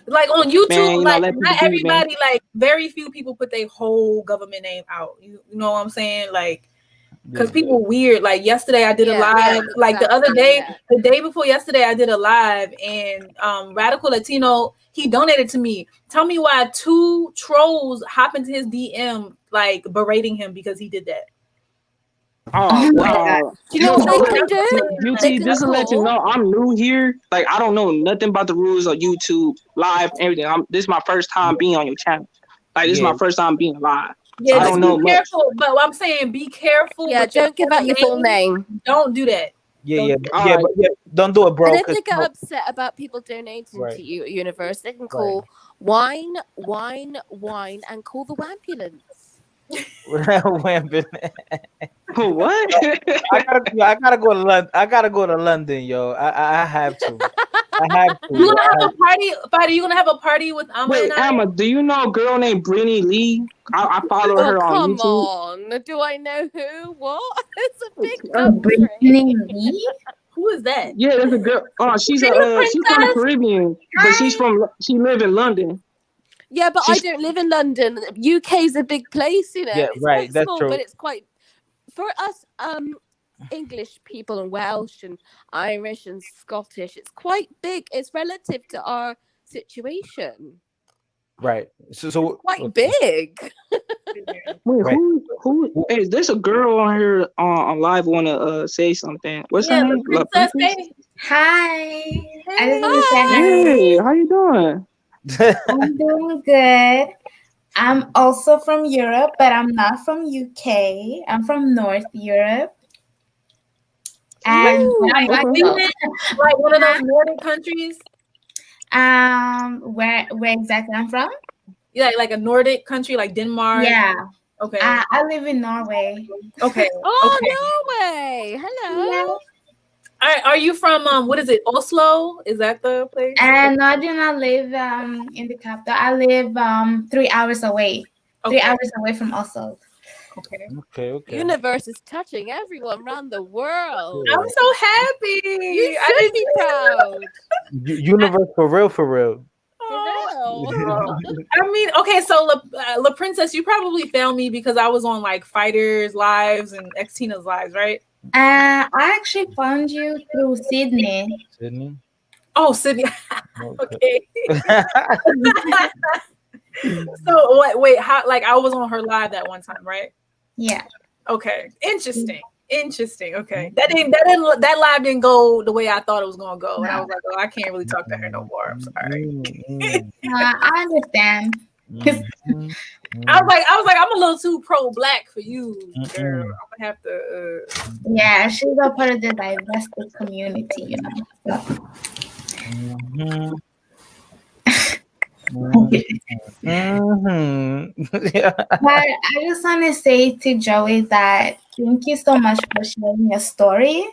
Like on YouTube, Man, like not everybody, like very few people put their whole government name out. You know what I'm saying? Like, because people weird. Like yesterday, I did a live. Like the other day, the day before yesterday, I did a live, and Radical Latino, he donated to me. Tell me why 2 trolls hop into his DM like berating him because he did that. Oh wow! Do you know what they can do? Beauty, just to let you know, I'm new here. Like I don't know nothing about the rules of YouTube live, everything. This is my first time being on your channel. Like this is my first time being live. Yeah, so I don't know. Be careful, but what I'm saying, be careful. Yeah, don't give out your full name. Don't do that. Yeah, don't do it, bro. And if they get upset about people donating to you at Universe, they can call wine, and call the ambulance. What? I gotta go to London. I gotta go to London, yo. I have to. You gonna have a party? Fighter, you gonna have a party with Amma? Wait, Amma, do you know a girl named Brittany Lee? I follow her on YouTube. Come on, do I know who? What? It's a big country. Brittany Lee? Who is that? Yeah, there's a girl. Oh, she's from the Caribbean, but she live in London. Yeah, but I don't live in London. UK's a big place, you know. Yeah, it's right. That's small, true. But it's quite for us, English people and Welsh and Irish and Scottish. It's quite big. It's relative to our situation. Right. So quite big. Wait, who? Hey, there's a girl on here on live want to say something. What's her name? Hi. Hey, how you doing? I'm doing good. I'm also from Europe, but I'm not from UK. I'm from North Europe. And like one of those Nordic countries. Where exactly I'm from? Yeah, like a Nordic country, like Denmark. Yeah. Okay. I live in Norway. Okay. Oh, okay. Norway. Hello. Yeah. All right. Are you from what is it? Oslo? Is that the place? And no, I do not live in the capital. I live 3 hours away. Okay. 3 hours away from Oslo. Okay. Universe is touching everyone around the world. I'm so happy. You should be proud. Universe for real. For real. I mean, okay, so La Princess, you probably found me because I was on like Fighters Lives and X Tina's Lives, right? I actually found you through Sydney. Sydney? Oh, Sydney. Okay. So wait, how, like I was on her live that one time, right? Yeah. Okay. Interesting. Okay. That live didn't go the way I thought it was gonna go. And I was like, oh, I can't really talk to her no more. I'm sorry. I understand. I was like, I'm a little too pro-black for you, girl. I'm gonna have to. Yeah, she's a part of the diversity community, you know. So. But I just want to say to Joey that thank you so much for sharing your story.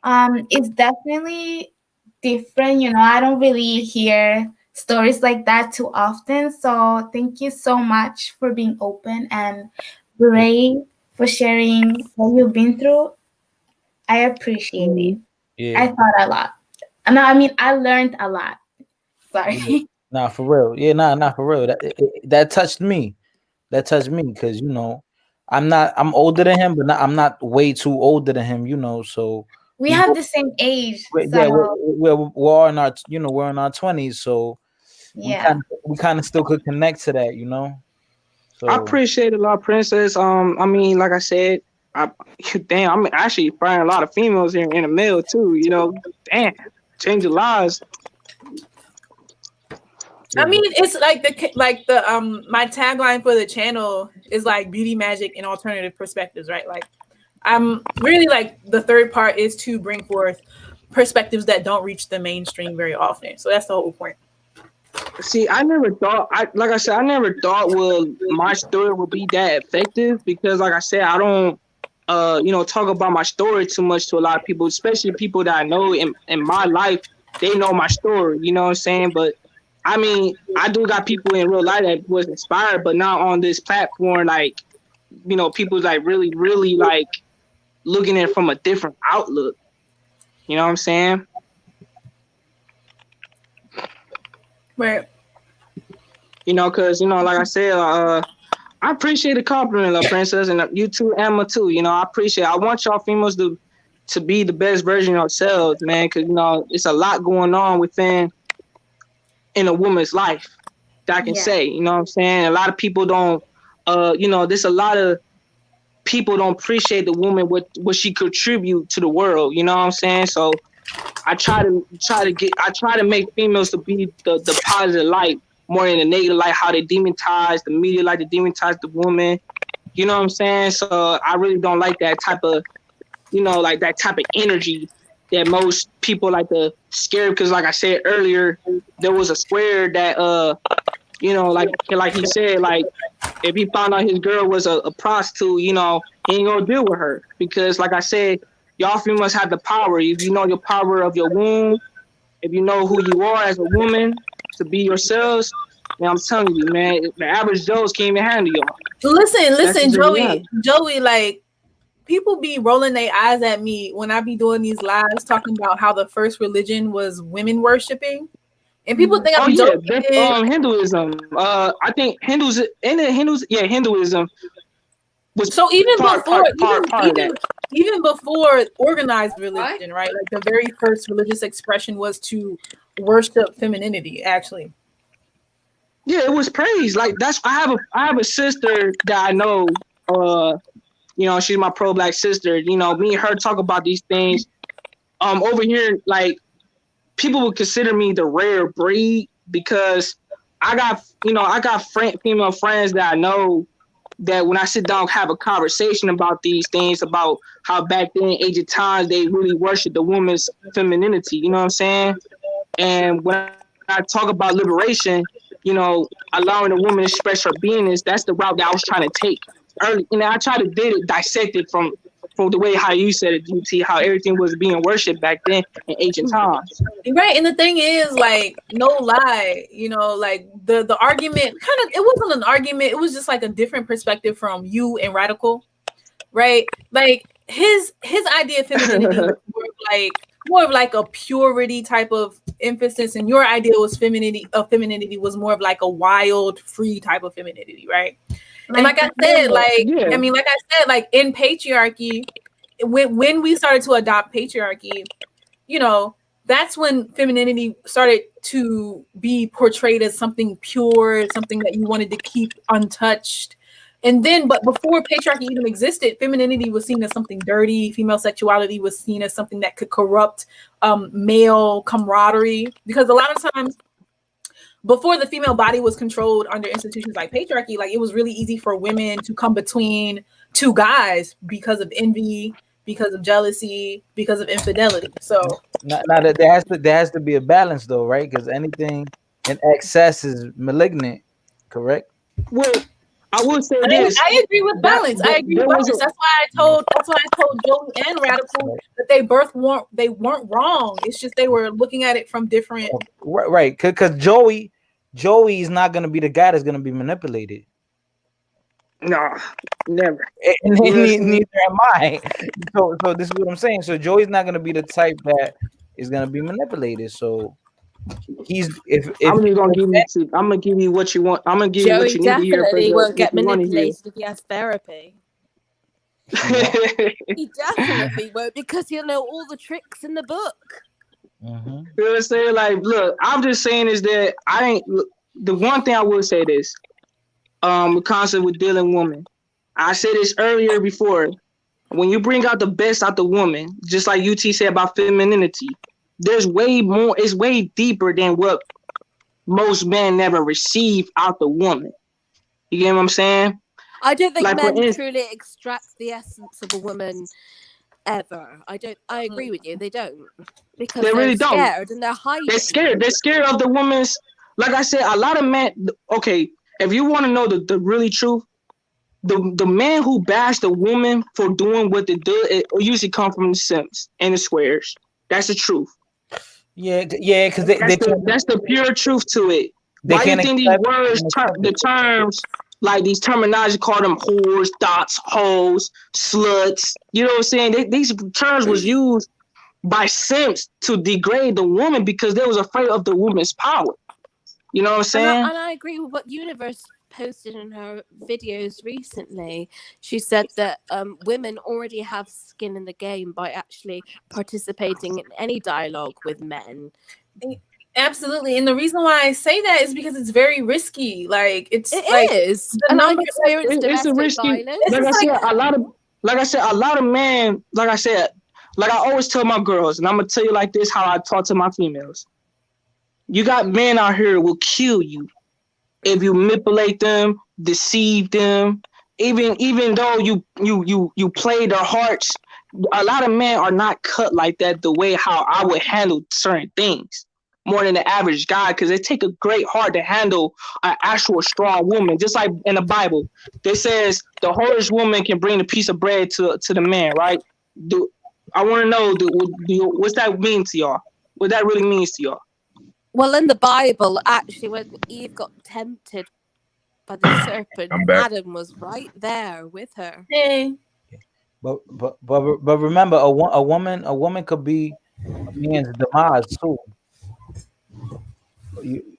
It's definitely different, you know. I don't really hear stories like that too often. So thank you so much for being open and brave for sharing what you've been through. I appreciate it. Yeah. I thought a lot. No, I mean I learned a lot. Sorry. Yeah. Nah, for real. Yeah, nah, for real. That touched me. That touched me because you know, I'm older than him, but I'm not way too older than him, you know. So we have the same age. Yeah, we're all in our, you know, we're in our 20s, so yeah, we kind of still could connect to that, you know. So I appreciate it a lot, Princess. I mean, like I said, I'm actually finding a lot of females here in the mail too. You know, damn, changing lives. I mean, it's like the my tagline for the channel is like beauty magic and alternative perspectives, right? Like I'm really like the third part is to bring forth perspectives that don't reach the mainstream very often. So that's the whole point. See, I never thought I never thought my story would be that effective because like I said, I don't you know, talk about my story too much to a lot of people, especially people that I know in my life. They know my story, you know what I'm saying? But I mean, I do got people in real life that was inspired, but not on this platform. Like, you know, people like really, really like looking at it from a different outlook. You know what I'm saying? Right. You know, because, you know, like I said, I appreciate the compliment, La Princess, and you too, Emma, too. You know, I appreciate it. I want y'all females to be the best version of yourselves, man, because, you know, it's a lot going on in a woman's life that I can say, you know what I'm saying? A lot of people don't, you know, there's a lot of people don't appreciate the woman, what she contribute to the world, you know what I'm saying? So I try to make females to be the positive light more than the negative light, how they demonize the media, like to demonize the woman, you know what I'm saying? So I really don't like that type of, you know, like that type of energy that most people like to scare, because like I said earlier, there was a square that you know, like he said, like if he found out his girl was a prostitute, you know, he ain't gonna deal with her, because like I said, y'all females have the power. If you know your power of your womb, if you know who you are as a woman, to be yourselves, man, I'm telling you, man, the average Joes can't even handle y'all. Listen, Joey, like people be rolling their eyes at me when I be doing these lives talking about how the first religion was women worshiping, and people think I'm joking. Hinduism. I think Hinduism was so even before organized religion, right? Like the very first religious expression was to worship femininity, actually. Yeah, it was praise. Like that's I have a sister that I know. You know, she's my pro-black sister. You know, me and her talk about these things. Over here, like people would consider me the rare breed because I got female friends that I know that when I sit down and have a conversation about these things, about how back then, age of times, they really worship the woman's femininity. You know what I'm saying? And when I talk about liberation, you know, allowing a woman to express her beingness, that's the route that I was trying to take early. And I try to dissect it from from the way how you said it, UT, how everything was being worshipped back then in ancient times. Right, and the thing is, like, no lie, like the argument kind of, it wasn't an argument, it was just like a different perspective from you and Radical, right? Like his idea of femininity was more of like a purity type of emphasis, and your idea was femininity was more of like a wild, free type of femininity, right? And like I said, like in patriarchy, when we started to adopt patriarchy, that's when femininity started to be portrayed as something pure, something that you wanted to keep untouched. And then, but before patriarchy even existed, femininity was seen as something dirty. Female sexuality was seen as something that could corrupt male camaraderie. Because a lot of times, before the female body was controlled under institutions like patriarchy, like it was really easy for women to come between two guys because of envy, because of jealousy, because of infidelity. So now that there has to be a balance though, right? Because anything in excess is malignant, correct? Well, I would say this. I agree with balance. I agree with balance. That's why I told Joey and Radical that they weren't wrong. It's just they were looking at it from different. Right. Because Joey is not gonna be the guy that's gonna be manipulated. No, never. And neither am I. So this is what I'm saying. So Joey's not gonna be the type that is gonna be manipulated. So I'm gonna give you what you want. I'm gonna give you what you need to hear. Joey definitely won't get manipulated if he has therapy. He definitely won't, because he'll know all the tricks in the book. Mm-hmm. You know what I'm saying? Like, look, I'm just saying is that the one thing I will say this. The concept with dealing women. I said this earlier before. When you bring out the best out the woman, just like UT said about femininity, there's way more. It's way deeper than what most men never receive out the woman. You get what I'm saying? I don't think men truly extract the essence of a woman ever. I agree with you. They don't, because they really don't. Scared and they're hiding. They're scared. They're scared of the woman's. Like I said, a lot of men. Okay. If you want to know the really truth, the man who bashed the woman for doing what they do, it usually come from the simps and the squares. That's the truth. Yeah, because that's the pure truth to it. Why do you think these words, the terms, like these terminology, call them whores, dots, hoes, sluts? You know what I'm saying? These terms was used by simps to degrade the woman because they was afraid of the woman's power. You know what I'm saying? And I agree with what Universe posted in her videos recently. She said that women already have skin in the game by actually participating in any dialogue with men. Absolutely. And the reason why I say that is because it's very risky. Like it is. And I've experienced domestic violence. Like I said, a lot of men, like I always tell my girls, and I'm gonna tell you like this, how I talk to my females. You got men out here who will kill you if you manipulate them, deceive them. Even though you play their hearts, a lot of men are not cut like that. The way how I would handle certain things more than the average guy, because they take a great heart to handle an actual strong woman. Just like in the Bible, it says the hardest woman can bring a piece of bread to the man, right? I want to know what's that mean to y'all? What that really means to y'all? Well, in the Bible, actually, when Eve got tempted by the serpent, Adam was right there with her. Yeah. But remember, a woman could be a man's demise too.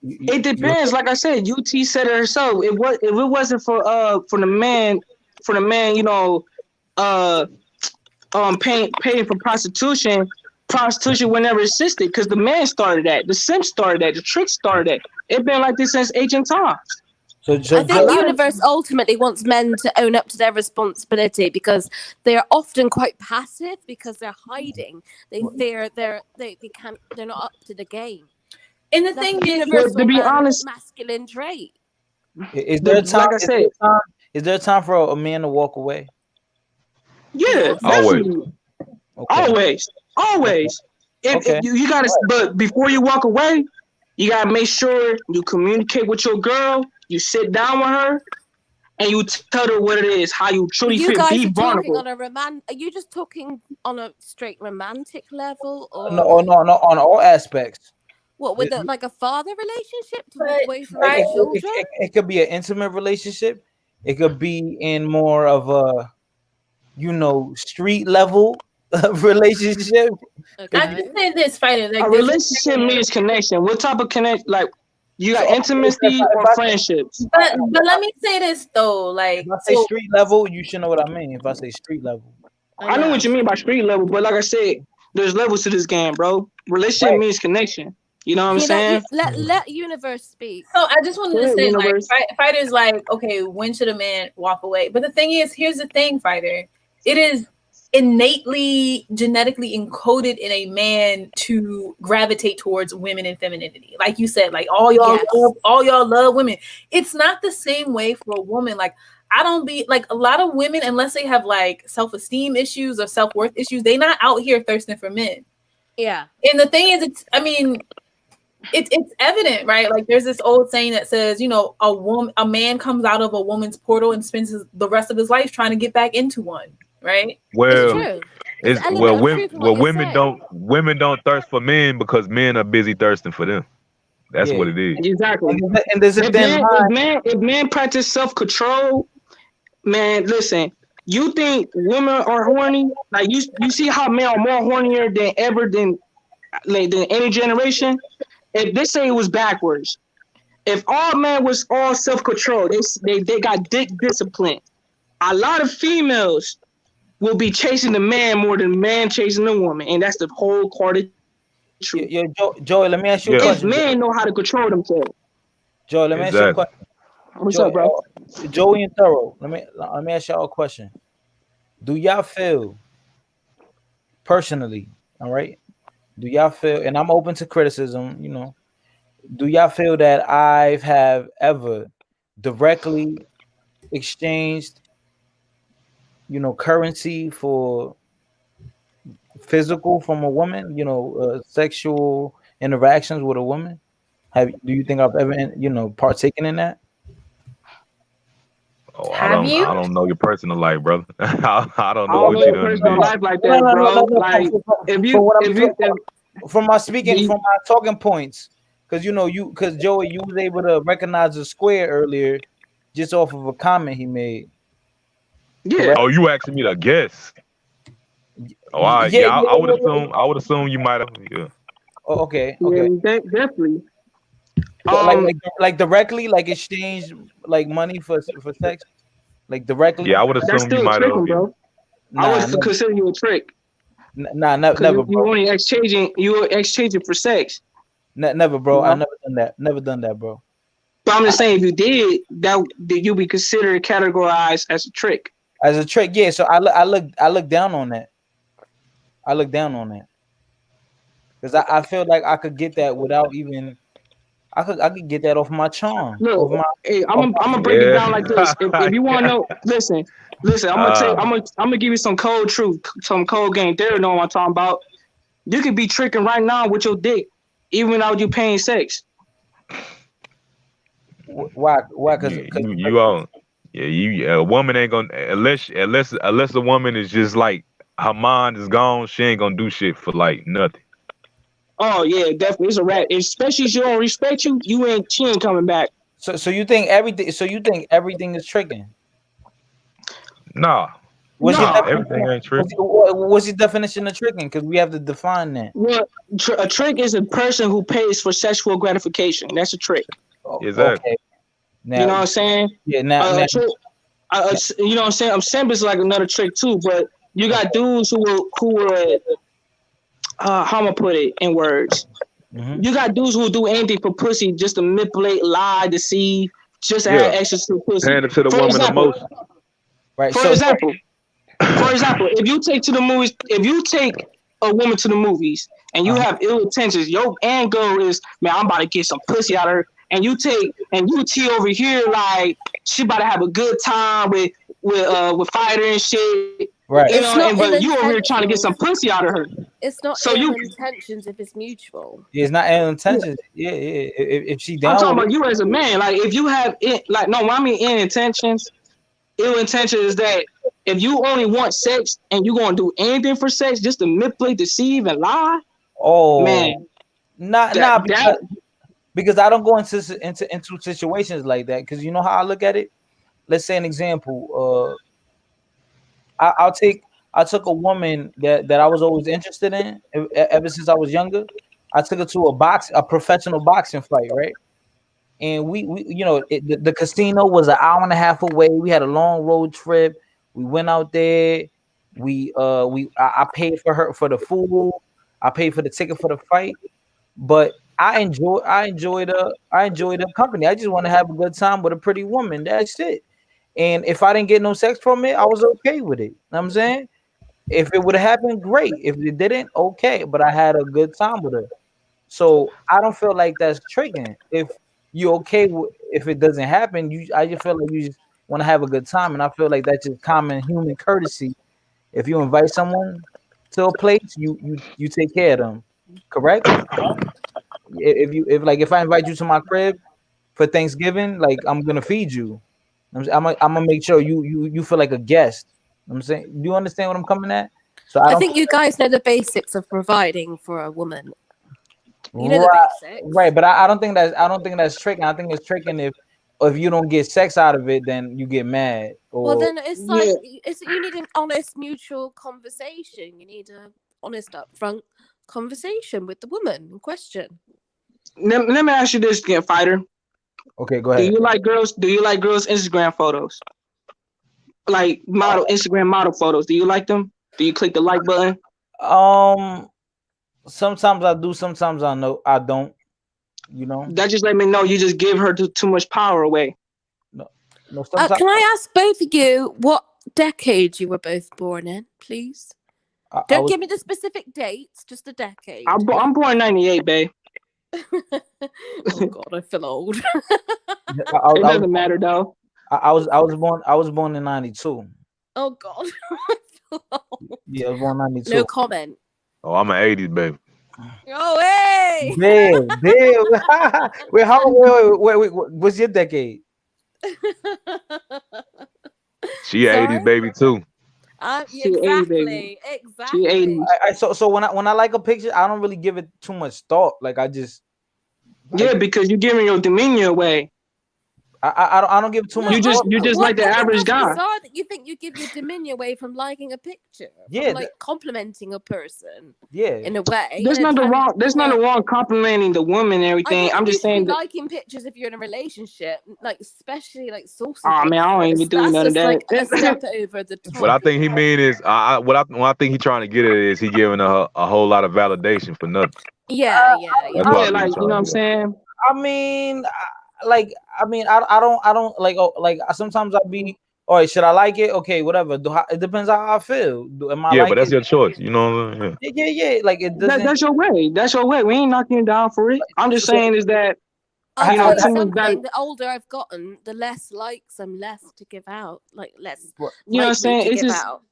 It depends. Like I said, UT said it herself. If it wasn't for the man, paying for prostitution would never existed, because the man started that, the simp started that, the trick started that. It's been like this since ancient times. So I think the universe ultimately wants men to own up to their responsibility, because they are often quite passive because they're hiding. They fear they're not up to the game. And the thing is, to be honest, masculine trait. Is there a time? Like I said, is there a time for a man to walk away? Yeah, always. Okay. Always. If you gotta, but before you walk away, you gotta make sure you communicate with your girl. You sit down with her, and you tell her what it is, how you truly You feel. guys Be are talking vulnerable. on a Are you just talking on a straight romantic level, or No, on all aspects. what with like a father relationship to walk But away from your children? It could be an intimate relationship. It could be in more of a, street level relationship. I just say this, fighter. Like A relationship means connection. What type of connection? Like, you got intimacy or friendships? But let me say this though, like, if I say street level, you should know what I mean. If I say street level, I know what you mean by street level, but like I said, there's levels to this game, bro. Relationship means connection. You know what I'm saying? Let Universe speak. So I just wanted to say, like, fighter's like, okay, when should a man walk away? But the thing is, here's the thing, fighter. It is innately genetically encoded in a man to gravitate towards women and femininity. Like you said, like all y'all love women. It's not the same way for a woman. Like, I don't be like, a lot of women, unless they have like self-esteem issues or self-worth issues, they not out here thirsting for men. Yeah. And the thing is, it's evident, right? Like, there's this old saying that says, a man comes out of a woman's portal and spends the rest of his life trying to get back into one, right? Well, women don't thirst for men because men are busy thirsting for them. That's what it is. Exactly. And there's if men practice self-control, man, listen. You think women are horny? Like, you see how men are more hornier than ever than any generation? If they say it was backwards, if all men was all self-control, they got dick discipline, a lot of females will be chasing the man more than the man chasing the woman, and that's the whole part of truth. Joey, let me ask you a question. If men know how to control themselves. Joey, let me ask you a question. What's up, bro? Joey and Thorough, let me ask y'all a question. Do y'all feel personally, all right? Do y'all feel, and I'm open to criticism, do y'all feel that I have ever directly exchanged, currency for physical from a woman, sexual interactions with a woman? Do you think I've ever, partaken in that? Oh, I don't know your personal life, brother. I don't know what you done. Personal life like that, bro. Like, from my talking points, because because Joey, you was able to recognize the square earlier, just off of a comment he made. Yeah. Correct? Oh, you asking me to guess? Oh, I would assume you might have. Yeah. Oh, okay. Yeah, definitely. Like directly, like exchange like money for sex, like directly. Yeah, I would assume you might have. Bro. I would consider you a trick. Never, bro. You only exchanging for sex. Never, bro. I never done that. Never done that, bro. But I'm just saying, if you did, that you be considered categorized as a trick. As a trick, yeah. So I look down on that. I look down on that because I feel like I could get that without even. I could get that off my charm. Look, I'm gonna break it down like this. If you want to know, listen. I'm gonna give you some cold truth, some cold game theory. Know what I'm talking about? You could be tricking right now with your dick, even without you paying sex. Why? Because you all. Yeah, a woman ain't gonna unless a woman is just like her mind is gone. She ain't gonna do shit for like nothing. Oh yeah, definitely. It's a wrap. Especially if she don't respect you, she ain't coming back. So you think everything? So you think everything is tricking? Nah. Everything ain't tricking. What's the definition of tricking? Because we have to define that. Well, a trick is a person who pays for sexual gratification. That's a trick. Exactly. Okay. Now, you know what I'm saying? Yeah. Now, you know what I'm saying? Simp is like another trick too, but you got dudes who will how am I put it in words? Mm-hmm. You got dudes who will do anything for pussy just to manipulate, lie, deceive, just to have access to pussy. Hand it to the woman emotion. Right. For example, if you take a woman to the movies and you have ill intentions, your end goal is, man, I'm about to get some pussy out of her, and you T over here like she about to have a good time with fighter and shit. Right. But you over here trying to get some pussy out of her. It's not ill intentions if it's mutual. Yeah, it's not ill intentions. Yeah. If she down, I'm talking about you as a man. Like if you have it, like no, when I mean ill intentions, ill intention is that if you only want sex and you gonna do anything for sex just to manipulate, deceive, and lie, man, that because I don't go into situations like that. Because you know how I look at it. Let's say an example. I took a woman that I was always interested in ever since I was younger. I took her to a professional boxing fight, right? And we you know, the casino was an hour and a half away. We had a long road trip. We went out there. I paid for her for the food. I paid for the ticket for the fight. But I enjoyed her company. I just want to have a good time with a pretty woman. That's it. And if I didn't get no sex from it, I was okay with it. You know what I'm saying? If it would have happened, great. If it didn't, okay. But I had a good time with her. So I don't feel like that's tricking. If you're okay with, if it doesn't happen, I just feel like you just want to have a good time, and I feel like that's just common human courtesy. If you invite someone to a place, you take care of them, correct? If I invite you to my crib for Thanksgiving, like I'm gonna feed you. I'm gonna make sure you feel like a guest. You know what I'm saying, do you understand what I'm coming at? So I think you guys know the basics of providing for a woman. You know right, the basics, right. But I don't think that's tricking. I think it's tricking if you don't get sex out of it, then you get mad. Well, Or then it's like you need an honest, mutual conversation. You need a honest, upfront conversation with the woman in question. Let me ask you this again, fighter. Okay, go ahead. Do you like girls Instagram photos? Like Instagram model photos. Do you like them? Do you click the like button? Sometimes I do, sometimes I don't. You know. That just let me know you just give her too much power away. No, Can I ask both of you what decade you were both born in, please? Don't give me the specific dates, just the decade. I'm born in 98, babe. Oh God, I feel old. It doesn't matter though. I was born in 92. Oh God. Yeah, I was born in 92. No comment. Oh, I'm an 80s baby. Oh hey. Damn. Wait, what's your decade? She 80s baby too. Exactly. She 80s. So when I like a picture, I don't really give it too much thought. Like I just because you're giving your demeanor away. I don't give too much. You just like the average guy. Bizarre that you think you give your demeanor away from liking a picture. Yeah, from, like complimenting a person. Yeah, in a way. There's nothing wrong. There's nothing wrong complimenting the woman and everything. I'm just saying that liking pictures if you're in a relationship, like especially like saucy. Oh man, I don't even do none of that. Like a step over the top. What I think he mean is, what I think he trying to get at is he giving her a whole lot of validation for nothing. Yeah. Like you know what I'm saying. I mean, I don't like sometimes I'll be, all right, should I like it? Okay, whatever. It depends how I feel. But that's your choice, you know. Yeah. Like it doesn't. That's your way. That's your way. We ain't knocking you down for it. I'm just saying is that you know, the older I've gotten, the less likes I'm left to give out. Like less. You know what I'm saying? It's just out.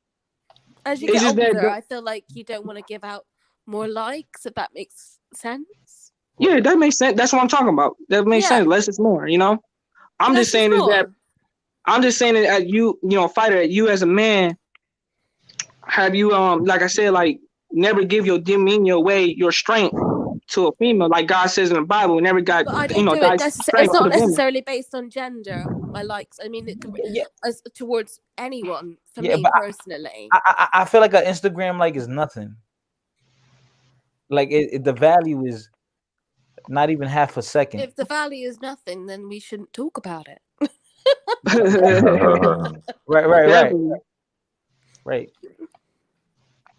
As you get older, I feel like you don't want to give out more likes. If that makes sense. Yeah, that makes sense. That's what I'm talking about. That makes sense. Less is more, you know? I'm just saying that you know, fighter, you as a man, have you like I said, like never give your demeanor away, your strength to a female, like God says in the Bible. Never got it's not necessarily based on gender. My likes. I mean, it could be as towards anyone. For me personally, I feel like an Instagram like is nothing. Like the value is not even half a second. If the value is nothing, then we shouldn't talk about it. Right.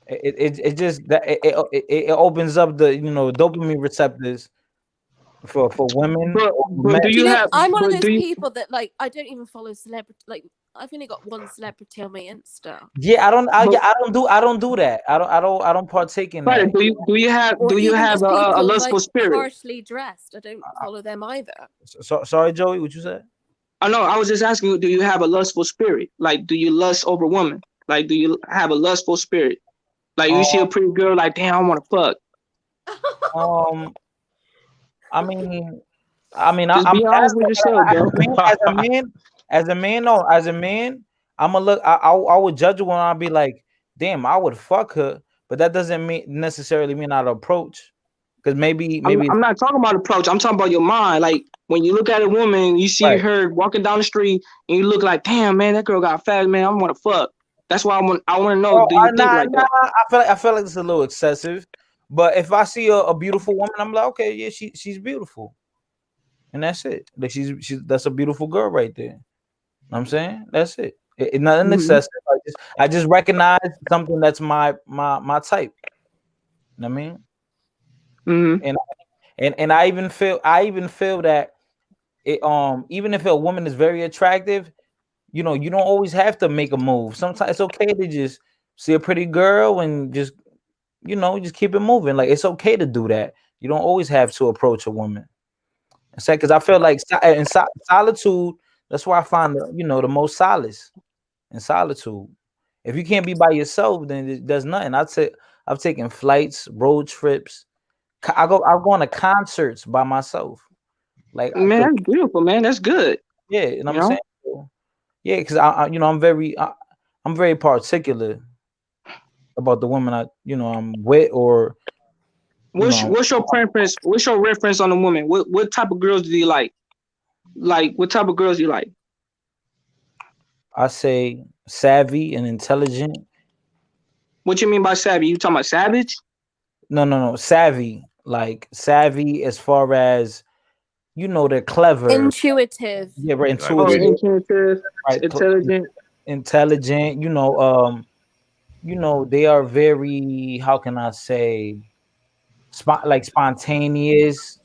It just that it opens up the dopamine receptors for women. But do you have? I'm one of those people that like I don't even follow celebrity. Like I've only got one celebrity on my Insta. Yeah, I don't do that. I don't partake in that. Do you have a lustful spirit? Partially dressed. I don't follow them either. Sorry, Joey, what you said? No, I was just asking you. Do you have a lustful spirit? Like, do you lust over women? Like, do you have a lustful spirit? Like, you see a pretty girl, like, damn, I want to fuck. I mean, just be honest with yourself, bro. As a man, I'm gonna look. I would judge her when I'll be like, damn, I would fuck her, but that doesn't necessarily mean I'd approach. Because maybe I'm not talking about approach. I'm talking about your mind. Like when you look at a woman, you see right. her walking down the street, and you look like, damn, man, that girl got fat, man. I want to fuck. That's why I want to know. Do you think like that? I feel like it's a little excessive. But if I see a beautiful woman, I'm like, okay, yeah, she's beautiful, and that's it. Like that's a beautiful girl right there. You know what I'm saying that's it. Nothing excessive. I just recognize something that's my type. You know what I mean? And I even feel that it even if a woman is very attractive, you know, you don't always have to make a move. Sometimes it's okay to just see a pretty girl and just, you know, just keep it moving. Like it's okay to do that. You don't always have to approach a woman. Because I feel like in solitude, that's where I find the most solace in solitude. If you can't be by yourself, then it does nothing. I've taken flights, road trips. I go on to concerts by myself. Like man, that's beautiful, man. That's good. Yeah, you know what I'm saying? So, yeah, because I'm very particular about the woman I'm with, or what's your preference? What's your reference on a woman? What type of girls do you like? Like what type of girls do you like? I say savvy and intelligent. What you mean by savvy? You talking about savage? No, savvy. Like savvy as far as they're clever, intuitive. Yeah, right. Intuitive, right. Intelligent. They are very. How can I say? Spontaneous.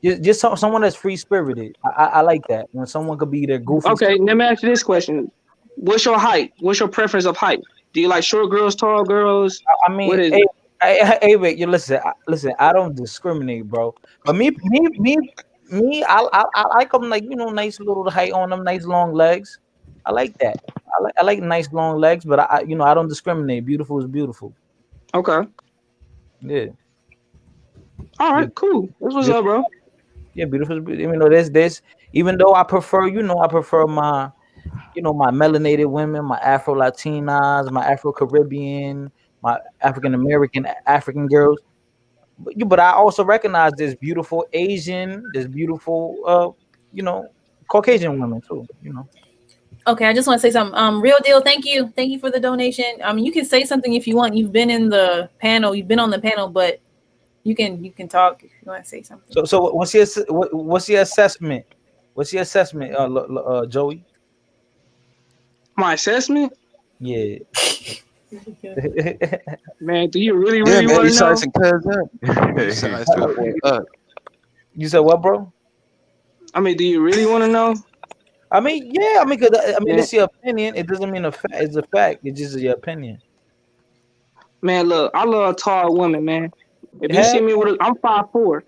Just someone that's free spirited. I like that when someone could be their goofy. Okay, let me ask you this question: what's your height? What's your preference of height? Do you like short girls, tall girls? I mean, hey, wait, you listen. I don't discriminate, bro. But me, I like them like nice little height on them, nice long legs. I like that. I like nice long legs, but I don't discriminate. Beautiful is beautiful. Okay. Yeah. All right. Cool. That's what's up, bro. Yeah, beautiful is beautiful. There's even though I prefer my my melanated women, my Afro Latinas, my Afro Caribbean, my African American African girls. But I also recognize there's beautiful Asian, there's beautiful Caucasian women too. Okay, I just want to say something. Real deal. Thank you for the donation. You can say something if you want. You've been in the panel. You've been on the panel, but you can talk if you want to say something. So what's your assessment? What's your assessment, Joey? My assessment? Yeah. Man, do you really want to know? You said what, bro? I mean, do you really want to know? I mean, yeah. I mean, it's your opinion. It doesn't mean it's a fact. It's just your opinion. Man, look, I love tall women, man. If you see me I'm 5'4".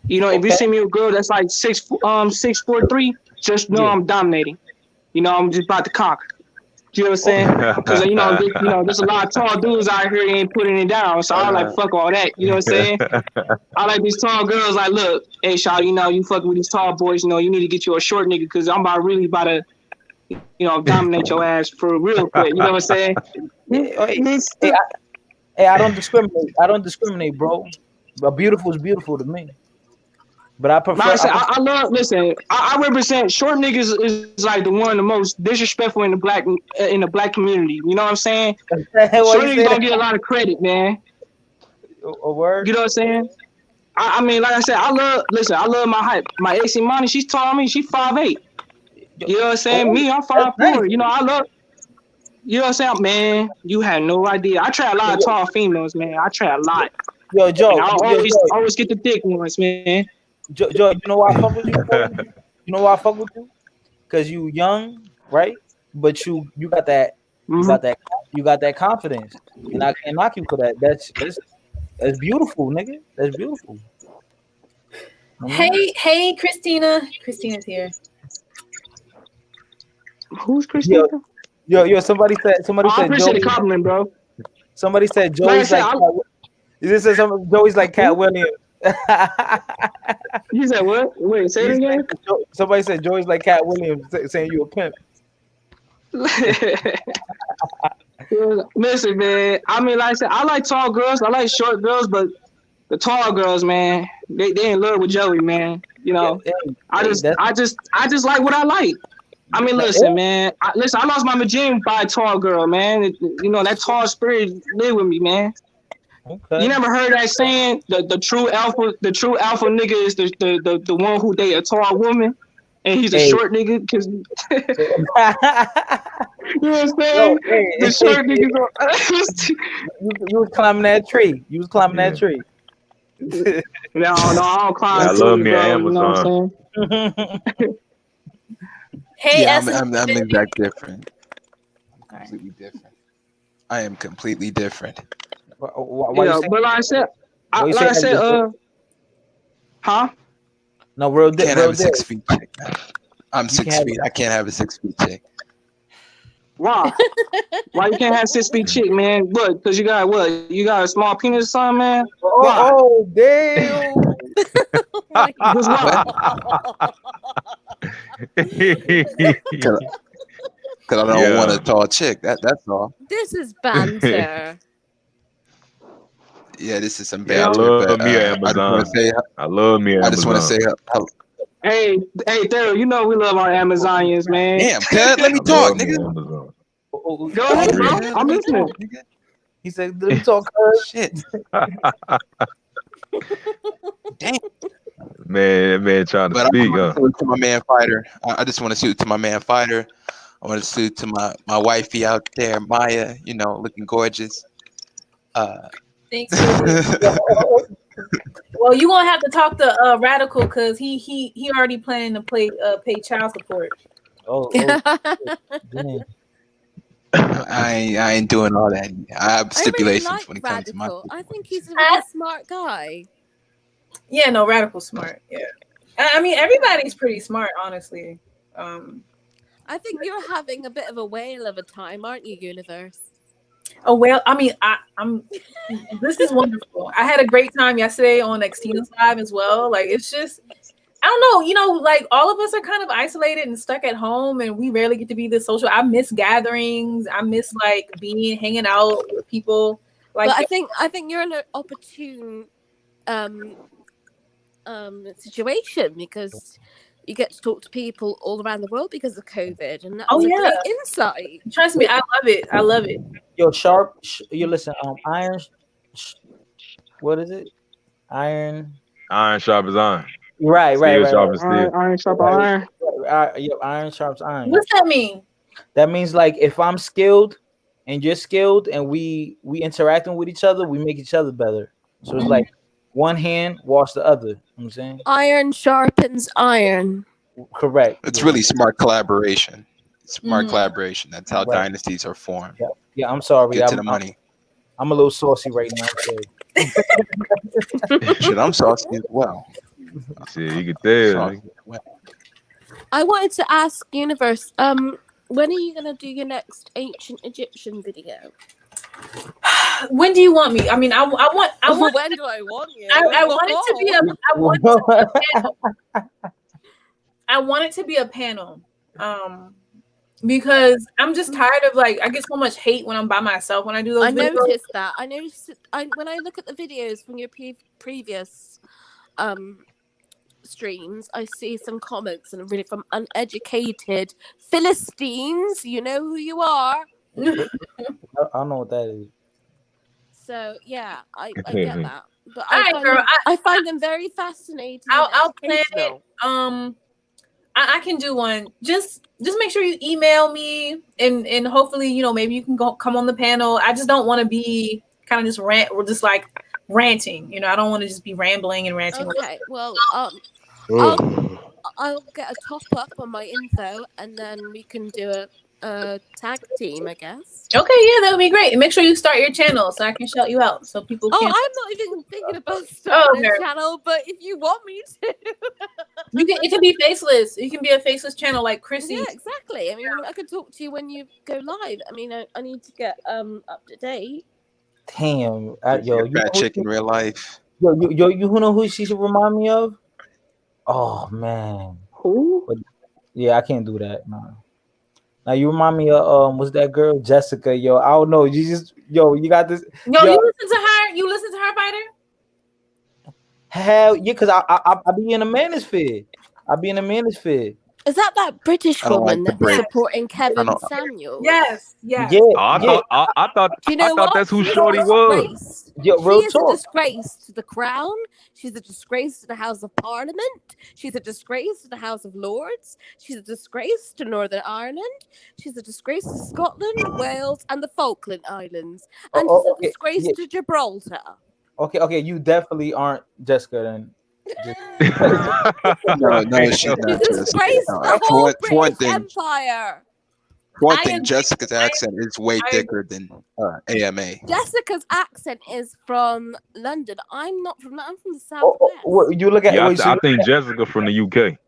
If you see me with a girl that's like 6'3", just know I'm dominating. I'm just about to conquer. You know what I'm saying? Because there's a lot of tall dudes out here ain't putting it down. So I like fuck all that. You know what I'm saying? I like these tall girls. Like, look, hey, Shaw, you fucking with these tall boys. You need to get you a short nigga because I'm about to dominate your ass for real quick. You know what I'm saying? Hey, I don't discriminate, bro. But beautiful is beautiful to me. But I prefer. I represent short niggas is like the most disrespectful in the black community. You know what I'm saying? Short niggas don't get a lot of credit, man. A word. You know what I'm saying? I mean, like I said, I love my height. My ex Imani, she's tall. She's 5'8". You know what I'm saying? Me, I'm 5'4". Nice. I love. You know what I'm saying, man? You have no idea. I try a lot of tall females, man. I try a lot. Yo, Joe. I always get the thick ones, man. Joe, you know why I fuck with you? You know why I fuck with you? Because you young, right? But you got that, you got that confidence, and I can't knock you for that. That's beautiful, nigga. That's beautiful. Hey, Christina. Christina's here. Who's Christina? Yo. Somebody said. I appreciate the compliment, bro. Somebody said Joey's Joey's like Cat Williams. You said what? Wait, say it again. Somebody said Joey's like Cat Williams, saying you a pimp. Listen, man. I mean, like I said, I like tall girls. I like short girls, but the tall girls, man, they in love with Joey, man. You know, I just like what I like. I mean, listen, man. I lost my virginity by a tall girl, man. You know, that tall spirit live with me, man. Okay. You never heard that saying? The true alpha nigga is the one who date a tall woman, and he's a short nigga because. You know what I'm saying? The short niggas. You was climbing that tree. You was climbing that tree. No, I don't climb. I love me an bro, you know what Amazon. I'm saying? Hey, Yeah, Essence. I'm exactly different. Completely different. I am completely different. Why you But like I said, huh? No, real Can't have real a 6 feet chick, man. I'm 6 feet. I can't have a 6 feet chick. Why? Why you can't have 6 feet chick, man? What? Because you got what? You got a small penis or something, man? Why? Oh, damn. Because why? Because I don't want a tall chick. That's all. This is banter. Yeah, this is some Yeah, I banter. love But me an I just want Amazon. to say, I love me an I just want to Amazon. say, Hey, Daryl, you know we love our Amazonians, man. damn, cuz, let me I talk, love me nigga. an Amazon. Go ahead, bro. Really? I'm listening. He said, "Let me talk." Shit. Man, that man trying to But I speak, want huh? to salute to my man Fighter. I just want to salute to my man Fighter. I want to salute to my wifey out there, Maya. You know, looking gorgeous. Thanks. Well, you gonna have to talk to Radical because he already planning to pay child support. Oh, damn. I ain't doing all that. I have stipulations I really like when it comes to my. Radical. I think he's a really smart guy. Yeah, no, Radical smart. Yeah, I mean everybody's pretty smart, honestly. I think you're having a bit of a whale of a time, aren't you, Universe? Oh well, I mean, I'm. This is wonderful. I had a great time yesterday on Xtina's live as well. Like it's just, I don't know, you know, like all of us are kind of isolated and stuck at home, and we rarely get to be this social. I miss gatherings. I miss like hanging out with people. Like, but I think you're in an opportune situation because you get to talk to people all around the world because of COVID, and that was a great insight. Trust me, I love it. I love it. Yo, Sharp, you listen. Iron. What is it? Iron sharp as iron. Right. Sharp as steel. Iron sharp iron. Iron sharps iron. What's that mean? That means like if I'm skilled and you're skilled and we interacting with each other, we make each other better. So it's like one hand wash the other. You know what I'm saying? Iron sharpens iron. Correct. It's really smart collaboration. Smart collaboration. That's how dynasties are formed. Yeah, I'm sorry. Get to the money. I'm a little saucy right now. Shit, I'm saucy as well. Shit, you can tell. I wanted to ask Universe, when are you gonna do your next ancient Egyptian video? When do you want me? I mean, I want. When do I want you? I want it to be a. I want it to be a panel. Because I'm just tired of like I get so much hate when I'm by myself when I do those videos. Noticed that. I noticed when I look at the videos from your previous streams, I see some comments and really from uneducated Philistines. You know who you are. I don't know what that is. So yeah, I get that. But I find them very fascinating. I'll plan it. I can do one. Just make sure you email me and hopefully, you know, maybe you can come on the panel. I just don't want to be kind of just ranting. You know, I don't want to just be rambling and ranting. Okay, well, I'll get a top up on my info and then we can do a tag team, I guess. Okay, yeah, that would be great. And make sure you start your channel so I can shout you out so people can. I'm not even thinking about starting a channel, but if you want me to. It can be faceless. It can be a faceless channel like Chrissy. Yeah, exactly. I mean, I could talk to you when you go live. I mean, I need to get up to date. Damn, you bad chick in real life. You know who she should remind me of? Oh man, who? Yeah, I can't do that. No. Now you remind me of what's that girl Jessica? Yo, I don't know. You got this. Yo, Yo, you listen to her? You listen to her, Fighter? hell yeah, because I be in the manosphere. I be in the manosphere. Is that British I don't like woman the that's Brit. supporting I don't Kevin know. Samuels? Yes. Yeah, Oh, I yeah, thought I thought Do you I know thought what? that's who She's a Shorty was. disgrace. yeah. She Real is a talk. disgrace to the crown. She's a disgrace to the House of Parliament. She's a disgrace to the House of Lords. She's a disgrace to Northern Ireland. She's a disgrace to Scotland, Wales, and the Falkland Islands. And she's a Okay, disgrace yeah, to Gibraltar. okay. You definitely aren't Jessica then. Just No, she's She's not a Jessica. disgrace to No. the For whole one British thing, Empire. one I thing, agree. Jessica's accent is way I thicker than AMA. Jessica's accent is from London. I'm not from that. I'm from the southwest. what you look at? Yeah, Wait, so I think Jessica from the UK.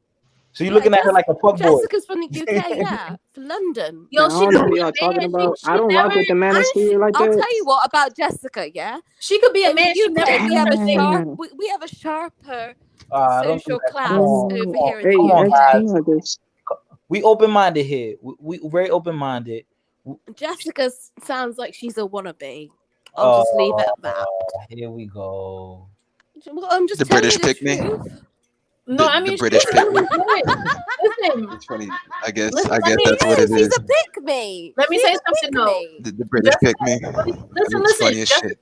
so you looking at her like a fuck boy? Jessica's from the UK, yeah, for London. Yo, I she don't could know what be y'all a talking man. about. She I don't never. rock with the And manosphere like I'll that. tell you what about Jessica, yeah. She could be a In the man. She UK, never. we have a sharp, Damn. we have a sharper Don't do social that. class Come on, over come on, here in Hey, come the on, UK. guys. explain this. We open minded here. We very open minded. Jessica sounds like she's a wannabe. I'll just leave it at that. Here we go. Well, I'm just The telling British you the pick me. truth. No, I The mean British she's pick really me. good. Listen, It's funny. I guess listen. Let that's what it She's is. a pick me. me She's say a something pick though. me. The British pick me. Listen, It's funny as shit.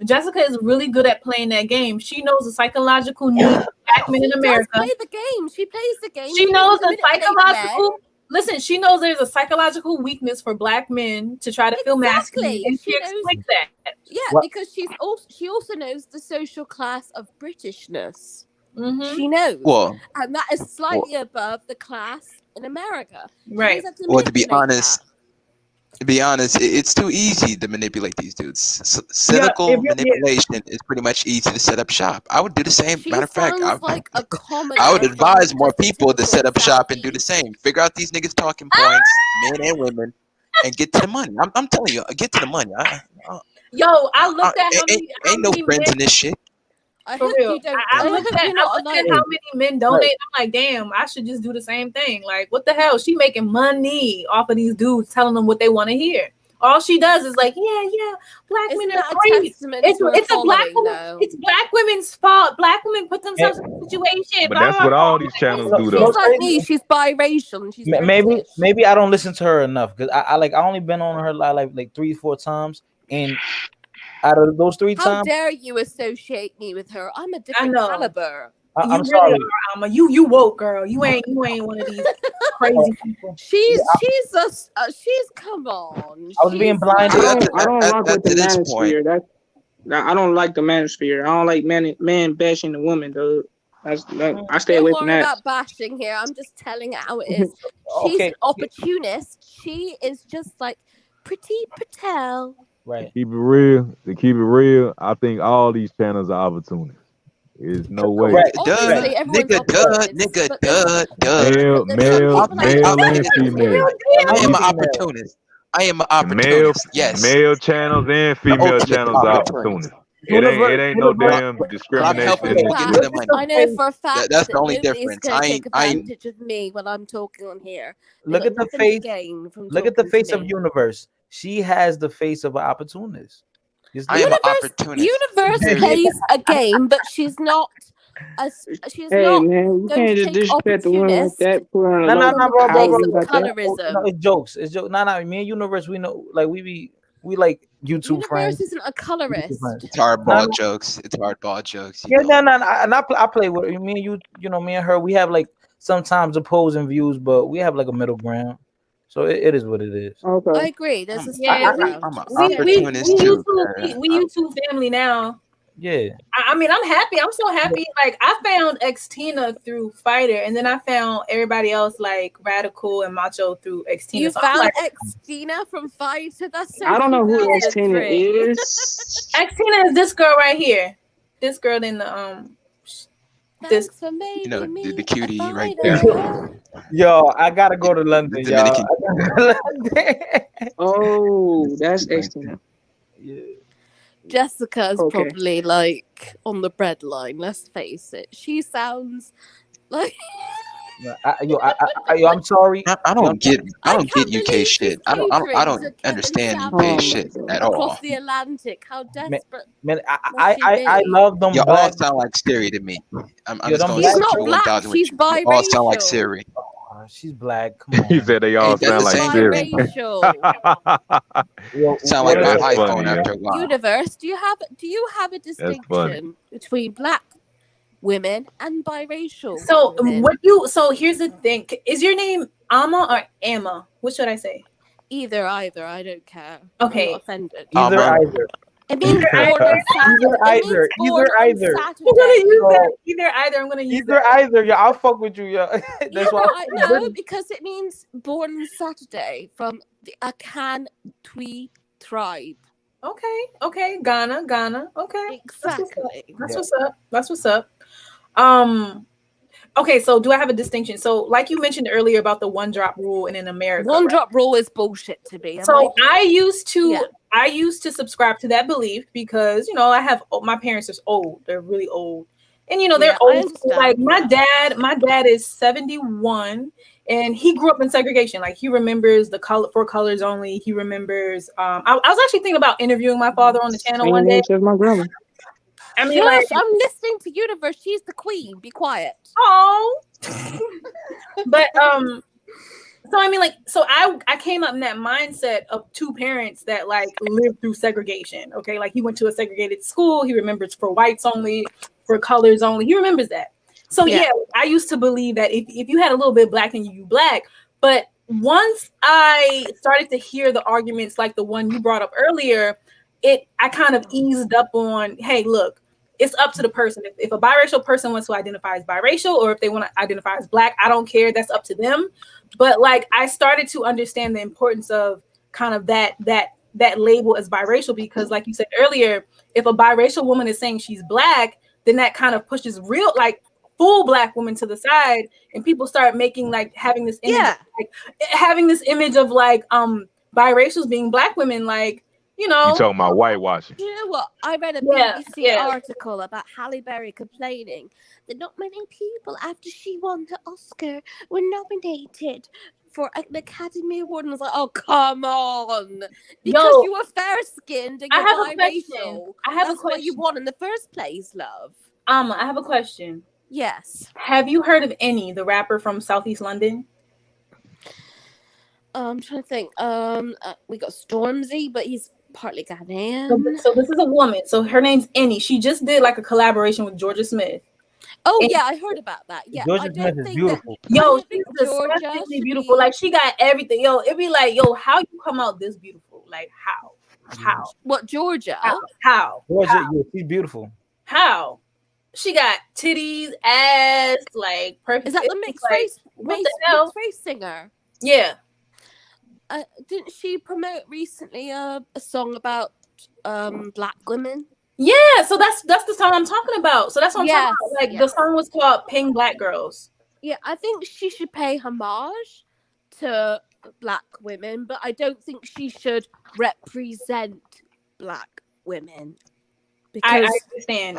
Jessica is really good at playing that game. She knows the psychological needs of black men in She does America. play the game. She plays the game. She knows the doesn't manipulate psychological. Listen, she knows there's a psychological weakness for black men to try to feel masculine, and she exploits that. Yeah, because she also knows the social class of Britishness. Mm-hmm. She knows, Well, and that is slightly above the class in America. Right. Well, to be honest, it's too easy to manipulate these dudes. Cynical manipulation is pretty much easy to set up shop. I would do the same. Matter of fact, I would advise more people to set up shop and do the same. Figure out these niggas' talking points, men and women, and get to the money. I'm telling you, get to the money. Yo, I looked at how many no friends in this shit. For real. I looked at how many men donate. I'm like, damn, I should just do the same thing. Like, what the hell? She making money off of these dudes telling them what they want to hear. All she does is like, yeah, black men are great. It's a black woman. It's black women's fault. Black women put themselves in a situation. But that's what all these channels do, though. She's like me. She's biracial and she's maybe I don't listen to her enough because I only been on her like 3-4 times, and out of those 3 times, how dare you associate me with her? I'm a different caliber. I'm sorry. Really you woke, girl. You ain't one of these crazy people. She's come on. I was being blinded. I don't rock with the manosphere. I don't like the manosphere. I don't like man bashing the woman, though. I stay away from that. About bashing here. I'm just telling it how it is. She's an opportunist. She is just like Priti Patel. Right. To keep it real, I think all these channels are opportunists. There's no way. Nigga, Male and female. I am an opportunist. Yes. Male channels and female channels are opportunists. It ain't no damn discrimination. I know for a fact that's the only difference. Take advantage of me when I'm talking on here. Look at the face. Look at the face of Universe. She has the face of an opportunist. I am an opportunist. Universe plays a game, but she's not. She's not. Man, you can't just disrespect the woman like that. No, colorism. No, it's jokes. It's jokes. No, me and Universe, we know, like we like YouTube friends. Universe isn't a colorist. It's hardball jokes. Yeah, no. And I play with her. Me and you know, me and her, we have like sometimes opposing views, but we have like a middle ground. So it is what it is. Okay. I agree. There's a I'm an opportunist too. We YouTube family now. Yeah. I mean, I'm happy. I'm so happy. Like, I found X-Tina through Fighter, and then I found everybody else like Radical and Macho through X-Tina. You so found like, X-Tina from Fighter? That's so I don't know who X-Tina is. X-Tina is this girl right here. This girl in the Thanks for making the cutie right there. Yo, I gotta go to London, y'all. Oh, that's X-Tina. Yeah. Jessica is probably like on the breadline. Let's face it. She sounds like I'm sorry. I don't get can't UK believe shit. she's I catering don't to Kevin understand UK Samuels shit at across all. the Atlantic. How desperate Man, must she be? I love them You all black. sound like Siri to me. I'm Yo, just them gonna She's black not keep it chicks. 1,000 black. with She's you. You all sound like biracial. Siri. She's black. Come He on. said they all Ain't that sound the like same Siri. thing? Biracial. Sound What like is my That's it? iPhone funny, yeah. after a while. Universe, do you have a That's funny. distinction between black women and biracial So women? so here's the thing. Is your name Amma or Amma? What should I say? Either, I don't care. Okay. I'm not offended. Either, Amma. either. It means born on Saturday. Either, either. I'm gonna use that. Either. I'm gonna use Either, either. Yeah, I'll fuck with you. Yeah, that's why. No, because it means born on Saturday from the Akan Twi tribe. Okay. Ghana. Okay. Exactly. That's what's up. Okay, so do I have a distinction? So, like you mentioned earlier about the one drop rule in America. One drop rule is bullshit to me. So I used to subscribe to that belief because I have my parents are old. They're really old. And they're old. Like my dad is 71 and he grew up in segregation. Like he remembers the four colors only. He remembers I was actually thinking about interviewing my father on the channel one day. My grandma. I mean, Shush, I'm listening to Universe. She's the queen. Be quiet. Oh. But so I mean, so I came up in that mindset of two parents that lived through segregation. Okay, like he went to a segregated school. He remembers for whites only, for colors only. He remembers that. So yeah, I used to believe that if you had a little bit black in you black. But once I started to hear the arguments like the one you brought up earlier, I kind of eased up on, hey, look, it's up to the person. If a biracial person wants to identify as biracial or if they want to identify as black, I don't care. That's up to them. But I started to understand the importance of kind of that label as biracial because like you said earlier, if a biracial woman is saying she's black, then that kind of pushes real full black women to the side and people start making having this image of biracials being black women You talking about whitewashing? You know what? I read a BBC article about Halle Berry complaining that not many people, after she won the Oscar, were nominated for an Academy Award. And I was like, oh, come on. Because you were fair-skinned and you're biracial. That's what you want in the first place, love. I have a question. Yes. Have you heard of Any, the rapper from Southeast London? I'm trying to think. We got Stormzy, but he's partly Ghanaian. So this is a woman. So her name's Any. She just did a collaboration with Georgia Smith. Oh yeah, I heard about that. Yeah, Georgia Smith is beautiful. She's disgustingly beautiful. She got everything. It'd be how you come out this beautiful? How? What, Georgia? How? Georgia, yeah, she's beautiful. How? She got titties, ass, perfect. Is that the mixed race? What the hell? Mixed race singer? Yeah. Didn't she promote recently a song about black women? Yeah, so that's the song I'm talking about. So that's what I'm talking about. The song was called Pink Black Girls. Yeah, I think she should pay homage to black women, but I don't think she should represent black women. Because I understand.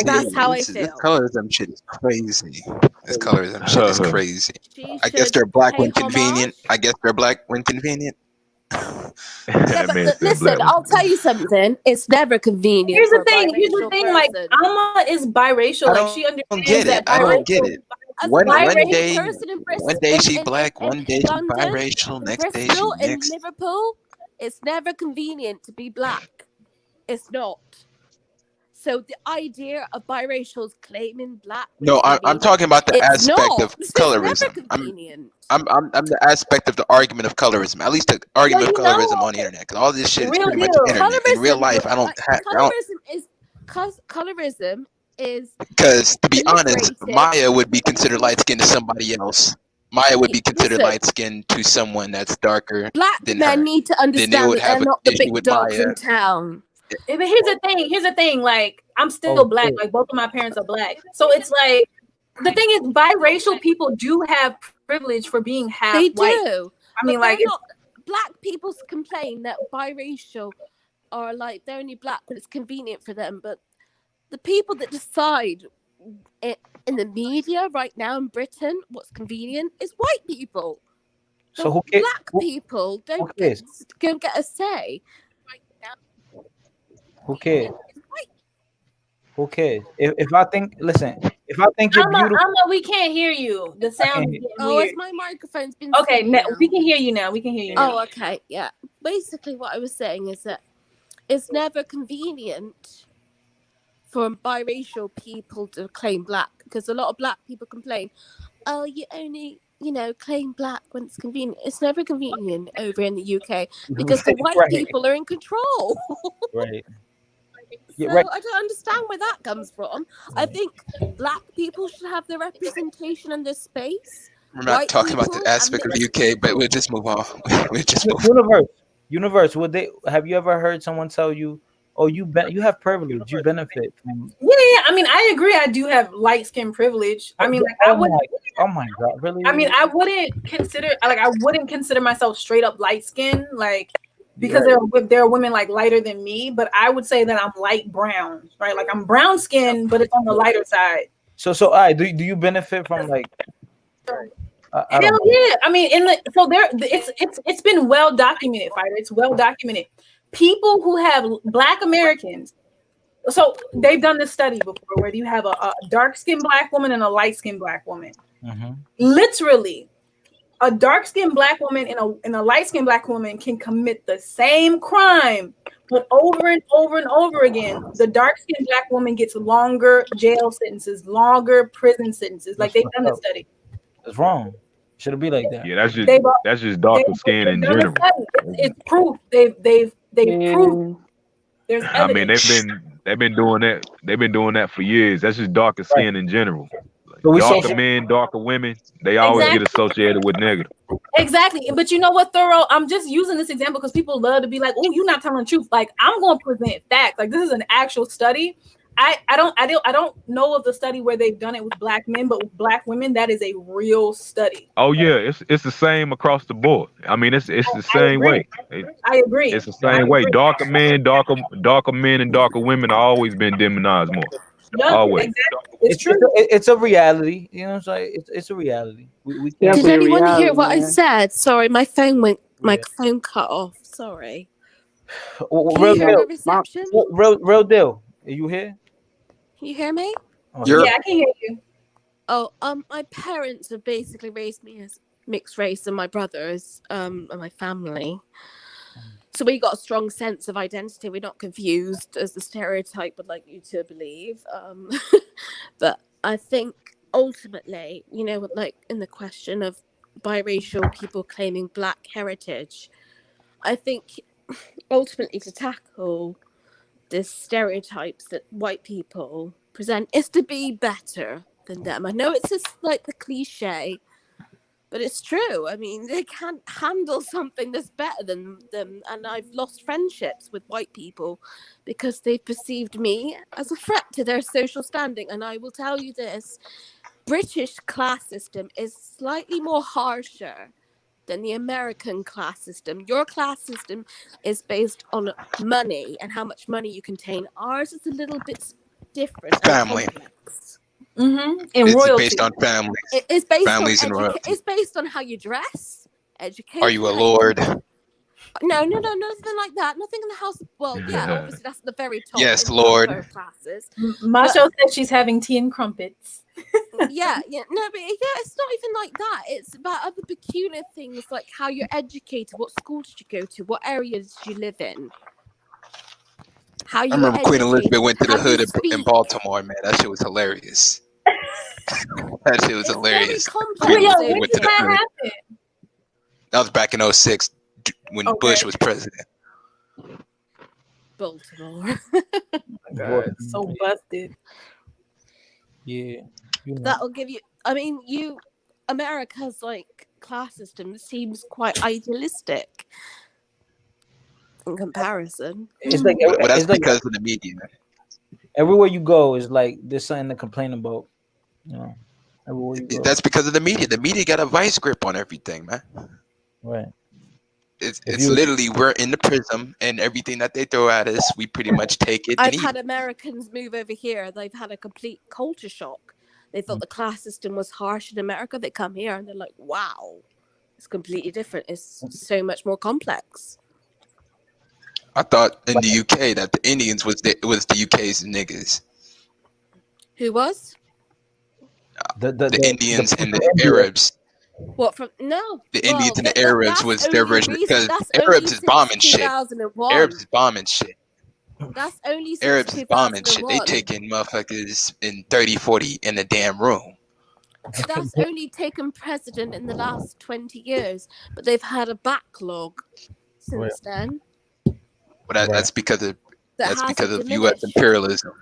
That's how I feel. This colorism shit is crazy. This colorism shit is crazy. I guess they're black when convenient. Yeah, but listen, I'll tell you something. It's never convenient. Here's the thing. Amma is biracial. She understands that. I don't get it. One day she black, one day she London, biracial, next day she Bristol, mixed. in Liverpool, it's never convenient to be black. It's not. So the idea of biracials claiming black. No, I'm talking about the aspect of colorism. I'm the aspect of the argument of colorism. At least the argument of colorism on the internet, because all this shit is pretty much internet. In real life, Colorism is because to be honest, Maya would be considered light skinned to somebody else. Maya would be considered light skinned to someone that's darker than her. Black men need to understand that they're not the big dogs in town. But here's the thing. I'm still black. Both of my parents are black. So it's the thing is, biracial people do have privilege for being half white. They do. I mean, black people complain that biracial are they're only black when it's convenient for them. But the people that decide in the media right now in Britain, what's convenient is white people. So who cares? Black people don't get a say. Who cares? Who cares? If I think, listen, if I think you're beautiful, we can't hear you. The sound is getting weird. Has my microphone's been okay? We can hear you now. We can hear you now. Oh, okay, yeah. Basically, what I was saying is that it's never convenient for biracial people to claim black, because a lot of black people complain, oh, you only claim black when it's convenient. It's never convenient over in the UK because the white people are in control. Right. So I don't understand where that comes from. I think black people should have their representation and their space. We're not talking about the aspect of the UK, but we'll just move on. Universe. Have you ever heard someone tell you, "Oh, you have privilege. You benefit from"? Yeah. I mean, I agree. I do have light skin privilege. I mean, like, oh my god, really? I mean, I wouldn't consider myself straight up light skin, like, because there are women like lighter than me. But I would say that I'm light brown, right? Like, I'm brown skin, but it's on the lighter side. So, all right. Do you benefit from like? Hell yeah! I mean, it's been well documented, fighter. It's well documented. People who have Black Americans, so they've done this study before where you have a dark-skinned Black woman and a light-skinned Black woman. Mm-hmm. Literally, a dark-skinned Black woman and a light-skinned Black woman can commit the same crime, but over and over and over again, the dark-skinned Black woman gets longer jail sentences, longer prison sentences. Like, they've done the study. It's wrong. Should it be like that? Yeah, that's just darker skin in general. It's proof. They've proved. There's evidence. I mean, they've been doing that. They've been doing that for years. That's just darker skin in general. Like, darker men, darker women, they always get associated with negative. Exactly. But you know what, Thorough? I'm just using this example because people love to be like, "Oh, you're not telling the truth." Like, I'm going to present facts. Like, this is an actual study. I don't know of the study where they've done it with Black men, but with Black women, that is a real study. Oh yeah, it's the same across the board. I mean, it's the same way. I agree. It's the same way. Darker men, darker men, and darker women have always been demonized more. Yep, always. Exactly. It's true. It's a reality. You know what I'm saying? It's a reality. We can't. Did anyone hear what I said? Sorry, my phone cut off. Sorry. Real deal. Are you here? Can you hear me? Yeah, I can hear you. Oh, my parents have basically raised me as mixed race, and my brothers, and my family. So we got a strong sense of identity. We're not confused as the stereotype would like you to believe. But I think ultimately, like in the question of biracial people claiming Black heritage, I think ultimately to tackle the stereotypes that white people present is to be better than them. I know it's just like the cliche, but it's true. I mean, they can't handle something that's better than them. And I've lost friendships with white people because they've perceived me as a threat to their social standing. And I will tell you this, British class system is slightly more harsher than the American class system. Your class system is based on money and how much money you contain. Ours is a little bit different. Family. Mm-hmm. It's royalty. Based on families. It's based families on and royalty. It's based on how you dress, education. Are you a lord? No, nothing like that. Nothing in the house. Well, yeah, obviously that's the very top. Yes, Lord. Classes. Macho said she's having tea and crumpets. yeah, no, but it's not even like that. It's about other peculiar things like how you're educated, what school did you go to, what areas did you live in. I remember Queen Elizabeth went to the hood in Baltimore, man. That shit was hilarious. That shit was hilarious. When did that happen? That was back in 2006 when Bush was president. Baltimore. God, so busted. Yeah. That'll give you, I mean, America's like class system seems quite idealistic in comparison. It's like, but that's because of the media. Everywhere you go is like there's something to complain about. Everywhere you go. That's because of the media. The media got a vice grip on everything, man. Right. It's literally we're in the prism, and everything that they throw at us, we pretty much take it. I've had Americans move over here. They've had a complete culture shock. They thought the class system was harsh in America. They come here and they're like, wow, it's completely different. It's so much more complex. I thought in the UK that the Indians was the UK's niggas. Who was? The Indians and the Arabs. What from? No. The Indians and the Arabs was their version because Arabs is bombing shit. Arabs is bombing shit. That's only since Arabs is bombing shit. They taking motherfuckers in 30, 40 in the damn room. That's only taken precedent in the last 20 years, but they've had a backlog since then. But that's because of U.S. imperialism.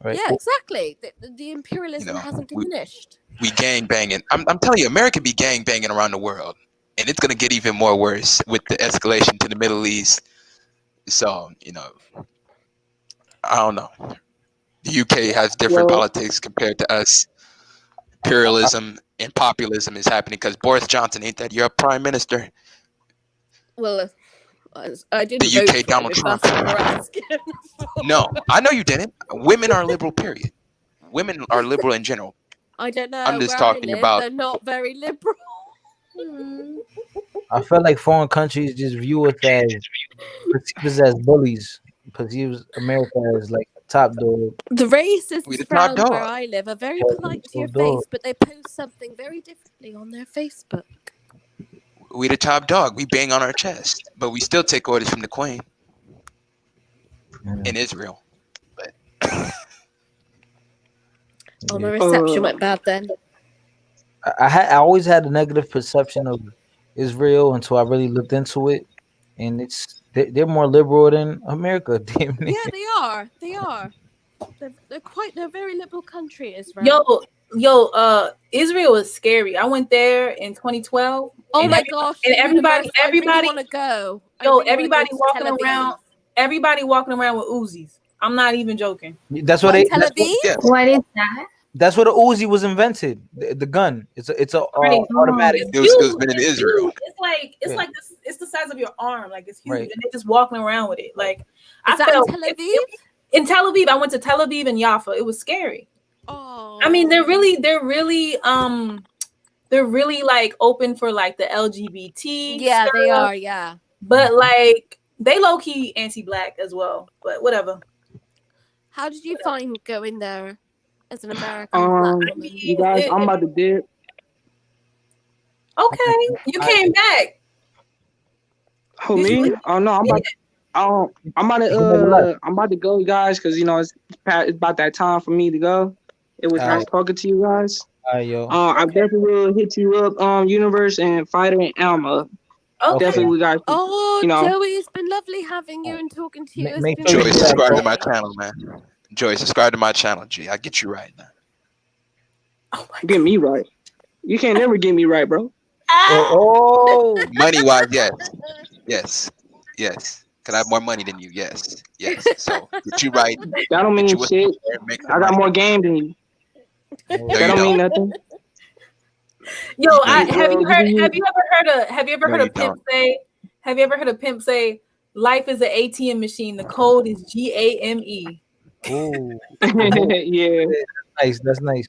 Right. Yeah, exactly. The imperialism hasn't diminished. We gang banging. I'm telling you, America be gang banging around the world, and it's gonna get even more worse with the escalation to the Middle East. So I don't know. The UK has different politics compared to us. Imperialism and populism is happening because Boris Johnson, ain't that your prime minister? Well, I didn't. The UK Donald Trump. No, I know you didn't. Women are liberal. Period. Women are liberal in general. I don't know. I'm just talking about. They're not very liberal. I feel like foreign countries just view us as bullies because America as like the top dog. The racists around where I live are very polite to your face, but they post something very differently on their Facebook. We the top dog. We bang on our chest, but we still take orders from the Queen in Israel. But my reception went bad then. I always had a negative perception of Israel until I really looked into it, and they're more liberal than America. Damn it. Yeah, they are. They're a very liberal country, Israel. Yo, Israel is scary. I went there in 2012. Oh my gosh! And everybody want to go. Everybody walking around with Uzis. I'm not even joking. That's what Tel Aviv? What is that? That's where the Uzi was invented. The gun. It's a automatic. It was been in Israel. It's like this. It's the size of your arm. Like it's huge, and they're just walking around with it. Like in Tel Aviv? In Tel Aviv, I went to Tel Aviv and Jaffa. It was scary. Oh. I mean, they're really like open for like the LGBT. Yeah, stuff, they are. Yeah, but like they low key anti-black as well. But whatever. How did you find going there as an American black woman? You guys, I'm about to dip. Okay, you came back. Who me? Oh no, I'm about to go, guys, because it's about that time for me to go. It was nice talking to you guys. I definitely will hit you up, Universe and Fighter and Alma. Okay. Definitely, guys. Oh, Joey, it's been lovely having you and talking to you. Joey, subscribe to my channel, man. Joey, subscribe to my channel, G. I get you right now. Get me right. You can't never get me right, bro. Money wise, yes. Can I have more money than you? Yes. So get you right. That don't mean shit. I got more game than you. That don't mean nothing. Yo, have you ever heard a pimp say life is an ATM machine, the code is GAME. Ooh. Yeah. That's nice.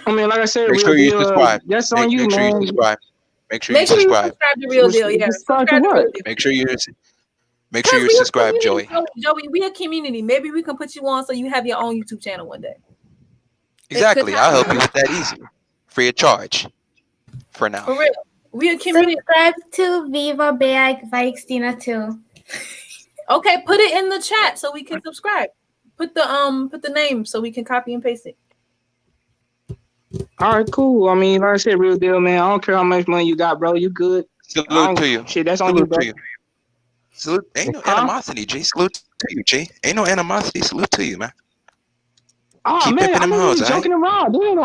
I mean, like I said, make sure you subscribe. That's on you, man. Make sure you subscribe to Real Deal. Yeah. Subscribe to what? Make sure you subscribe, Joey. Joey, we a community. Maybe we can put you on so you have your own YouTube channel one day. Exactly. I'll help you with that easy. Free of charge. For now. For real. We a community. Subscribe to Viva Bea Vaikstina too. Okay, put it in the chat so we can subscribe. Put the name so we can copy and paste it. All right, cool. I mean, like I said, Real Deal, man. I don't care how much money you got, bro. You good. Salute to you. Shit, that's on you, bro. Salute. Ain't no animosity, G. Salute to you, G. Ain't no animosity. Salute to you, man. Oh, keep man, I'm hoes, joking around. There ain't no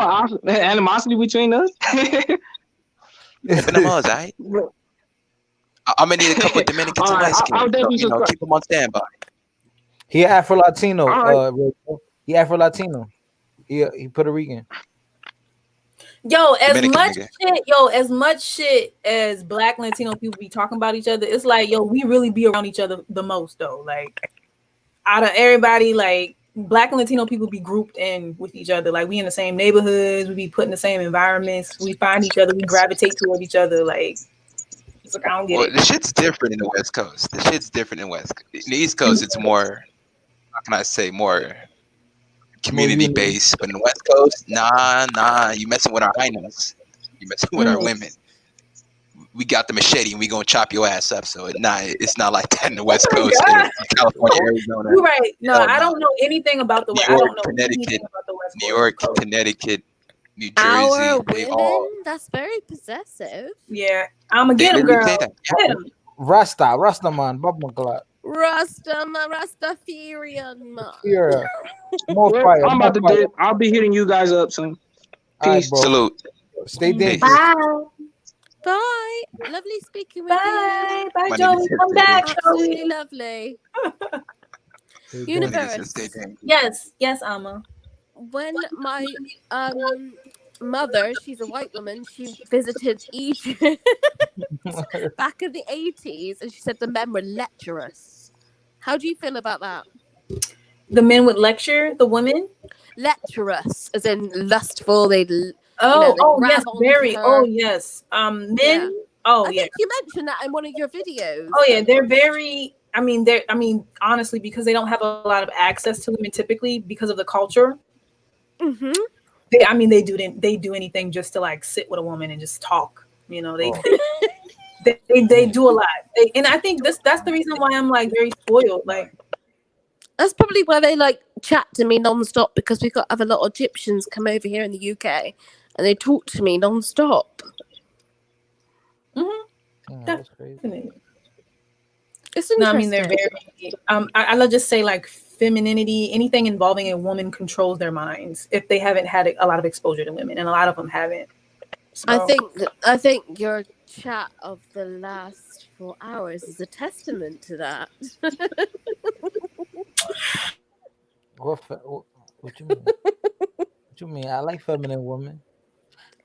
animosity between us. Pimping them hoes, all right? I'm going to need a couple of Dominicans and light skins. So, keep them on standby. He Afro-Latino. He Afro-Latino. He Puerto Rican. Yo, as Dominican much nigga. shit, as much shit as Black Latino people be talking about each other, it's like, yo, we really be around each other the most though. Like, out of everybody, like Black and Latino people be grouped in with each other. Like, we in the same neighborhoods, we be put in the same environments, we find each other, we gravitate toward each other. Like, it's like, I don't get Well, it. the shit's different in the West Coast. The shit's different in in the East Coast. It's more, how can I say, more community based. But in the West Coast, nah, you messing with our highness. You messing with our women. We got the machete and we gonna chop your ass up. So it's not like that in the West Coast. In California, Arizona. You're right. No, I don't know anything about the West. I don't know anything about the West Coast. New York, Connecticut, New Jersey. Our women? That's very possessive. Yeah, I'm gonna get him, girl. Get him. Rasta man, Bob McGlad. Rastafarian man. Yeah. More fire. I'm about to dip. I'll be hitting you guys up soon. Peace. Right, salute. Stay dangerous. Bye. Bye. Lovely speaking with you. Bye, Joey. Come back, Absolutely Joey. lovely. Universe. Yes, Amma. When my mother, she's a white woman, she visited Egypt back in the 80s, and she said the men were lecherous. How do you feel about that? The men would lecture the women? Lecherous, as in lustful. They'd yes, very. Her. Oh, yes. Men. Yeah. Oh, I think you mentioned that in one of your videos. Oh, yeah, they're very. I mean, honestly, because they don't have a lot of access to women typically because of the culture. Mm-hmm. They do anything just to like sit with a woman and just talk. You know, they do a lot. And I think that's the reason why I'm like very spoiled. Like, that's probably why they like chat to me nonstop, because we have a lot of Egyptians come over here in the UK and they talk to me nonstop. Mm-hmm. That's crazy. It's interesting. No, I mean, they're very. I'll just say like femininity, anything involving a woman controls their minds if they haven't had a lot of exposure to women, and a lot of them haven't. So. I think your chat of the last 4 hours is a testament to that. What you mean? What you mean? I like feminine women.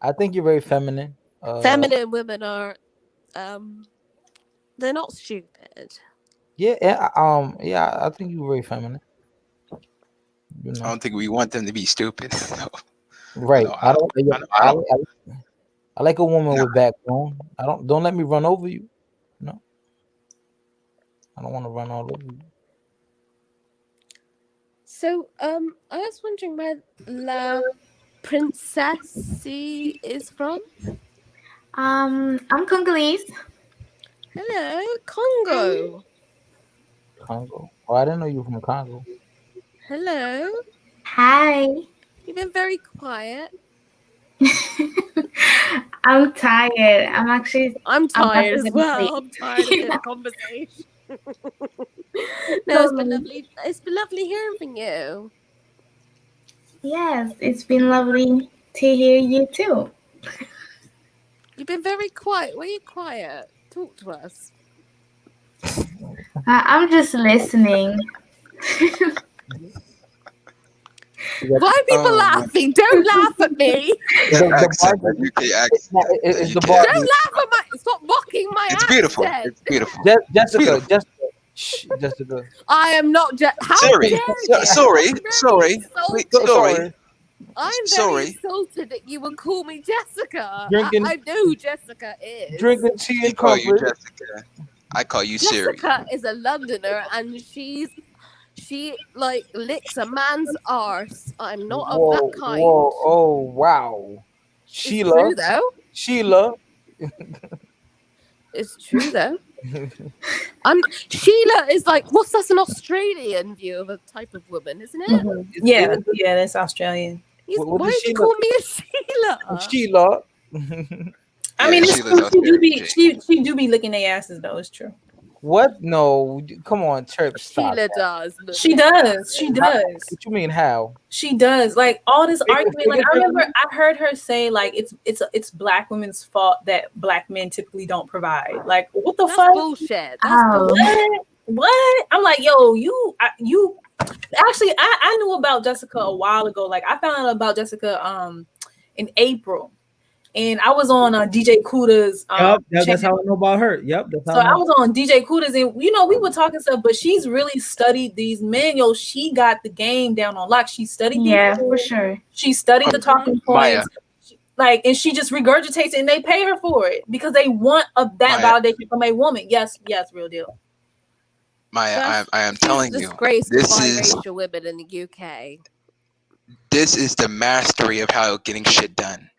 I think you're very feminine. Feminine women are, they're not stupid. Yeah. I think you're very feminine. You know? I don't think we want them to be stupid. No. Right. No, I like a woman with backbone. Don't let me run over you. No. I don't want to run all over you. So, I was wondering where La Princess is from. I'm Congolese. Hello, Congo. Congo. Oh, I didn't know you were from Congo. Hello. Hi. You've been very quiet. I'm tired. I'm tired as well. I'm tired of this conversation. No, it's been lovely. It's been lovely hearing from you. Yes, it's been lovely to hear you too. You've been very quiet. Why are you quiet? Talk to us. I'm just listening. Why are people laughing? Don't laugh at me. Don't laugh at my. Stop mocking my accent. It's beautiful. It's beautiful. Jessica. I am not. Sorry. I'm very insulted that you would call me Jessica. I know who Jessica is. Drinking tea and call you Jessica. I call you Siri. Jessica is a Londoner, and she like licks a man's arse. I'm not of that kind. Whoa! Oh wow! Sheila. It's true, though. Sheila. It's true though. Sheila is like, that's an Australian view of a type of woman, isn't it? Mm-hmm. Yeah, that's Australian. Why did you call me a Sheila? Sheila. I mean, it's true. She do be licking their asses though. It's true. What? No, come on, Chirp. Sheila does. She does. What you mean? How? She does. Like all this argument. Like I remember, I heard her say like it's Black women's fault that Black men typically don't provide. Like what the fuck? Bullshit. What? I'm like, yo, you. Actually, I knew about Jessica a while ago. Like I found out about Jessica in April. and I was on DJ Kuda's that's how I know about her. Yep, that's how so I know. I was on DJ Kuda's, and we were talking stuff, but she's really studied these men. Yo, she got the game down on lock. She studied these men. for sure. She studied the talking Maya. points. And she just regurgitates it, and they pay her for it because they want that validation from a woman. Yes, real deal. Maya, I am telling you, this is biracial women in the UK. This is the mastery of how getting shit done.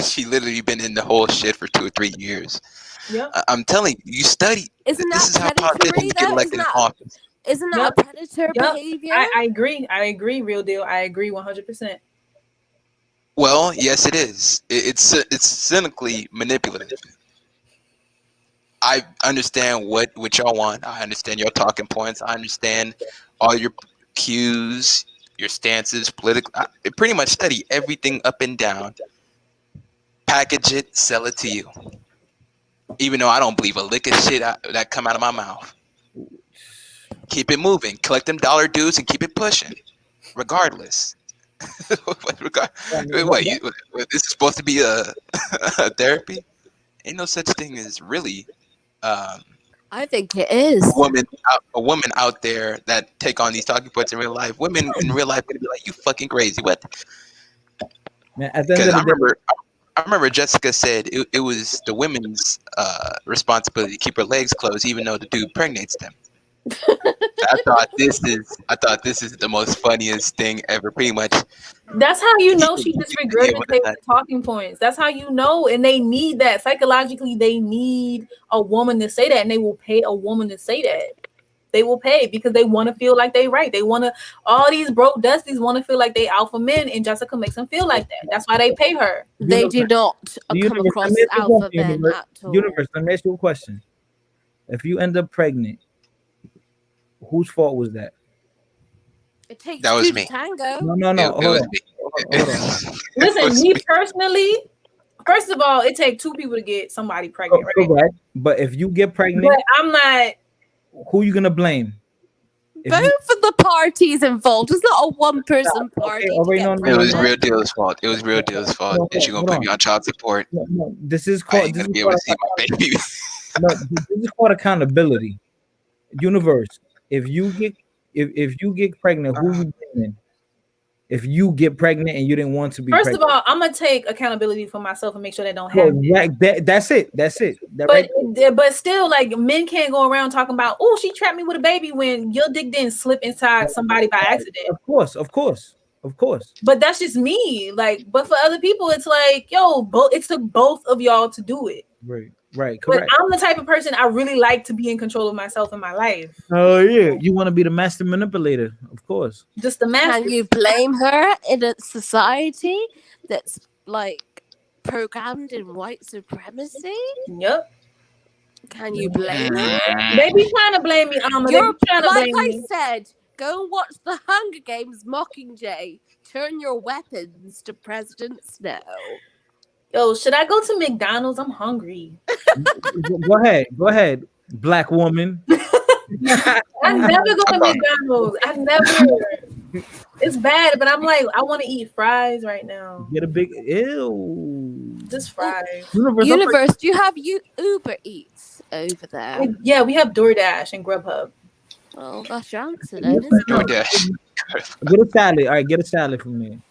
She literally been in the whole shit for 2 or 3 years. Yeah, I'm telling you, you study. Isn't this that is how politicians get elected in office. Isn't that a predator behavior? I agree, real deal. I agree 100%. Well, yes, it is. It's cynically manipulative. I understand what y'all want. I understand your talking points. I understand all your cues, your stances, political. I pretty much study everything up and down. Package it, sell it to you. Even though I don't believe a lick of shit that come out of my mouth. Keep it moving. Collect them dollar dues and keep it pushing. Regardless. Wait, this is supposed to be a therapy? Ain't no such thing as really I think it is. A woman out there that take on these talking points in real life. Women in real life gonna be like, you fucking crazy. What? Man, at the end of the day, I remember Jessica said it was the women's responsibility to keep her legs closed, even though the dude pregnates them. I thought this is the most funniest thing ever. Pretty much. That's how you know she just regurgitates the talking points. That's how you know, and they need that psychologically. They need a woman to say that, and they will pay a woman to say that. They will pay because they want to feel like they right. They want to. All these broke dusties want to feel like they alpha men, and Jessica makes them feel like that. That's why they pay her. They do not come across alpha men at all. Universe, let me ask you a question. If you end up pregnant, whose fault was that? It takes that was two me. to tango. No. Hold on. Listen, me personally, first of all, it takes 2 people to get somebody pregnant, right? Correct. But if you get pregnant, but I'm not. Who you gonna blame? Both of the parties involved. It's not a one-person party. It was Real Deal's fault. And she's gonna put me on child support. No, this is called. I ain't gonna be able to see my baby. No, this is called accountability. Universe. If you get pregnant, who you blaming? If you get pregnant and you didn't want to be First pregnant. of all, I'm gonna take accountability for myself and make sure they don't happen. That's it. But still, like, men can't go around talking about, oh, she trapped me with a baby when your dick didn't slip inside somebody by accident. Of course. But that's just me. Like, but for other people, it's like, yo, it took both of y'all to do it. Right, correct. But I'm the type of person I really like to be in control of myself and my life. Oh yeah, you want to be the master manipulator, of course. Just the master. Can you blame her in a society that's like programmed in white supremacy? Yep. Can you blame her? They be trying to blame me, Alma. They be trying to blame me. Said, go and watch the Hunger Games Mockingjay. Turn your weapons to President Snow. Yo, should I go to McDonald's? I'm hungry. Go ahead, black woman. I never go to McDonald's. I never. It's bad, but I'm like, I want to eat fries right now. Get a big ew. Just fries. Universe, do you have Uber Eats over there? Yeah, we have DoorDash and Grubhub. Oh, that's your answer then, isn't DoorDash. Get a salad. All right, get a salad from me.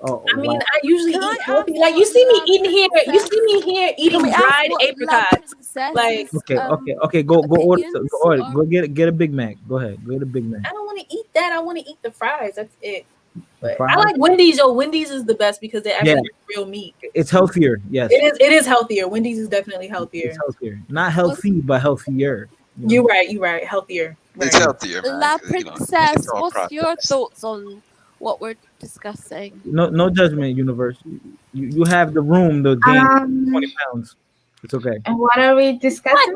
Oh, I mean, I usually eat healthy. Like, you see me eating here. You see me here eating dried apricots. Like, okay. Go order. Go get a Big Mac. Go ahead. Get a Big Mac. I don't want to eat that. I want to eat the fries. That's it. But I like Wendy's. Yo, Wendy's is the best because they actually have real meat. It's healthier. Yes. It is healthier. Wendy's is definitely healthier. It's healthier. Not healthy, but healthier. You're right. Healthier. Right. It's healthier. La Princess, what's your thoughts on what we're discussing? No judgment, Universe. You have the room to gain 20 pounds. It's okay. And what are we discussing?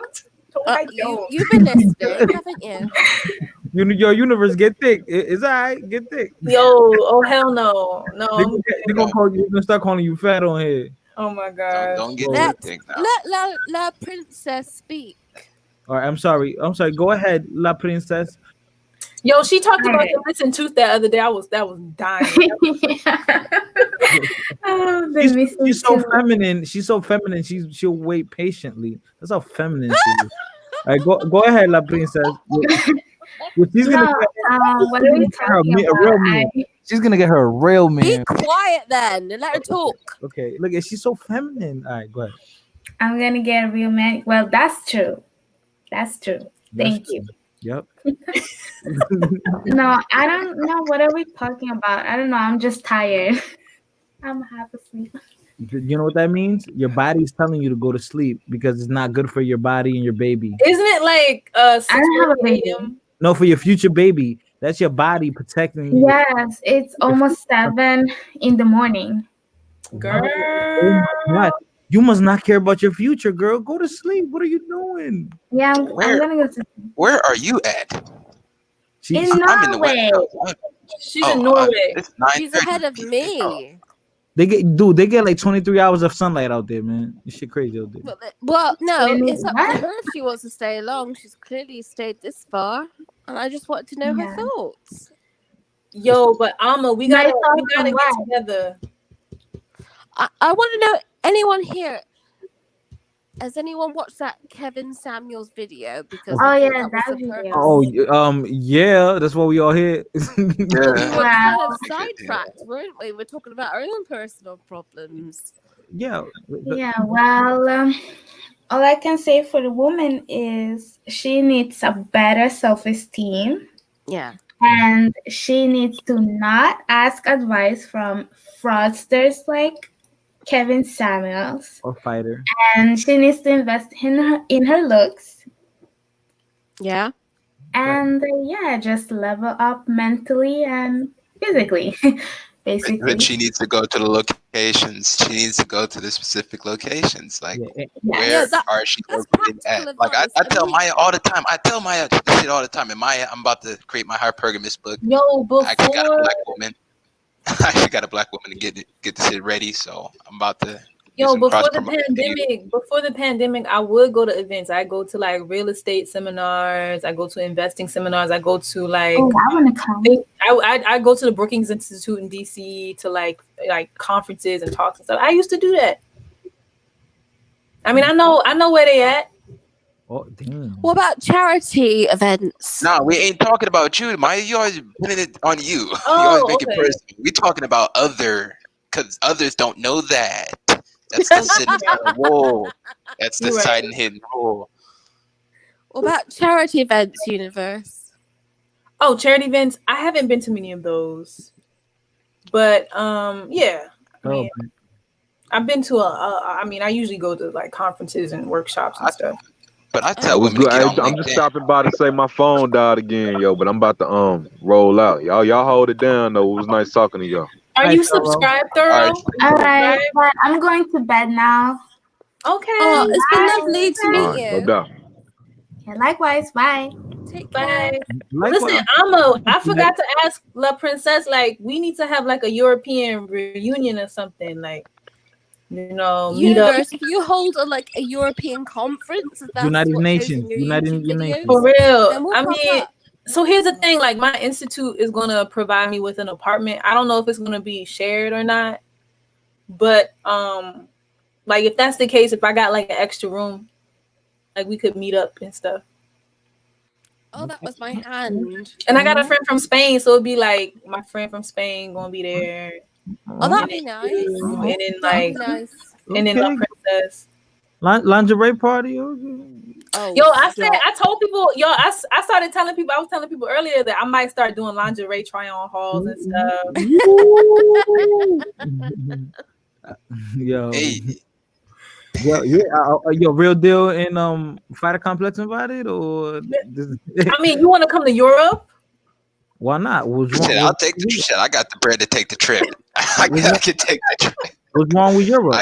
You've been listening, haven't you? Your Universe get thick. It's all right. Get thick. Yo, oh hell no. They're gonna start calling you fat on here. Oh my god. Don't get thick now. Let La Princess speak. All right, I'm sorry. Go ahead, La Princess. Yo, she talked about the missing tooth that other day. That was dying. She's so feminine. She's so feminine. She'll wait patiently. That's how feminine she is. All right, go ahead, La Princess. She's gonna what are we talking about? A real man. She's gonna get her a real man. Be quiet then and let her talk. Okay, look, she's so feminine. All right, go ahead. I'm gonna get a real man. Well, that's true. Thank you. Yep. No, I don't know. What are we talking about? I don't know. I'm just tired. I'm half asleep. You know what that means? Your body's telling you to go to sleep because it's not good for your body and your baby. Isn't it like I don't have a baby. No, for your future baby. That's your body protecting you. Yes, it's almost 7 in the morning. Girl. Oh my God. You must not care about your future, girl. Go to sleep. What are you doing? Yeah, I'm gonna go to sleep. Where are you at? In Norway. She's in Norway. She's ahead of me. They get like 23 hours of sunlight out there, man. This shit crazy out there. Well, no, it's up to her if she wants to stay long. She's clearly stayed this far, and I just wanted to know her thoughts. Yo, but Alma, we gotta get together. I want to know, anyone here, has anyone watched that Kevin Samuels video? Because that video. Oh, yeah, that's what we all hear. We were kind of sidetracked, weren't we? We're talking about our own personal problems. Yeah. Yeah, well, all I can say for the woman is she needs a better self-esteem. Yeah. And she needs to not ask advice from fraudsters like Kevin Samuels or fighter, and she needs to invest in her looks. Yeah, and just level up mentally and physically, basically. But she needs to go to the locations. She needs to go to the specific locations. Like, where are she located at? Like, I tell Maya all the time. I tell Maya this shit all the time. And Maya, I'm about to create my Hypergamous book. Yo, before I actually got a black woman. I actually got a black woman to get the shit ready. So I'm about to. Yo, before the pandemic, I would go to events. I go to like real estate seminars. I go to investing seminars. I go to like. Oh, I want to come. I go to the Brookings Institute in DC to like conferences and talks and stuff. I used to do that. I mean, I know where they at. Oh, damn. What about charity events? No, we ain't talking about you, Maya. You always putting it on you. You always make it personal. We talking about because others don't know that. That's the hidden rule. That's the silent hidden rule. What about charity events, Universe? Oh, charity events. I haven't been to many of those, but yeah. I've been to I usually go to like conferences and workshops and stuff. But I tell women to get on I'm just stopping by to say my phone died again, yo. But I'm about to roll out. Y'all hold it down though. It was nice talking to y'all. Are you subscribed, Thorough? All right, but I'm going to bed now. Okay. Oh, it's been lovely to meet you. No doubt. Yeah, likewise. Bye. Take care. Listen, I forgot to ask La Princess. Like, we need to have like a European reunion or something. Like, Universe, if you hold a European conference, if that's United what Nations, goes in your United YouTube Nations. videos, for real. then we'll I pop mean, up. so here's the thing. Like, my institute is gonna provide me with an apartment. I don't know if it's gonna be shared or not, but like if that's the case, if I got like an extra room, like we could meet up and stuff. Oh, that was my hand. And I got a friend from Spain, so it'd be like my friend from Spain gonna be there. Oh, that'd be nice. And then like, nice. and then La Princess. Lingerie party. Oh, yo, I told people, I started telling people, I was telling people earlier that I might start doing lingerie try-on hauls and stuff. Yo. Hey. Yo, real deal in Fighter Complex invited or? I mean, you want to come to Europe? Why not? I'll take the shit. I got the bread to take the trip. I can take the trip. What's wrong with Europe?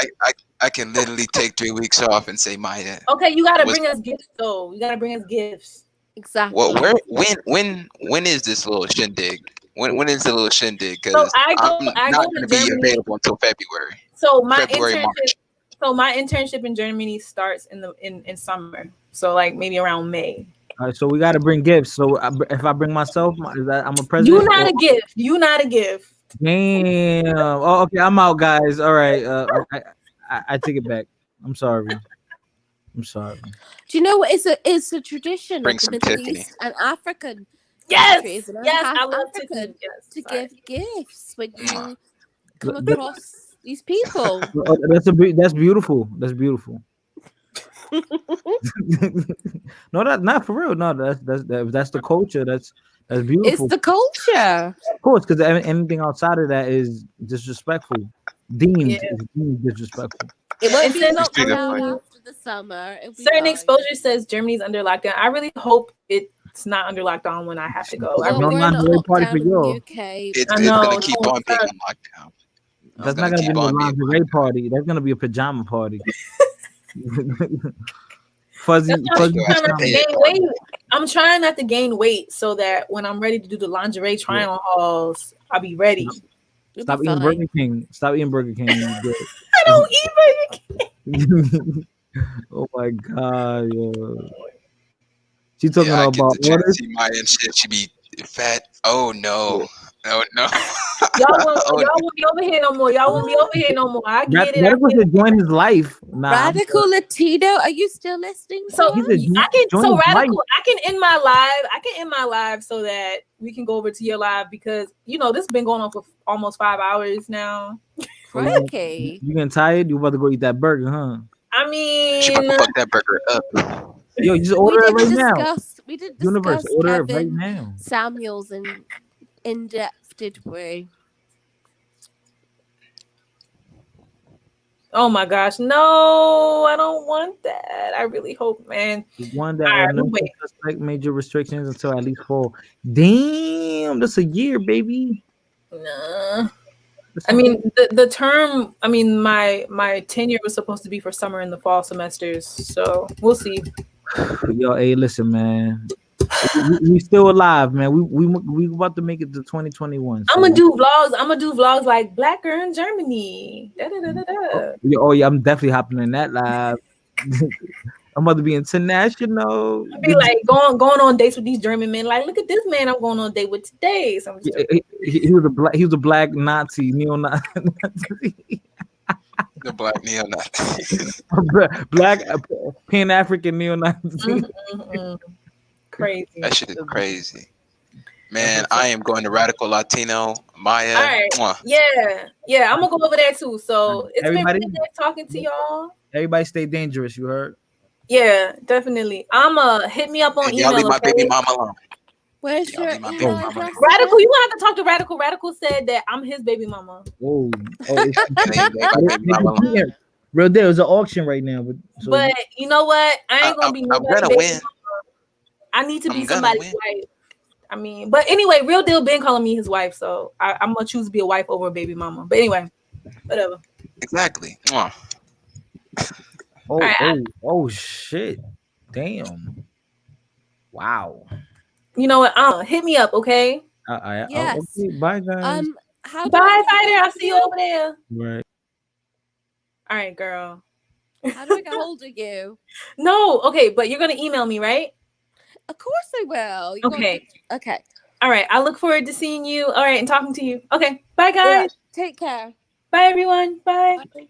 I can literally take 3 weeks off and say Maya. Okay, you gotta bring us gifts though. You gotta bring us gifts. Exactly. Well, when is this little shindig? When is the little shindig? Because I'm not going to be available until February. So my March. So my internship in Germany starts in summer. So like maybe around May. All right, so we got to bring gifts. So if I bring myself, I'm a president. You not a gift. You not a gift. Damn. Oh, okay. I'm out, guys. All right. I take it back. I'm sorry. I'm sorry. Do you know what? It's a tradition Bring of the some Middle Tiffany. East and African countries, and I'm Yes, half I love African, Tiffany. Yes, to sorry. give gifts when you come across these people. That's beautiful. That's beautiful. No, not for real. No, that's the culture. That's beautiful. It's the culture, of course, because anything outside of that is disrespectful. Deemed disrespectful. it won't be says locked certain- down after the summer. It'll be Certain fine. exposure says Germany's under lockdown. I really hope it's not under lockdown when I have to go. I Well, really we're not lingerie locked party down for in the y'all. UK. It's I know. gonna keep on being on lockdown. That's not gonna be no lingerie party. That's gonna be a pajama party. Fuzzy. I'm trying not to gain weight so that when I'm ready to do the lingerie try-on hauls, I'll be ready. Stop eating Burger King. Stop eating Burger King. I don't eat Burger King. Oh my god, yo. She talking I about get the orders. see Maya and shit. She be fat. Oh no. Oh no. Y'all won't be over here no more. Y'all won't be over here no more. I get it. Radical should join his life. Nah, Radical Latino, are you still listening? So to us? Radical. I can end my live. I can end my live so that we can go over to your live because this has been going on for almost 5 hours now. Crikey. You getting tired? You about to go eat that burger, huh? I mean, she about to fuck that burger up. Yo, just order it right now. We did Universe, discuss order it right Kevin now. Samuels in depth, did we? oh my gosh, no, I don't want that. I really hope, man. One that no suspect major restrictions until at least fall. Damn, that's a year, baby. Nah. I mean, the term. I mean, my tenure was supposed to be for summer and the fall semesters, so we'll see. Yo, hey, listen, man. We still alive, man. We about to make it to 2021. So. I'm gonna do vlogs like Black Girl in Germany. Da, da, da, da, da. Oh yeah, I'm definitely hopping in that live. I'm about to be international. I'll be like going on dates with these German men. Like, look at this man I'm going on a date with today. So he was a black Nazi, neo-Nazi. The black neo-Nazi. Black Pan-African neo-Nazi. Mm-hmm. Crazy. That shit is crazy. Man, I am going to Radical Latino. Maya. All right. Mwah. Yeah, I'm gonna go over there too. So it's been really good talking to y'all. Everybody stay dangerous, you heard? Yeah, definitely. Hit me up on email. Y'all leave my baby mama alone. Where's your email address? Radical, you gonna have to talk to Radical. Radical said that I'm his baby mama. Whoa. Real deal, it's an auction right now. But you know what? I ain't gonna be I'm gonna win. Mama. I need to be somebody's wife. I mean, but anyway, Real Deal been calling me his wife, so I'm gonna choose to be a wife over a baby mama. But anyway, whatever. Exactly. Oh shit. Damn. Wow. You know what? Hit me up, okay? Yes. Okay. Bye, guys. Bye, Fighter. I'll see you over there. Right. All right, girl. How do I get hold of you? No, okay, but you're gonna email me, right? Of course I will. Okay. Okay. All right. I look forward to seeing you. All right, and talking to you. Okay. Bye, guys. Yeah. Take care. Bye, everyone. Bye. Bye.